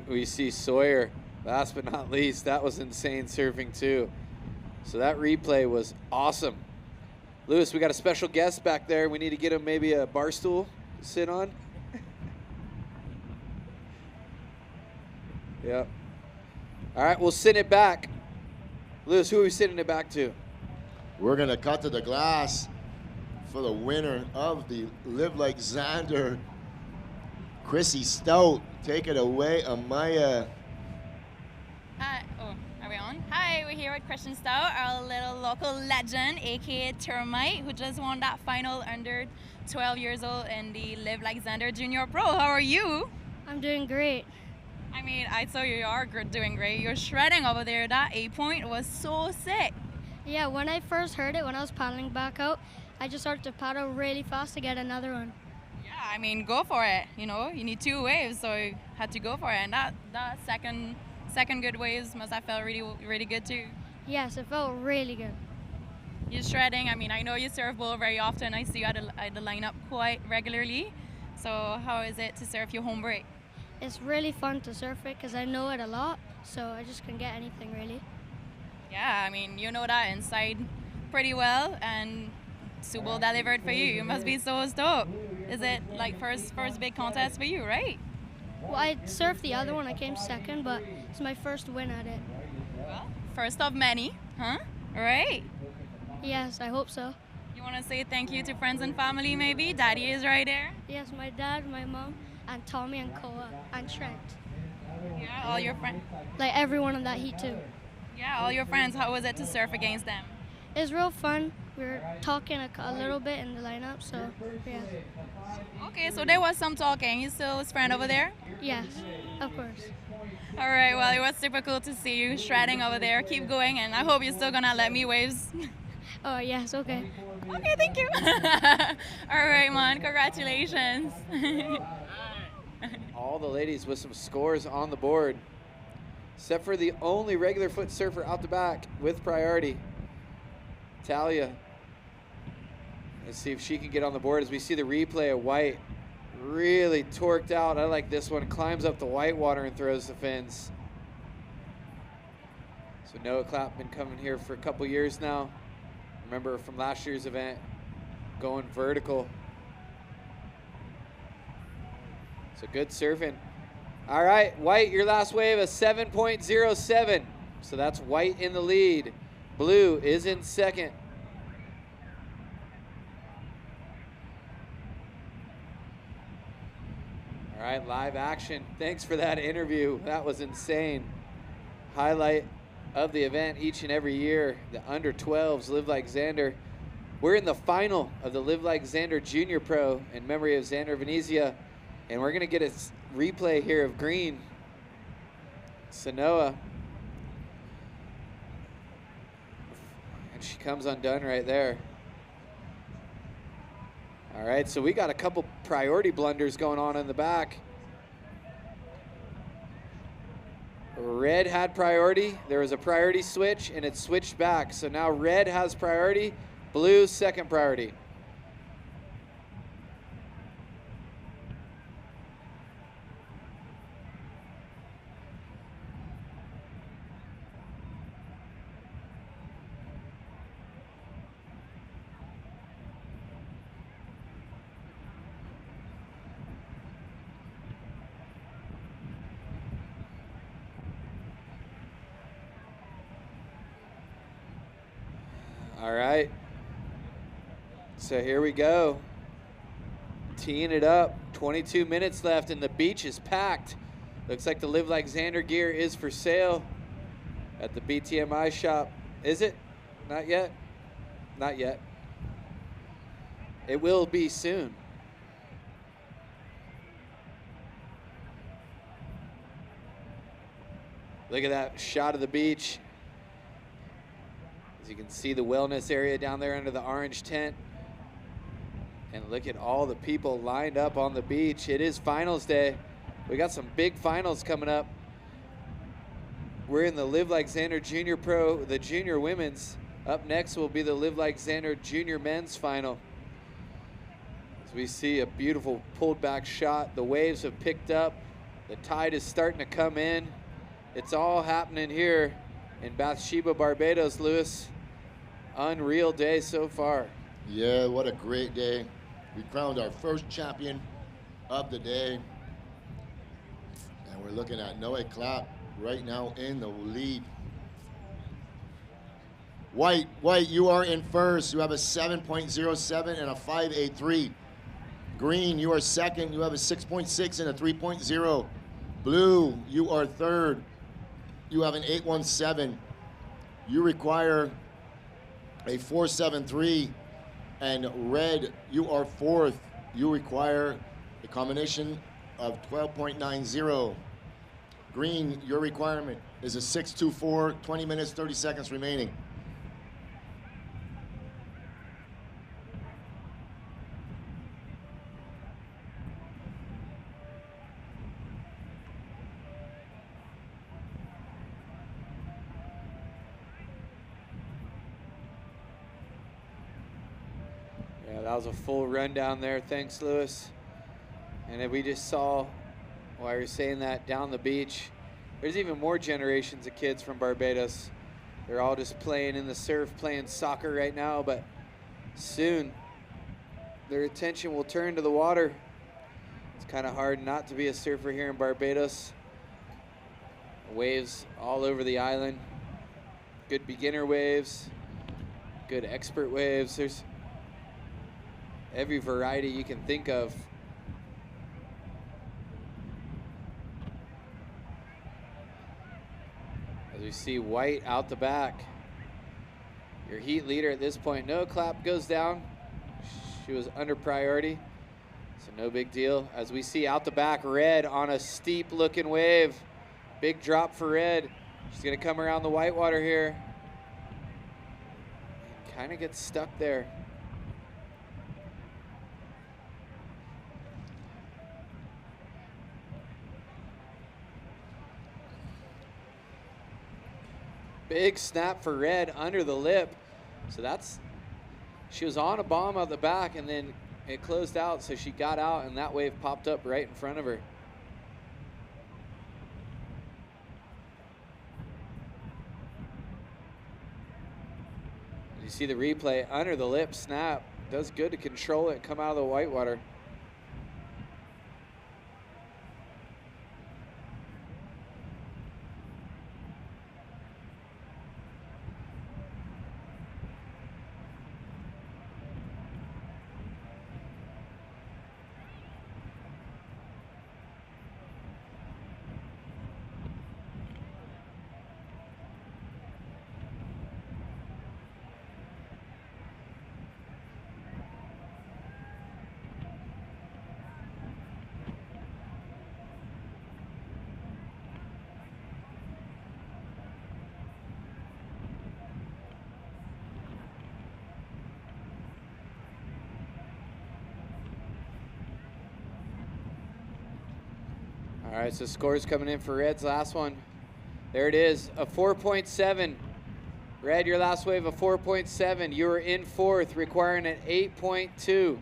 We see Sawyer, last but not least. That was insane surfing too. So that replay was awesome. Lewis, we got a special guest back there. We need to get him maybe a bar stool to sit on. Yep. All right, we'll send it back. Lewis, who are we sending it back to? We're going to cut to the glass for the winner of the Liv Like Xander, Chrissy Stout. Take it away, Amaya. Hi. Oh, are we on? Hi, we're here with Christian Stout, our little local legend, aka Termite, who just won that final under 12 years old in the Liv Like Xander Junior Pro. How are you? I'm doing great. I mean, I saw you are doing great. You're shredding over there. That 8-point was so sick. Yeah, when I first heard it, when I was paddling back out, I just started to paddle really fast to get another one. Yeah, I mean, go for it. You know, you need 2 waves, so you had to go for it. And that second good waves must have felt really good too. Yes, it felt really good. You're shredding. I mean, I know you surf bowl very often. I see you at the lineup quite regularly. So how is it to surf your home break? It's really fun to surf it because I know it a lot, so I just can get anything really. Yeah, I mean, you know that inside pretty well, and Subal delivered for you. You must be so stoked. Is it like first big contest for you, right? Well, I surfed the other one. I came second, but it's my first win at it. Well, first of many, huh? Right? Yes, I hope so. You want to say thank you to friends and family, maybe? Daddy is right there. Yes, my dad, my mom, and Tommy and Koa and Trent. Yeah, all your friends. Like everyone in that heat too. Yeah, all your friends. How was it to surf against them? It was real fun. We were talking a little bit in the lineup, so yeah. Okay, so there was some talking. You still his friend over there? Yes, of course. All right, well, it was super cool to see you shredding over there. Keep going, and I hope you're still gonna let me waves. Oh, yes, okay. Okay, thank you. All right, man, congratulations. All the ladies with some scores on the board, except for the only regular foot surfer out the back with priority, Talia. Let's see if she can get on the board as we see the replay of White. Really torqued out. I like this one. Climbs up the white water and throws the fins. So Noah Clapp been coming here for a couple years now. Remember from last year's event, going vertical. So good surfing. All right, White, your last wave, a 7.07. So that's White in the lead. Blue is in second. All right, live action. Thanks for that interview. That was insane. Highlight of the event each and every year. The under 12s, Liv Like Xander. We're in the final of the Live Like Xander Junior Pro in memory of Xander Venezia, and we're going to get a replay here of green. Sanoa. And she comes undone right there. All right, so we got a couple priority blunders going on in the back. Red had priority. There was a priority switch, and it switched back. So now red has priority, blue second priority. All right, so here we go. Teeing it up, 22 minutes left and the beach is packed. Looks like the Live Like Xander gear is for sale at the BTMI shop. Is it? Not yet? Not yet. It will be soon. Look at that shot of the beach. As you can see the wellness area down there under the orange tent. And look at all the people lined up on the beach. It is finals day. We got some big finals coming up. We're in the Live Like Xander Junior Pro, the junior women's. Up next will be the Live Like Xander Junior men's final. As we see a beautiful pulled back shot. The waves have picked up. The tide is starting to come in. It's all happening here in Bathsheba, Barbados, Lewis. Unreal day so far. Yeah, what a great day. We crowned our first champion of the day. And we're looking at Noe Clapp right now in the lead. White, you are in first. You have a 7.07 and a 5.83. Green, you are second. You have a 6.6 and a 3.0. Blue, you are third. You have an 8.17. You require a 4.73. And red, you are fourth. You require a combination of 12.90. Green, your requirement is a 6.24, 20 minutes, 30 seconds remaining. That was a full rundown there. Thanks, Lewis. And then we just saw, while you were saying that, down the beach, there's even more generations of kids from Barbados. They're all just playing in the surf, playing soccer right now, but soon their attention will turn to the water. It's kind of hard not to be a surfer here in Barbados. Waves all over the island. Good beginner waves, good expert waves. There's every variety you can think of. As we see White out the back. Your heat leader at this point. No Clapp goes down. She was under priority, so no big deal. As we see out the back, Red on a steep looking wave. Big drop for Red. She's gonna come around the whitewater here. Kind of gets stuck there. Big snap for Red under the lip. So she was on a bomb out the back and then it closed out, so she got out and that wave popped up right in front of her. You see the replay, under the lip snap. Does good to control it, come out of the whitewater. All right, so scores coming in for Red's last one. There it is, a 4.7. Red, your last wave, a 4.7. You were in fourth, requiring an 8.2.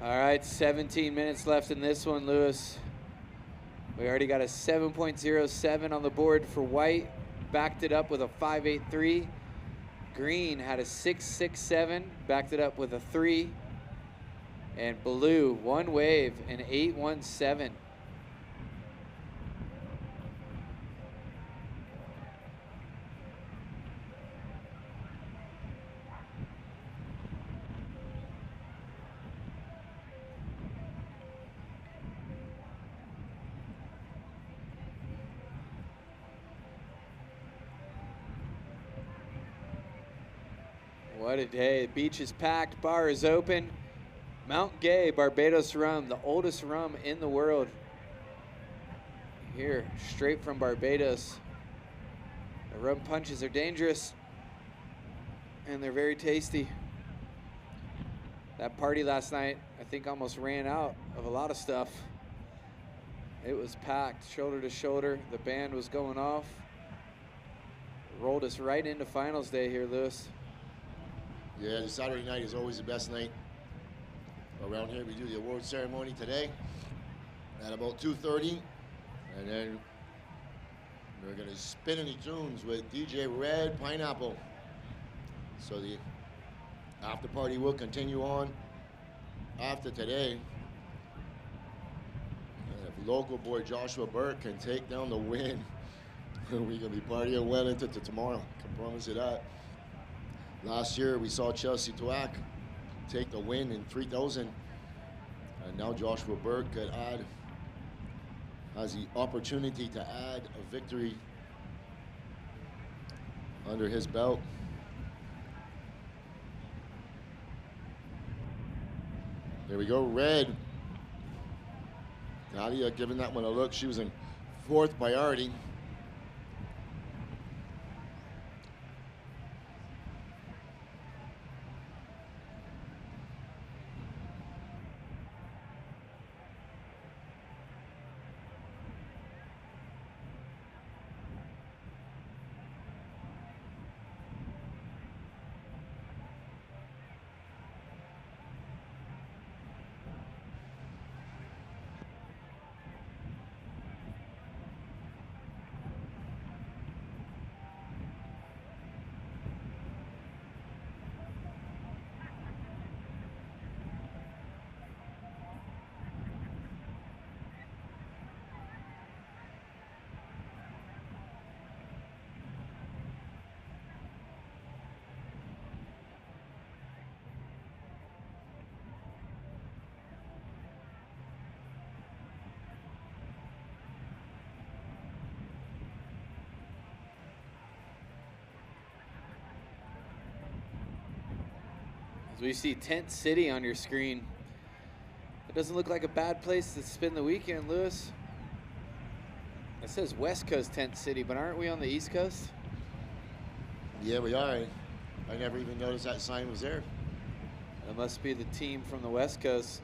All right, 17 minutes left in this one, Lewis. We already got a 7.07 on the board for white. Backed it up with a 5.83. Green had a 6.67, backed it up with a 3. And blue, one wave, an 8.17. What a day. The beach is packed, bar is open. Mount Gay, Barbados rum, the oldest rum in the world. Here, straight from Barbados. The rum punches are dangerous, and they're very tasty. That party last night, I think, almost ran out of a lot of stuff. It was packed, shoulder to shoulder. The band was going off. Rolled us right into finals day here, Lewis. Yeah, the Saturday night is always the best night around here. We do the award ceremony today at about 2:30, and then we're gonna spin any tunes with DJ Red Pineapple. So the after party will continue on after today. And if local boy Joshua Burke can take down the win, we're gonna be partying well into tomorrow. I can promise you that. Last year, we saw Chelsea Tuac take the win in 3,000. And now Joshua Burke could has the opportunity to add a victory under his belt. There we go, Red. Nadia giving that one a look. She was in fourth priority. As we see Tent City on your screen. It doesn't look like a bad place to spend the weekend, Lewis. It says West Coast Tent City, but aren't we on the East Coast? Yeah, we are. I never even noticed that sign was there. That must be the team from the West Coast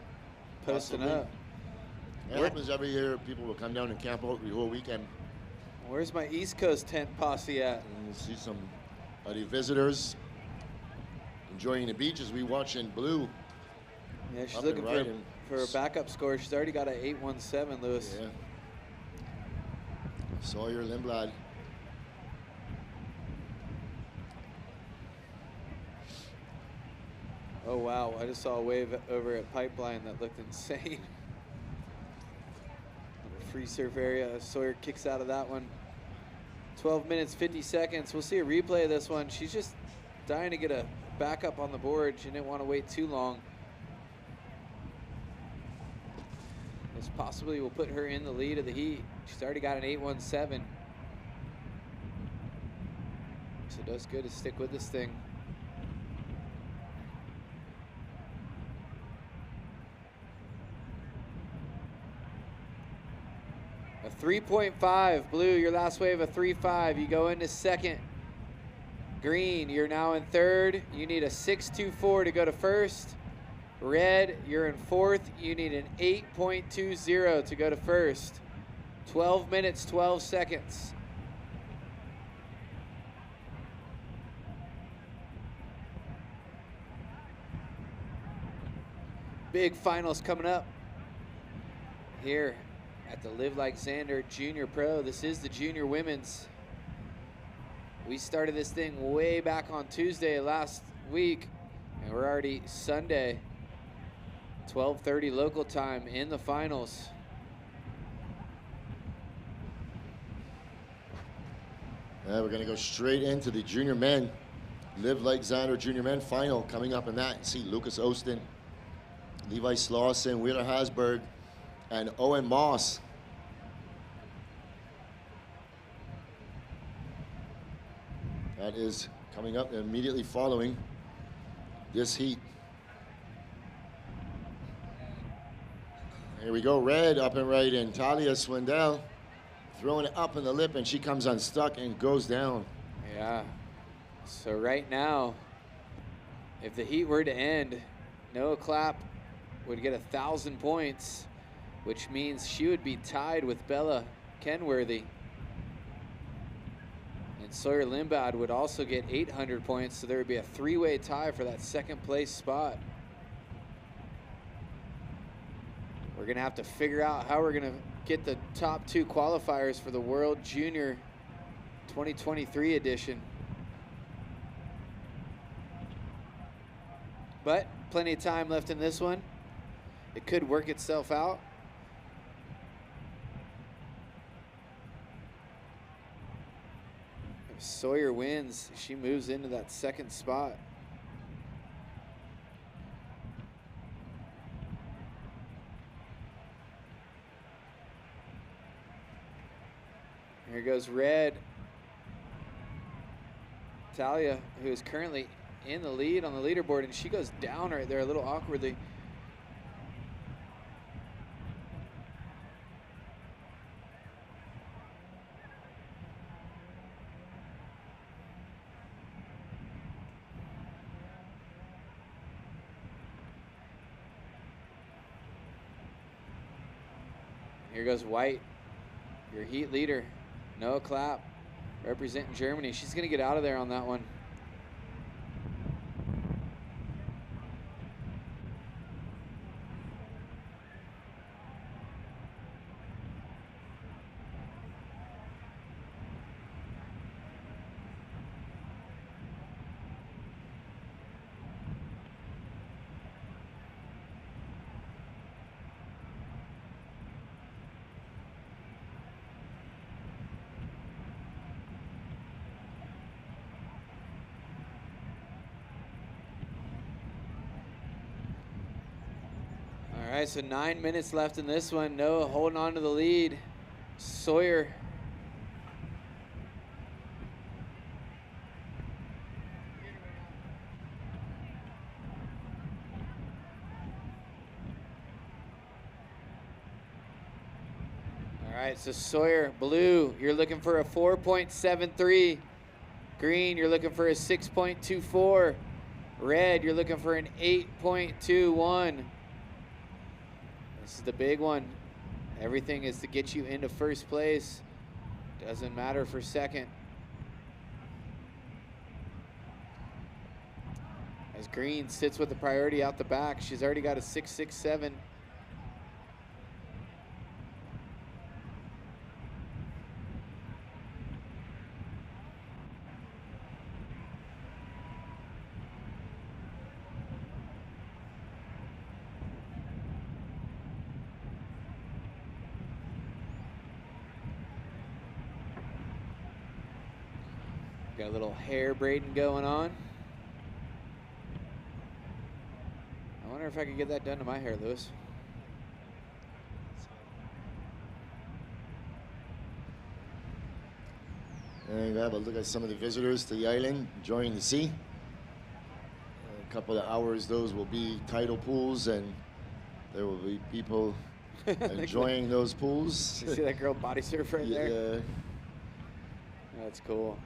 posting Possibly. up. It happens every year. People will come down and camp out the whole weekend. Where's my East Coast tent posse at? And we'll see some of the visitors enjoying the beach as we watch in blue. Yeah, she's Up looking and riding. for a backup score. She's already got an 8.17, Lewis. Yeah. Sawyer Lindblad. Oh, wow. I just saw a wave over at Pipeline that looked insane. Free surf area. Sawyer kicks out of that one. 12 minutes, 50 seconds. We'll see a replay of this one. She's just dying to get a backup on the board. She didn't want to wait too long. This possibly will put her in the lead of the heat. She's already got an 8:17. So it does good to stick with this thing. A 3.5, blue, your last wave, a 3.5. You go into second. Green, you're now in third. You need a 6.24 to go to first. Red, you're in fourth. You need an 8.20 to go to first. 12 minutes, 12 seconds. Big finals coming up here at the Live Like Xander Junior Pro. This is the junior women's. We started this thing way back on Tuesday last week, and we're already Sunday, 12:30 local time in the finals. We're going to go straight into the junior men. Live Like Xander junior men final coming up in that. See Lucas Ostin, Levi Slauson, Wheeler Hasberg, and Owen Moss. That is coming up immediately following this heat. Here we go, red up and right in. Talia Swindell throwing it up in the lip, and she comes unstuck and goes down. Yeah. So right now, if the heat were to end, Noah Clapp would get 1,000 points, which means she would be tied with Bella Kenworthy. And Sawyer Limbad would also get 800 points, so there would be a three-way tie for that second place spot. We're gonna have to figure out how we're gonna get the top two qualifiers for the World Junior 2023 edition. But plenty of time left in this one. It could work itself out. If Sawyer wins, she moves into that second spot. Here goes red. Talia, who is currently in the lead on the leaderboard, and she goes down right there a little awkwardly. Here goes White, your heat leader. Noah Clapp, representing Germany. She's going to get out of there on that one. All right, so 9 minutes left in this one. Noah holding on to the lead. Sawyer. All right, so Sawyer, blue, you're looking for a 4.73. Green, you're looking for a 6.24. Red, you're looking for an 8.21. This is the big one. Everything is to get you into first place. Doesn't matter for second. As Green sits with the priority out the back, she's already got a 6.67. Got a little hair braiding going on. I wonder if I could get that done to my hair, Lewis. And we have a look at some of the visitors to the island enjoying the sea. In a couple of hours, those will be tidal pools, and there will be people enjoying those pools. You see that girl body surf right there? Yeah. That's cool.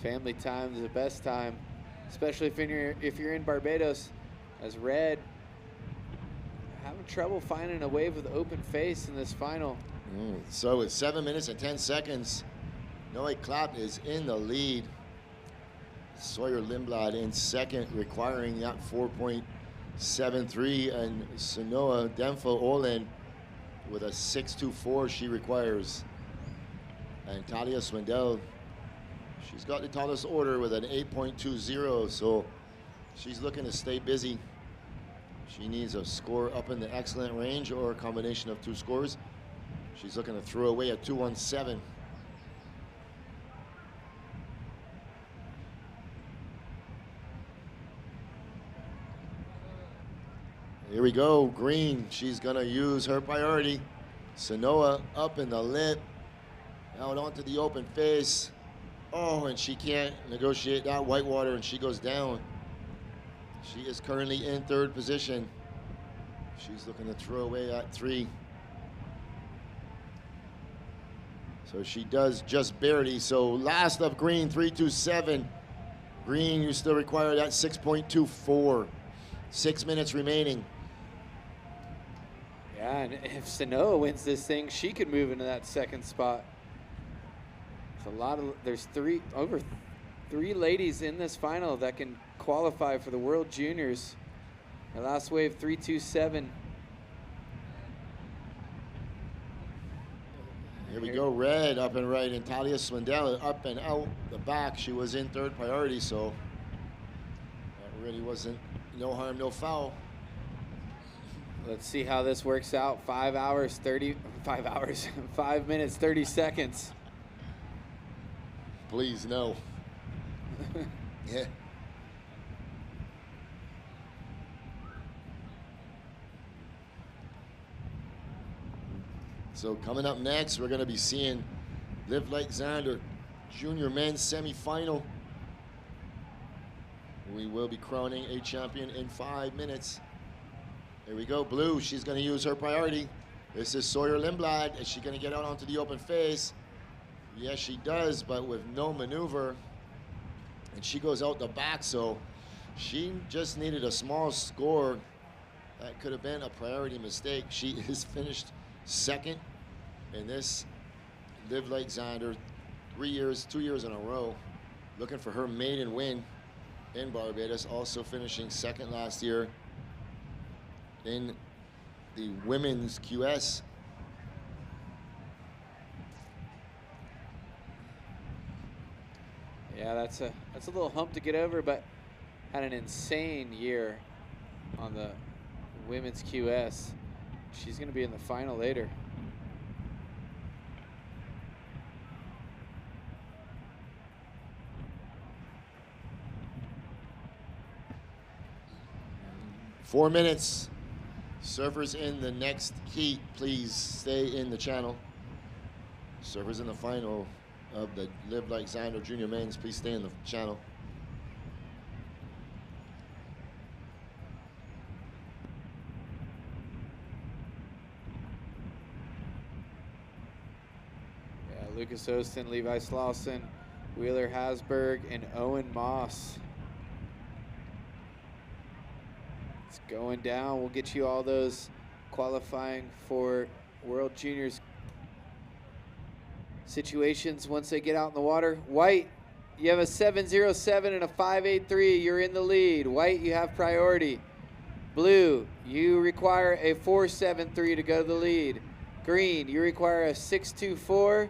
Family time is the best time, especially if you're in Barbados. As Red having trouble finding a wave with open face in this final. So with 7 minutes and 10 seconds, Noe Clapp is in the lead. Sawyer Lindblad in second, requiring that 4.73, and Sanoa Demfo Olin with a 6.24 she requires. And Talia Swindell, she's got the tallest order with an 8.20, so she's looking to stay busy. She needs a score up in the excellent range or a combination of two scores. She's looking to throw away a 2.17. Here we go, Green. She's gonna use her priority. Sanoa up in the lip, out onto the open face. Oh, and she can't negotiate that whitewater, and she goes down. She is currently in third position. She's looking to throw away at 3. So she does just barely. So last of Green, 3.27. Green, you still require that 6.24. 6 minutes remaining. Yeah, and if Sanoa wins this thing, she could move into that second spot. It's a lot of, there's over three ladies in this final that can qualify for the World Juniors. The last wave, 3.27. Here we go, Red up and right, and Talia Swindell up and out the back. She was in third priority, so that really wasn't no harm, no foul. Let's see how this works out. 5 minutes, 30 seconds. Please, no. Yeah. So coming up next, we're going to be seeing Liv Alexander Junior Men's Semifinal. We will be crowning a champion in 5 minutes. Here we go, Blue. She's going to use her priority. This is Sawyer Lindblad. Is she going to get out onto the open face? Yes, she does, but with no maneuver. And she goes out the back, so she just needed a small score. That could have been a priority mistake. She is finished second in this Liv Alexander 2 years in a row, looking for her maiden win in Barbados, also finishing second last year in the women's QS. Yeah, that's a little hump to get over, but had an insane year on the women's QS. She's going to be in the final later. Four minutes. Surfers in the next heat, please stay in the channel. Surfers in the final of the Liv Alexander Junior Men's, please stay in the channel. Yeah, Lucas Ostin, Levi Slauson, Wheeler Hasberg, and Owen Moss. It's going down. We'll get you all those qualifying for World Juniors situations once they get out in the water. White, you have a 7.07 and a 5.83. You're in the lead. White, you have priority. Blue, you require a 4.73 to go to the lead. Green, you require a 6.24.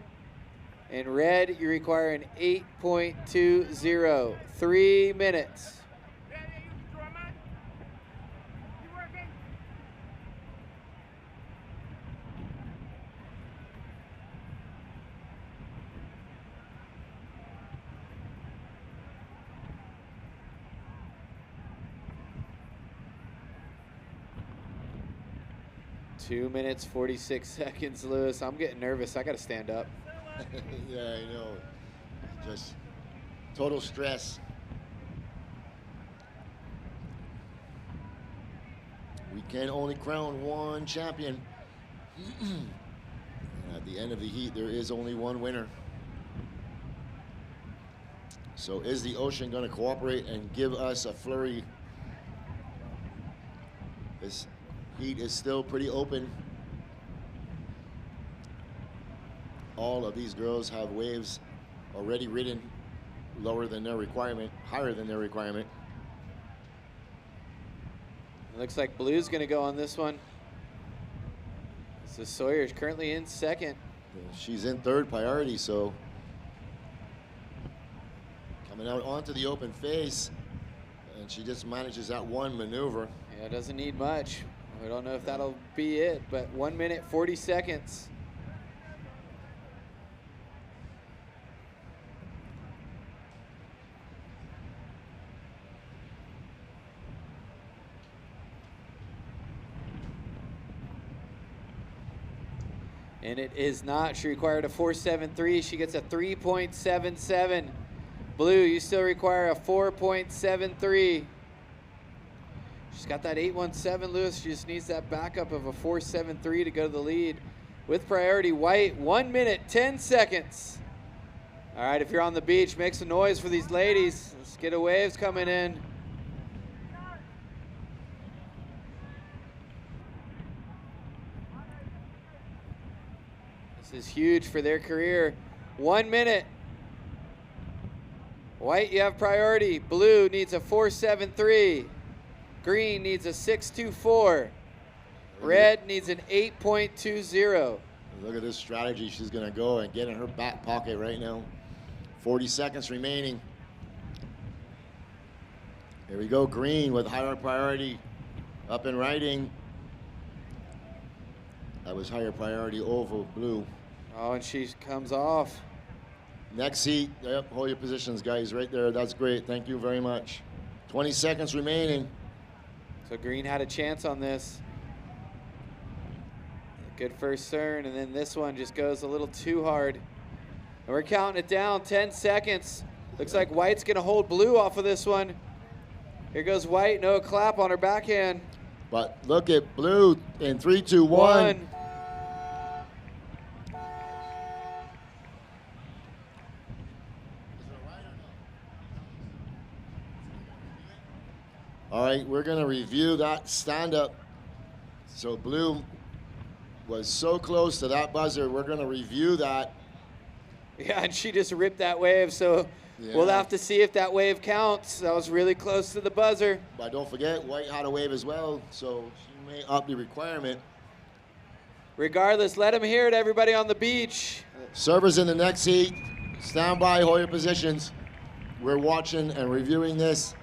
And red, you require an 8.20. 3 minutes. 2 minutes, 46 seconds, Lewis. I'm getting nervous. I got to stand up. Yeah, I know. Just total stress. We can only crown one champion. And at the end of the heat, there is only one winner. So is the ocean going to cooperate and give us a flurry? This heat is still pretty open. All of these girls have waves already ridden lower than their requirement, higher than their requirement. It looks like Blue's going to go on this one. So Sawyer's currently in second. She's in third priority, so coming out onto the open face, and she just manages that one maneuver. Yeah, doesn't need much. We don't know if that'll be it, but 1 minute, 40 seconds. And it is not. She required a 4.73. She gets a 3.77. Blue, you still require a 4.73. She's got that 8.17, Lewis. She just needs that backup of a 4.73 to go to the lead. With priority, White, 1 minute, 10 seconds. All right, if you're on the beach, make some noise for these ladies. Let's get a waves coming in. This is huge for their career. 1 minute. White, you have priority. Blue needs a 4.73. Green needs a 6.24. Red needs an 8.20. Look at this strategy she's going to go and get in her back pocket right now. 40 seconds remaining. Here we go, Green with higher priority up and riding. That was higher priority over Blue. Oh, and she comes off. Next heat, yep, hold your positions, guys, right there. That's great, thank you very much. 20 seconds remaining. So Green had a chance on this. Good first turn, and then this one just goes a little too hard. And we're counting it down, 10 seconds. Looks like White's gonna hold Blue off of this one. Here goes White, no clap on her backhand. But look at Blue in 3, 2, 1. All right, we're gonna review that stand-up. So Blue was so close to that buzzer. We're gonna review that. Yeah, and she just ripped that wave, so we'll have to see if that wave counts. That was really close to the buzzer. But don't forget, White had a wave as well, so she may up the requirement. Regardless, let them hear it, everybody on the beach. Servers in the next heat. Stand by, hold your positions. We're watching and reviewing this.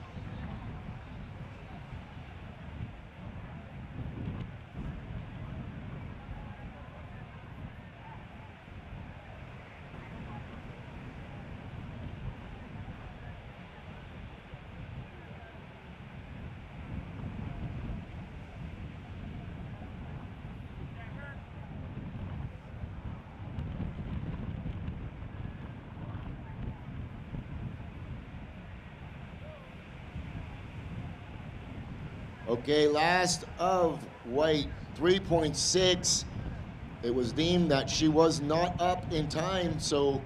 Okay, last of White, 3.6. It was deemed that she was not up in time, so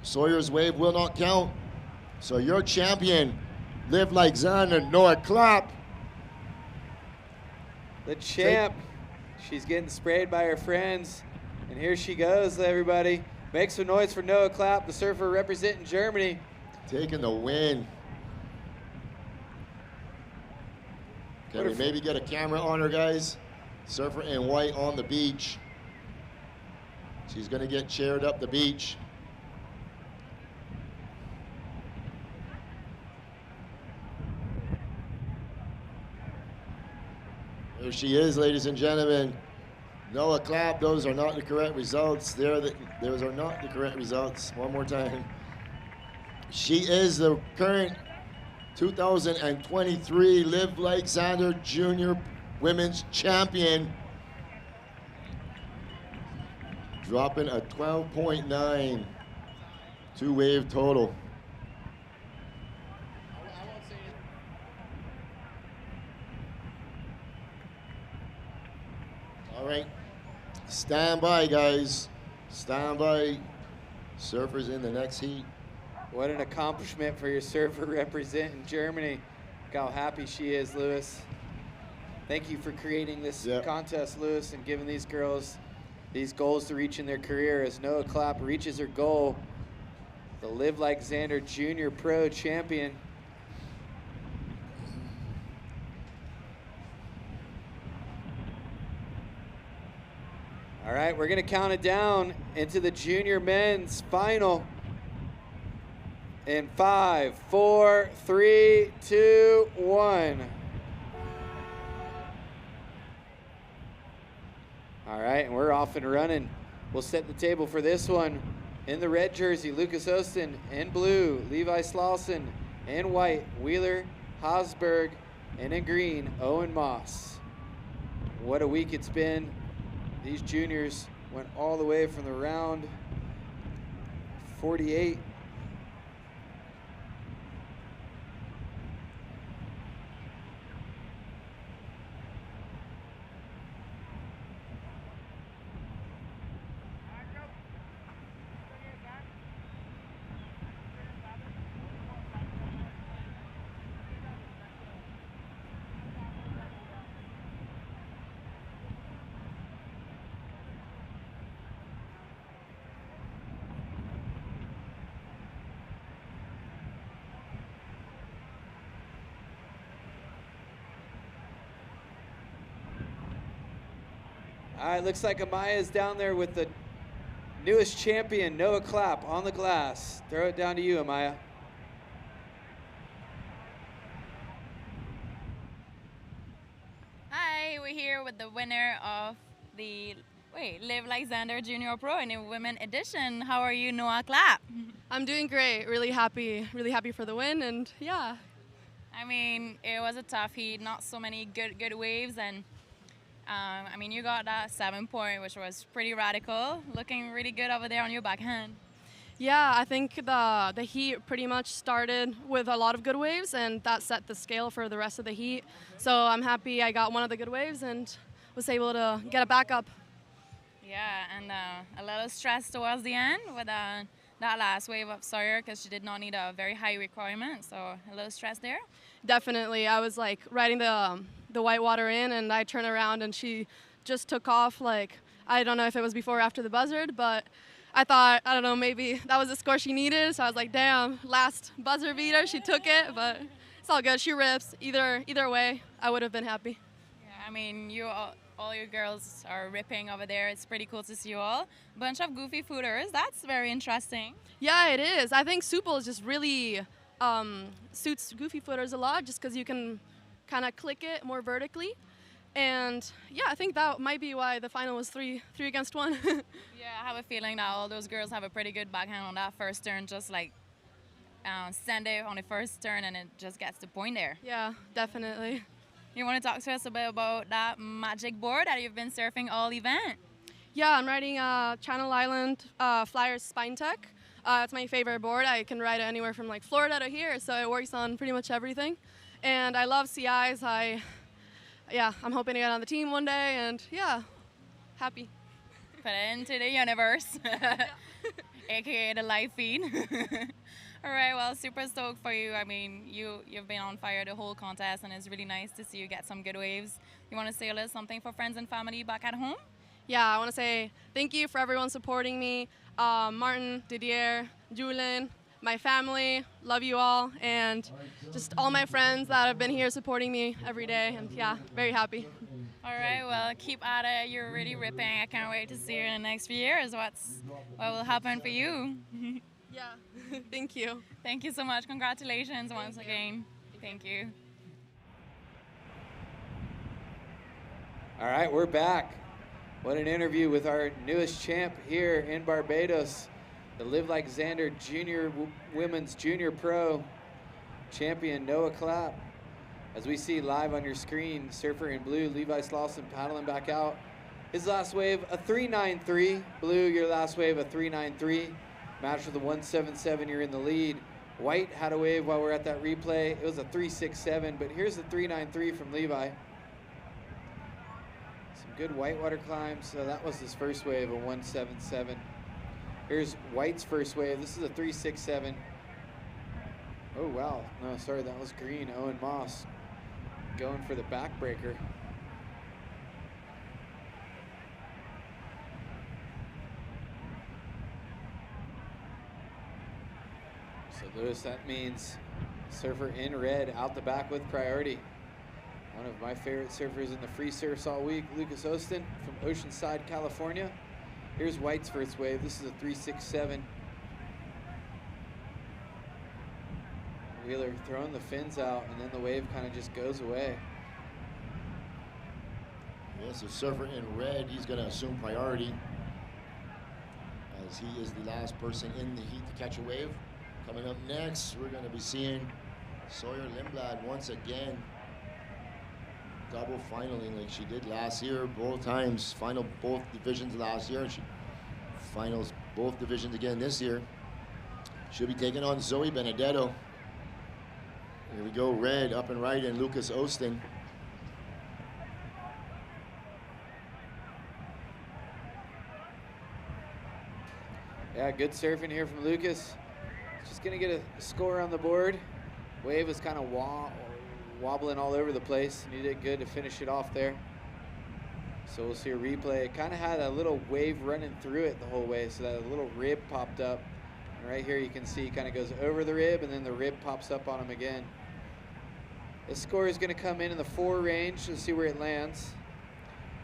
Sawyer's wave will not count. So your champion, Live Like Xander, Noah Clapp. The champ. She's getting sprayed by her friends. And here she goes, everybody. Make some noise for Noah Clapp, the surfer representing Germany. Taking the win. Can we maybe get a camera on her, guys? Surfer in white on the beach. She's gonna get chaired up the beach. There she is, ladies and gentlemen. Noah Clapp, those are not the correct results. Those are not the correct results. One more time. She is the current 2023 Live Like Xander Junior Women's Champion. dropping a 12.9. 2-wave total. All right, stand by, guys. Stand by. Surfers in the next heat. What an accomplishment for your surfer representing Germany. Look how happy she is, Lewis. Thank you for creating this contest, Lewis, and giving these girls these goals to reach in their career. As Noah Clapp reaches her goal, the Live Like Xander Junior Pro Champion. All right, we're gonna count it down into the junior men's final. In 5, 4, 3, 2, 1. All right, and we're off and running. We'll set the table for this one. In the red jersey, Lucas Ostin. In blue, Levi Slauson. In white, Wheeler Hosberg. And in green, Owen Moss. What a week it's been. These juniors went all the way from the round 48. All right, looks like Amaya's down there with the newest champion, Noah Clapp, on the glass. Throw it down to you, Amaya. Hi, we're here with the winner of the Live Like Xander Junior Pro in the women edition. How are you, Noah Clapp? I'm doing great. Really happy for the win, and yeah. I mean, it was a tough heat, not so many good waves, and I mean, you got that 7-point, which was pretty radical. Looking really good over there on your backhand. Yeah, I think the heat pretty much started with a lot of good waves, and that set the scale for the rest of the heat. So I'm happy I got one of the good waves and was able to get a backup. Yeah, and a little stress towards the end with that last wave of Sawyer because she did not need a very high requirement, so a little stress there. Definitely. I was like riding the white water in, and I turned around and she just took off. Like, I don't know if it was before or after the buzzard, but I thought, I don't know, maybe that was the score she needed. So I was like, damn, last buzzer beater, she took it, but it's all good. She rips. Either way, I would have been happy. Yeah, I mean, all your girls are ripping over there. It's pretty cool to see you all. Bunch of goofy footers. That's very interesting. Yeah, it is. I think Supple just really suits goofy footers a lot just because you can kind of click it more vertically. And yeah, I think that might be why the final was 3 against 1. Yeah, I have a feeling that all those girls have a pretty good backhand on that first turn, just like send it on the first turn and it just gets the point there. Yeah, definitely. You want to talk to us a bit about that magic board that you've been surfing all event? Yeah, I'm riding Channel Island Flyers Spine Tech. It's my favorite board. I can ride it anywhere from like Florida to here, so it works on pretty much everything. And I love CIs. I'm hoping to get on the team one day, and yeah, happy. Put it into the universe, aka the live feed. All right, well, super stoked for you. I mean, you've been on fire the whole contest, and it's really nice to see you get some good waves. You want to say a little something for friends and family back at home? Yeah, I want to say thank you for everyone supporting me. Martin, Didier, Julian, my family, love you all, and just all my friends that have been here supporting me every day, and yeah, very happy. All right, well, keep at it. You're really ripping. I can't wait to see you in the next few years. What will happen for you? Yeah, thank you. Thank you so much. Congratulations once again. Thank you. All right, we're back. What an interview with our newest champ here in Barbados, the Live Like Xander Women's Junior Pro champion, Noah Clapp. As we see live on your screen, surfer in blue, Levi Slauson paddling back out. His last wave, a 3.93. Blue, your last wave, a 3.93. Match with a 1.77, you're in the lead. White had a wave while we're at that replay. It was a 3.67, but here's the 3.93 from Levi. Some good whitewater climbs. So that was his first wave, a 1.77. Here's White's first wave. This is a 3.67. Oh, wow. No, sorry, that was green. Owen Moss going for the backbreaker. So Lewis, that means surfer in red out the back with priority. One of my favorite surfers in the free surfs all week, Lucas Ostin from Oceanside, California. Here's White's first wave. This is a 3.67. Wheeler throwing the fins out, and then the wave kind of just goes away. Yes, the surfer in red, he's going to assume priority as he is the last person in the heat to catch a wave. Coming up next, we're going to be seeing Sawyer Lindblad once again double finaling like she did last year, both times. Final both divisions last year, and she finals both divisions again this year. She'll be taking on Zoe Benedetto. Here we go, red up and right, and Lucas Ostin. Yeah, good surfing here from Lucas. Just gonna get a score on the board. Wave was kind of wobbling all over the place, and he did good to finish it off there. So we'll see a replay. It kind of had a little wave running through it the whole way, so that a little rib popped up. And right here you can see it kind of goes over the rib, and then the rib pops up on him again. This score is gonna come in the 4 range. Let's see where it lands.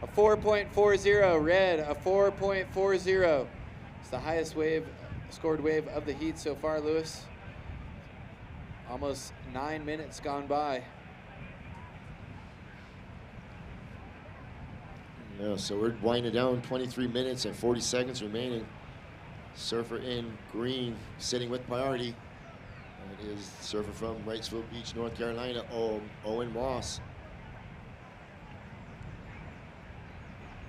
A 4.40, red, a 4.40. It's the highest wave, scored wave of the heat so far, Lewis. Almost 9 minutes gone by. Yeah, so we're winding down, 23 minutes and 40 seconds remaining. Surfer in green, sitting with priority. And it is surfer from Wrightsville Beach, North Carolina, Owen Moss.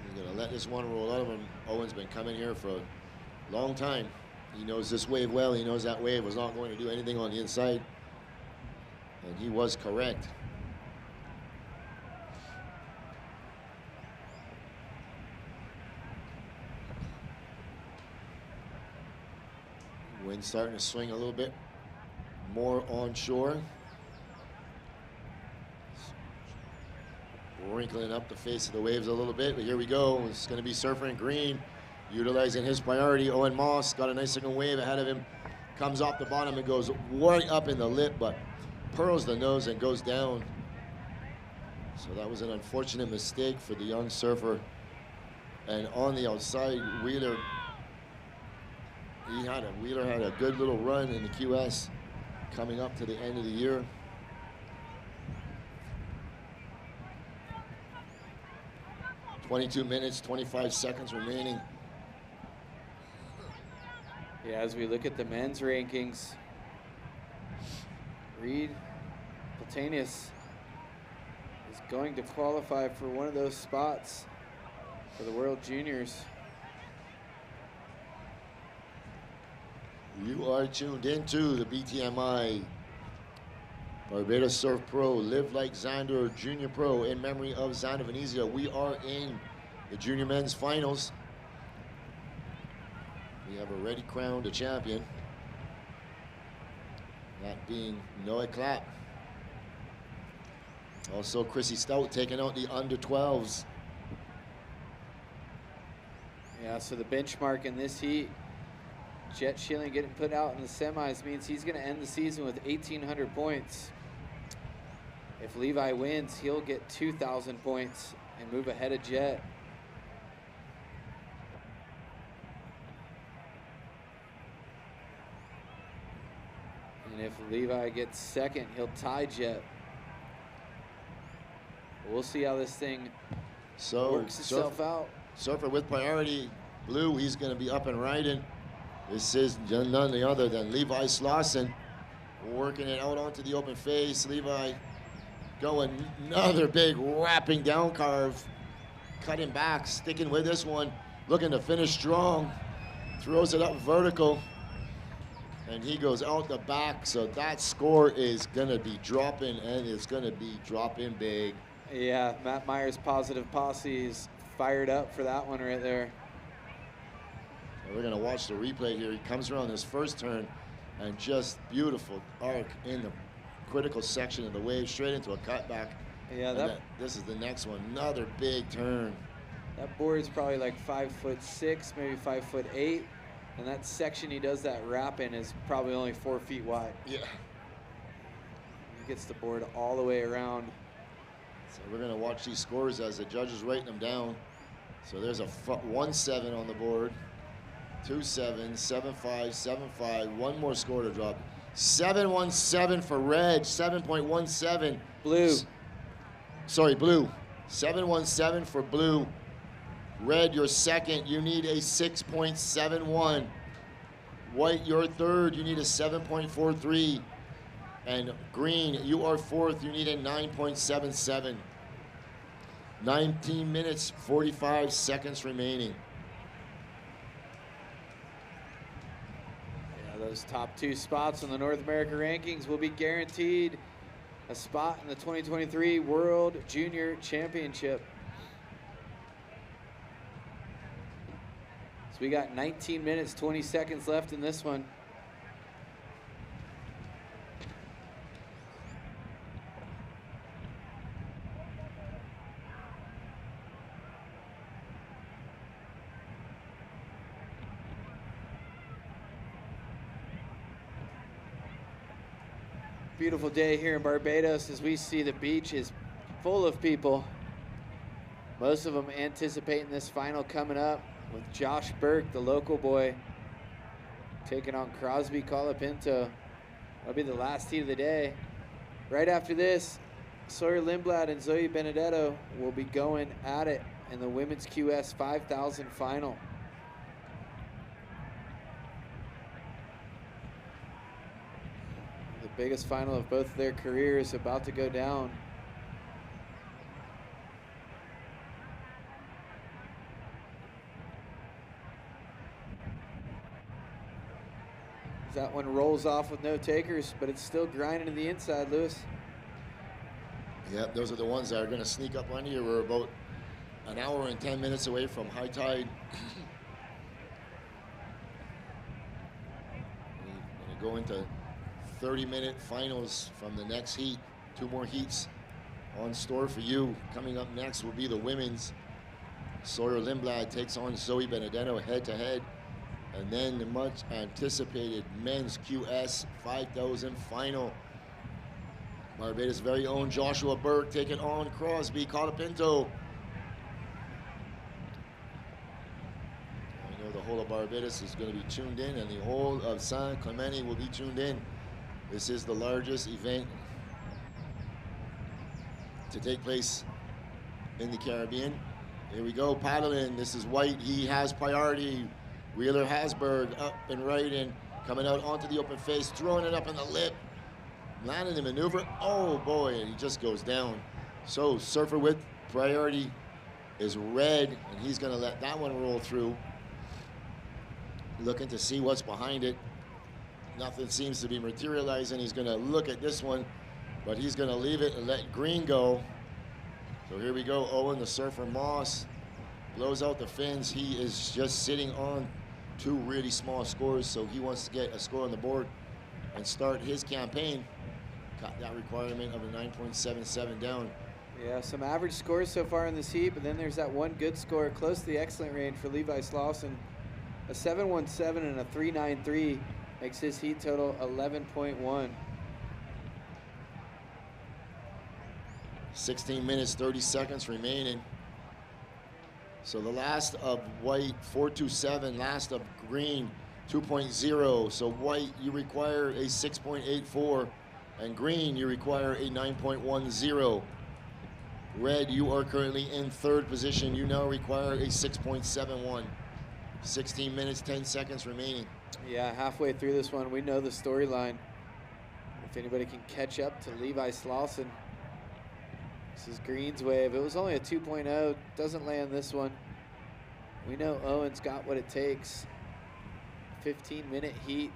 He's gonna let this one roll out of him. Owen's been coming here for a long time. He knows this wave well. He knows that wave was not going to do anything on the inside. And he was correct. Wind starting to swing a little bit more onshore. Wrinkling up the face of the waves a little bit, but here we go. It's going to be surfer in green, utilizing his priority. Owen Moss got a nice looking wave ahead of him. Comes off the bottom and goes right up in the lip, but pearls the nose and goes down. So that was an unfortunate mistake for the young surfer. And on the outside, Wheeler had a good little run in the QS coming up to the end of the year. "22 minutes, 25 seconds remaining. Yeah, as we look at the men's rankings, Reed Platanius is going to qualify for one of those spots for the World Juniors. You are tuned into the BTMI Barbados Surf Pro Live Like Xander Junior Pro in memory of Xander Venezia. We are in the junior men's finals. We have already crowned a champion, that being Noah Clapp. Also Chrissy Stout taking out the under 12s. Yeah, so the benchmark in this heat, Jet Schilling getting put out in the semis means he's going to end the season with 1,800 points. If Levi wins, he'll get 2,000 points and move ahead of Jet. And if Levi gets second, he'll tie Jet. We'll see how this thing works itself out. Surfer with priority, blue, he's going to be up and riding. This is none other than Levi Slauson, working it out onto the open face. Levi going another big wrapping down carve. cutting back, sticking with this one, looking to finish strong. Throws it up vertical, and he goes out the back. So that score is going to be dropping, and it's going to be dropping big. Yeah, Matt Meyer's positive posse is fired up for that one right there. So we're going to watch the replay here. He comes around this first turn, and just beautiful arc in the critical section of the wave, straight into a cutback. Yeah, this is the next one. Another big turn. That board's probably like 5'6", maybe 5'8", and that section he does that wrap in is probably only 4 feet wide. Yeah. He gets the board all the way around. So we're gonna watch these scores as the judges writing them down. So there's a 1-7 on the board, 2-7, 7-5, 7-5. One more score to drop. 7-1-7 for red. 7.17. Blue. Sorry, blue. 7-1-7 for blue. Red, you're second. You need a 6.71. White, you're third. You need a 7.43. And green, you are fourth. You need a 9.77. 19 minutes, 45 seconds remaining. Yeah, those top 2 spots on the North America rankings will be guaranteed a spot in the 2023 World Junior Championship. So we got 19 minutes, 20 seconds left in this one. Beautiful day here in Barbados as we see the beach is full of people. Most of them anticipating this final coming up with Josh Burke, the local boy, taking on Crosby Colapinto. That'll be the last heat of the day. Right after this, Sawyer Lindblad and Zoe Benedetto will be going at it in the women's QS 5,000 final. The biggest final of both of their careers about to go down. That one rolls off with no takers, but it's still grinding to the inside, Lewis. Yep, those are the ones that are going to sneak up on you. We're about an hour and 10 minutes away from high tide. We're going to go into 30-minute finals from the next heat. 2 more heats on store for you. Coming up next will be the women's. Sawyer Lindblad takes on Zoe Benedetto head-to-head. And then the much anticipated men's QS 5,000 final. Barbados' very own Joshua Burke taking on Crosby Colapinto. I know the whole of Barbados is going to be tuned in, and the whole of San Clemente will be tuned in. This is the largest event to take place in the Caribbean. Here we go, paddling. This is White. He has priority. Wheeler Hasberg up and right in, coming out onto the open face, throwing it up in the lip, landing the maneuver. Oh boy, and he just goes down. So surfer with priority is red, and he's gonna let that one roll through. Looking to see what's behind it. Nothing seems to be materializing. He's gonna look at this one, but he's gonna leave it and let green go. So here we go, Owen, the surfer Moss, blows out the fins. He is just sitting on 2 really small scores, so he wants to get a score on the board and start his campaign. Got that requirement of a 9.77 down. Yeah, some average scores so far in this heat, but then there's that one good score close to the excellent range for Levi Slauson. A 7.17 and a 3.93 makes his heat total 11.1. 16 minutes, 30 seconds remaining. So the last of White, 4.27, last of Green, 2.0. So White, you require a 6.84, and Green, you require a 9.10. Red, you are currently in 3rd position. You now require a 6.71. 16 minutes, 10 seconds remaining. Yeah, halfway through this one, we know the storyline. If anybody can catch up to Levi Slauson. This is Green's wave. It was only a 2.0. Doesn't land this one. We know Owen's got what it takes. 15-minute heat.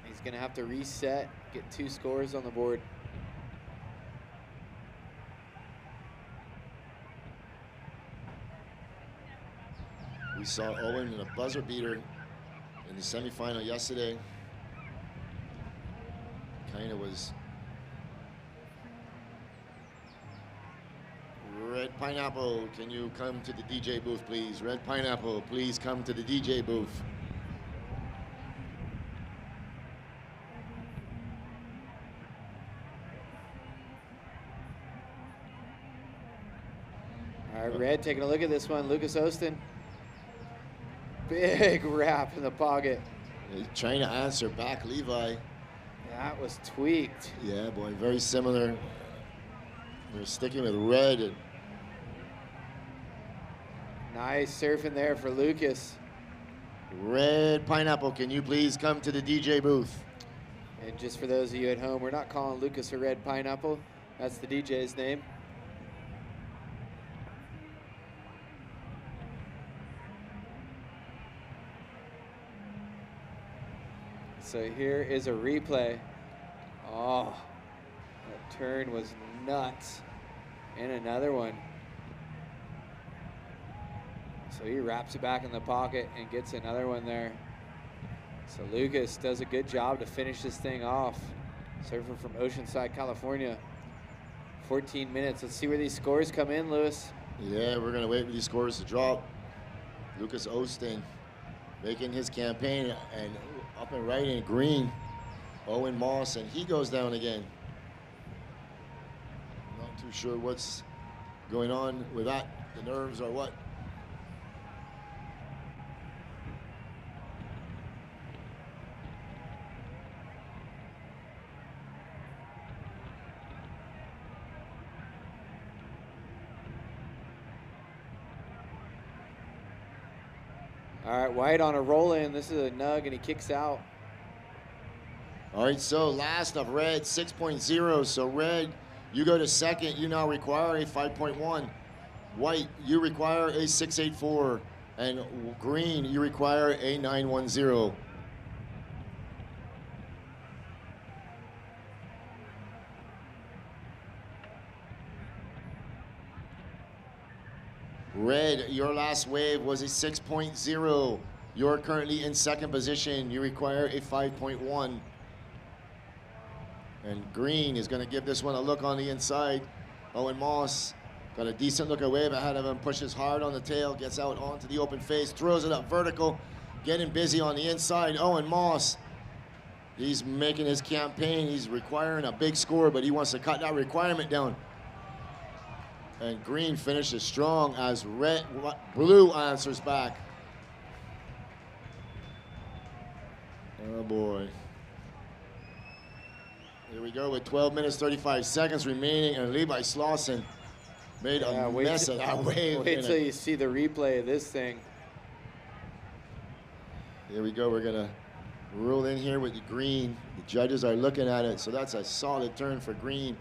He's going to have to reset, get 2 scores on the board. We saw Owen in a buzzer beater in the semifinal yesterday. Kind of was Red Pineapple, can you come to the DJ booth, please? Red Pineapple, please come to the DJ booth. All right, Red taking a look at this one. Lucas Austin. Big wrap in the pocket. He's trying to answer back Levi. That was tweaked. Yeah, boy, very similar. They're sticking with Red. Nice surfing there for Lucas. Red Pineapple, can you please come to the DJ booth? And just for those of you at home, we're not calling Lucas a Red Pineapple. That's the DJ's name. So here is a replay. Oh, that turn was nuts. And another one. So he wraps it back in the pocket and gets another one there. So Lucas does a good job to finish this thing off. Surfer from Oceanside, California. 14 minutes. Let's see where these scores come in, Lewis. Yeah, we're going to wait for these scores to drop. Lucas Austin making his campaign, and up and right in green, Owen Moss, and he goes down again. Not too sure what's going on with that, the nerves or what. All right, White on a roll in. This is a nug, and he kicks out. All right, so last of Red, 6.0. So Red, you go to second. You now require a 5.1. White, you require a 6.84. And Green, you require a 9.10. Red, your last wave was a 6.0. You're currently in second position. You require a 5.1. And Green is going to give this one a look on the inside. Owen Moss got a decent looking wave ahead of him, pushes hard on the tail, gets out onto the open face, throws it up vertical, getting busy on the inside. Owen Moss, he's making his campaign. He's requiring a big score, but he wants to cut that requirement down. And Green finishes strong as Blue answers back. Oh boy. Here we go with 12 minutes, 35 seconds remaining, and Levi Slauson made a mess of that wave. Wait till you see the replay of this thing. Here we go, we're gonna roll in here with the Green. The judges are looking at it, so that's a solid turn for Green.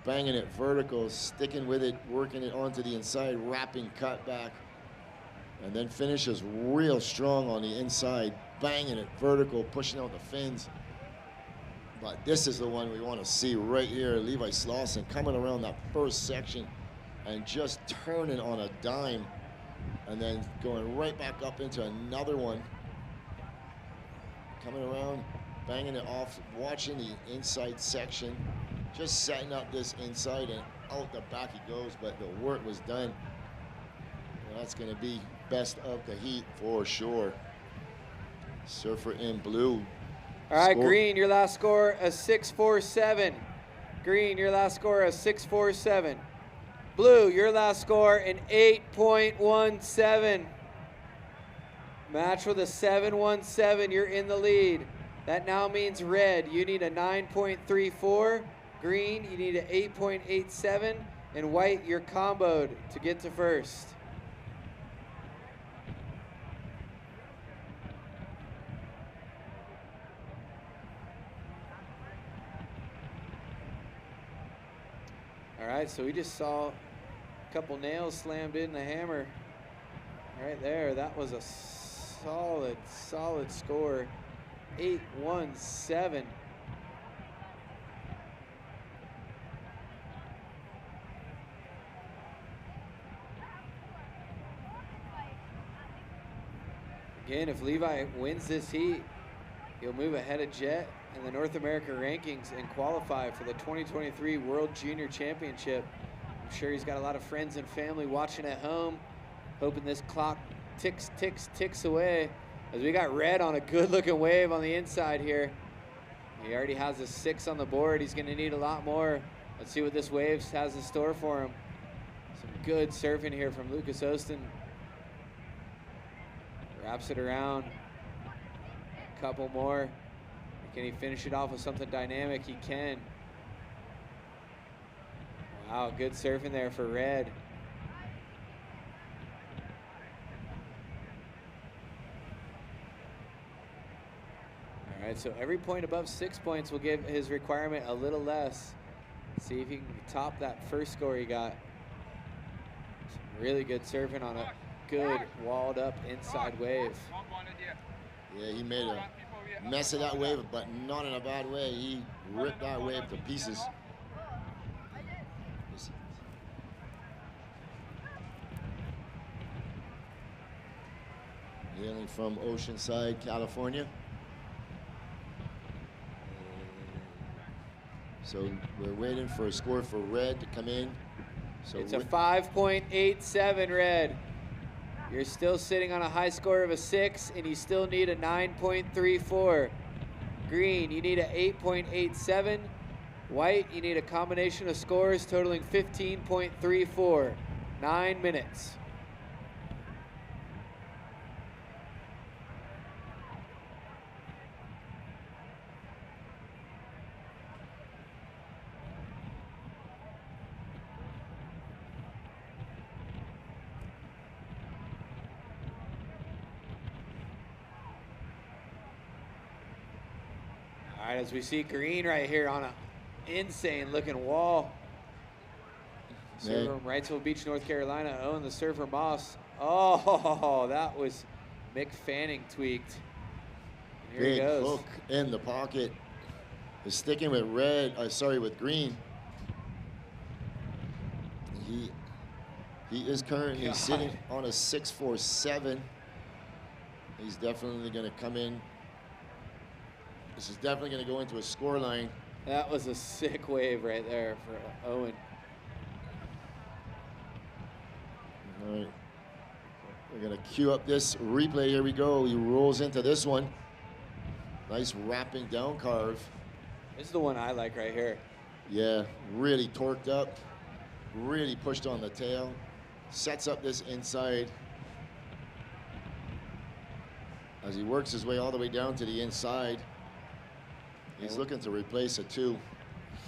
Banging it vertical, sticking with it, working it onto the inside, wrapping cut back, and then finishes real strong on the inside, banging it vertical, pushing out the fins. But this is the one we want to see right here. Levi Slauson coming around that first section and just turning on a dime, and then going right back up into another one. Coming around, banging it off, watching the inside section. Just setting up this inside, and out the back he goes, but the work was done. And that's gonna be best of the heat for sure. Surfer in Blue. All right, Green, your last score, a 6.47. Green, your last score, a 6.47. Blue, your last score, an 8.17. Match with a 7.17, you're in the lead. That now means Red, you need a 9.34. Green, you need an 8.87, and White, you're comboed to get to first. All All right, so we just saw a couple nails slammed in the hammer right there. That was a solid, solid score. 8-1-7. Again, if Levi wins this heat, he'll move ahead of Jet in the North America rankings and qualify for the 2023 World Junior Championship. I'm sure he's got a lot of friends and family watching at home, hoping this clock ticks away, as we got Red on a good-looking wave on the inside here. He already has a 6 on the board. He's going to need a lot more. Let's see what this wave has in store for him. Some good surfing here from Lucas Ostin. Wraps it around. A couple more. Can he finish it off with something dynamic? He can. Wow, good surfing there for Red. All right, so every point above 6 points will give his requirement a little less. See if he can top that first score he got. Some really good surfing on a good walled up inside wave. Yeah, he made a mess of that wave, but not in a bad way. He ripped that wave to pieces. Hailing from Oceanside, California. So we're waiting for a score for Red to come in. So it's a 5.87, Red. You're still sitting on a high score of a 6, and you still need a 9.34. Green, you need an 8.87. White, you need a combination of scores totaling 15.34. 9 minutes. All right, as we see Green right here on a insane looking wall. Surfer from Wrightsville Beach, North Carolina, Owen the Surfer Moss. Oh, that was Mick Fanning tweaked. And here he big goes. hook in the pocket. Is sticking with with Green. He is currently sitting on a 6.47. He's definitely going to come in. This is definitely going to go into a score line. That was a sick wave right there for Owen. All right. We're going to cue up this replay. Here we go. He rolls into this one. Nice wrapping down carve. This is the one I like right here. Yeah, really torqued up. Really pushed on the tail. Sets up this inside. As he works his way all the way down to the inside. He's looking to replace a 2.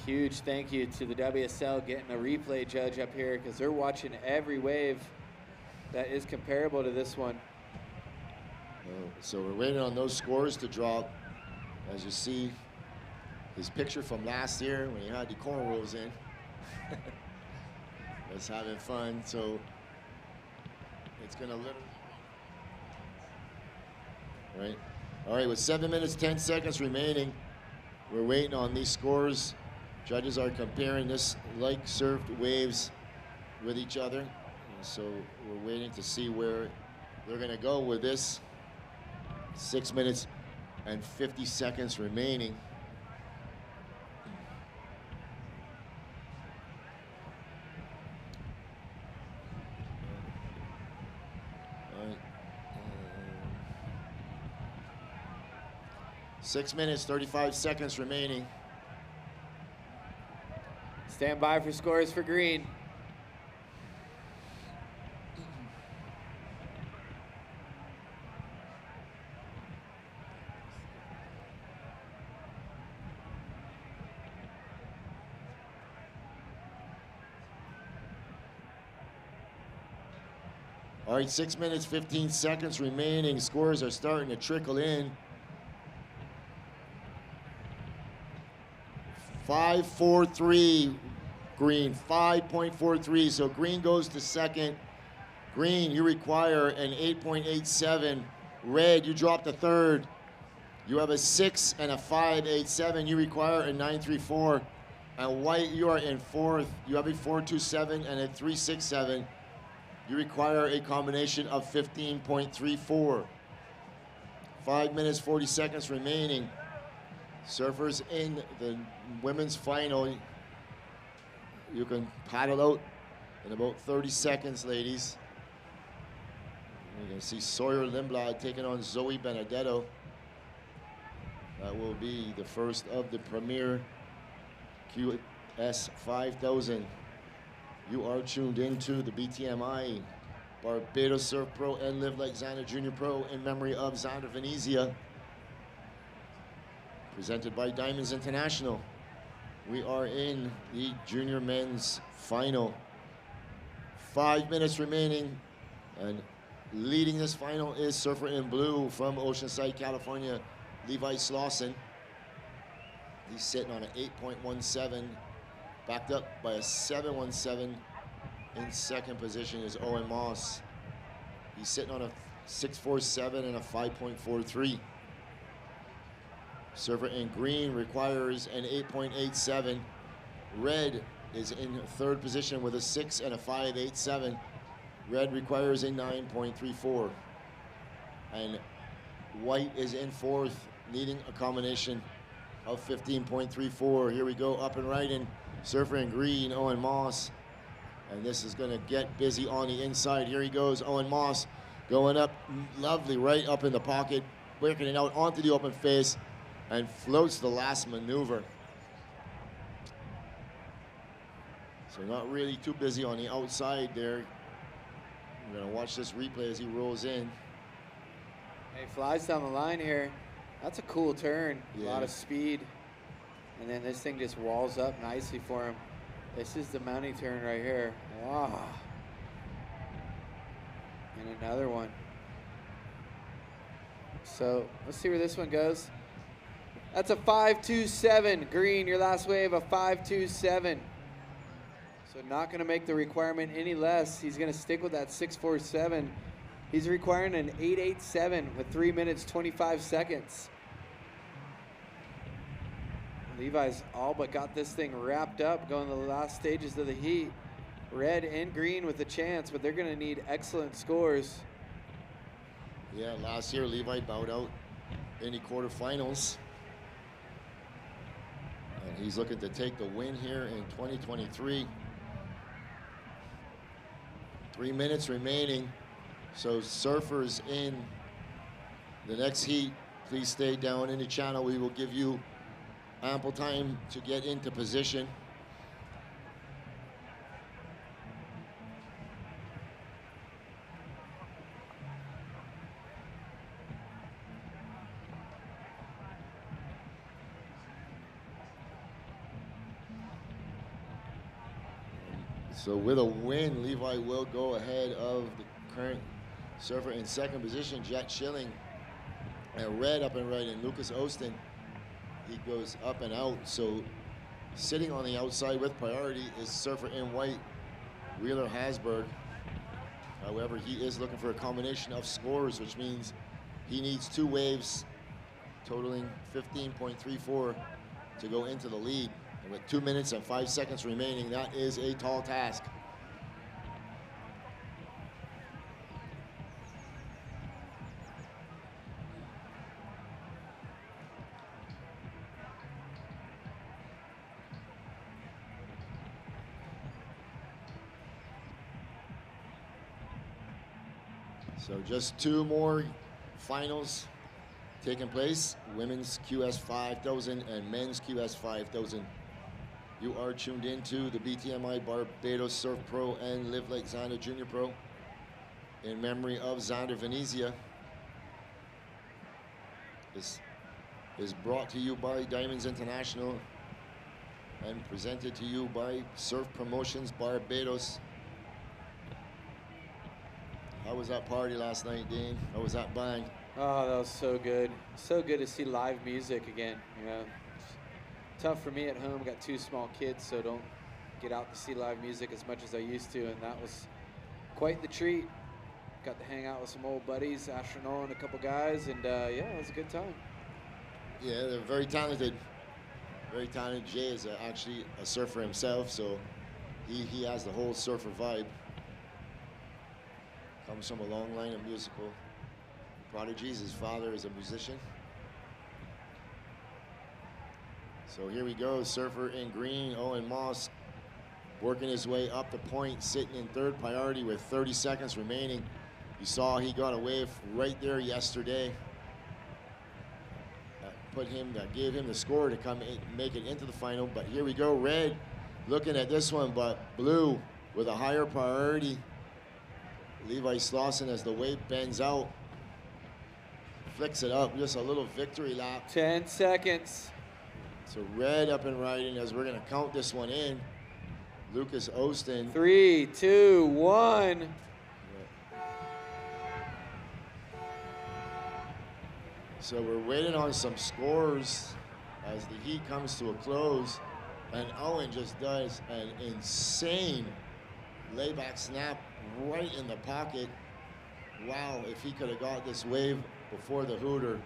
Huge thank you to the WSL getting a replay judge up here, because they're watching every wave that is comparable to this one. So we're waiting on those scores to drop. As you see, his picture from last year when he had the cornrows in. Was having fun, so it's gonna literally. All right, with 7 minutes, 10 seconds remaining, we're waiting on these scores. Judges are comparing this like surfed waves with each other. And so we're waiting to see where they're gonna go with this. 6 minutes and 50 seconds remaining. All right. 6 minutes, 35 seconds remaining. Stand by for scores for Green. All right, 6 minutes, 15 seconds remaining. Scores are starting to trickle in. 5-4-3 Green, 5.43. So Green goes to second. Green, you require an 8.87. Red, you drop to third. You have a 6 and a 5.87. You require a 9.34. And White, you are in fourth. You have a 4.27 and a 3.67. You require a combination of 15.34. 5 minutes, 40 seconds remaining. Surfers in the women's final. You can paddle out in about 30 seconds, ladies. You can see Sawyer Lindblad taking on Zoe Benedetto. That will be the first of the premier QS 5000. You are tuned into the BTMI Barbados Surf Pro and Live Like Xander Junior Pro in memory of Xander Venezia. Presented by Diamonds International. We are in the junior men's final. 5 minutes remaining, and leading this final is surfer in blue from Oceanside, California, Levi Slauson. He's sitting on an 8.17, backed up by a 7.17. In second position is Owen Moss. He's sitting on a 6.47 and a 5.43. Surfer in green requires an 8.87. Red is in third position with a 6 and a 5.87. Red requires a 9.34. And White is in fourth, needing a combination of 15.34. Here we go, up and right in surfer in green, Owen Moss. And this is gonna get busy on the inside. Here he goes, Owen Moss going up, lovely, right up in the pocket, working it out onto the open face, and floats the last maneuver. So not really too busy on the outside there. We're gonna watch this replay as he rolls in. Hey, flies down the line here. That's a cool turn, Yeah. a lot of speed. And then this thing just walls up nicely for him. This is the mounting turn right here. Wow. And another one. So let's see where this one goes. That's a 5.27. Green, your last wave, a 5.27. So not gonna make the requirement any less. He's gonna stick with that 6.47. He's requiring an 8.87 with 3 minutes, 25 seconds. Levi's all but got this thing wrapped up, going to the last stages of the heat. Red and green with a chance, but they're gonna need excellent scores. Yeah, last year Levi bowed out in the quarterfinals. And he's looking to take the win here in 2023. 3 minutes remaining. So surfers in the next heat, please stay down in the channel. We will give you ample time to get into position. So with a win, Levi will go ahead of the current surfer in second position, Jet Schilling. And red up and right, and Lucas Ostin, he goes up and out. So sitting on the outside with priority is surfer in white, Wheeler Hasberg. However, he is looking for a combination of scores, which means he needs 2 waves totaling 15.34 to go into the lead. And with 2 minutes and 5 seconds remaining, that is a tall task. So just 2 more finals taking place. Women's QS 5000 and men's QS 5000. You are tuned into the BTMI Barbados Surf Pro and Live Like Xander Junior Pro in memory of Xander Venezia. This is brought to you by Diamonds International and presented to you by Surf Promotions Barbados. How was that party last night, Dean? How was that bang? Oh, that was so good. So good to see live music again. You know, it's tough for me at home. Got 2 small kids, so don't get out to see live music as much as I used to, and that was quite the treat. Got to hang out with some old buddies, Astronaut and a couple guys, and yeah, it was a good time. Yeah, they're very talented. Very talented. Jay is actually a surfer himself, so he has the whole surfer vibe. Comes from a long line of musical prodigies. His father is a musician. So here we go, surfer in green, Owen Moss, working his way up the point, sitting in third priority with 30 seconds remaining. You saw he got a wave right there yesterday. That gave him the score to come in, make it into the final. But here we go, red looking at this one, but blue with a higher priority. Levi Slauson, as the wave bends out, flicks it up, just a little victory lap. 10 seconds. So red up and riding as we're gonna count this one in. Lucas Ostin. 3, 2, 1. So we're waiting on some scores as the heat comes to a close, and Owen just does an insane layback snap right in the pocket. Wow, if he could have got this wave before the Hooter,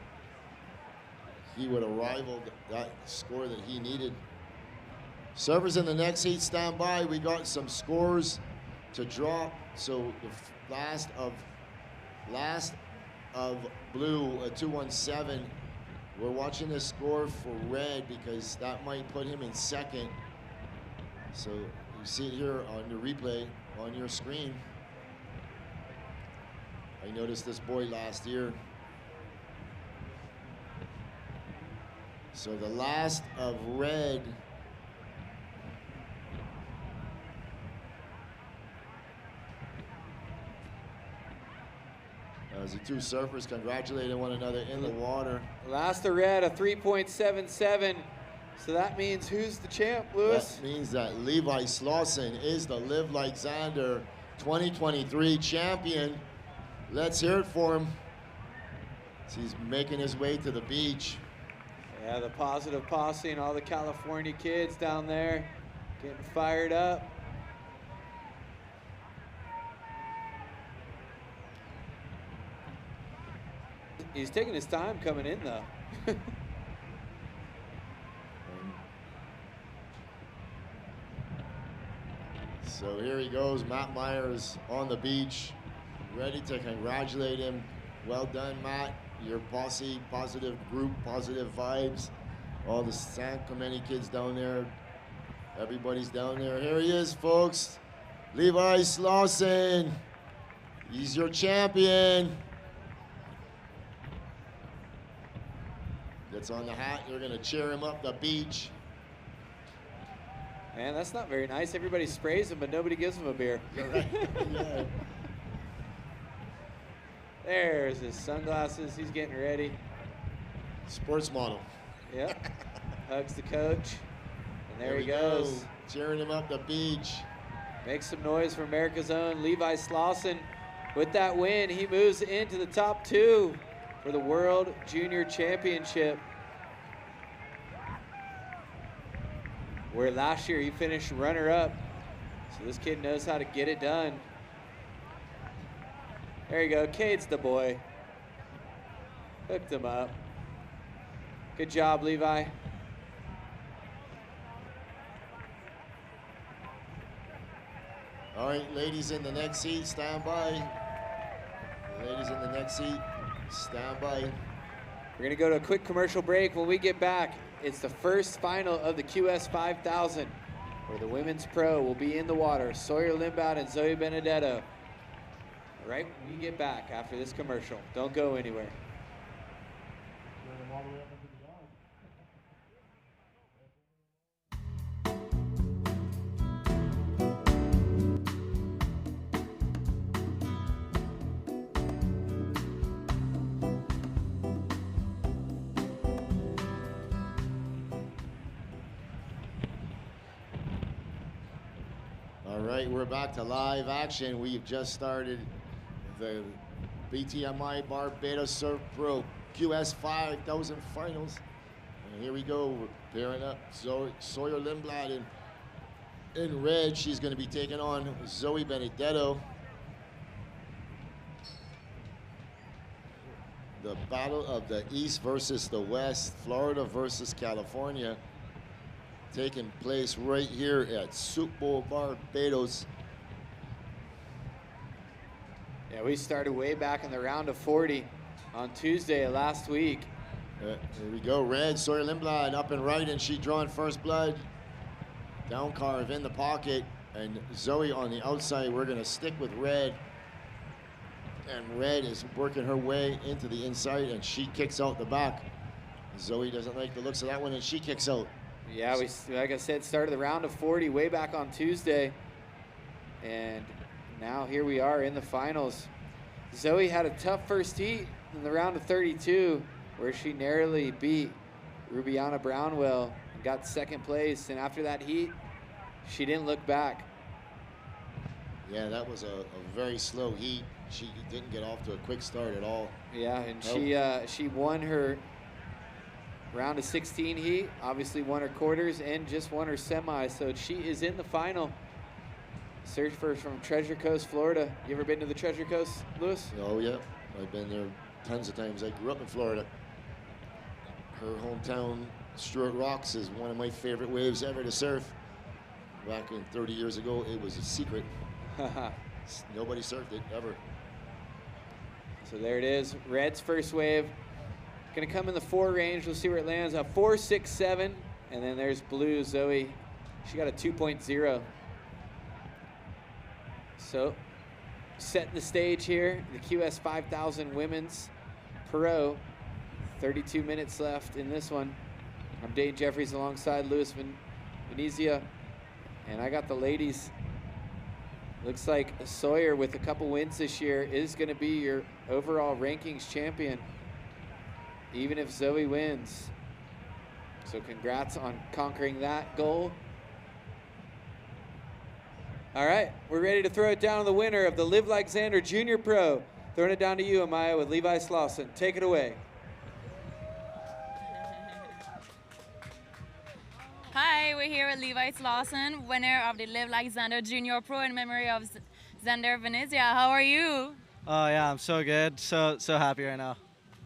he would have rivaled that score that he needed. Surfers in the next heat stand by. We got some scores to drop. So the last of blue, a 217. We're watching the score for red because that might put him in second. So you see it here on the replay on your screen. I noticed this boy last year. So the last of red. As the two surfers congratulating one another in the water. Last of red, a 3.77. So that means who's the champ, Lewis? That means that Levi Slauson is the Live Like Xander 2023 champion. Let's hear it for him. So he's making his way to the beach. Yeah, the Positive Posse and all the California kids down there getting fired up. He's taking his time coming in, though. So here he goes, Matt Myers on the beach, ready to congratulate him. Well done, Matt. Your posse, positive group, positive vibes. All the San Clemente kids down there. Everybody's down there. Here he is, folks. Levi Slauson. He's your champion. Gets on the hat. You're going to cheer him up the beach. Man, that's not very nice. Everybody sprays him, but nobody gives him a beer. Right. Yeah. There's his sunglasses. He's getting ready. Sports model. Yep. Hugs the coach. And there he go. goes. Cheering him up the beach. Make some noise for America's own Levi Slauson. With that win, he moves into the top 2 for the World Junior Championship, where last year he finished runner-up. So this kid knows how to get it done. There you go, Cade's the boy. Hooked him up. Good job, Levi. All right, ladies in the next seat, stand by. Ladies in the next seat, stand by. We're gonna go to a quick commercial break. When we get back, it's the first final of the QS 5000, where the women's pro will be in the water. Sawyer Limbaud and Zoe Benedetto. Right when we get back after this commercial. Don't go anywhere. All right, we're back to live action. We've just started the BTMI Barbados Surf Pro QS 5000 finals. And here we go, we're pairing up Sawyer Limbaud and In red, she's going to be taking on Zoe Benedetto. The battle of the East versus the West, Florida versus California, taking place right here at Super Bowl Barbados. Yeah, we started way back in the round of 40 on Tuesday last week. Here we go, red, Sawyer Lindblad up and right, and she drawing first blood. Down carve in the pocket, and Zoe on the outside. We're gonna stick with red. And red is working her way into the inside, and she kicks out the back. Zoe doesn't like the looks of that one, and she kicks out. Yeah, we, like I said, started the round of 40 way back on Tuesday. And now here we are in the finals. Zoe had a tough first heat in the round of 32, where she narrowly beat Rubiana Brownwell and got second place. And after that heat, she didn't look back. Yeah, that was a very slow heat. She didn't get off to a quick start at all. Yeah, and she won her round of 16 heat, obviously won her quarters and just won her semi, so she is in the final. Surfer from Treasure Coast, Florida. You ever been to the Treasure Coast, Lewis? Oh yeah, I've been there tons of times. I grew up in Florida. Her hometown, Stuart Rocks, is one of my favorite waves ever to surf. Back in 30 years ago, it was a secret. Nobody surfed it ever. So there it is, red's first wave. Gonna come in the 4 range. We'll see where it lands. A 4.67, and then there's blue Zoe. She got a 2.0. So, setting the stage here, the QS 5000 Women's Pro. 32 minutes left in this one. I'm Dane Jeffries alongside Louis Venezia, and I got the ladies. Looks like Sawyer, with a couple wins this year, is going to be your overall rankings champion, even if Zoe wins. So congrats on conquering that goal. All right, we're ready to throw it down to the winner of the Live Like Xander Junior Pro. Throwing it down to you, Amaya, with Levi Slauson. Take it away. Hi, we're here with Levi Slauson, winner of the Live Like Xander Junior Pro in memory of Xander Venezia. How are you? Oh yeah, I'm so good. So happy right now.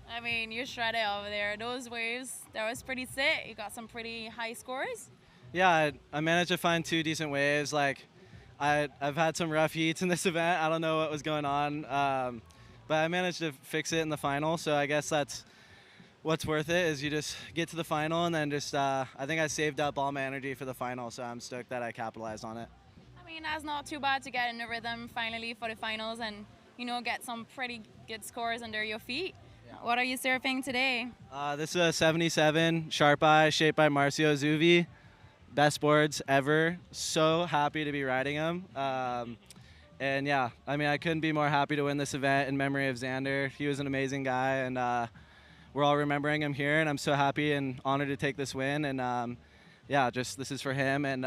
I mean, you're shredded over there. Those waves, that was pretty sick. You got some pretty high scores. Yeah, I managed to find 2 decent waves. Like, I've had some rough heats in this event. I don't know what was going on, but I managed to fix it in the final. So I guess that's what's worth it, is you just get to the final and then just, I think I saved up all my energy for the final, so I'm stoked that I capitalized on it. I mean, that's not too bad to get in the rhythm finally for the finals and, you know, get some pretty good scores under your feet. Yeah. What are you surfing today? This is a 77 Sharp Eye shaped by Marcio Zuvi. Best boards ever. So happy to be riding them. And yeah, I mean, I couldn't be more happy to win this event in memory of Xander. He was an amazing guy, and we're all remembering him here, and I'm so happy and honored to take this win. And yeah, just this is for him. And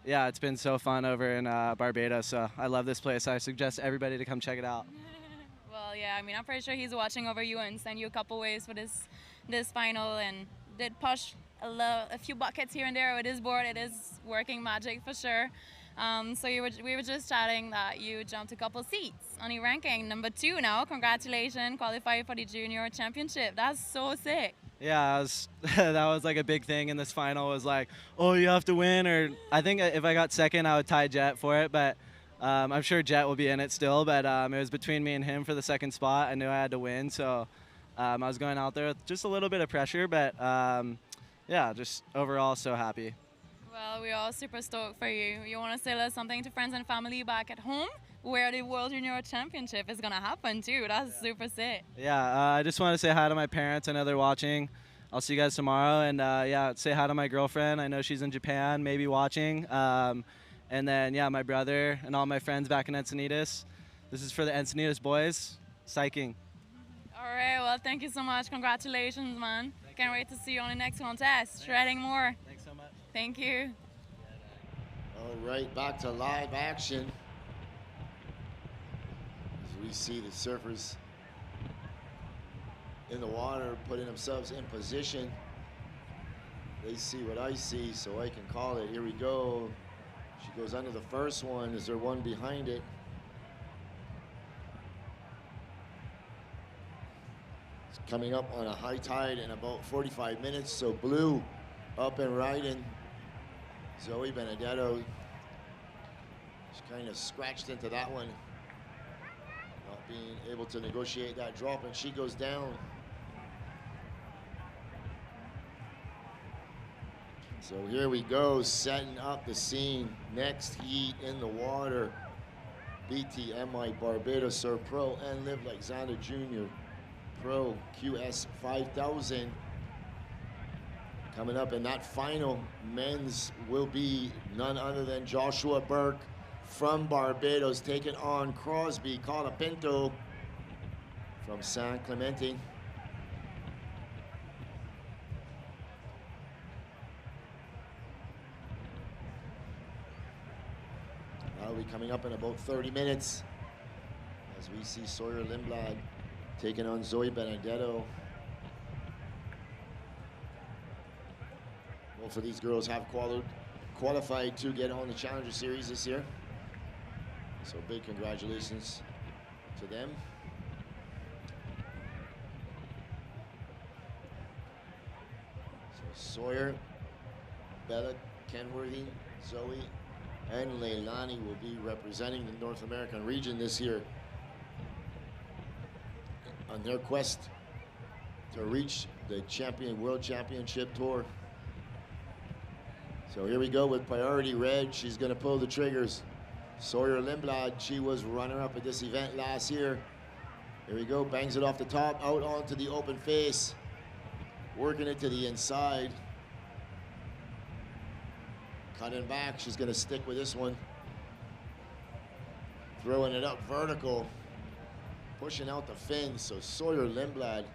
yeah, it's been so fun over in Barbados. So I love this place. I suggest everybody to come check it out. Well, yeah, I mean, I'm pretty sure he's watching over you and sent you a couple waves for this final, and did push a few buckets here and there with his board. It is working magic for sure. So we were just chatting that you jumped a couple seats on your ranking, number 2 now. Congratulations, qualified for the junior championship. That's so sick. Yeah, that was like a big thing in this final, was like, oh, you have to win. Or I think if I got second, I would tie Jet for it, but I'm sure Jet will be in it still. But it was between me and him for the second spot. I knew I had to win, so I was going out there with just a little bit of pressure, but yeah, just overall so happy. Well, we're all super stoked for you. You want to say something to friends and family back at home, where the World Junior Championship is going to happen too? That's super sick. Yeah, I just want to say hi to my parents. I know they're watching. I'll see you guys tomorrow. And yeah, say hi to my girlfriend. I know she's in Japan, maybe watching. And then, yeah, my brother and all my friends back in Encinitas. This is for the Encinitas boys. Psyching. All right, well, thank you so much. Congratulations, man. Can't wait to see you on the next contest. Shredding more. Thanks so much. Thank you. All right, back to live action. As we see the surfers in the water putting themselves in position. They see what I see, so I can call it. Here we go. She goes under the first one. Is there one behind it? It's coming up on a high tide in about 45 minutes. So blue up and riding. Zoe Benedetto. She kind of scratched into that one. Not being able to negotiate that drop, and she goes down. So here we go, setting up the scene. Next heat in the water. BTMI Barbados Surf Pro and Live Like Xander Jr. Pro QS 5000. Coming up in that final, men's will be none other than Joshua Burke from Barbados, taking on Crosby Colapinto from San Clemente. That'll be coming up in about 30 minutes as we see Sawyer Lindblad taking on Zoe Benedetto. Both of these girls have qualified to get on the Challenger Series this year. So big congratulations to them. So Sawyer, Bella, Kenworthy, Zoe, and Leilani will be representing the North American region this year on their quest to reach the World Championship Tour. So here we go with priority red. She's going to pull the triggers. Sawyer Lindblad, she was runner-up at this event last year. Here we go, bangs it off the top, out onto the open face, working it to the inside. Cutting back, she's going to stick with this one. Throwing it up vertical, pushing out the fins. So Sawyer Lindblad.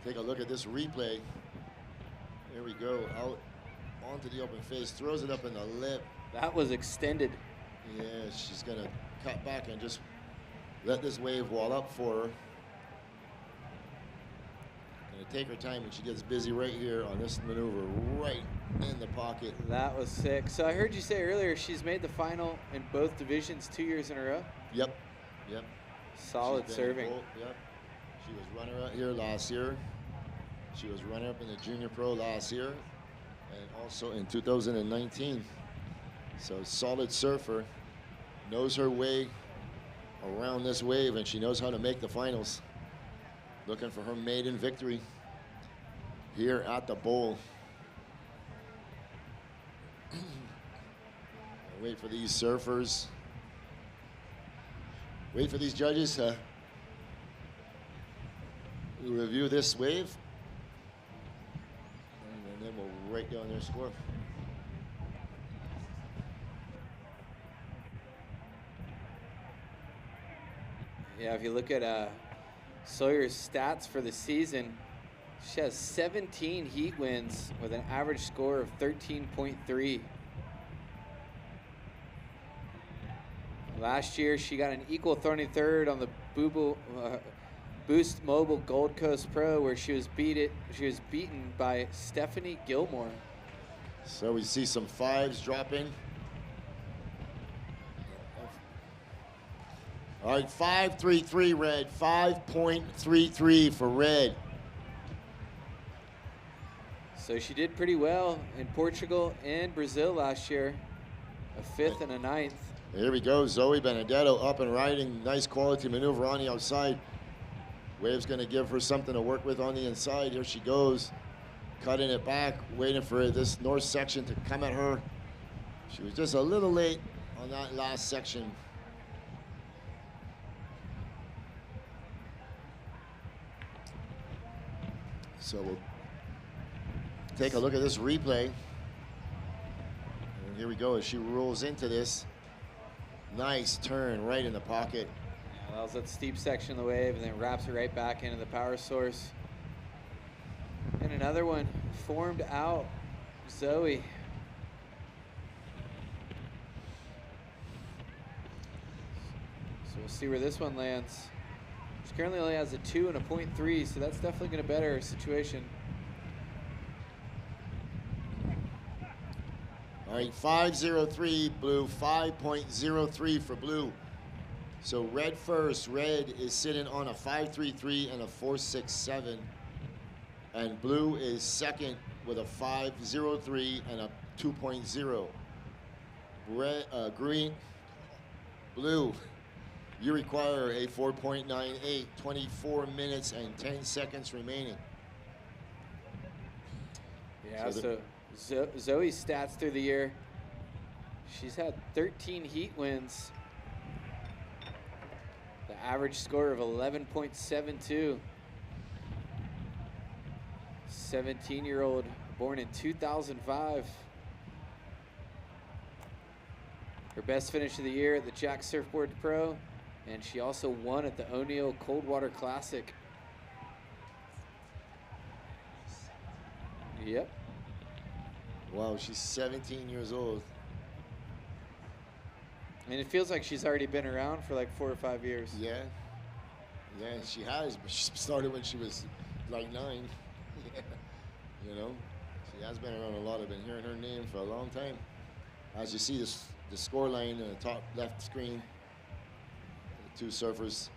Take a look at this replay. There we go, out onto the open face, throws it up in the lip. That was extended. Yeah, she's gonna cut back and just let this wave wall up for her. Gonna take her time, and she gets busy right here on this maneuver, right in the pocket. That was sick. So I heard you say earlier she's made the final in both divisions 2 years in a row. Yep, yep. Solid serving. Yep. She was runner-up here last year. She was runner-up in the Junior Pro last year, and also in 2019. So solid surfer, knows her way around this wave, and she knows how to make the finals. Looking for her maiden victory here at the bowl. Wait for these surfers. Wait for these judges to review this wave, and then we'll write down their score. Yeah, if you look at Sawyer's stats for the season, she has 17 heat wins with an average score of 13.3. Last year, she got an equal 33rd on the Boost Mobile Gold Coast Pro, where she was beaten by Stephanie Gilmore. So we see some fives dropping. All right, 5.33 red, 5.33 for red. So she did pretty well in Portugal and Brazil last year, a 5th and a 9th. Here we go, Zoe Benedetto up and riding. Nice quality maneuver on the outside. Wave's gonna give her something to work with on the inside. Here she goes, cutting it back, waiting for this north section to come at her. She was just a little late on that last section. So we'll take a look at this replay. And here we go as she rolls into this. Nice turn right in the pocket. Yeah, that was that steep section of the wave, and then wraps it right back into the power source. And another one formed out, Zoe. So we'll see where this one lands. She currently only has a 2 and a .3, so that's definitely going to better her situation. All right, 5.03 blue, 5.03 for blue. So red first. Red is sitting on a 5.33 and a 4.67. And blue is second with a 5.03 and a 2.0. Red, green, blue, you require a 4.98, 24 minutes and 10 seconds remaining. Yeah, so Zoe's stats through the year, she's had 13 heat wins. The average score of 11.72. 17-year-old, born in 2005. Her best finish of the year at the Jack Surfboard Pro, and she also won at the O'Neill Coldwater Classic. Yep. Wow, she's 17 years old. And it feels like she's already been around for like 4 or 5 years. Yeah. Yeah, she has, but she started when she was like 9. You know, she has been around a lot. I've been hearing her name for a long time. As you see the score line in the top left screen, the 2 surfers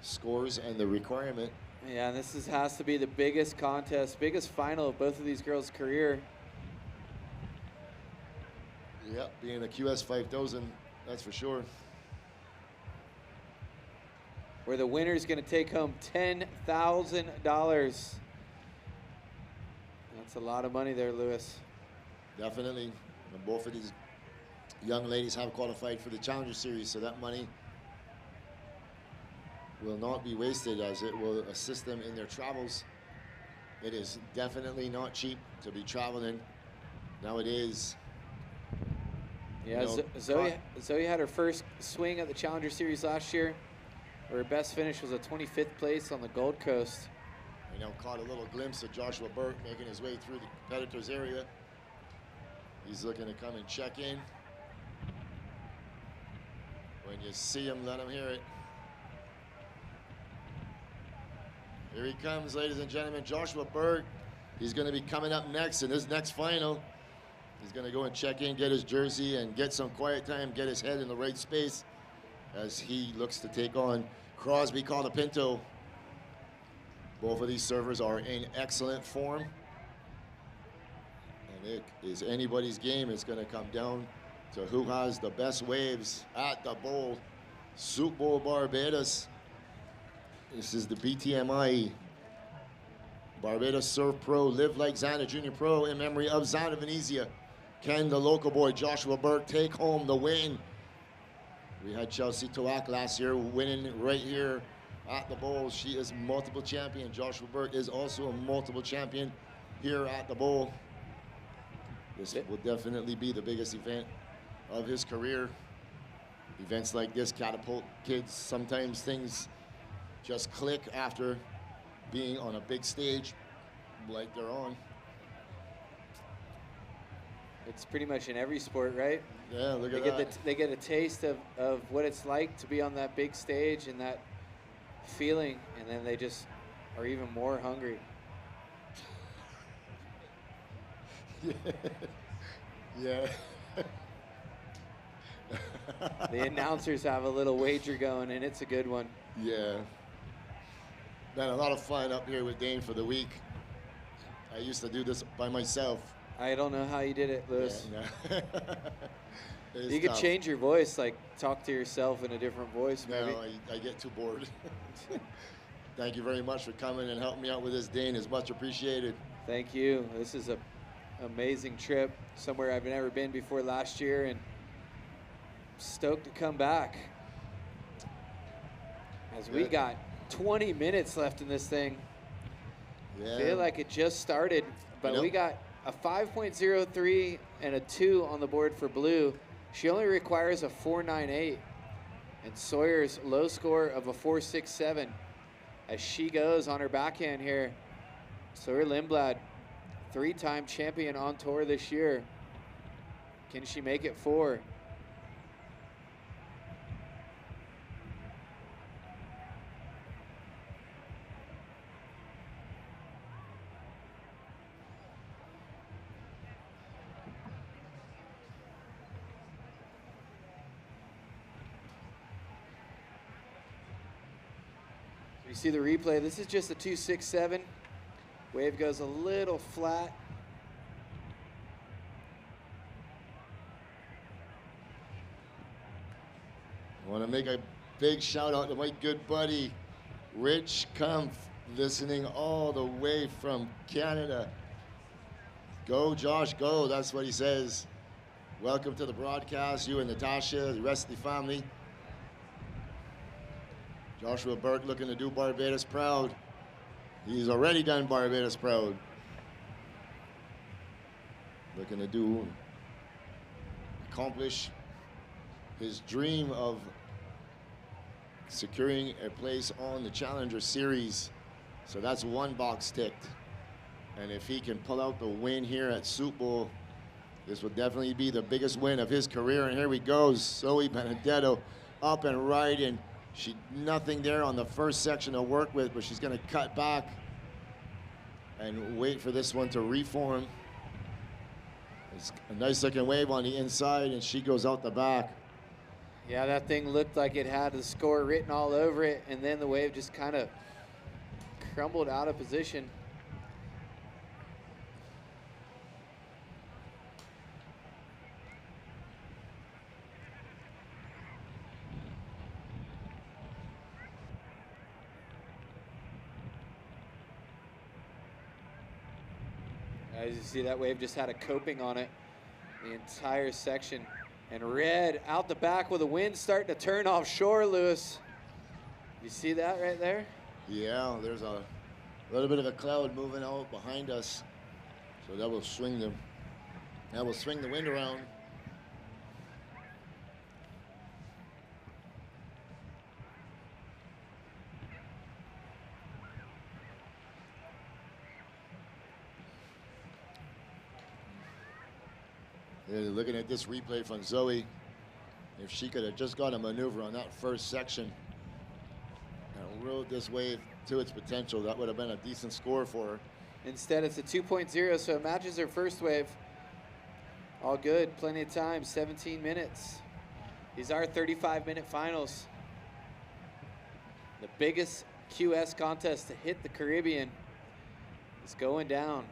scores and the requirement. Yeah, and this has to be the biggest contest, biggest final of both of these girls' career. Yep, being a QS 5000, that's for sure. Where the winner's going to take home $10,000. That's a lot of money there, Lewis. Definitely. And both of these young ladies have qualified for the Challenger Series, so that money will not be wasted, as it will assist them in their travels. It is definitely not cheap to be traveling nowadays. Yeah, You know, Zoe had her first swing at the Challenger Series last year, where her best finish was a 25th place on the Gold Coast. You know, caught a little glimpse of Joshua Burke making his way through the competitors area. He's looking to come and check in. When you see him, let him hear it. Here he comes, ladies and gentlemen, Joshua Burke. He's going to be coming up next in this next final. He's going to go and check in, get his jersey, and get some quiet time, get his head in the right space as he looks to take on Crosby Colapinto. Both of these surfers are in excellent form. And it is anybody's game. It's going to come down to who has the best waves at the bowl. Soup Bowl Barbados. This is the BTMI Barbados Surf Pro Live Like Xana Junior Pro in memory of Xana Venezia. Can the local boy Joshua Burke take home the win? We had Chelsea Toak last year winning right here at the bowl. She is multiple champion. Joshua Burke is also a multiple champion here at the bowl. This will definitely be the biggest event of his career. Events like this catapult kids. Sometimes things just click after being on a big stage like they're on. It's pretty much in every sport, right? Yeah, look at that. They get a taste of what it's like to be on that big stage and that feeling, and then they just are even more hungry. Yeah. The announcers have a little wager going, and it's a good one. Yeah. Been a lot of fun up here with Dane for the week. I used to do this by myself. I don't know how you did it, Lewis. Yeah, You could change your voice, like talk to yourself in a different voice, maybe. No, I get too bored. Thank you very much for coming and helping me out with this, Dane. It's much appreciated. Thank you. This is an amazing trip, somewhere I've never been before last year, and stoked to come back. As we got 20 minutes left in this thing. Yeah. Feel like it just started, but we got a 5.03 and a 2 on the board for blue. She only requires a 4.98, and Sawyer's low score of a 4.67 as she goes on her backhand here. Sawyer Lindblad, 3-time champion on tour this year. Can she make it 4? You see the replay. This is just a 2.67. Wave goes a little flat. I want to make a big shout out to my good buddy, Rich Kumpf, listening all the way from Canada. Go, Josh, go. That's what he says. Welcome to the broadcast, you and Natasha, the rest of the family. Joshua Burke looking to do Barbados proud. He's already done Barbados proud. Looking to accomplish his dream of securing a place on the Challenger Series. So that's one box ticked. And if he can pull out the win here at Soup Bowl, this will definitely be the biggest win of his career. And here he goes, Zoe Benedetto up and riding. She nothing there on the first section to work with, but she's gonna cut back and wait for this one to reform. It's a nice looking wave on the inside, and she goes out the back. Yeah, that thing looked like it had the score written all over it, and then the wave just kind of crumbled out of position. As you see, that wave just had a coping on it the entire section. And red out the back with the wind starting to turn offshore, Lewis. You see that right there? Yeah, there's a little bit of a cloud moving out behind us. So that will swing them. That will swing the wind around. Looking at this replay from Zoe, if she could have just got a maneuver on that first section and rode this wave to its potential, that would have been a decent score for her. Instead, it's a 2.0, so it matches her first wave. All good, plenty of time, 17 minutes. These are 35-minute finals. The biggest QS contest to hit the Caribbean is going down.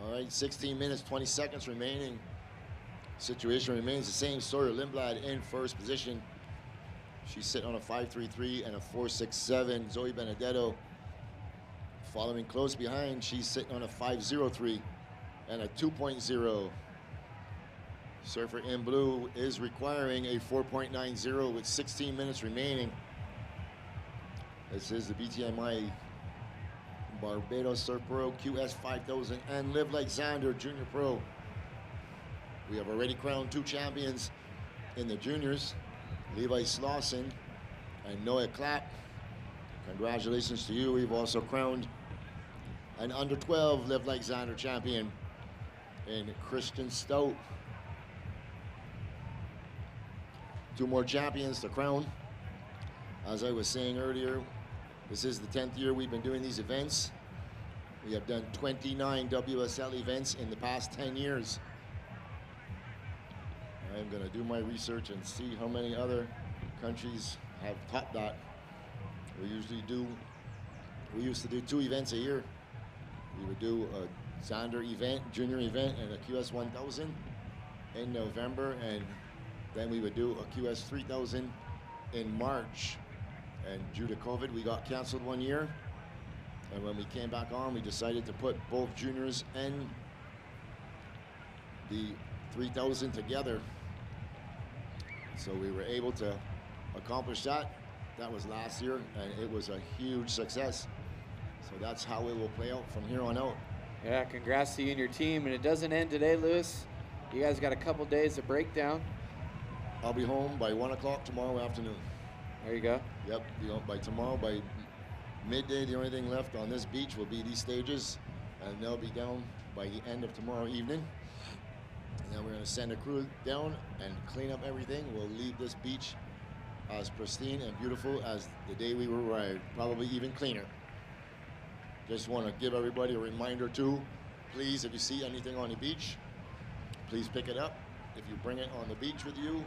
All right, 16 minutes, 20 seconds remaining. Situation remains the same. Sawyer Lindblad in first position. She's sitting on a 5.33 and a 4.67. Zoe Benedetto following close behind. She's sitting on a 5.03 and a 2.0. Surfer in blue is requiring a 4.90 with 16 minutes remaining. This is the BTMI Barbados Surf Pro QS 5000 and Live Like Xander Junior Pro. We have already crowned 2 champions in the juniors, Levi Slauson and Noah Clapp. Congratulations to you. We've also crowned an under 12 Live Like Xander champion in Christian Stout. 2 more champions to crown. As I was saying earlier, this is the 10th year we've been doing these events. We have done 29 WSL events in the past 10 years. I'm gonna do my research and see how many other countries have topped that. We used to do 2 events a year. We would do a Xander event, junior event, and a QS 1000 in November, and then we would do a QS 3000 in March. And due to COVID, we got canceled 1 year. And when we came back on, we decided to put both juniors and the 3000 together. So we were able to accomplish that. That was last year, and it was a huge success. So that's how it will play out from here on out. Yeah, congrats to you and your team. And it doesn't end today, Lewis. You guys got a couple days of breakdown. I'll be home by 1 o'clock tomorrow afternoon. There you go. Yep, by tomorrow, by midday, the only thing left on this beach will be these stages, and they'll be down by the end of tomorrow evening. And then we're going to send a crew down and clean up everything. We'll leave this beach as pristine and beautiful as the day we arrived, probably even cleaner. Just want to give everybody a reminder too, please, if you see anything on the beach, please pick it up. If you bring it on the beach with you,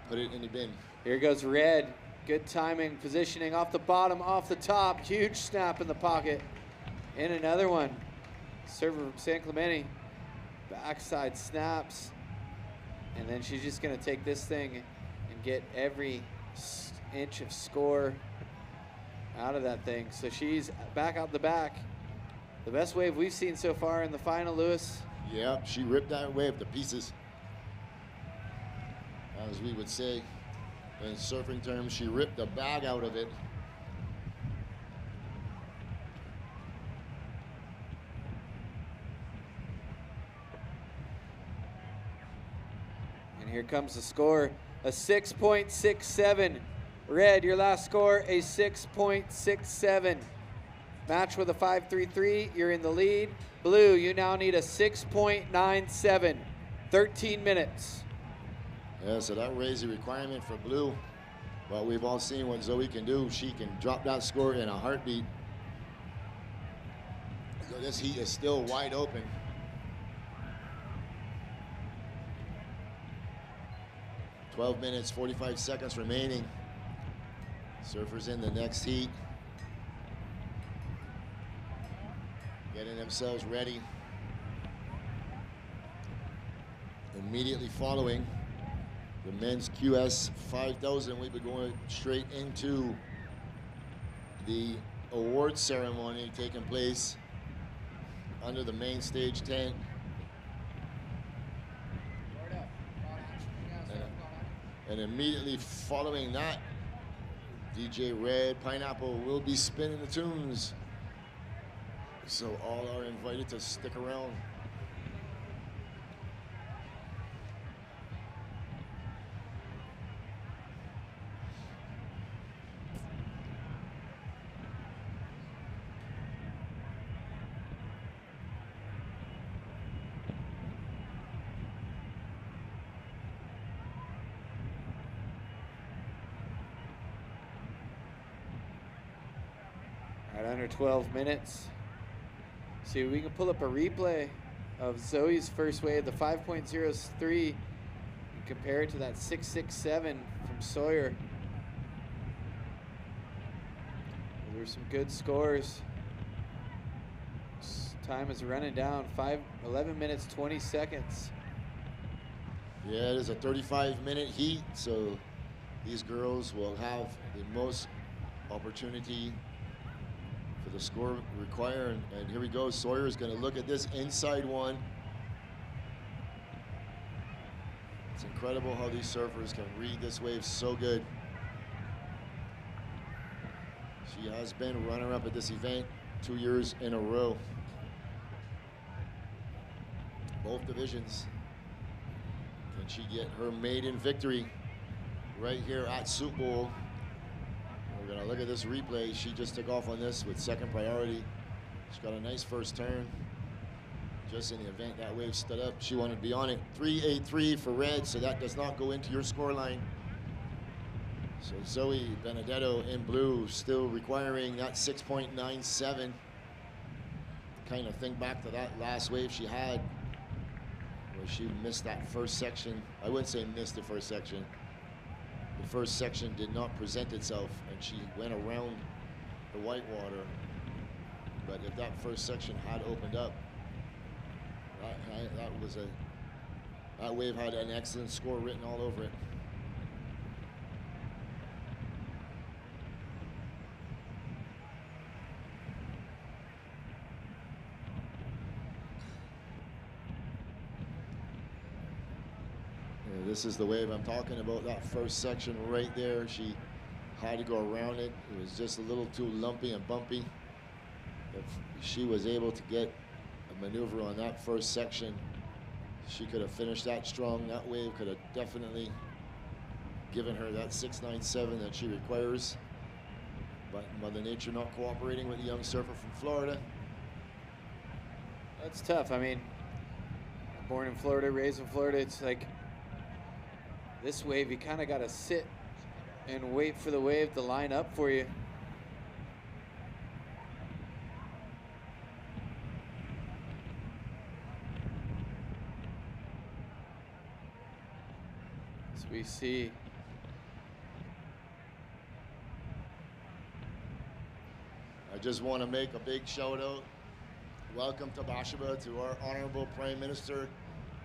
put it in the bin. Here goes Red. Good timing, positioning off the bottom, off the top. Huge snap in the pocket. And another one. Server from San Clemente. Backside snaps. And then she's just going to take this thing and get every inch of score out of that thing. So she's back out the back. The best wave we've seen so far in the final, Lewis. Yeah, she ripped that wave to pieces. As we would say in surfing terms, she ripped the bag out of it. And here comes the score, a 6.67. Red, your last score, a 6.67. Match with a 5.33, you're in the lead. Blue, you now need a 6.97, 13 minutes. Yeah, so that raised the requirement for Blue. But we've all seen what Zoe can do. She can drop that score in a heartbeat. So this heat is still wide open. "12 minutes, 45 seconds remaining. Surfers in the next heat. Getting themselves ready. Immediately following the men's QS 5000, we'll be going straight into the award ceremony taking place under the main stage tent. And immediately following that, DJ Red Pineapple will be spinning the tunes. So all are invited to stick around. Right under 12 minutes. See, we can pull up a replay of Zoe's first wave, the 5.03, and compare it to that 6.67 from Sawyer. There were some good scores. Time is running down, 11 minutes, 20 seconds. Yeah, it is a 35-minute heat, so these girls will have the most opportunity for the score required. And here we go. Sawyer is going to look at this inside one. It's incredible how these surfers can read this wave so good. She has been runner-up at this event 2 years in a row. Both divisions. Can she get her maiden victory right here at Soup Bowl? We're gonna look at this replay. She just took off on this with second priority. She got a nice first turn. Just in the event that wave stood up, she wanted to be on it. 3.83 for Red, so that does not go into your score line. So Zoe Benedetto in blue still requiring that 6.97. Kind of think back to that last wave she had where she missed that first section. I wouldn't say missed the first section. The first section did not present itself, and she went around the whitewater. But if that first section had opened up, that wave had an excellent score written all over it. This is the wave I'm talking about, that first section right there. She had to go around it. It was just a little too lumpy and bumpy. If she was able to get a maneuver on that first section, she could have finished that strong. That wave could have definitely given her that 6.97 that she requires. but Mother Nature not cooperating with the young surfer from Florida. That's tough. I mean, born in Florida, raised in Florida, it's like this wave, you kind of got to sit and wait for the wave to line up for you. As we see I just want to make a big shout out. Welcome to Bashaba, to our Honorable Prime Minister,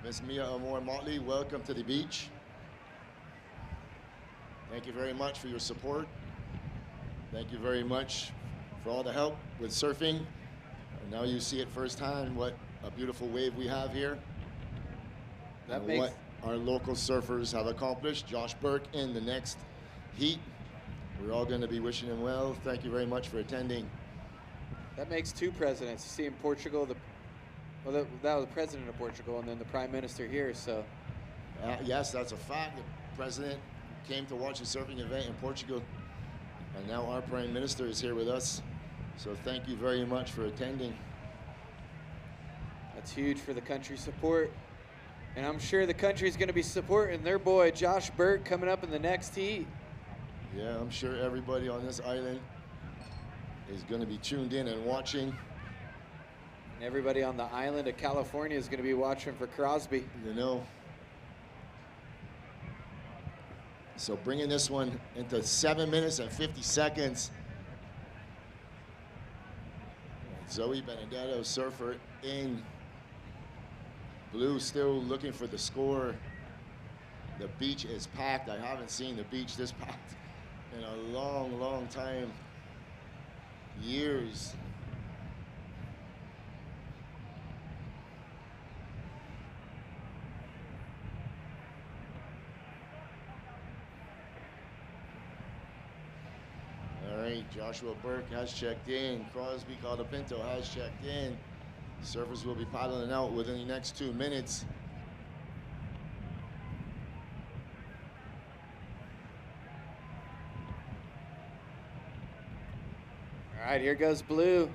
Ms. Mia Amor-Motley. Welcome to the beach. Thank you very much for your support. Thank you very much for all the help with surfing. And now you see it firsthand what a beautiful wave we have here. That and what our local surfers have accomplished. Josh Burke in the next heat. We're all going to be wishing him well. Thank you very much for attending. that makes two presidents. You see in Portugal, that was the president of Portugal and then the prime minister here. So yes, that's a fact. The president came to watch a surfing event in Portugal, and now our prime minister is here with us. So thank you very much for attending. That's huge for the country support. And I'm sure the country's going to be supporting their boy, Josh Burke, coming up in the next heat. Yeah, I'm sure everybody on this island is going to be tuned in and watching. And everybody on the island of California is going to be watching for Crosby. You know. So bringing this one into 7 minutes and 50 seconds. Zoe Benedetto, surfer in blue, still looking for the score. The beach is packed. I haven't seen the beach this packed in a long, long time. Years. All right, Joshua Burke has checked in. Crosby Caldapinto has checked in. Surfers will be paddling out within the next 2 minutes. All right, here goes blue.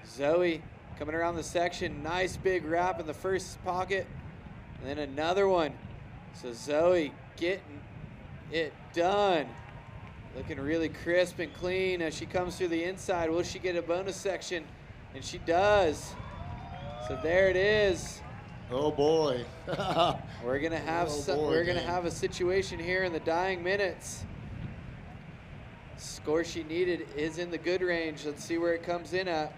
Zoe coming around the section. Nice big wrap in the first pocket. And then another one. So Zoe getting it done. Looking really crisp and clean as she comes through the inside. Will she get a bonus section? And she does. So there it is. Oh boy. We're gonna have have a situation here in the dying minutes. Score she needed is in the good range. Let's see where it comes in at.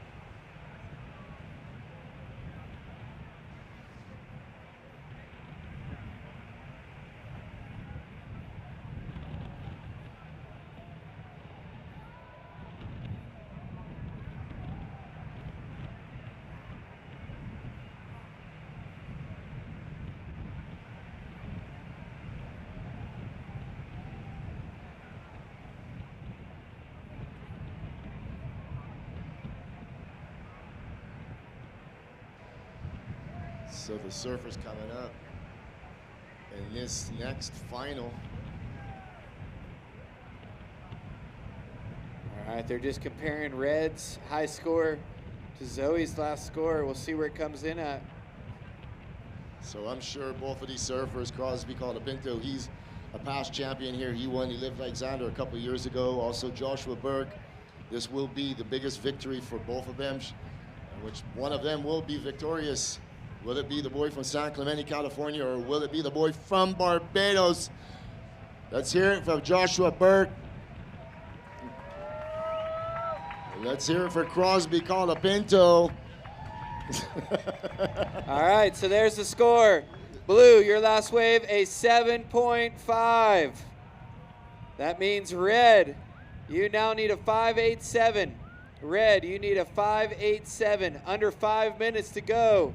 So the surfers coming up in this next final. All right, they're just comparing Red's high score to Zoe's last score. We'll see where it comes in at. So I'm sure both of these surfers, Crosby Caldapinto, he's a past champion here. He won, he lived Alexander a couple years ago. Also Joshua Burke. This will be the biggest victory for both of them, which one of them will be victorious. Will it be the boy from San Clemente, California, or will it be the boy from Barbados? Let's hear it from Joshua Burke. Let's hear it for Crosby Caldapinto. All right, so there's the score. Blue, your last wave, a 7.5. That means Red, you now need a 5.87. Red, you need a 5.87. Under 5 minutes to go.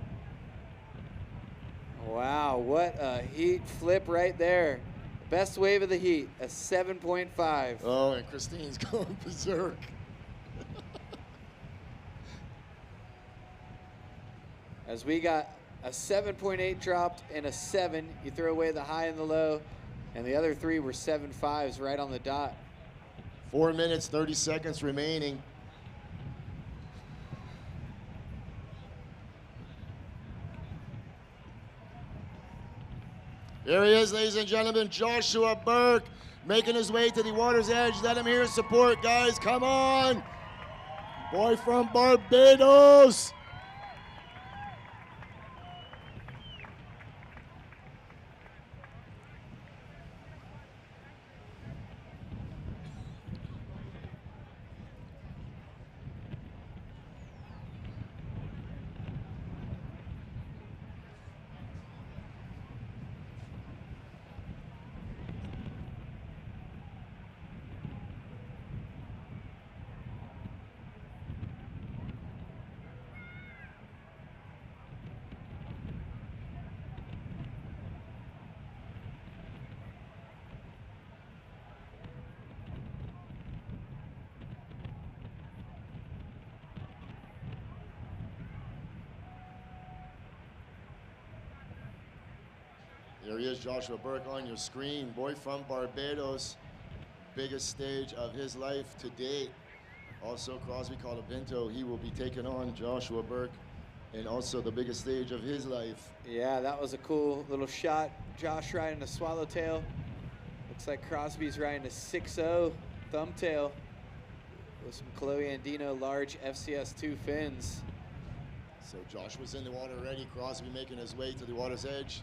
Wow, what a heat flip right there. Best wave of the heat, a 7.5. Oh, and Christine's going berserk. As we got a 7.8 dropped and a 7. You throw away the high and the low, and the other three were 7.5s right on the dot. 4 minutes, 30 seconds remaining. Here he is, ladies and gentlemen, Joshua Burke, making his way to the water's edge. Let him hear his support, guys. Come on. Boy from Barbados. There he is, Joshua Burke on your screen. Boy from Barbados, biggest stage of his life to date. Also, Crosby Colapinto, he will be taking on Joshua Burke, and also the biggest stage of his life. Yeah, that was a cool little shot. Josh riding a swallowtail. Looks like Crosby's riding a 6-0 thumbtail with some Chloe Andino large FCS2 fins. So Josh was in the water already. Crosby making his way to the water's edge.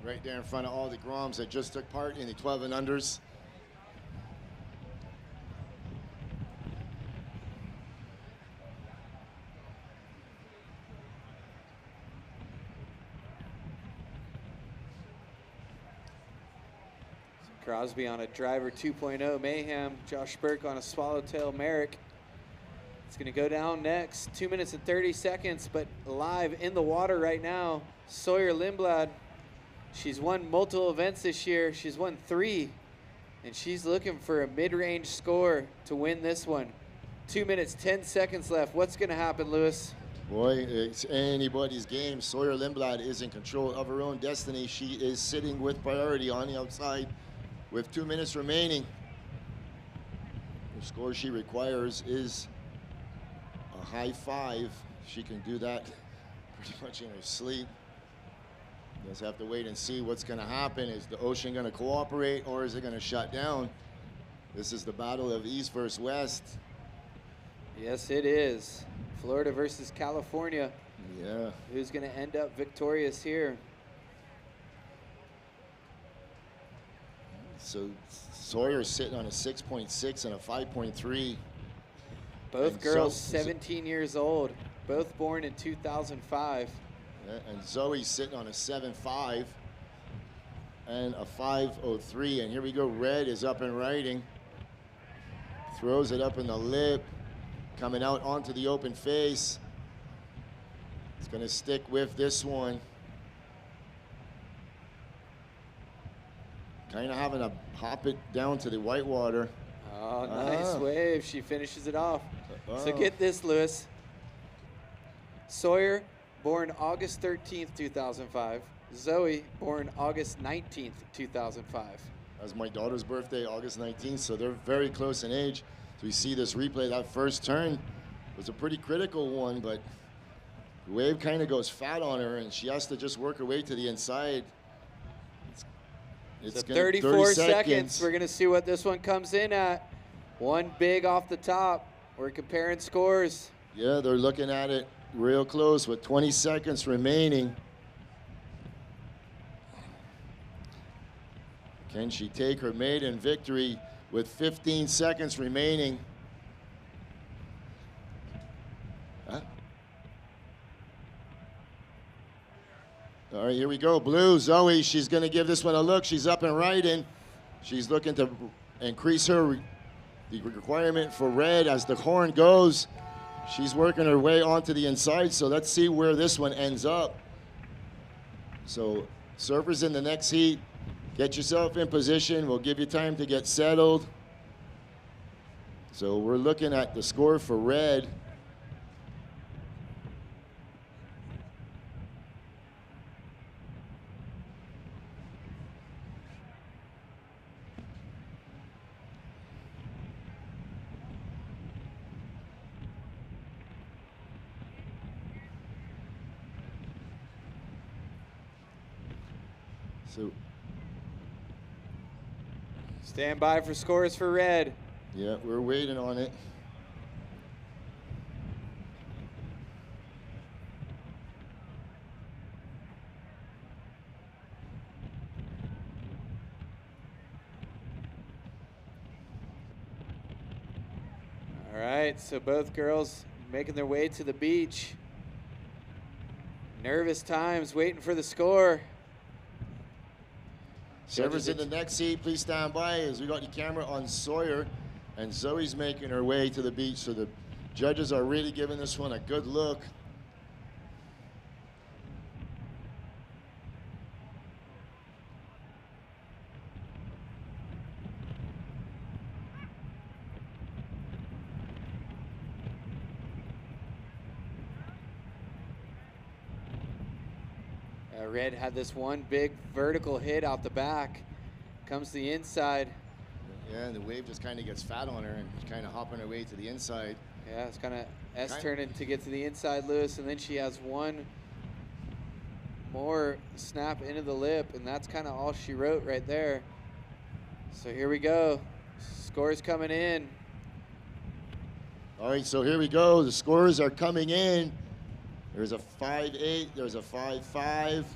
Right there in front of all the Groms that just took part in the 12 and unders. Crosby on a driver 2.0 Mayhem. Josh Burke on a swallowtail Merrick. It's gonna go down next. 2 minutes and 30 seconds, but live in the water right now, Sawyer Lindblad. She's won multiple events this year. She's won 3, and she's looking for a mid-range score to win this one. 2 minutes, 10 seconds left. What's gonna happen, Lewis? Boy, it's anybody's game. Sawyer Lindblad is in control of her own destiny. She is sitting with priority on the outside with 2 minutes remaining. The score she requires is a high 5. She can do that pretty much in her sleep. Just have to wait and see what's going to happen. Is the ocean going to cooperate, or is it going to shut down? This is the battle of East versus West. Yes, it is. Florida versus California. Yeah. Who's going to end up victorious here? So Sawyer's sitting on a 6.6 and a 5.3. Both girls 17 years old, both born in 2005. And Zoe's sitting on a 7.5 and a 5.03. And here we go. Red is up and riding. Throws it up in the lip. Coming out onto the open face. It's going to stick with this one. Kind of having to hop it down to the whitewater. Oh, nice wave. She finishes it off. So get this, Lewis. Sawyer, born August 13th, 2005. Zoe, born August 19th, 2005. That's my daughter's birthday, August 19th, so they're very close in age. So we see this replay. That first turn was a pretty critical one, but the wave kind of goes fat on her, and she has to just work her way to the inside. It's 34 seconds. We're going to see what this one comes in at. One big off the top. We're comparing scores. Yeah, they're looking at it real close with 20 seconds remaining. Can she take her maiden victory with 15 seconds remaining? All right, here we go. Blue, Zoe, she's going to give this one a look. She's up and riding. She's looking to increase the requirement for red as the horn goes. She's working her way onto the inside, so let's see where this one ends up. So surfers in the next heat. Get yourself in position. We'll give you time to get settled. So we're looking at the score for red. So, Stand by for scores for red. yeah, we're waiting on it. All right, so both girls making their way to the beach. Nervous times, waiting for the score. Servers in the next seat, please stand by as we got the camera on Sawyer, and Zoe's making her way to the beach. So the judges are really giving this one a good look. Red had this one big vertical hit out the back. Comes to the inside. Yeah, and the wave just kind of gets fat on her and kind of hopping her way to the inside. Yeah, it's kind of S-turning to get to the inside, Lewis, and then she has one more snap into the lip, and that's kind of all she wrote right there. So here we go. Scores coming in. All right, so here we go. The scores are coming in. There's a 5-8, there's a 5-5,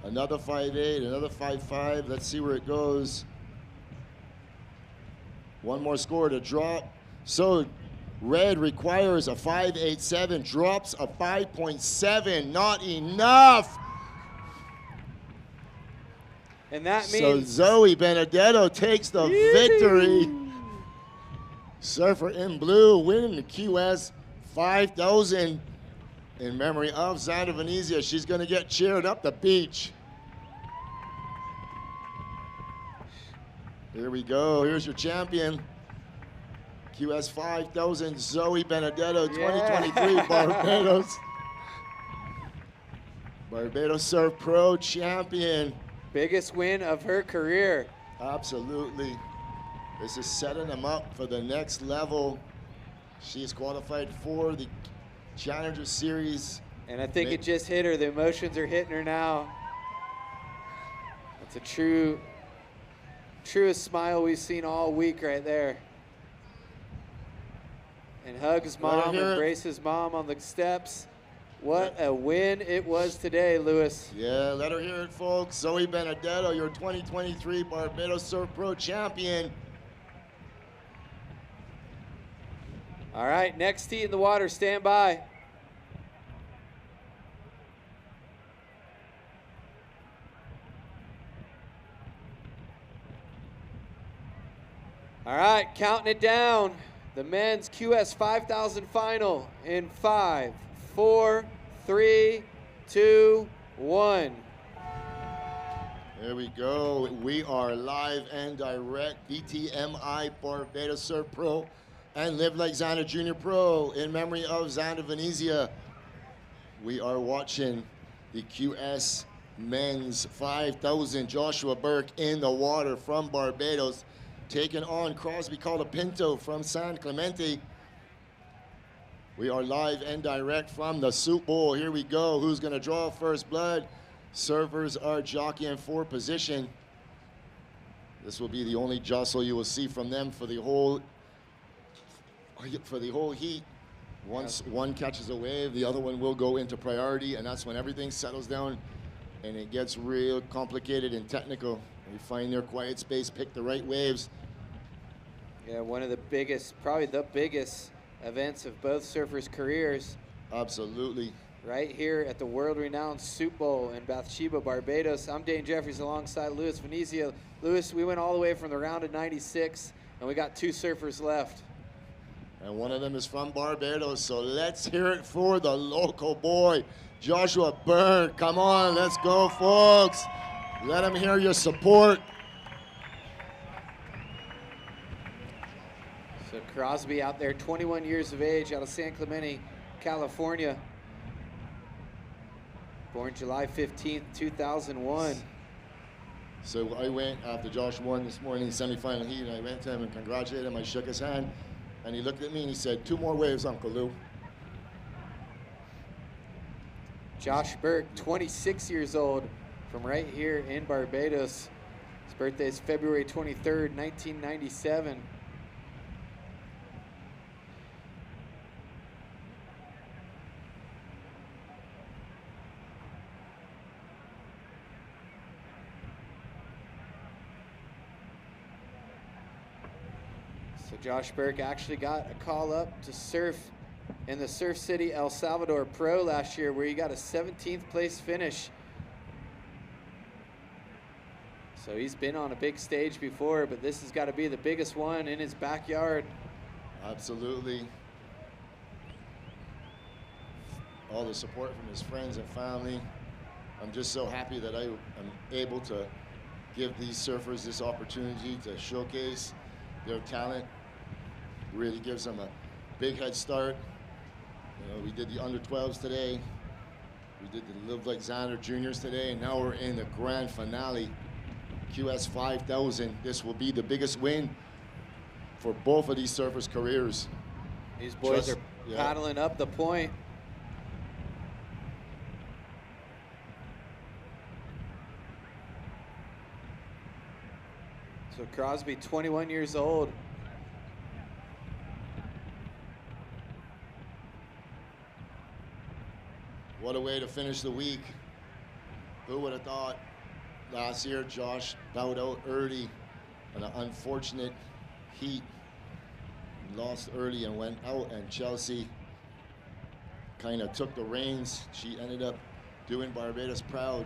another 5-8, another 5-5. Let's see where it goes. One more score to drop. So red requires a 5.87, drops a 5.7, not enough. And that So means Zoe Benedetto takes the victory. Surfer in blue winning the QS 5000 in memory of Xander Venezia. She's going to get cheered up the beach. Here we go. Here's your champion. QS 5000, Zoe Benedetto, 2023 Barbados. Barbados Surf Pro champion. biggest win of her career. Absolutely. This is setting them up for the next level. She's qualified for the Challenger Series. And I think it just hit her. The emotions are hitting her now. That's a truest smile we've seen all week right there. And hugs mom, embraces mom on the steps. What a win it was today, Lewis. Yeah, let her hear it, folks. Zoe Benedetto, your 2023 Barbados Surf Pro champion. All right, next tee in the water, stand by. All right, counting it down. The men's QS 5000 final in 5, 4, 3, 2, 1. There we go. We are live and direct. BTMI Barbados Surf Pro and Live Like Xander Junior Pro in memory of Xander Venezia. We are watching the QS men's 5000. Joshua Burke in the water from Barbados, taking on Crosby Colapinto from San Clemente. We are live and direct from the Soup Bowl. Here we go. Who's going to draw first blood? Surfers are jockeying for position. This will be the only jostle you will see from them for the whole heat. Once one catches a wave, the other one will go into priority, and that's when everything settles down and it gets real complicated and technical. They find their quiet space, pick the right waves. Yeah, one of the biggest, probably the biggest events of both surfers' careers. Absolutely. Right here at the world-renowned Soup Bowl in Bathsheba, Barbados. I'm Dane Jeffries alongside Louis Venezia. Louis, we went all the way from the round of 96, and we got 2 surfers left. And one of them is from Barbados, so let's hear it for the local boy, Joshua Burke. Come on, let's go, folks. Let them hear your support. So Crosby out there, 21 years of age, out of San Clemente, California. Born July 15th, 2001. So I went after Josh won this morning, semifinal heat, and I went to him and congratulated him. I shook his hand, and he looked at me and he said, 2 more waves, Uncle Lou. Josh Burke, 26 years old, from right here in Barbados. His birthday is February 23rd, 1997. So Josh Burke actually got a call up to surf in the Surf City El Salvador Pro last year, where he got a 17th place finish. So he's been on a big stage before, but this has got to be the biggest one in his backyard. Absolutely. All the support from his friends and family. I'm just so happy that I am able to give these surfers this opportunity to showcase their talent. Really gives them a big head start. You know, we did the under 12s today. We did the Live Like Xander Juniors today, and now we're in the grand finale. QS 5000. This will be the biggest win for both of these surfers' careers. These boys are paddling up the point. So Crosby, 21 years old. What a way to finish the week. Who would have thought last year Josh bowed out early on an unfortunate heat. He lost early and went out, and Chelsea kind of took the reins. She ended up doing Barbados proud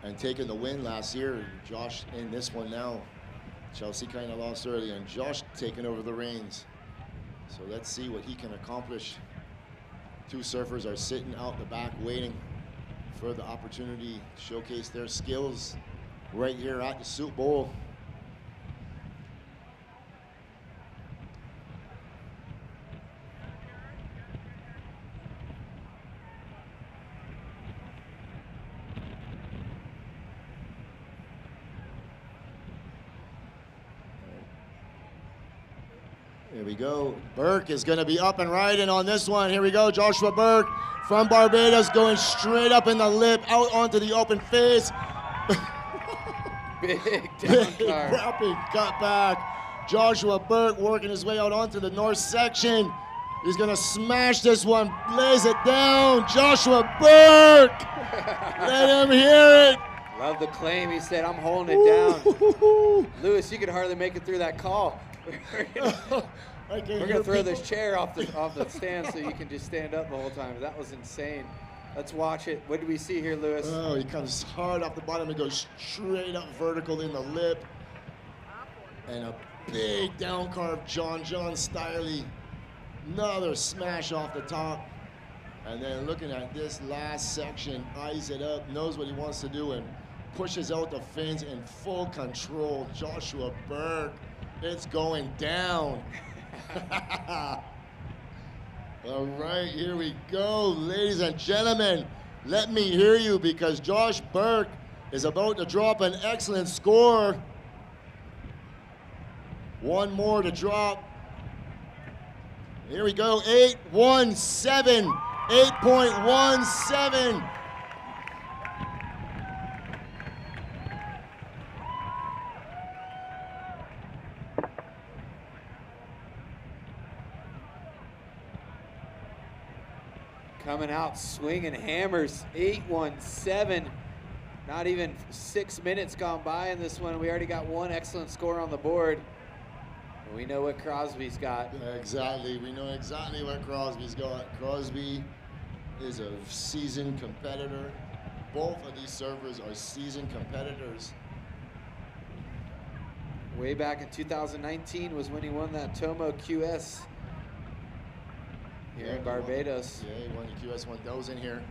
and taking the win last year. Josh in this one now. Chelsea kind of lost early, and Josh taking over the reins. So let's see what he can accomplish. Two surfers are sitting out the back waiting for the opportunity to showcase their skills right here at the Soup Bowl. Here we go. Burke is going to be up and riding on this one. Here we go. Joshua Burke from Barbados going straight up in the lip, out onto the open face. Big down car. Rapid cut back. Joshua Burke working his way out onto the north section. He's going to smash this one, lays it down. Joshua Burke. Let him hear it. Love the claim. He said, I'm holding it down. Lewis, you could hardly make it through that call. We're gonna throw this chair off the stand so you can just stand up the whole time. That was insane. Let's watch it. What do we see here, Lewis? Oh, he comes hard off the bottom and goes straight up vertical in the lip. And a big down carve, John Stiley. Another smash off the top. And then looking at this last section, eyes it up, knows what he wants to do, and pushes out the fins in full control. Joshua Burke. It's going down. All right, here we go. Ladies and gentlemen, let me hear you, because Josh Burke is about to drop an excellent score. One more to drop. Here we go, 8.17, 8.17. Coming out swinging hammers, 8.17. Not even 6 minutes gone by in this one. We already got one excellent score on the board. And we know what Crosby's got. Exactly, we know exactly what Crosby's got. Crosby is a seasoned competitor. Both of these surfers are seasoned competitors. Way back in 2019 was when he won that Tomo QS. Here in Barbados. Yeah, he won the QS 1000 here.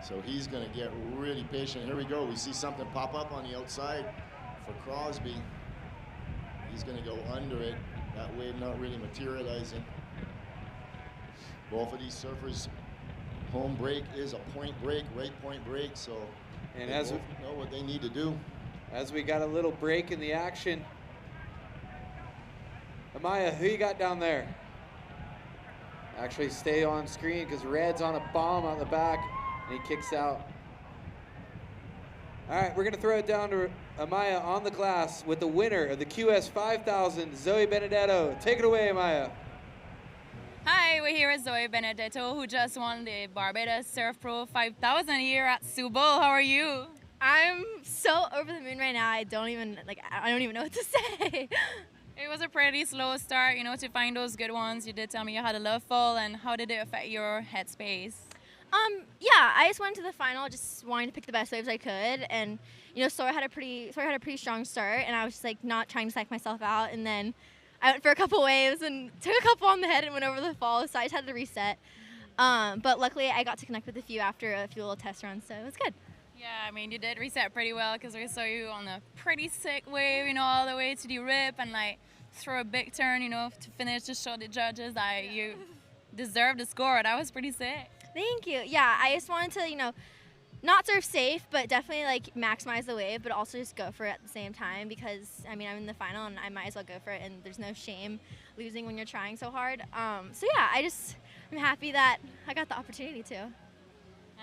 So he's going to get really patient. Here we go. We see something pop up on the outside for Crosby. He's going to go under it. That wave not really materializing. Both of these surfers, home break is a point break, right point break. So and they as both know what they need to do. As we got a little break in the action. Amaya, who you got down there? Actually stay on screen because Red's on a bomb on the back and he kicks out. All right, we're going to throw it down to Amaya on the glass with the winner of the QS 5000, Zoe Benedetto. Take it away, Amaya. Hi, we're here with Zoe Benedetto, who just won the Barbados Surf Pro 5000 here at Sioux Bowl. How are you? I'm so over the moon right now. I don't even know what to say. It was a pretty slow start, you know, to find those good ones. You did tell me you had a love fall, and how did it affect your headspace? Yeah, I just went to the final, just wanting to pick the best waves I could, and you know, Sawyer had a pretty strong start, and I was just like not trying to psych myself out, and then I went for a couple waves and took a couple on the head and went over the fall, so I just had to reset. But luckily, I got to connect with a few after a few little test runs, so it was good. Yeah, I mean, you did reset pretty well because we saw you on a pretty sick wave, you know, all the way to the rip and like throw a big turn, you know, to finish to show the judges that you deserved the score. That was pretty sick. Thank you. Yeah, I just wanted to, you know, not surf safe, but definitely like maximize the wave, but also just go for it at the same time because, I mean, I'm in the final and I might as well go for it, and there's no shame losing when you're trying so hard. So yeah, I'm happy that I got the opportunity to.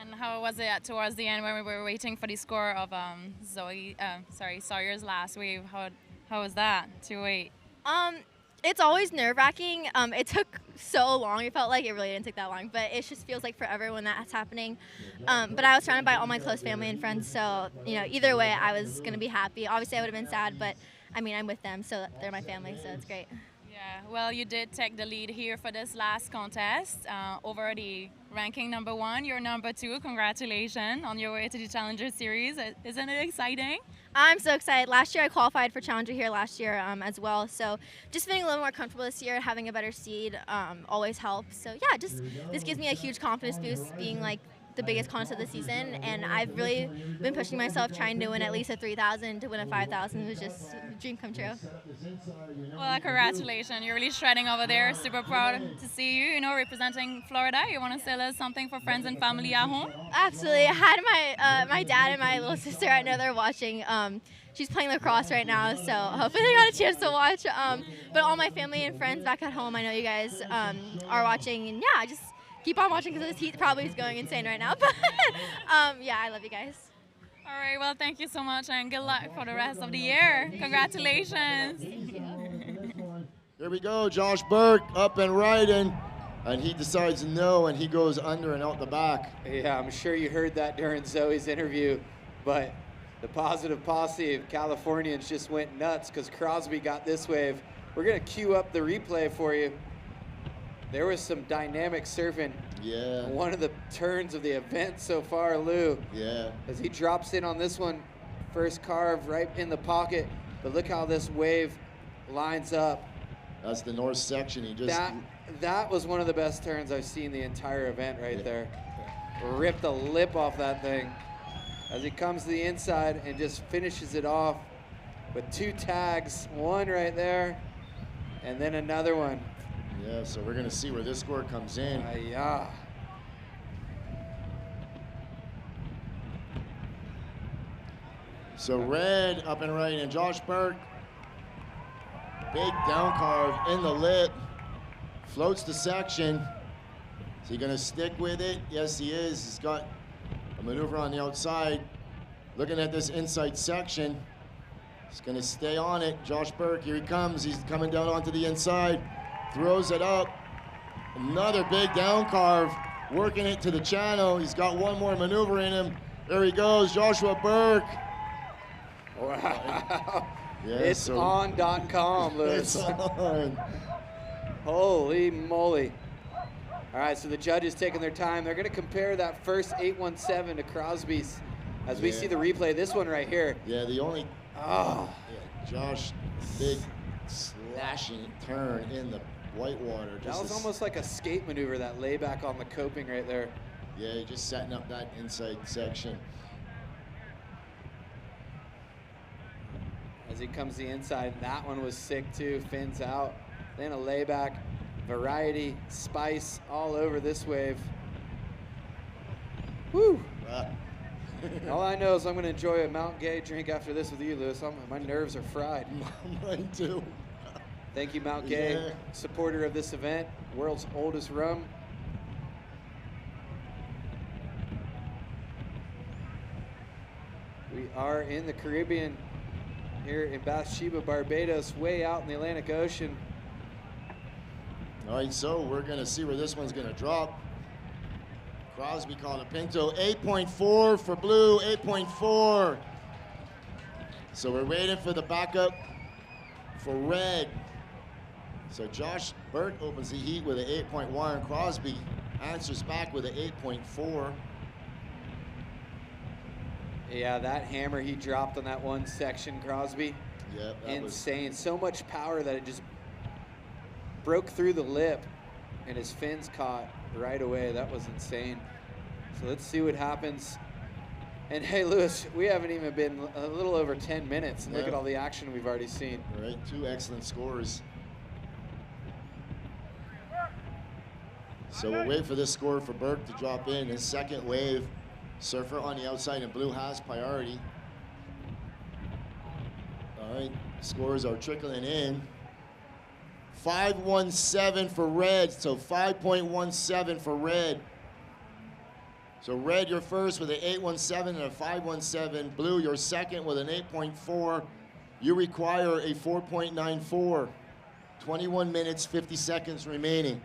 And how was it towards the end when we were waiting for the score of Sawyer's last wave? How was that to wait? It's always nerve-wracking. It took so long. It felt like it really didn't take that long, but it just feels like forever when that's happening. But I was surrounded by all my close family and friends, so you know, either way, I was gonna be happy. Obviously, I would have been sad, but I mean, I'm with them, so they're my family, so it's great. Yeah, well, you did take the lead here for this last contest. Over the ranking #1, you're #2. Congratulations on your way to the Challenger Series. Isn't it exciting? I'm so excited. Last year I qualified for Challenger here last year as well, so just feeling a little more comfortable this year, having a better seed always helps. So yeah, this gives me a huge confidence boost being like the biggest contest of the season, and I've really been pushing myself trying to win at least a 3,000 to win a 5,000. It was just a dream come true. Well, congratulations. You're really shredding over there. Super proud to see you, you know, representing Florida. You want to say a little something for friends and family at home? Absolutely. I had my dad and my little sister, I know they're watching. She's playing lacrosse right now, so hopefully they got a chance to watch. But all my family and friends back at home, I know you guys are watching, and yeah, just keep on watching because this heat probably is going insane right now. But yeah, I love you guys. All right, well, thank you so much, and good luck for the rest of the year. Congratulations. Here we go, Josh Burke up and riding, and he decides no, and he goes under and out the back. Yeah, I'm sure you heard that during Zoe's interview, but the positive posse of Californians just went nuts because Crosby got this wave. We're going to cue up the replay for you. There was some dynamic surfing. Yeah. One of the turns of the event so far, Lou. Yeah. As he drops in on this one, first carve right in the pocket. But look how this wave lines up. That's the north section. He just that was one of the best turns I've seen the entire event right there. Ripped the lip off that thing as he comes to the inside and just finishes it off with 2 tags, one right there, and then another one. Yeah, so we're gonna see where this score comes in. Yeah. So red up and right, and Josh Burke, big down carve in the lip, floats the section. Is he gonna stick with it? Yes, he is. He's got a maneuver on the outside. Looking at this inside section, he's gonna stay on it. Josh Burke, here he comes. He's coming down onto the inside. Throws it up. Another big down carve, working it to the channel. He's got one more maneuver in him. There he goes, Joshua Burke. Wow. Yeah, it's on.com, Lewis. It's on. Holy moly. All right, so the judges taking their time. They're going to compare that first 817 to Crosby's. As we see the replay, this one right here. Yeah, the only. Yeah, Josh, big slashing turn in the white water. That was almost like a skate maneuver, that layback on the coping right there. Yeah, just setting up that inside section. As he comes the inside, that one was sick too. Fins out, then a layback. Variety, spice all over this wave. Woo! All I know is I'm going to enjoy a Mount Gay drink after this with you, Lewis. My nerves are fried. Mine too. Thank you, Mount Gay, supporter of this event, world's oldest rum. We are in the Caribbean here in Bathsheba, Barbados, way out in the Atlantic Ocean. All right, so we're going to see where this one's going to drop. Crosby Colapinto, 8.4 for blue, 8.4. So we're waiting for the backup for red. So Josh Burke opens the heat with an 8.1. Crosby answers back with an 8.4. Yeah, that hammer he dropped on that one section, Crosby. Yeah, that was insane. So much power that it just broke through the lip and his fins caught right away. That was insane. So let's see what happens. And hey, Lewis, we haven't even been a little over 10 minutes. And look at all the action we've already seen. All right, 2 excellent scores. So we'll wait for this score for Burke to drop in. His second wave. Surfer on the outside in blue has priority. All right, scores are trickling in. 5.17 for red, so 5.17 for red. So red, you're first with an 8.17 and a 5.17. Blue, you're second with an 8.4. You require a 4.94. 21 minutes, 50 seconds remaining.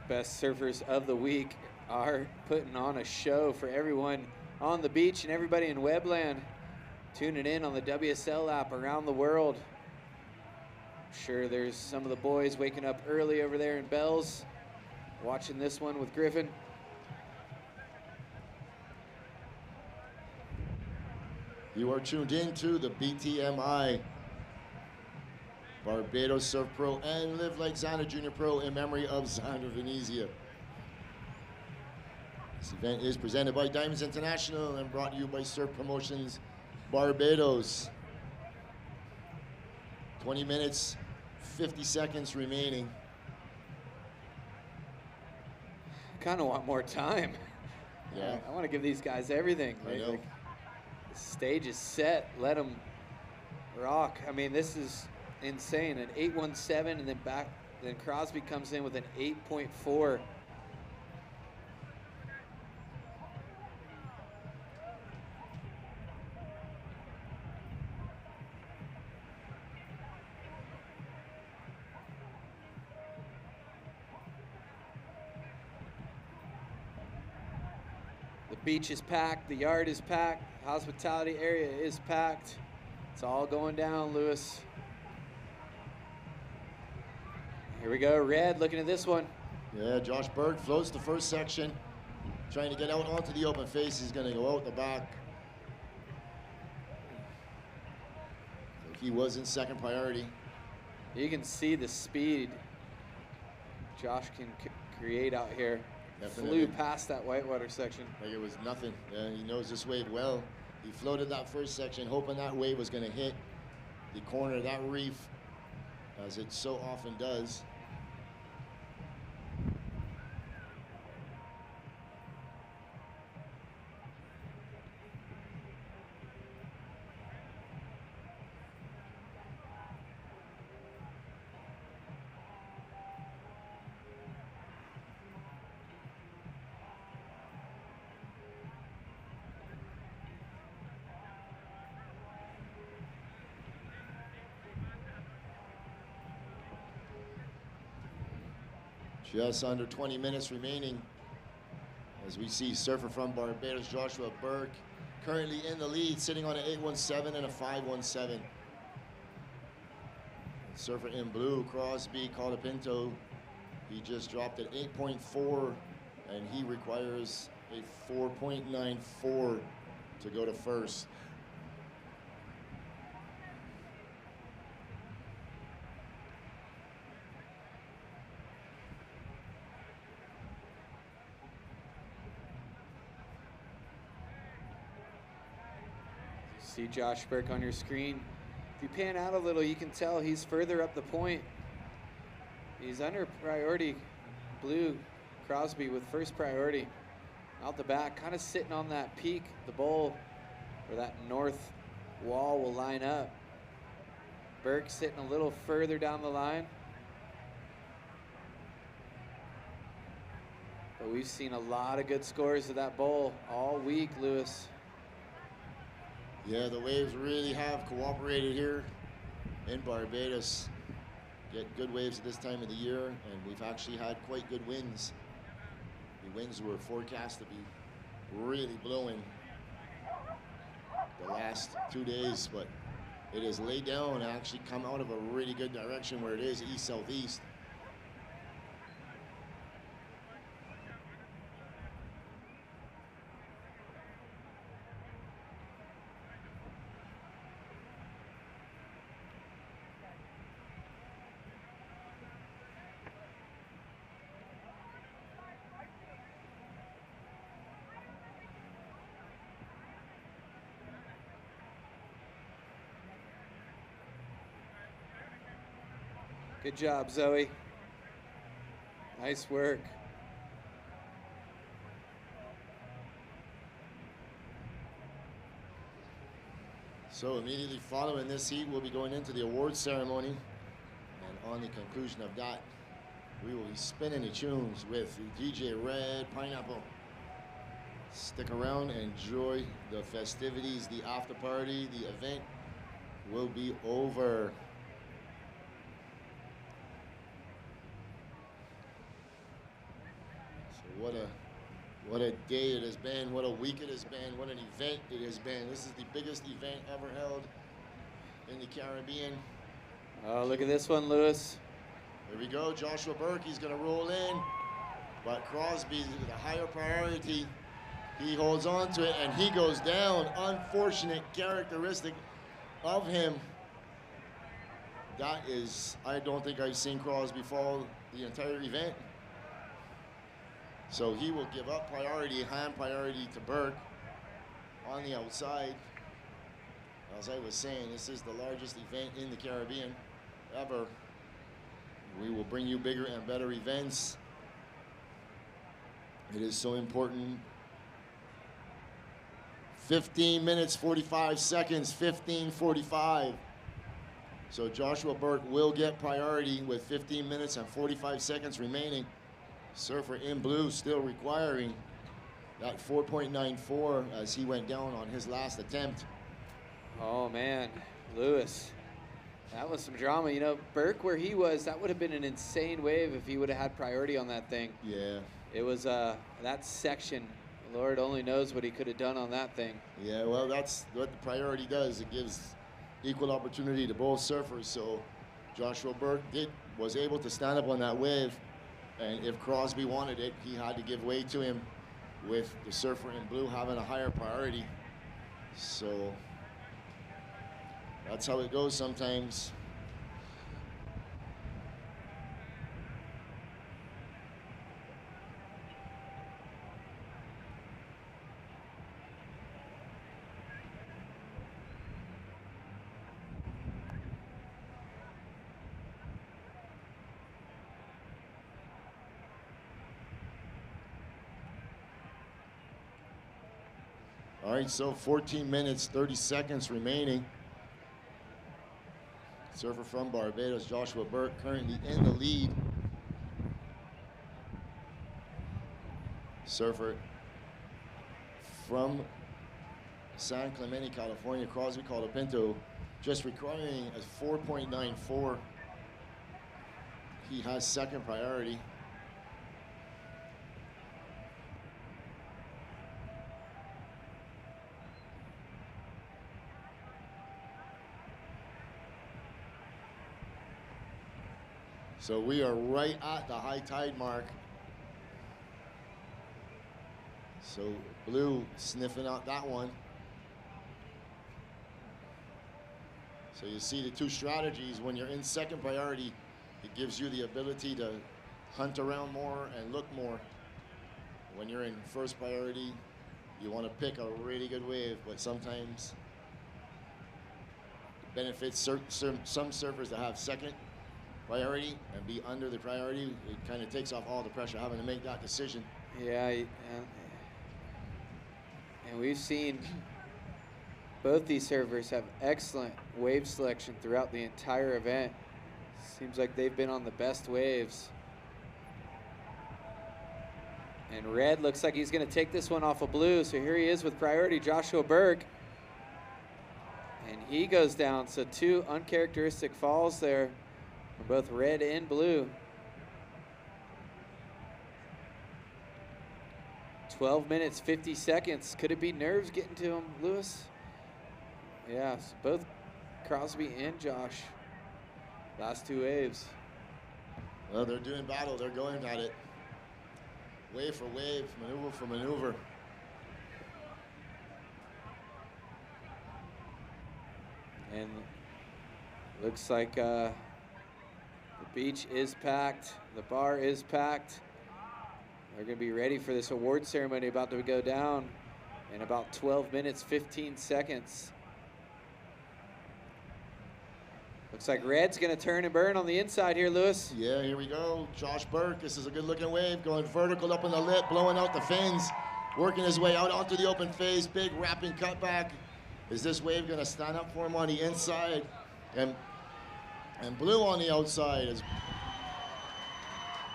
Best surfers of the week are putting on a show for everyone on the beach and everybody in Webland tuning in on the WSL app around the world. I'm sure there's some of the boys waking up early over there in Bells watching this one with Griffin. You are tuned in to the BTMI Barbados Surf Pro and Live Like Xander Junior Pro in memory of Xander Venezia. This event is presented by Diamonds International and brought to you by Surf Promotions Barbados. 20 minutes, 50 seconds remaining. Kind of want more time. Yeah. I want to give these guys everything. I know. Like, the stage is set. Let them rock. I mean, this is insane. An 8.17 and then Crosby comes in with an 8.4. The beach is packed, the yard is packed, hospitality area is packed. It's all going down, Lewis. Here we go, red, looking at this one. Yeah, Josh Burke floats the first section, trying to get out onto the open face. He's going to go out the back. He was in second priority. You can see the speed Josh can create out here. Definitely. Flew past that whitewater section. Like it was nothing. He knows this wave well. He floated that first section, hoping that wave was going to hit the corner of that reef, as it so often does. Just under 20 minutes remaining as we see surfer from Barbados, Joshua Burke, currently in the lead, sitting on an 8.17 and a 5.17. Surfer in blue, Crosby Colapinto, he just dropped at 8.4 and he requires a 4.94 to go to first. See Josh Burke on your screen. If you pan out a little, you can tell he's further up the point. He's under priority. Blue, Crosby with first priority. Out the back, kind of sitting on that peak, the bowl, or that north wall will line up. Burke sitting a little further down the line. But we've seen a lot of good scores of that bowl all week, Lewis. Yeah, the waves really have cooperated here in Barbados. Get good waves at this time of the year, and we've actually had quite good winds. The winds were forecast to be really blowing the last 2 days, but it has laid down and actually come out of a really good direction where it is east-southeast. Good job, Zoe. Nice work. So immediately following this heat, we'll be going into the awards ceremony. And on the conclusion of that, we will be spinning the tunes with DJ Red Pineapple. Stick around and enjoy the festivities, the after party. The event will be over. What a day it has been, what a week it has been, what an event it has been. This is the biggest event ever held in the Caribbean. Oh, look at this one, Lewis. There we go, Joshua Burke, he's gonna roll in, but Crosby, the higher priority, he holds on to it and he goes down. Unfortunate characteristic of him. That is, I don't think I've seen Crosby fall the entire event. So he will give up priority, hand priority to Burke on the outside. As I was saying, this is the largest event in the Caribbean ever. We will bring you bigger and better events. It is so important. 15 minutes, 45 seconds, 15:45. So Joshua Burke will get priority with 15 minutes and 45 seconds remaining. Surfer in blue still requiring that 4.94 as he went down on his last attempt. Oh man, Lewis, that was some drama. You know, Burke, where he was, that would have been an insane wave if he would have had priority on that thing. Yeah. It was that section. Lord only knows what he could have done on that thing. Yeah, well, that's what the priority does. It gives equal opportunity to both surfers. So Joshua Burke was able to stand up on that wave. And if Crosby wanted it, he had to give way to him with the surfer in blue having a higher priority. So that's how it goes sometimes. All right, so 14 minutes, 30 seconds remaining. Surfer from Barbados, Joshua Burke, currently in the lead. Surfer from San Clemente, California, Crosby Colapinto, just requiring a 4.94. He has second priority. So we are right at the high tide mark. So blue sniffing out that one. So you see the two strategies. When you're in second priority, it gives you the ability to hunt around more and look more. When you're in first priority, you want to pick a really good wave, but sometimes it benefits some surfers that have second priority and be under the priority. It kind of takes off all the pressure having to make that decision. Yeah, and we've seen Both these servers have excellent wave selection throughout the entire event. Seems like they've been on the best waves. And red looks like he's going to take this one off of blue. So here he is with priority, Joshua Burke. And he goes down. So 2 uncharacteristic falls there from both red and blue. 12 minutes, 50 seconds. Could it be nerves getting to him, Lewis? Yeah, so both Crosby and Josh. Last 2 waves. Well, they're doing battle. They're going at it. Wave for wave, maneuver for maneuver. And looks like the beach is packed. The bar is packed. They're going to be ready for this award ceremony about to go down in about 12 minutes, 15 seconds. Looks like red's going to turn and burn on the inside here, Lewis. Yeah, here we go. Josh Burke, this is a good-looking wave, going vertical up in the lip, blowing out the fins, working his way out onto the open face, big wrapping cutback. Is this wave going to stand up for him on the inside? And blue on the outside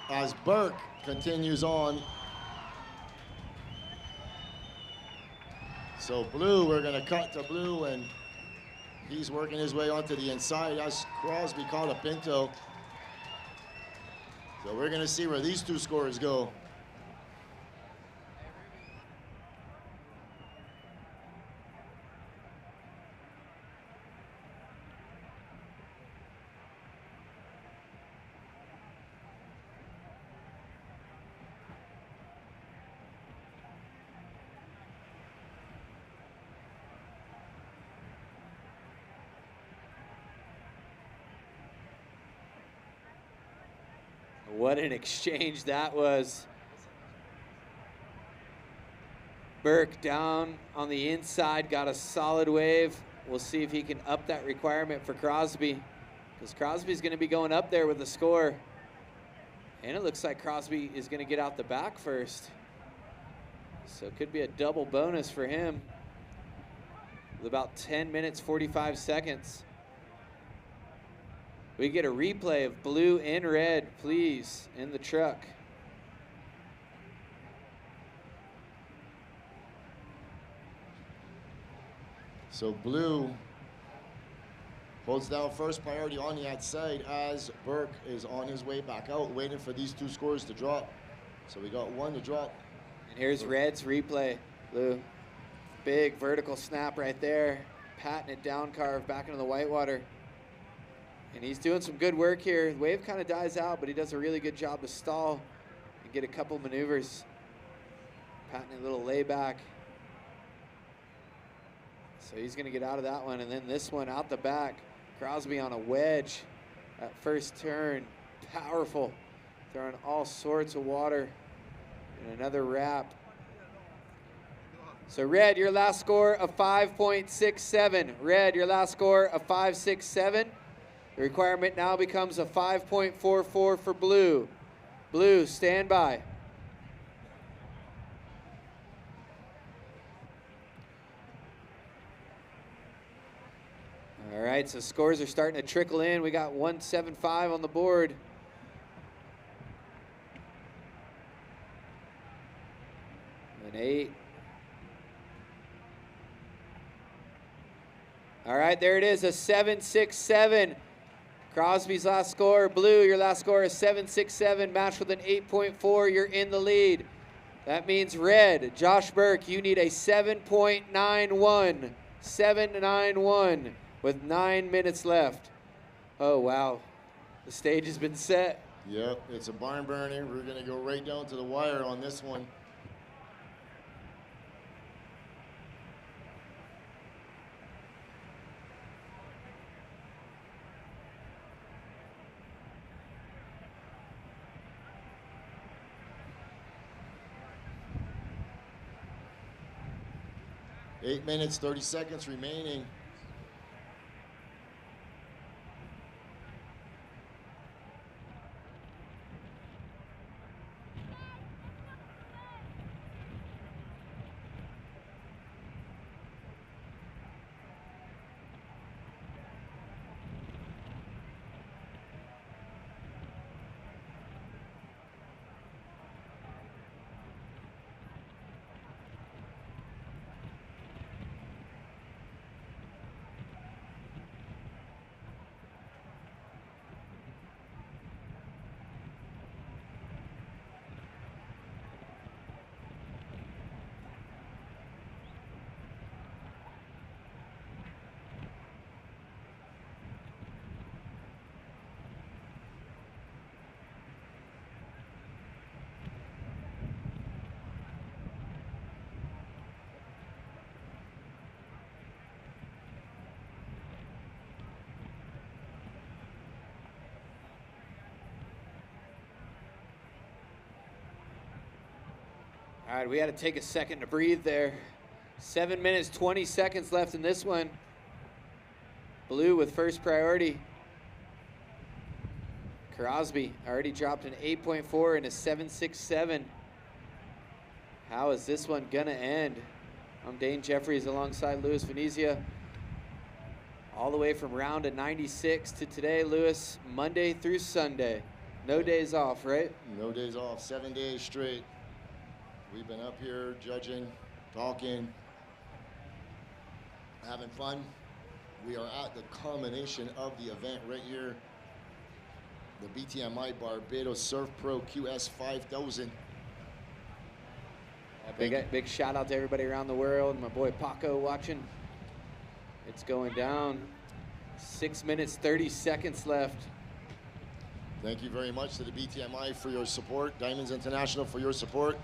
as Burke continues on. So blue, we're going to cut to blue, and he's working his way onto the inside as Crosby caught a pinto. So we're going to see where these 2 scores go. What an exchange that was. Burke down on the inside, got a solid wave. We'll see if he can up that requirement for Crosby, because Crosby's going to be going up there with the score. And it looks like Crosby is going to get out the back first. So it could be a double bonus for him with about 10 minutes, 45 seconds. We get a replay of blue and red, please, in the truck. So blue holds down first priority on the outside as Burke is on his way back out, waiting for these 2 scores to drop. So we got 1 to drop. And here's red's replay, Lou. Big vertical snap right there, patting it down carve back into the whitewater. And he's doing some good work here. The wave kind of dies out, but he does a really good job to stall and get a couple maneuvers. Patting a little layback. So he's going to get out of that one. And then this one out the back. Crosby on a wedge. That first turn, powerful. Throwing all sorts of water. And another wrap. So red, your last score of 5.67. Red, your last score of 5.67. The requirement now becomes a 5.44 for blue. Blue, stand by. All right, so scores are starting to trickle in. We got 175 on the board. An 8. All right, there it is, a 7.67. Crosby's last score, blue, your last score is 7.67, matched with an 8.4, you're in the lead. That means red, Josh Burke, you need a 7.91, 7.91 with 9 minutes left. Oh, wow, the stage has been set. Yep, it's a barn burner. We're gonna go right down to the wire on this one. Eight minutes, 30 seconds remaining. All right, we had to take a second to breathe there. 7 minutes, 20 seconds left in this one. Blue with first priority. Crosby already dropped an 8.4 and a 7.67. How is this one gonna end? I'm Dane Jeffries alongside Louis Venezia. All the way from round of 96 to today, Louis, Monday through Sunday. No days off, right? No days off, 7 days straight. We've been up here judging, talking, having fun. We are at the culmination of the event right here. The BTMI Barbados Surf Pro QS 5000. Big shout out to everybody around the world. My boy Paco watching. It's going down. 6 minutes, 30 seconds left. Thank you very much to the BTMI for your support, Diamonds International for your support,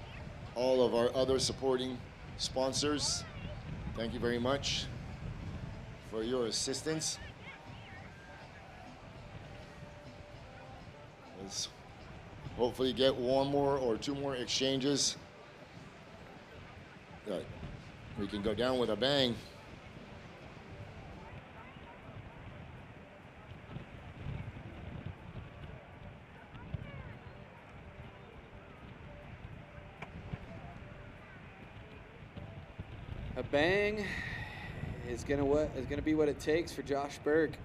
all of our other supporting sponsors. Thank you very much for your assistance. Let's hopefully get one more or two more exchanges. Right. We can go down with a bang. A bang is gonna be what it takes for Josh Berg.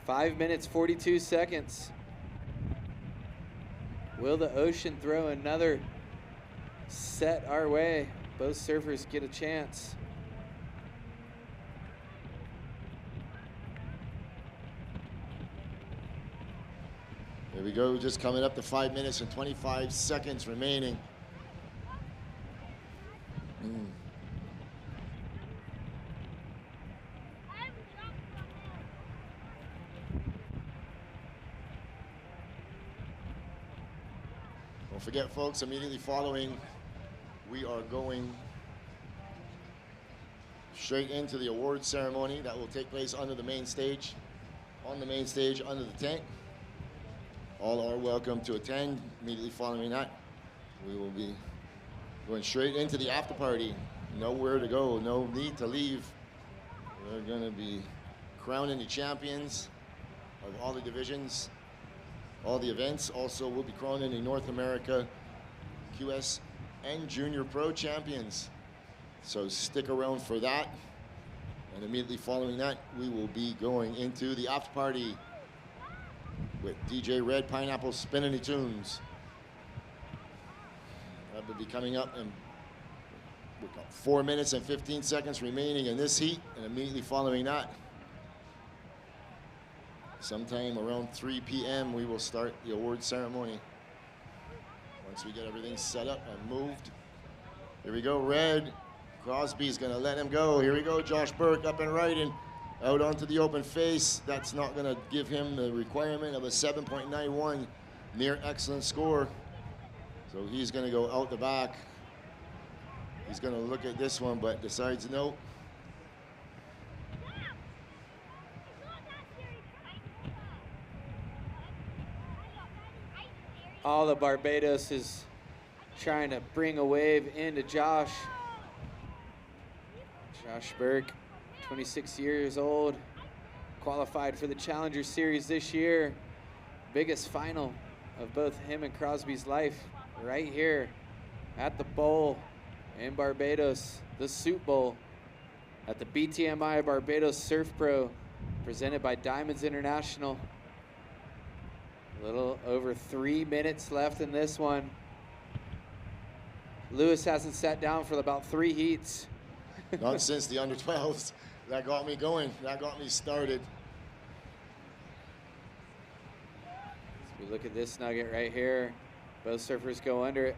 5 minutes, 42 seconds. Will the ocean throw another set our way? Both surfers get a chance. There we go, just coming up to 5 minutes and 25 seconds remaining. Don't forget, folks, immediately following, we are going straight into the award ceremony that will take place under the main stage, on the main stage under the tent. All are welcome to attend. Immediately following that, we will be going straight into the after party. Nowhere to go, no need to leave. We're gonna be crowning the champions of all the divisions, all the events. Also, we'll be crowning the North America QS and Junior Pro champions. So stick around for that. And immediately following that, we will be going into the after party with DJ Red Pineapple spinning the tunes. That will be coming up, and we've got 4 minutes and 15 seconds remaining in this heat, and immediately following that, sometime around 3 p.m., we will start the award ceremony. Once we get everything set up and moved. Here we go, Red. Crosby's gonna let him go. Here we go, Josh Burke up and right and out onto the open face. That's not gonna give him the requirement of a 7.91 near excellent score. So he's gonna go out the back. He's gonna look at this one, but decides no. All of Barbados is trying to bring a wave into Josh. Josh Burke, 26 years old, qualified for the Challenger Series this year. Biggest final of both him and Crosby's life right here at the bowl in Barbados, the Soup Bowl at the BTMI Barbados Surf Pro, presented by Diamonds International. A little over 3 minutes left in this one. Lewis hasn't sat down for about 3 heats. Not since the under 12s. That got me going. That got me started. So we look at this nugget right here. Both surfers go under it.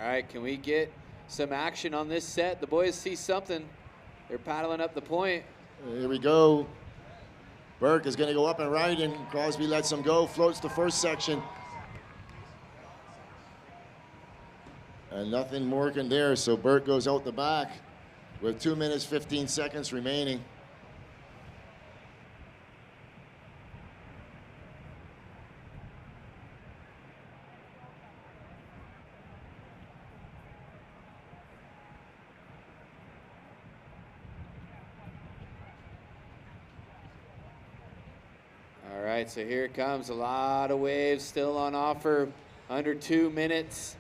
All right, can we get some action on this set? The boys see something. They're paddling up the point. Here we go. Burke is going to go up and right, and Crosby lets him go, floats the first section. And nothing working there, so Burt goes out the back with 2 minutes, 15 seconds remaining. All right, so here it comes. A lot of waves still on offer, under 2 minutes.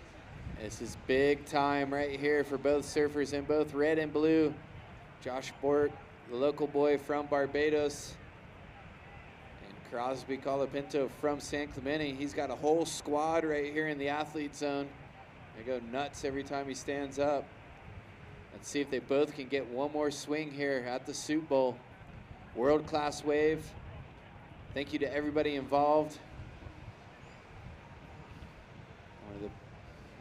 This is big time right here for both surfers in both red and blue. Josh Burt, the local boy from Barbados, and Crosby Colapinto from San Clemente. He's got a whole squad right here in the athlete zone. They go nuts every time he stands up. Let's see if they both can get one more swing here at the Soup Bowl. World-class wave. Thank you to everybody involved. One of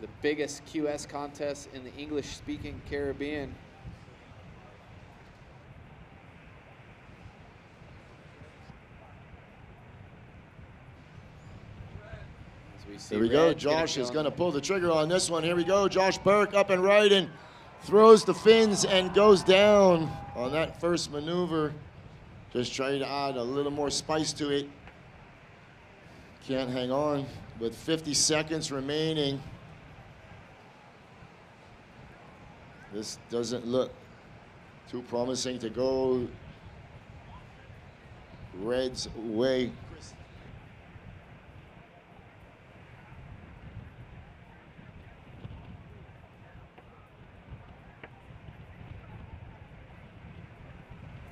the biggest QS contests in the English-speaking Caribbean. Here we go. Josh is going to pull the trigger on this one. Here we go. Josh Burke up and right and throws the fins and goes down on that first maneuver. Just trying to add a little more spice to it. Can't hang on with 50 seconds remaining. This doesn't look too promising to go Red's way.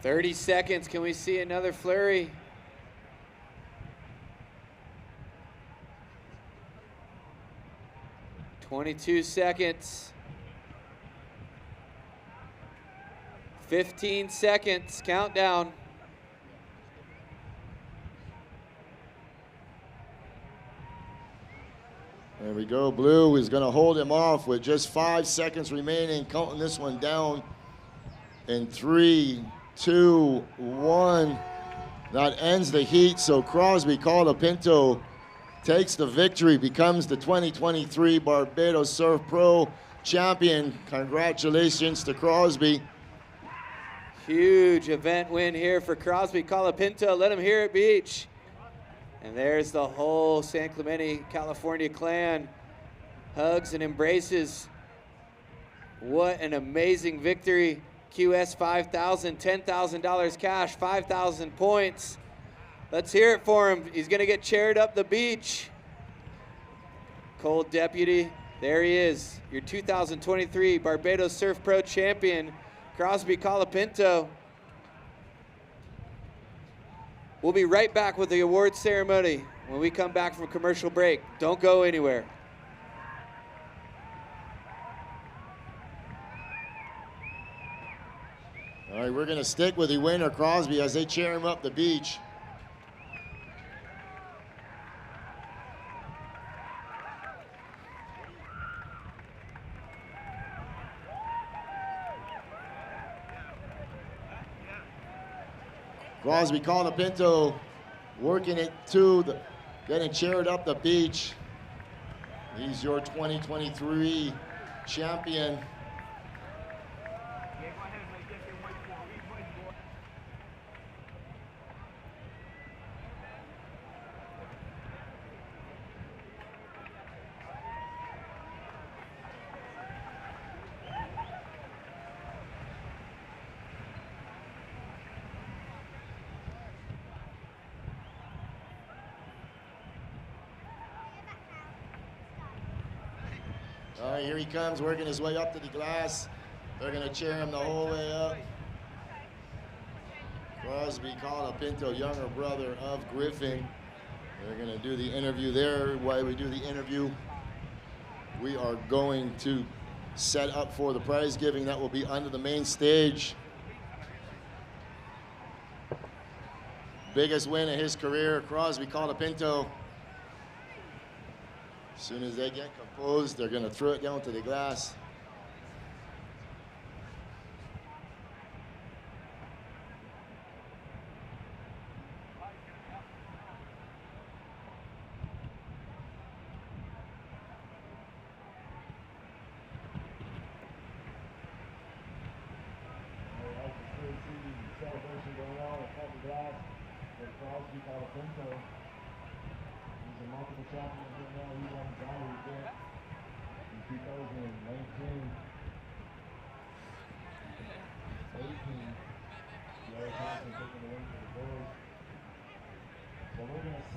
"30 seconds. Can we see another flurry?" "22 seconds. 15 seconds. Countdown. There we go. Blue is going to hold him off with just 5 seconds remaining, counting this one down in 3, 2, 1. That ends the heat, so Crosby Colapinto takes the victory, becomes the 2023 Barbados Surf Pro champion. Congratulations to Crosby. Huge event win here for Crosby Colapinto. Let him hear it, Beach. And there's the whole San Clemente, California clan. Hugs and embraces. What an amazing victory. QS 5,000, $10,000 cash, 5,000 points. Let's hear it for him. He's gonna get chaired up the beach. Cold Deputy, there he is. Your 2023 Barbados Surf Pro champion, Crosby Colapinto. We'll be right back with the awards ceremony when we come back from commercial break. Don't go anywhere. All right, we're going to stick with the winner, Crosby, as they cheer him up the beach. Crosby Colapinto working it to the, getting cheered up the beach. He's your 2023 champion. All right, here he comes, working his way up to the glass. They're going to cheer him the whole way up. Crosby Colapinto, younger brother of Griffin. They're going to do the interview there. While we do the interview, we are going to set up for the prize giving. That will be under the main stage. Biggest win of his career, Crosby Colapinto. As soon as they get composed, they're going to throw it down to the glass.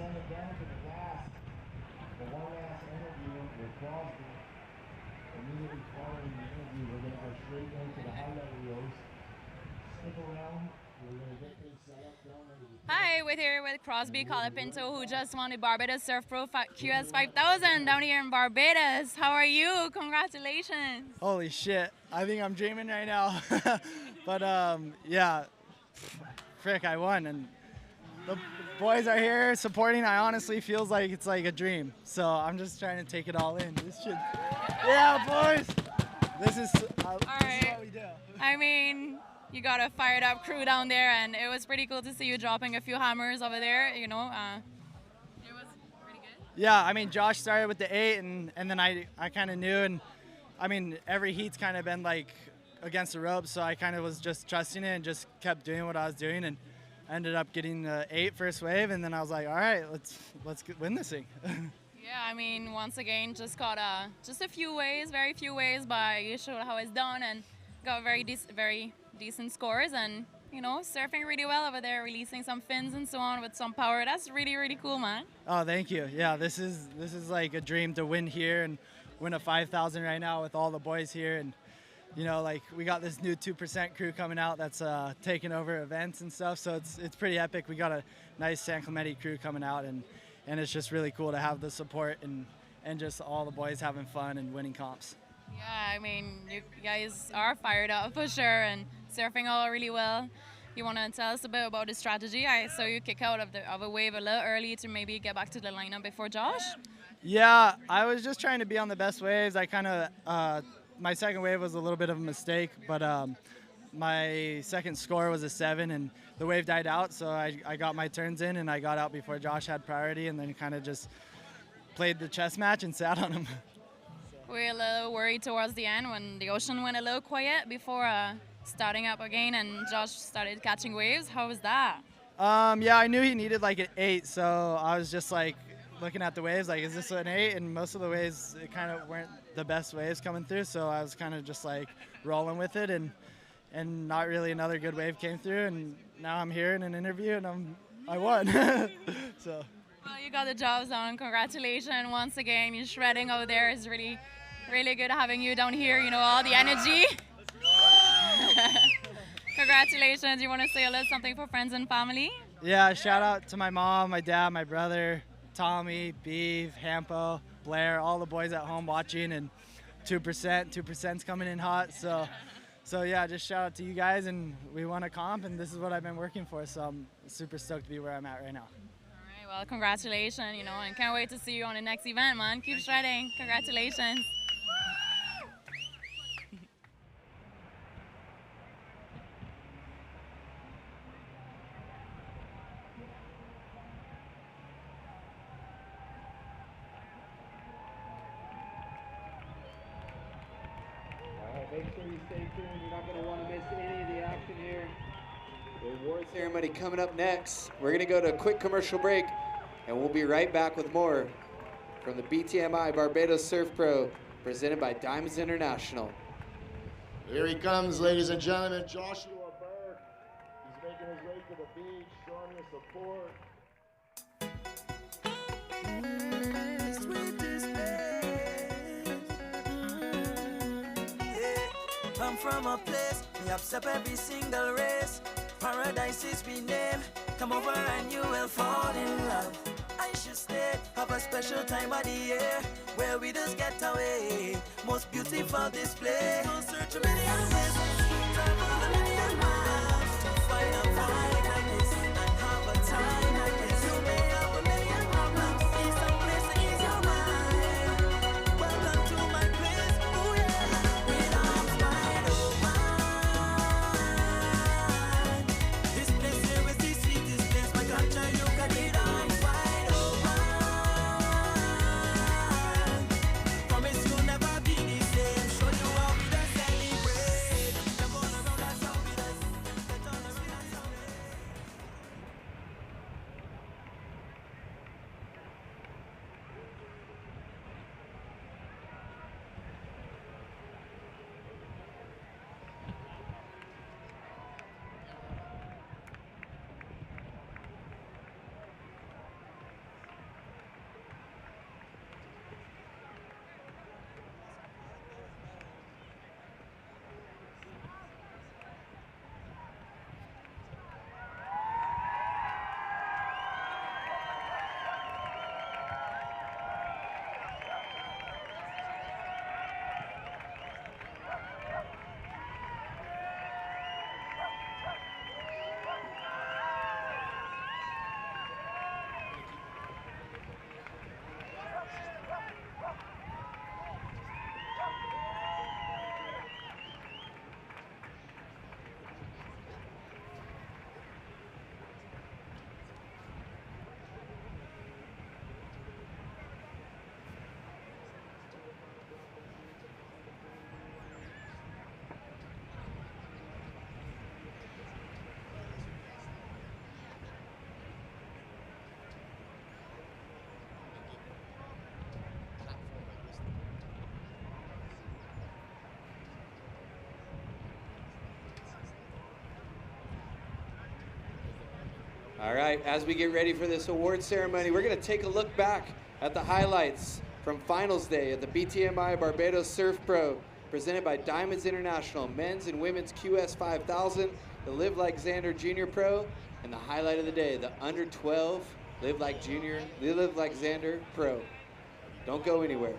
send it down to the last, the one last interview with Crosby. Immediately following the interview, we're going to go straight into the highlight reels. Stick around. We're going to get things set up down there. Hi, we're here with Crosby Colapinto, who just won the Barbados Surf Pro QS 5000 down here in Barbados. How are you? Congratulations. Holy shit. I think I'm dreaming right now. But yeah, frick, I won. And the boys are here supporting. I honestly feels like it's like a dream. So I'm just trying to take it all in. This shit. Yeah, boys. This is what we do. I mean, you got a fired up crew down there, and it was pretty cool to see you dropping a few hammers over there, you know. It was pretty good. Yeah, I mean, Josh started with the 8, and then I kind of knew. And I mean, every heat's kind of been like against the ropes, so I kind of was just trusting it and just kept doing what I was doing, and ended up getting the 8 first wave, and then I was like, all right, let's win this thing. Yeah, I mean, once again, just got just a few waves, very few waves, but you showed how it's done and got very decent scores, and you know, surfing really well over there, releasing some fins and so on with some power. That's really, really cool, man. Oh, thank you. Yeah, this is like a dream to win here and win a 5,000 right now with all the boys here. And you know, like we got this new 2% crew coming out that's taking over events and stuff, so it's pretty epic. We got a nice San Clemente crew coming out, and it's just really cool to have the support and just all the boys having fun and winning comps. Yeah, I mean, you guys are fired up for sure and surfing all really well. You want to tell us a bit about the strategy? I saw you kick out of a wave a little early to maybe get back to the lineup before Josh. Yeah, I was just trying to be on the best waves. I kind of my second wave was a little bit of a mistake, but my second score was a 7, and the wave died out, so I got my turns in, and I got out before Josh had priority, and then kind of just played the chess match and sat on him. We're a little worried towards the end when the ocean went a little quiet before starting up again, and Josh started catching waves. How was that? Yeah, I knew he needed like an 8, so I was just like looking at the waves, like, is this an 8? And most of the waves, it kind of weren't the best waves coming through, so I was kind of just like rolling with it, and not really another good wave came through, and now I'm here in an interview, and I won. So. Well, you got the job done. Congratulations once again. You're shredding over there. It's really, really good having you down here. You know, all the energy. Congratulations. You want to say a little something for friends and family? Yeah, shout out to my mom, my dad, my brother, Tommy, Beeve, Hampo, Blair, all the boys at home watching, and 2%'s coming in hot. So yeah, just shout out to you guys, and we won a comp, and this is what I've been working for, so I'm super stoked to be where I'm at right now. All right, well, congratulations, you know, and can't wait to see you on the next event, man. Keep shredding. Congratulations. Make sure you stay tuned. You're not going to want to miss any of the action here. The award ceremony coming up next. We're going to go to a quick commercial break, and we'll be right back with more from the BTMI Barbados Surf Pro, presented by Diamonds International. Here he comes, ladies and gentlemen, Joshua Burke. He's making his way to the beach, showing his support. Come from a place, we accept every single race. Paradise is we name. Come over and you will fall in love. I should stay, have a special time of the year where we just get away. Most beautiful display. Go search a million ways, travel a million miles to find a vibe like this and have a time like this. You may have a million problems, see some place to ease your mind. Welcome to my place, oh yeah. With arms wide open. This place here is the sweetest place. My culture, you can eat arms wide open. Promise you'll never be the same. Show you how we don't celebrate. All right, as we get ready for this award ceremony, we're going to take a look back at the highlights from finals day at the BTMI Barbados Surf Pro, presented by Diamonds International, men's and women's QS 5000, the Live Like Xander Junior Pro, and the highlight of the day, the under 12 Live Like Xander Pro. Don't go anywhere.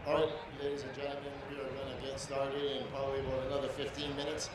All right, ladies and gentlemen, we are going to get started in probably about another 15 minutes.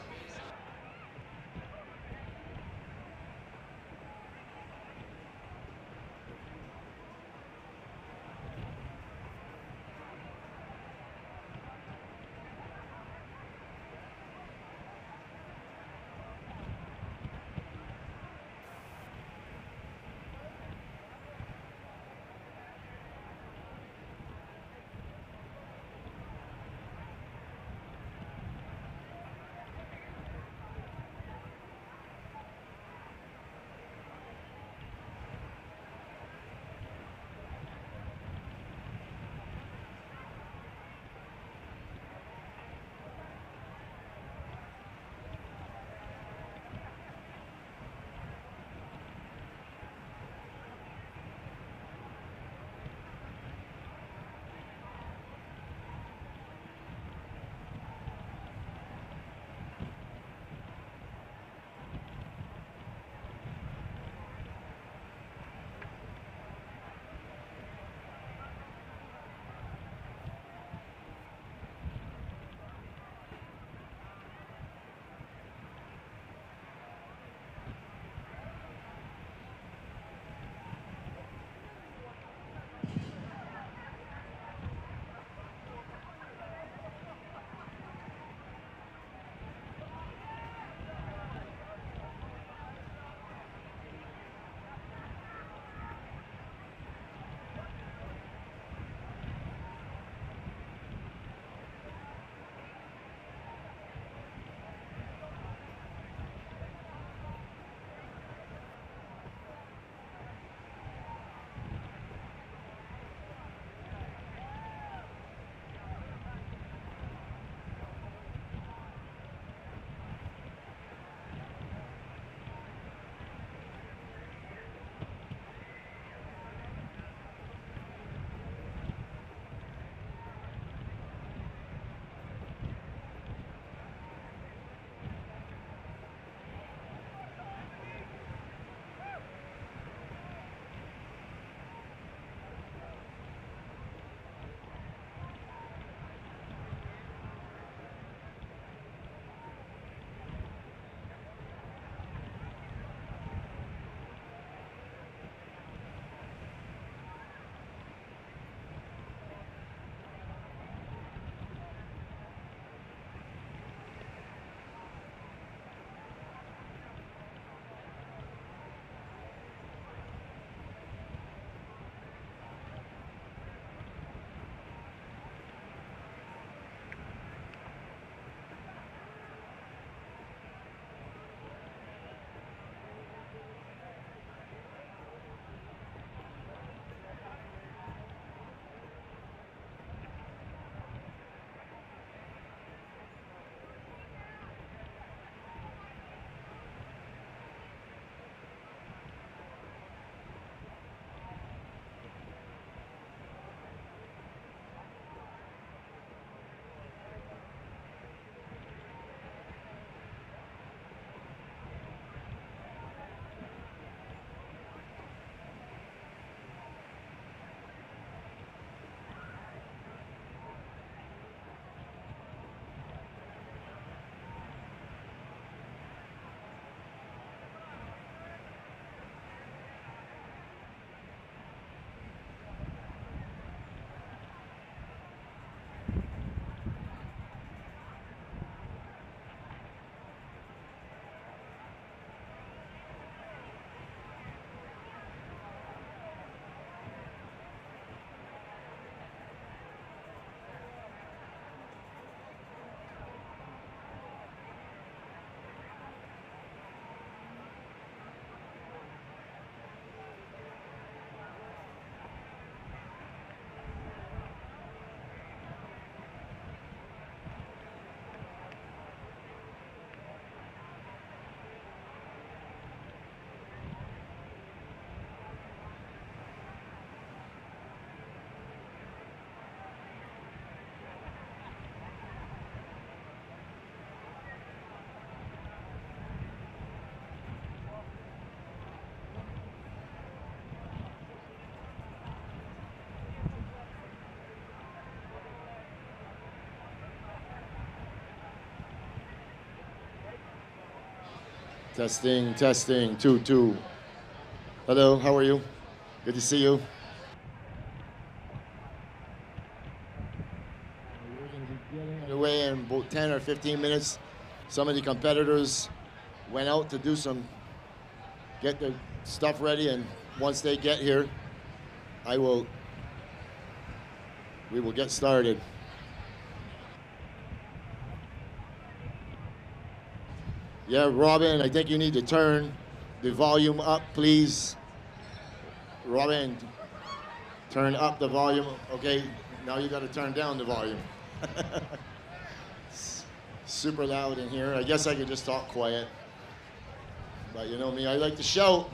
Testing, testing, 2-2. Hello, how are you? Good to see you. We're going to be getting underway in about 10 or 15 minutes. Some of the competitors went out to get their stuff ready, and once they get here, we will get started. Yeah, Robin, I think you need to turn the volume up, please. Robin, turn up the volume. Okay, now you got to turn down the volume. Super loud in here. I guess I could just talk quiet. But you know me, I like to shout.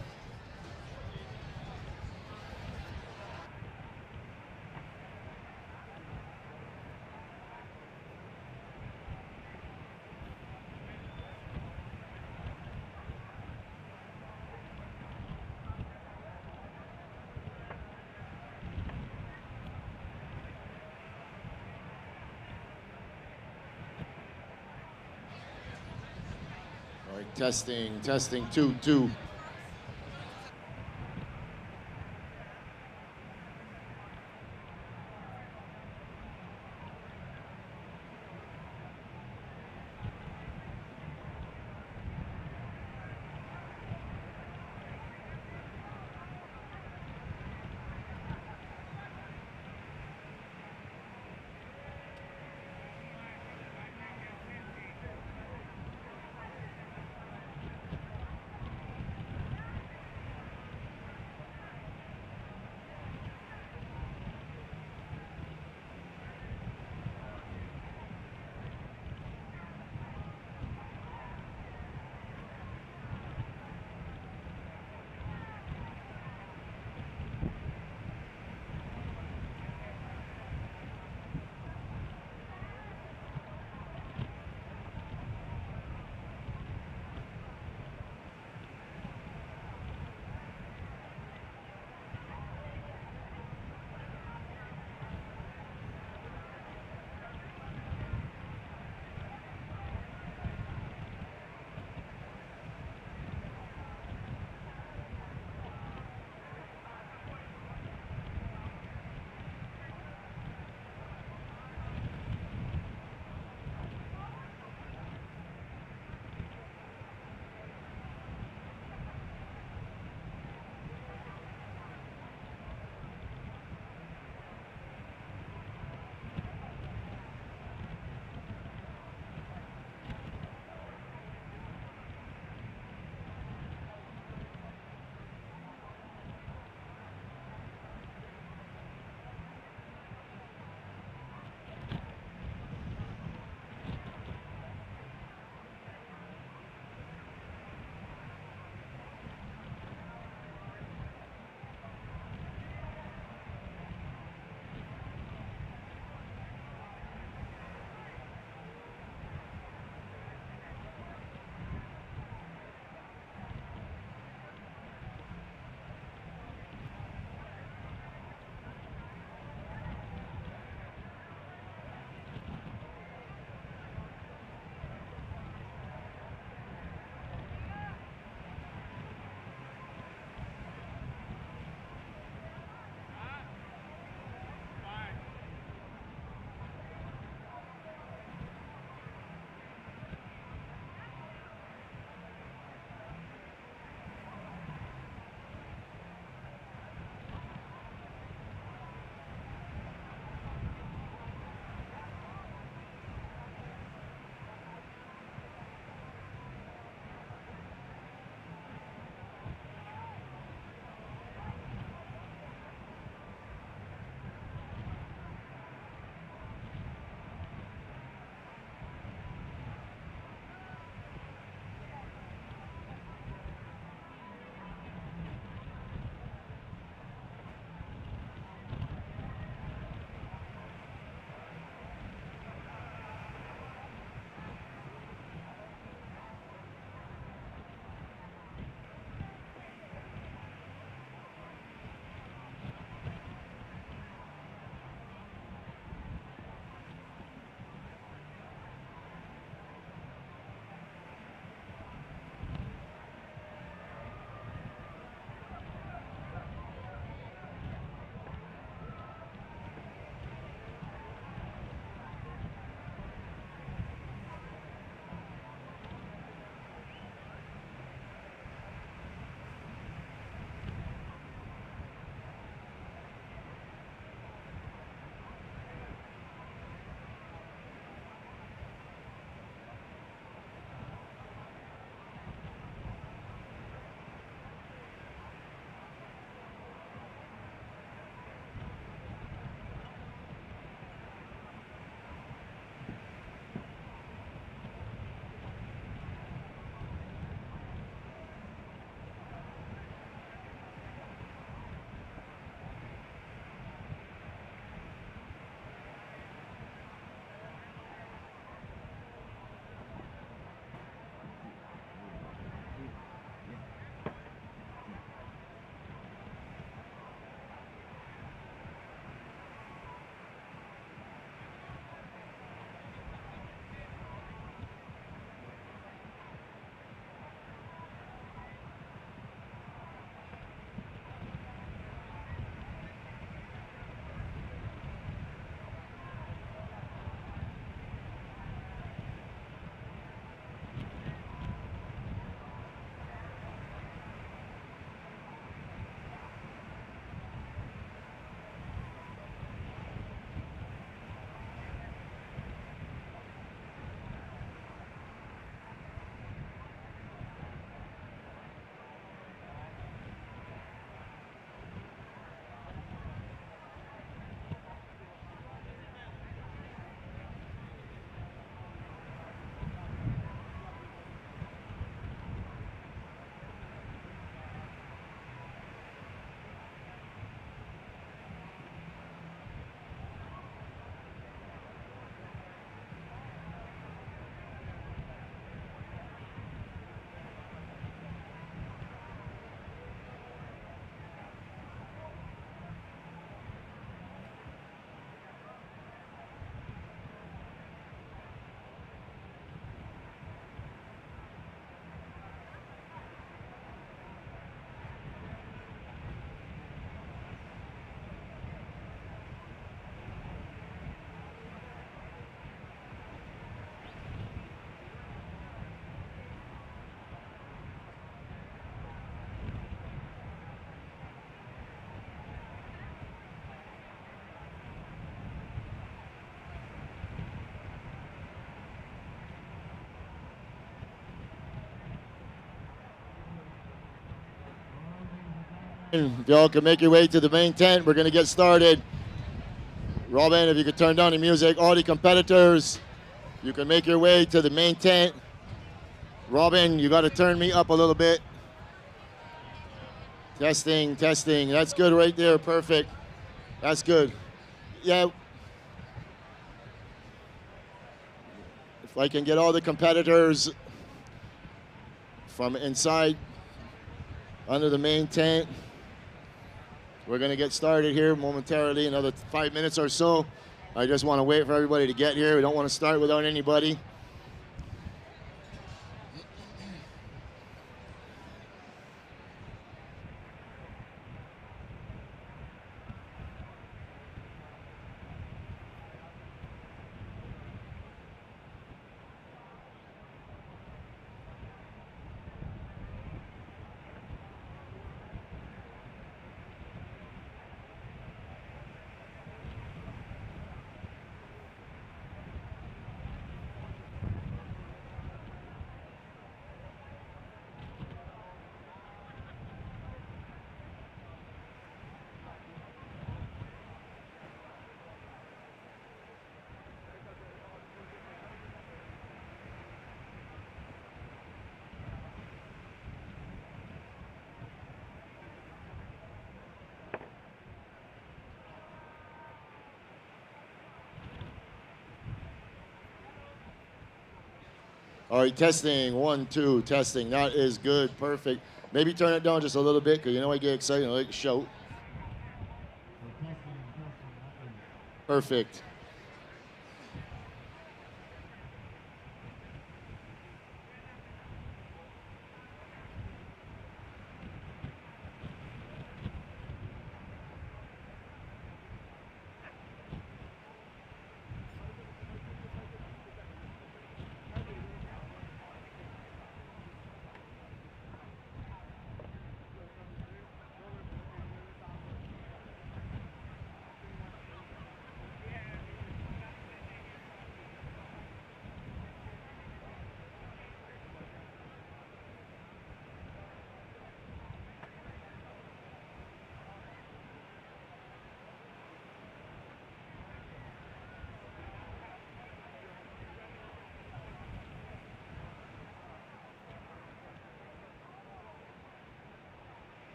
All right, testing, 2-2. If y'all can make your way to the main tent, we're going to get started. Robin, if you could turn down the music. All the competitors, you can make your way to the main tent. Robin, you got to turn me up a little bit. Testing, testing. That's good right there. Perfect. That's good. Yeah. If I can get all the competitors from inside under the main tent. We're going to get started here momentarily, another 5 minutes or so. I just want to wait for everybody to get here. We don't want to start without anybody. All right, testing, 1, 2, testing. That is good, perfect. Maybe turn it down just a little bit, because you know I get excited, I like to shout. Perfect.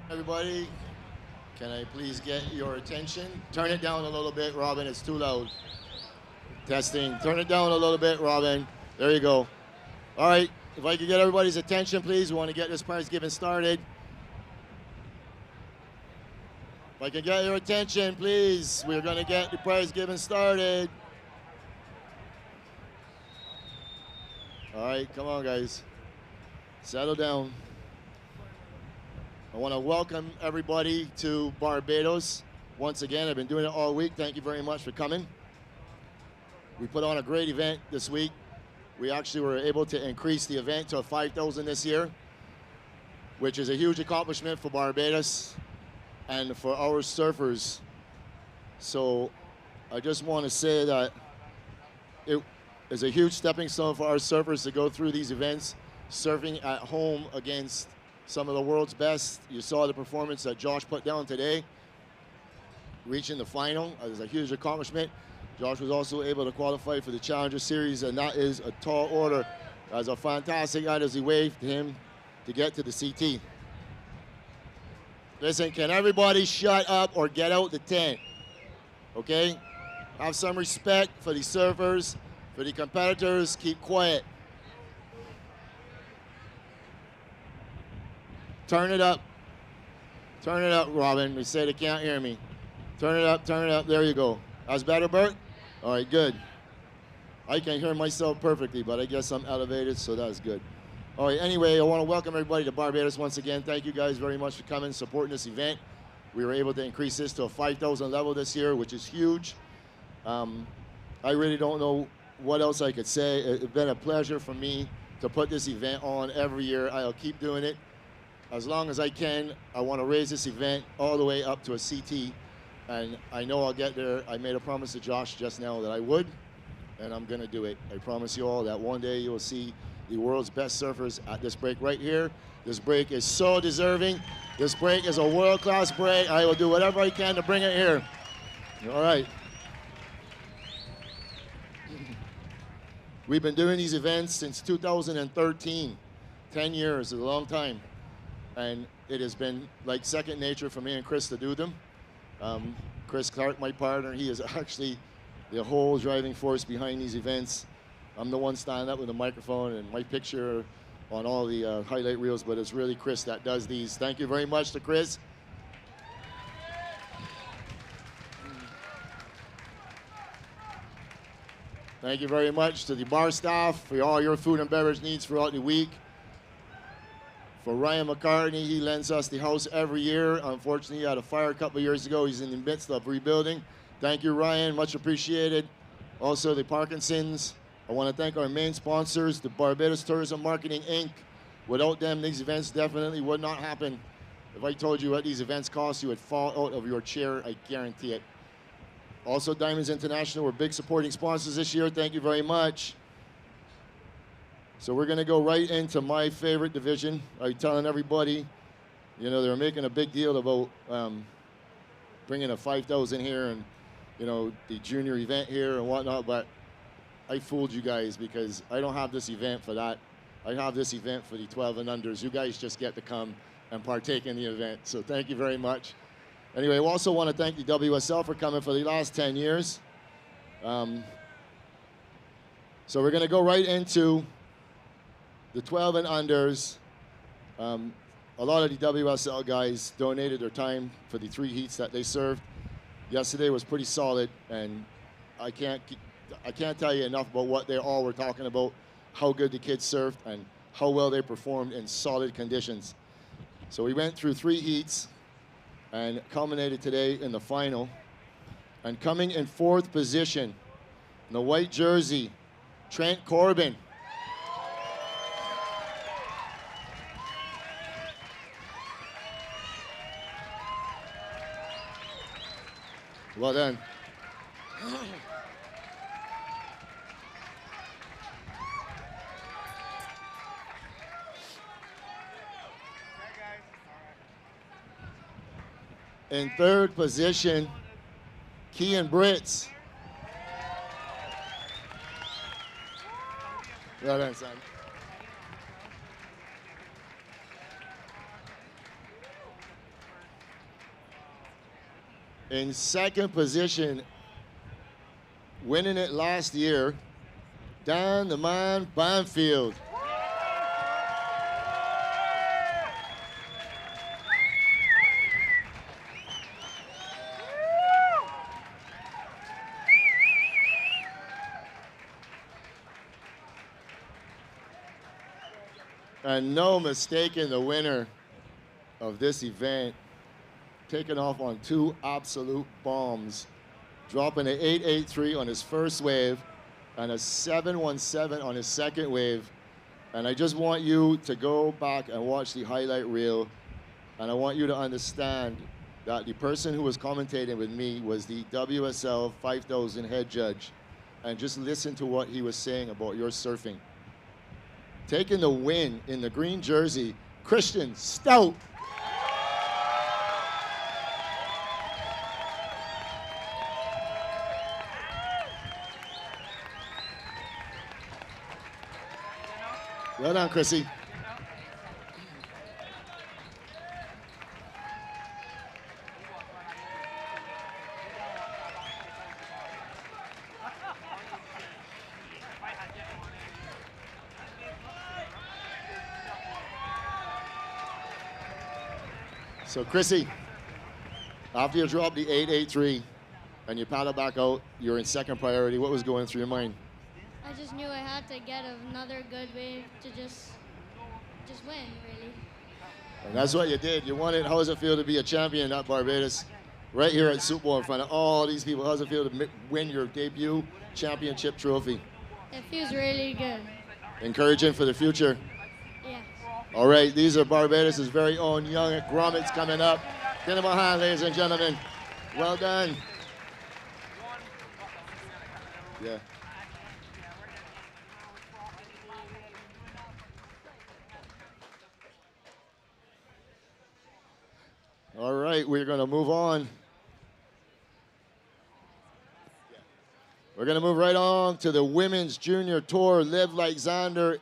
Everybody, can I please get your attention? Turn it down a little bit, Robin, it's too loud. Testing, turn it down a little bit, Robin. There you go. All right, if I could get everybody's attention, please. We want to get this prize giving started. If I can get your attention, please. We're going to get the prize giving started. All right, come on, guys. Settle down. I want to welcome everybody to Barbados. Once again, I've been doing it all week. Thank you very much for coming. We put on a great event this week. We actually were able to increase the event to 5,000 this year, which is a huge accomplishment for Barbados and for our surfers. So I just want to say that it is a huge stepping stone for our surfers to go through these events, surfing at home against some of the world's best. You saw the performance that Josh put down today, reaching the final. It was a huge accomplishment. Josh was also able to qualify for the Challenger Series, and that is a tall order. That was a fantastic night as he waved to him to get to the CT. Listen, can everybody shut up or get out the tent? Okay? Have some respect for the surfers, for the competitors. Keep quiet. Turn it up. Turn it up, Robin. They say they can't hear me. Turn it up, turn it up. There you go. That's better, Bert? All right, good. I can hear myself perfectly, but I guess I'm elevated, so that's good. All right, anyway, I want to welcome everybody to Barbados once again. Thank you guys very much for coming, supporting this event. We were able to increase this to a 5,000 level this year, which is huge. I really don't know what else I could say. It's been a pleasure for me to put this event on every year. I'll keep doing it as long as I can. I want to raise this event all the way up to a CT, and I know I'll get there. I made a promise to Josh just now that I would, and I'm going to do it. I promise you all that one day you will see the world's best surfers at this break right here. This break is so deserving. This break is a world-class break. I will do whatever I can to bring it here. All right. We've been doing these events since 2013. 10 years is a long time. And it has been like second nature for me and Chris to do them. Chris Clark, my partner, he is actually the whole driving force behind these events. I'm the one standing up with a microphone and my picture on all the highlight reels, but it's really Chris that does these. Thank you very much to Chris. Thank you very much to the bar staff for all your food and beverage needs throughout the week. For Ryan McCartney, he lends us the house every year. Unfortunately, he had a fire a couple of years ago. He's in the midst of rebuilding. Thank you, Ryan. Much appreciated. Also, the Parkinsons. I want to thank our main sponsors, the Barbados Tourism Marketing, Inc. Without them, these events definitely would not happen. If I told you what these events cost, you would fall out of your chair. I guarantee it. Also, Diamonds International were big supporting sponsors this year. Thank you very much. So we're going to go right into my favorite division. I'm telling everybody, you know, they're making a big deal about bringing a 5,000 here and, you know, the junior event here and whatnot, but I fooled you guys because I don't have this event for that. I have this event for the 12 and unders. You guys just get to come and partake in the event. So thank you very much. Anyway, I also want to thank the WSL for coming for the last 10 years. So we're going to go right into the 12 and unders. A lot of the WSL guys donated their time for the 3 heats that they served. Yesterday was pretty solid, and I can't tell you enough about what they all were talking about, how good the kids surfed, and how well they performed in solid conditions. So we went through 3 heats and culminated today in the final. And coming in 4th position, in the white jersey, Trent Corbin. Well done. In 3rd position, Kean Brits. Well done, son. In 2nd position, winning it last year, Dan the Man Banfield. And no mistaking the winner of this event, taking off on 2 absolute bombs, dropping an 883 on his first wave and a 717 on his second wave. And I just want you to go back and watch the highlight reel. And I want you to understand that the person who was commentating with me was the WSL 5000 head judge. And just listen to what he was saying about your surfing. Taking the win in the green jersey, Christian Stout. Well done, Chrissy. So Chrissy, after you dropped the 883 and you paddle back out, you're in second priority. What was going through your mind? I just knew I had to get another good wave to just win, really. And that's what you did. You won it. How does it feel to be a champion at Barbados? Right here at Super Bowl in front of all these people. How does it feel to win your debut championship trophy? It feels really good. Encouraging for the future? Yes. All right, these are Barbados' very own young grommets coming up. Give them a hand, ladies and gentlemen. Well done. Yeah. All right, we're going to move on. We're going to move right on to the Women's Junior Tour. Live Like Xander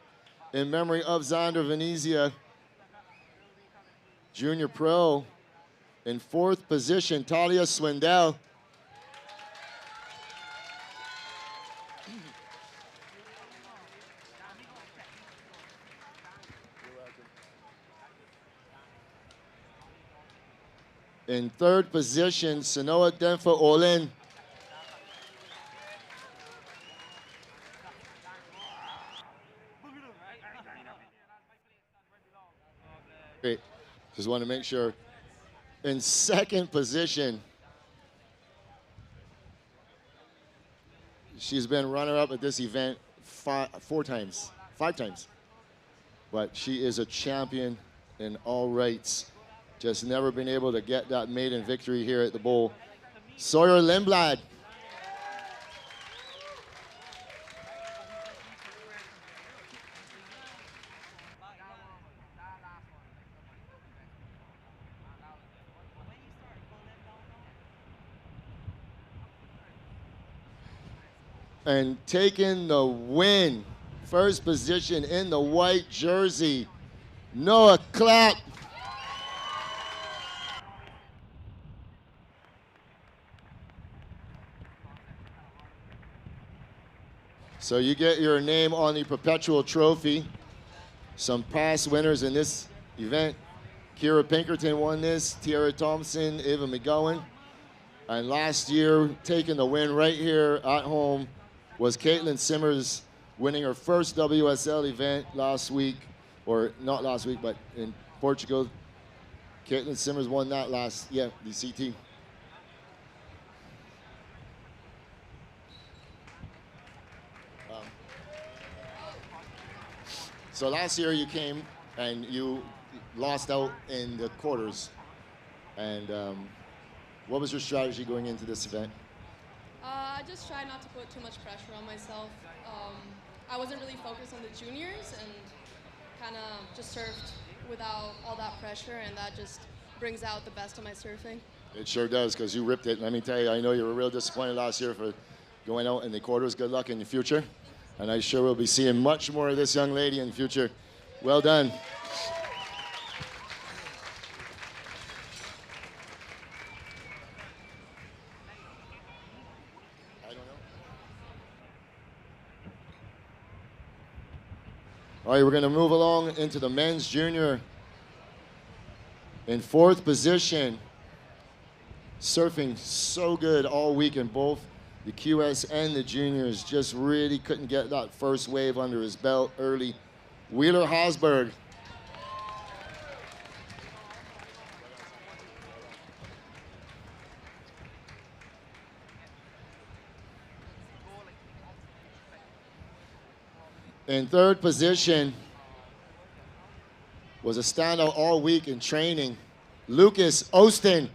in memory of Xander Venezia. Junior Pro. In 4th position, Talia Swindell. In 3rd position, Sanoa Denfa Olin. Great. Just want to make sure. In 2nd position, she's been runner-up at this event 5 times. But she is a champion in all rights. Just never been able to get that maiden victory here at the Bowl. Sawyer Lindblad. And taking the win, 1st position in the white jersey, Noah Clapp. So you get your name on the perpetual trophy. Some past winners in this event. Kira Pinkerton won this, Tiara Thompson, Ava McGowan. And last year, taking the win right here at home was Caitlin Simmers, winning her first WSL event last week, or not last week, but in Portugal. Caitlin Simmers won that the CT. So last year you came and you lost out in the quarters. And what was your strategy going into this event? I just tried not to put too much pressure on myself. I wasn't really focused on the juniors and kind of just surfed without all that pressure, and that just brings out the best of my surfing. It sure does, because you ripped it. Let me tell you, I know you were real disappointed last year for going out in the quarters. Good luck in the future. And I sure will be seeing much more of this young lady in the future. Well done. All right, we're going to move along into the men's junior. In 4th position, surfing so good all week in both the QS and the juniors. Just really couldn't get that first wave under his belt early. Wheeler Hosberg. In third position was a standout all week in training, Lucas Austin.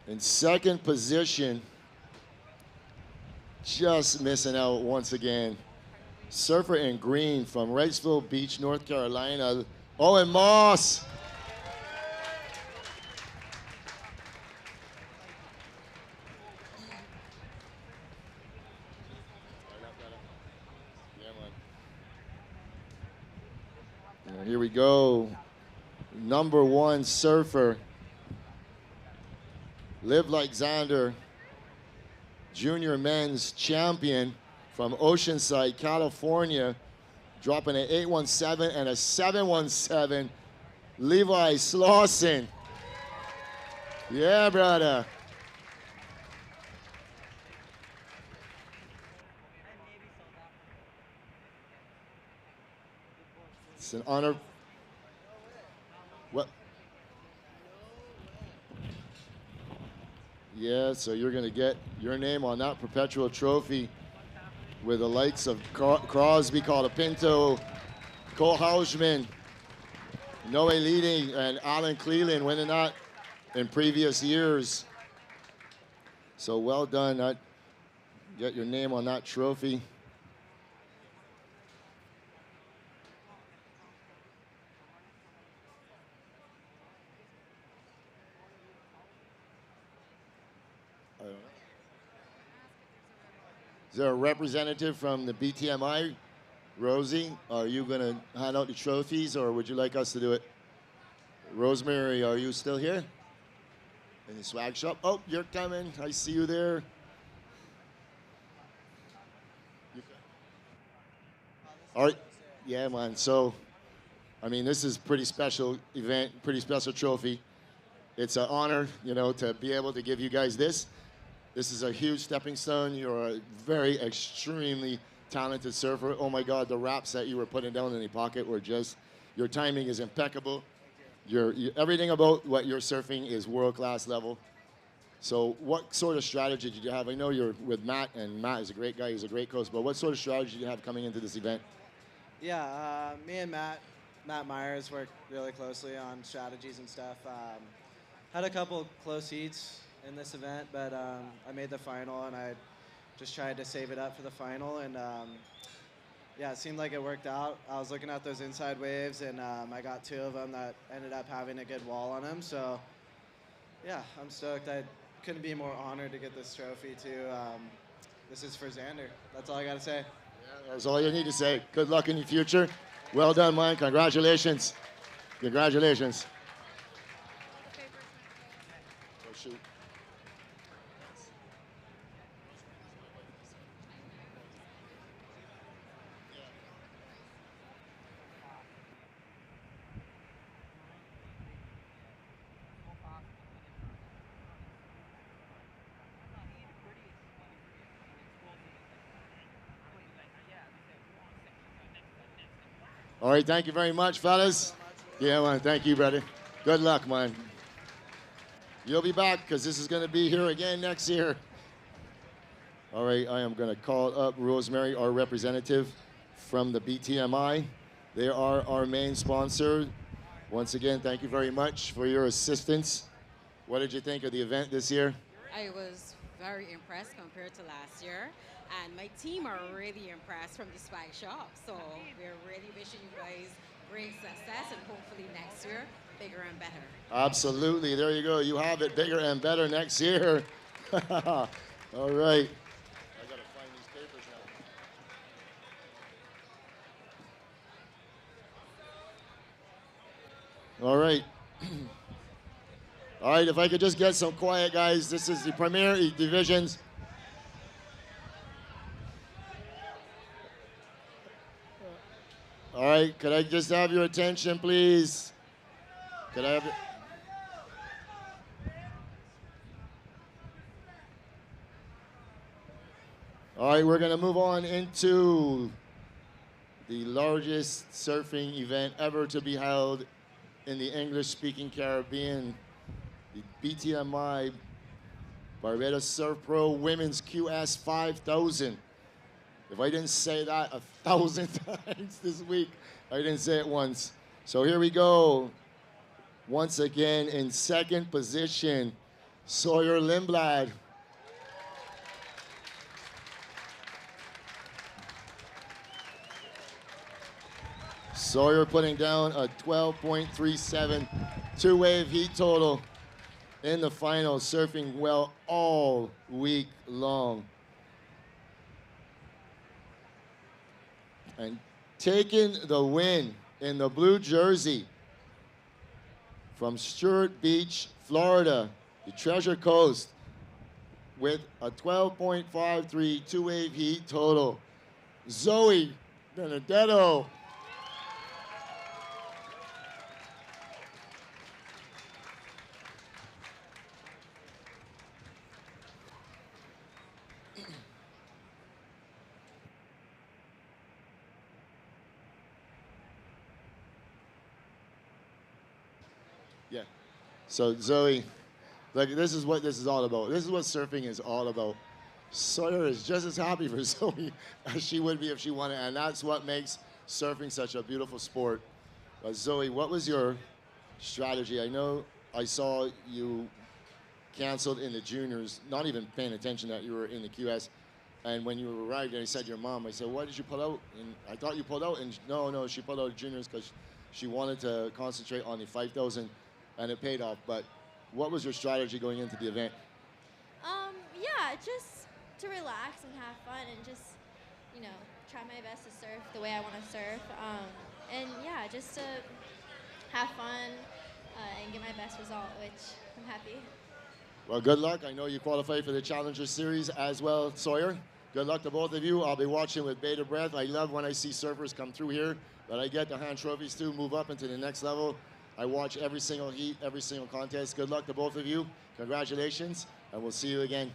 In second position, just missing out once again, surfer in green from Wrightsville Beach, North Carolina, Owen Moss. Here we go. Number 1 surfer, Live Like Xander, junior men's champion from Oceanside, California, dropping an 817 and a 717, Levi Slauson. Yeah, brother. It's an honor. What? Yeah, so you're going to get your name on that perpetual trophy with the likes of Crosby, Colapinto, Cole Hausman, Noe Leading, and Alan Cleland winning that in previous years. So well done. Get your name on that trophy. Is there a representative from the BTMI? Rosie, are you going to hand out the trophies, or would you like us to do it? Rosemary, are you still here? In the swag shop? Oh, you're coming. I see you there. All right. Yeah, man. So, I mean, this is pretty special event, pretty special trophy. It's an honor, you know, to be able to give you guys this. This is a huge stepping stone. You're a very extremely talented surfer. Oh my God, the wraps that you were putting down in the pocket were just, your timing is impeccable. Everything about what you're surfing is world-class level. So what sort of strategy did you have? I know you're with Matt, and Matt is a great guy, he's a great coach, but what sort of strategy did you have coming into this event? Yeah, me and Matt Myers worked really closely on strategies and stuff. Had a couple close heats in this event, but I made the final, and I just tried to save it up for the final, and yeah, it seemed like it worked out. I was looking at those inside waves, and I got 2 of them that ended up having a good wall on them, so yeah, I'm stoked. I couldn't be more honored to get this trophy too. This is for Xander. That's all I gotta say. Yeah, that's all you need to say. Good luck in the future. Well done, man. Congratulations. Congratulations. Oh, shoot. All right, thank you very much, fellas. Yeah, man, thank you, brother. Good luck, man. You'll be back, because this is going to be here again next year. All right, I am going to call up Rosemary, our representative from the BTMI. They are our main sponsor. Once again, thank you very much for your assistance. What did you think of the event this year? I was very impressed compared to last year. And my team are really impressed from the swag shop. So we're really wishing you guys great success, and hopefully next year, bigger and better. Absolutely. There you go. You have it, bigger and better next year. All right. I got to find these papers now. All right. All right, if I could just get some quiet, guys. This is the Premier Divisions. All right, could I just have your attention, please? Could I have it? All right, we're going to move on into the largest surfing event ever to be held in the English-speaking Caribbean, the BTMI Barbados Surf Pro Women's QS 5000. If I didn't say that 1,000 times this week, I didn't say it once. So here we go. Once again, in second position, Sawyer Lindblad. Sawyer putting down a 12.37 two-wave heat total in the final, surfing well all week long. And taking the win in the blue jersey from Stewart Beach, Florida, the Treasure Coast, with a 12.53 two-wave heat total, Zoe Benedetto. Yeah. So Zoe, like, this is what this is all about. This is what surfing is all about. Sawyer is just as happy for Zoe as she would be if she won it, and that's what makes surfing such a beautiful sport. Zoe, what was your strategy? I know I saw you canceled in the juniors, not even paying attention that you were in the QS. And when you arrived and I said your mom, I said, why did you pull out? And I thought you pulled out. And no, she pulled out of juniors because she wanted to concentrate on the 5,000, and it paid off. But what was your strategy going into the event? Yeah, just to relax and have fun and just, try my best to surf the way I want to surf. And yeah, just to have fun and get my best result, which I'm happy. Well, good luck. I know you qualified for the Challenger Series as well, Sawyer. Good luck to both of you. I'll be watching with bated breath. I love when I see surfers come through here that I get to hand trophies to, move up into the next level. I watch every single heat, every single contest. Good luck to both of you. Congratulations, and we'll see you again.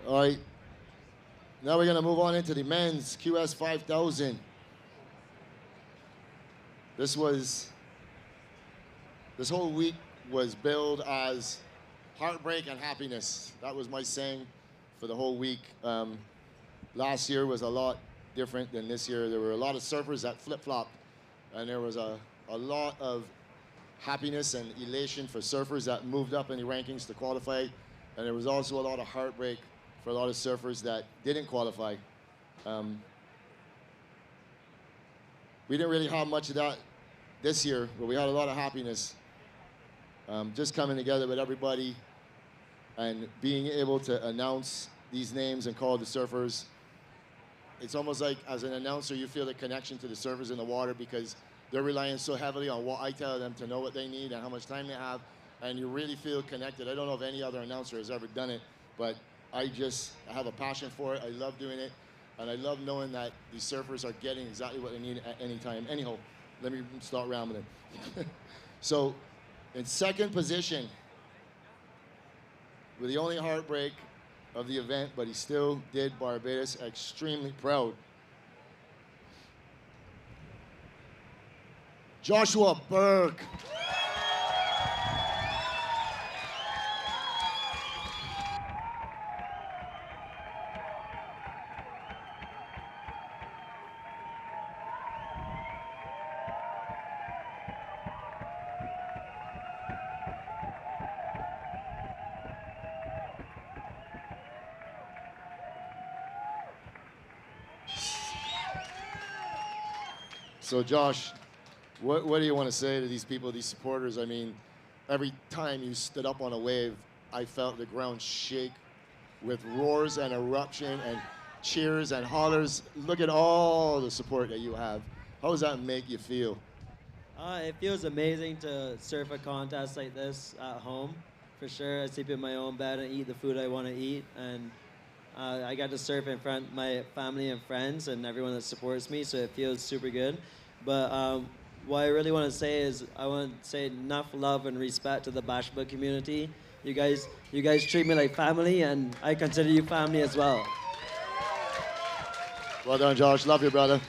All right, now we're going to move on into the men's QS 5000. This whole week was billed as heartbreak and happiness. That was my saying for the whole week. Last year was a lot different than this year. There were a lot of surfers that flip-flop, and there was a lot of happiness and elation for surfers that moved up in the rankings to qualify, and there was also a lot of heartbreak for a lot of surfers that didn't qualify. We didn't really have much of that this year, but we had a lot of happiness. Just coming together with everybody and being able to announce these names and call the surfers. It's almost like, as an announcer, you feel the connection to the surfers in the water because they're relying so heavily on what I tell them to know what they need and how much time they have, and you really feel connected. I don't know if any other announcer has ever done it, but I have a passion for it. I love doing it, and I love knowing that these surfers are getting exactly what they need at any time. Anyhow, let me start rambling. So, in second position, with the only heartbreak of the event, but he still did Barbados extremely proud, Joshua Burke. So Josh, what do you want to say to these people, these supporters? I mean, every time you stood up on a wave, I felt the ground shake with roars and eruption and cheers and hollers. Look at all the support that you have. How does that make you feel? It feels amazing to surf a contest like this at home. For sure, I sleep in my own bed and eat the food I want to eat, and I got to surf in front of my family and friends and everyone that supports me, so it feels super good. But what I really want to say is I want to say enough love and respect to the basketball community. You guys treat me like family, and I consider you family as well. Well done, Josh. Love you, brother.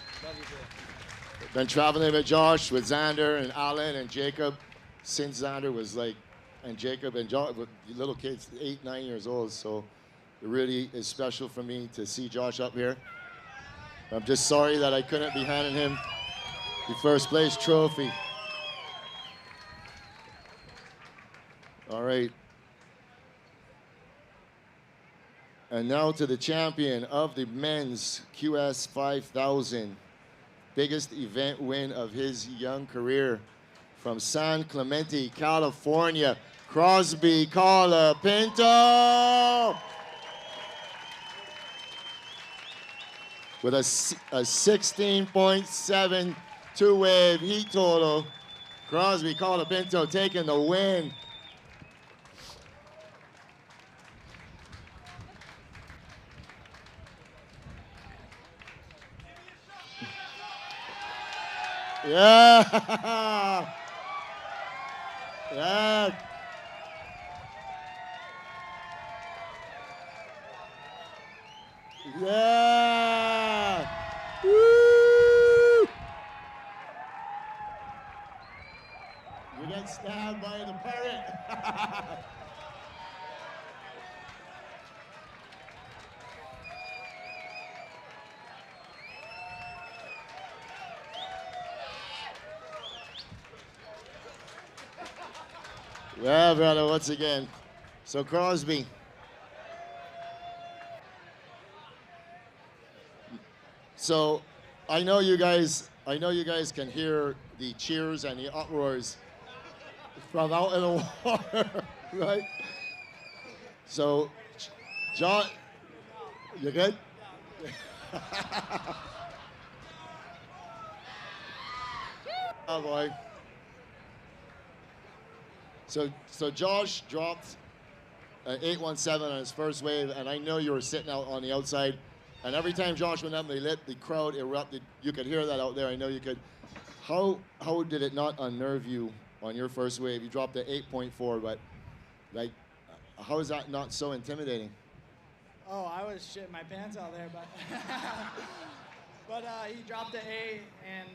Been traveling with Josh, with Xander and Alan and Jacob since Xander was like, and Jacob and Josh, little kids, 8, 9 years old. So it really is special for me to see Josh up here. I'm just sorry that I couldn't be handing him the first place trophy. All right. And now to the champion of the men's QS 5000. Biggest event win of his young career from San Clemente, California, Crosby Colapinto. With a 16.7 two-wave heat total, Crosby Colapinto taking the win. Yeah. Yeah. Yeah. Woo. You got stabbed by the parrot. Yeah, brother, once again. So Crosby. So I know you guys can hear the cheers and the uproars from out in the water, right? So John, you good? Oh boy. So Josh dropped an 817 on his first wave, and I know you were sitting out on the outside. And every time Josh went up, the crowd erupted. You could hear that out there. I know you could. How did it not unnerve you on your first wave? You dropped an 8.4, but like, how is that not so intimidating? Oh, I was shitting my pants out there, but he dropped the 8, and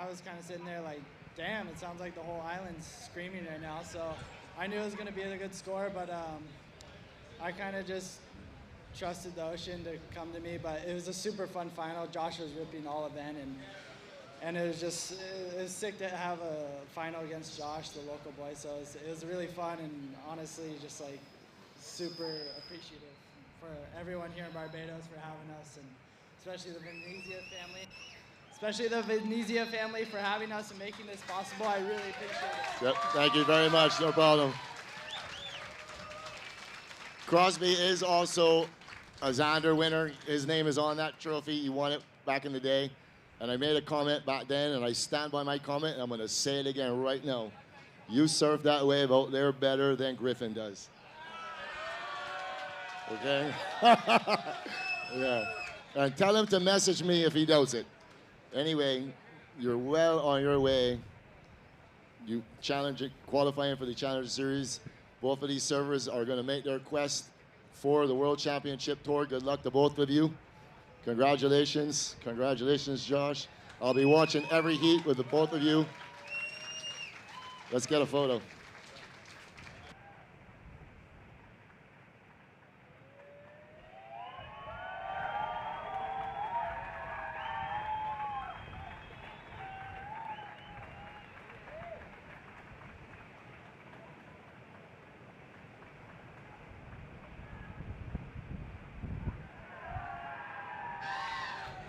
I was kind of sitting there like, damn, it sounds like the whole island's screaming right now. So I knew it was going to be a good score, but I kind of just trusted the ocean to come to me. But it was a super fun final. Josh was ripping all event, and it was sick to have a final against Josh, the local boy. So it was really fun, and honestly, just like super appreciative for everyone here in Barbados for having us, and especially the Venezia family for having us and making this possible. I really appreciate it. Yep, thank you very much, no problem. Crosby is also a Xander winner. His name is on that trophy. He won it back in the day. And I made a comment back then, and I stand by my comment, and I'm going to say it again right now. You surf that wave out there better than Griffin does. Okay? Yeah. And tell him to message me if he does it. Anyway, you're well on your way. You qualifying for the Challenger Series. Both of these surfers are going to make their quest for the World Championship Tour. Good luck to both of you. Congratulations. Congratulations, Josh. I'll be watching every heat with the both of you. Let's get a photo.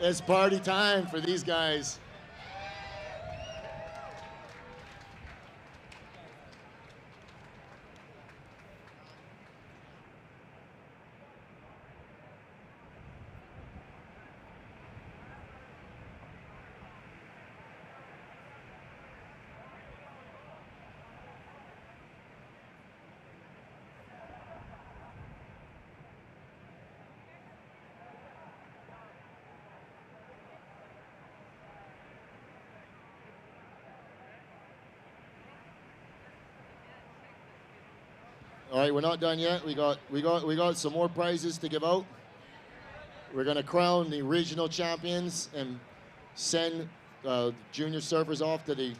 It's party time for these guys. All right, we're not done yet. We got some more prizes to give out. We're gonna crown the regional champions and send junior surfers off to the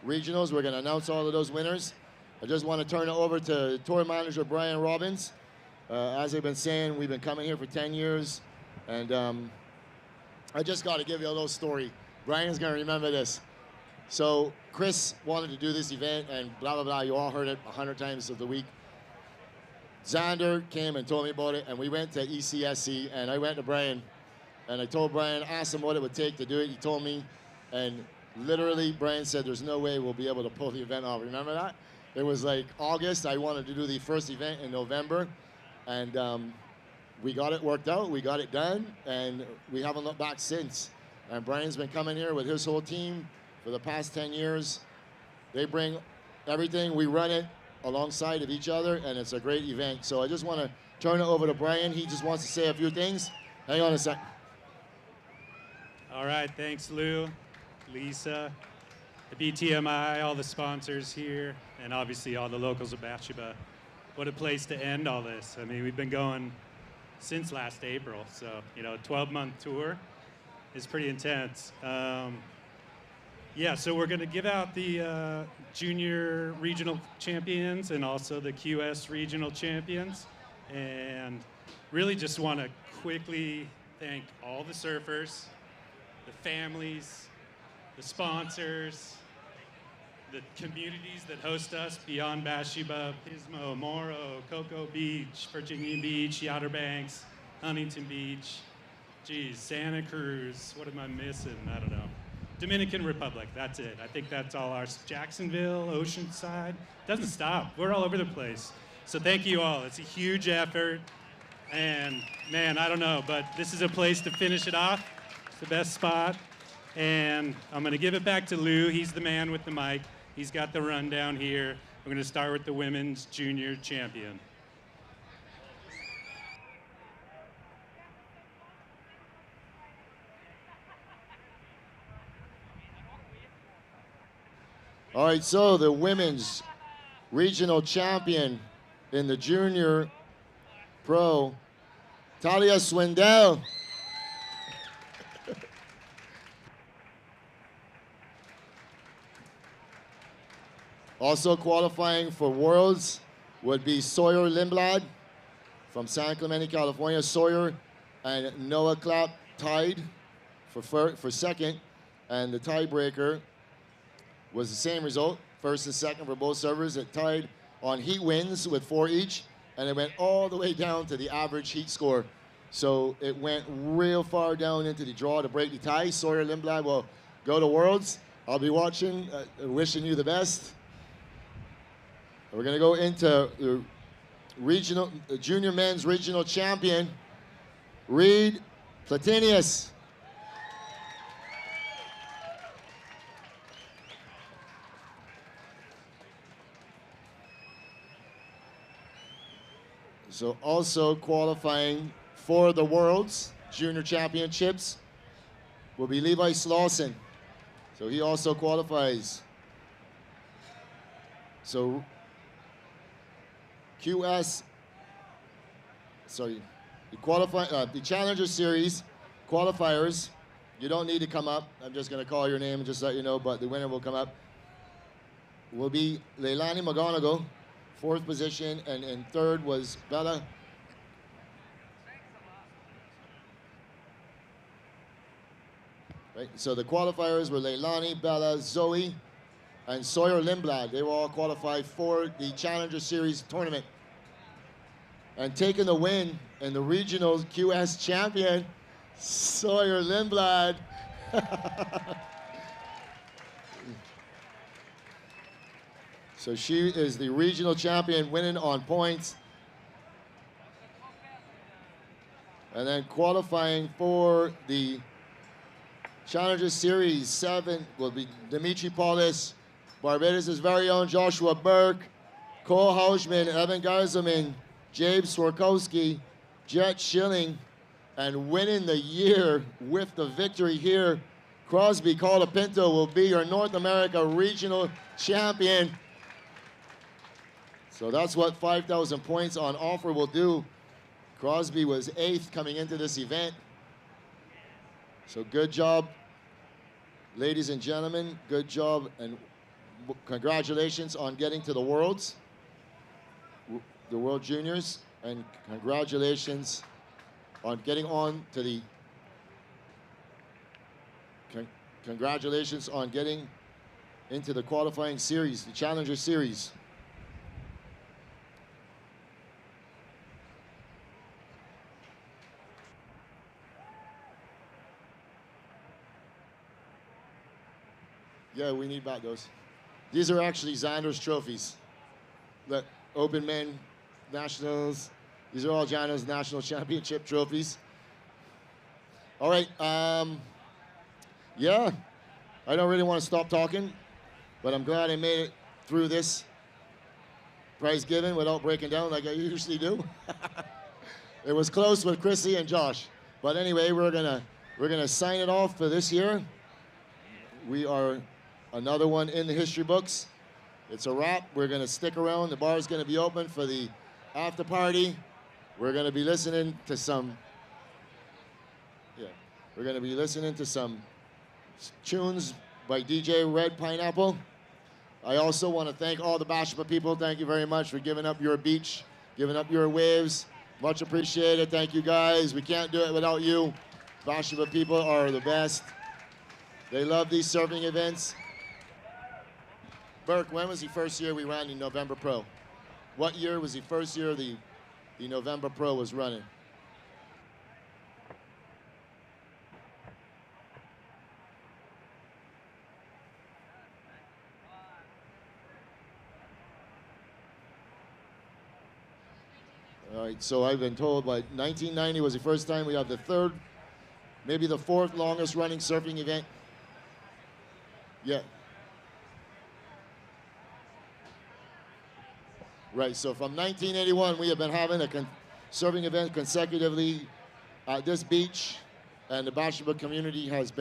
regionals. We're gonna announce all of those winners. I just want to turn it over to tour manager Brian Robbins. As I've been saying, we've been coming here for 10 years, and I just got to give you a little story. Brian's gonna remember this. So Chris wanted to do this event, and blah blah blah. You all heard it 100 times of the week. Xander came and told me about it, and we went to ECSC, and I went to Brian, and I told Brian, asked him what it would take to do it. He told me, and literally Brian said, there's no way we'll be able to pull the event off. Remember that? It was like August. I wanted to do the first event in November, and we got it worked out. We got it done, and we haven't looked back since. And Brian's been coming here with his whole team for the past 10 years. They bring everything. We run it alongside of each other, and it's a great event. So I just want to turn it over to Brian. He just wants to say a few things. Hang on a sec. All right, thanks Lou, Lisa, the BTMI, all the sponsors here, and obviously all the locals of Bathsheba. What a place to end all this. I mean, we've been going since last April, so, 12-month tour is pretty intense. Yeah, so we're going to give out the junior regional champions and also the QS regional champions. And really just want to quickly thank all the surfers, the families, the sponsors, the communities that host us beyond Bathsheba, Pismo, Morrow, Cocoa Beach, Virginia Beach, Outer Banks, Huntington Beach, geez, Santa Cruz, what am I missing? I don't know. Dominican Republic, that's it. I think that's all ours. Jacksonville, Oceanside, doesn't stop. We're all over the place. So thank you all. It's a huge effort. And man, I don't know, but this is a place to finish it off. It's the best spot. And I'm gonna give it back to Lou. He's the man with the mic. He's got the rundown here. We're gonna start with the women's junior champion. All right, so the women's regional champion in the junior pro, Talia Swindell. Also qualifying for Worlds would be Sawyer Lindblad from San Clemente, California. Sawyer and Noah Clapp tied for second, and the tiebreaker was the same result, first and second for both servers. It tied on heat wins with 4 each, and it went all the way down to the average heat score. So it went real far down into the draw to break the tie. Sawyer Lindblad will go to Worlds. I'll be watching, wishing you the best. We're gonna go into the junior men's regional champion, Reed Platinius. So also qualifying for the World's Junior Championships will be Levi Slauson. So he also qualifies. So the Challenger Series qualifiers, you don't need to come up. I'm just gonna call your name and just let you know, but the winner will come up. Will be Leilani McGonigal, 4th position, and in 3rd was Bella. Right, so the qualifiers were Leilani, Bella, Zoe, and Sawyer Lindblad. They will all qualify for the Challenger Series tournament. And taking the win in the regional QS champion, Sawyer Lindblad. So she is the regional champion, winning on points. And then qualifying for the Challenger Series 7 will be Dimitri Paulus, Barbados' very own Joshua Burke, Cole Hausman, Evan Geiselman, James Swarkowski, Jet Schilling, and winning the year with the victory here, Crosby Colapinto will be your North America regional champion. So that's what 5,000 points on offer will do. Crosby was 8th coming into this event. So good job, ladies and gentlemen. Good job, and congratulations on getting to the Worlds, the World Juniors, and congratulations on getting on to the congratulations on getting into the qualifying series, the Challenger Series. Yeah, we need back those. These are actually Xander's trophies. The Open Men Nationals. These are all Xander's National Championship trophies. All right. Yeah, I don't really want to stop talking, but I'm glad I made it through this prize giving without breaking down like I usually do. It was close with Chrissy and Josh. But anyway, we're gonna sign it off for this year. We are another one in the history books. It's a wrap. We're gonna stick around. The bar is gonna be open for the after party. We're gonna be listening to some, we're gonna be listening to some tunes by DJ Red Pineapple. I also want to thank all the Bathsheba people. Thank you very much for giving up your beach, giving up your waves. Much appreciated. Thank you guys. We can't do it without you. Bathsheba people are the best. They love these surfing events. Burke, when was the first year we ran the November Pro? What year was the first year the November Pro was running? All right, so I've been told by 1990 was the first time. We have the third, maybe the fourth longest running surfing event. Yeah. Right, so from 1981, we have been having a surfing event consecutively at this beach, and the Bathsheba community has been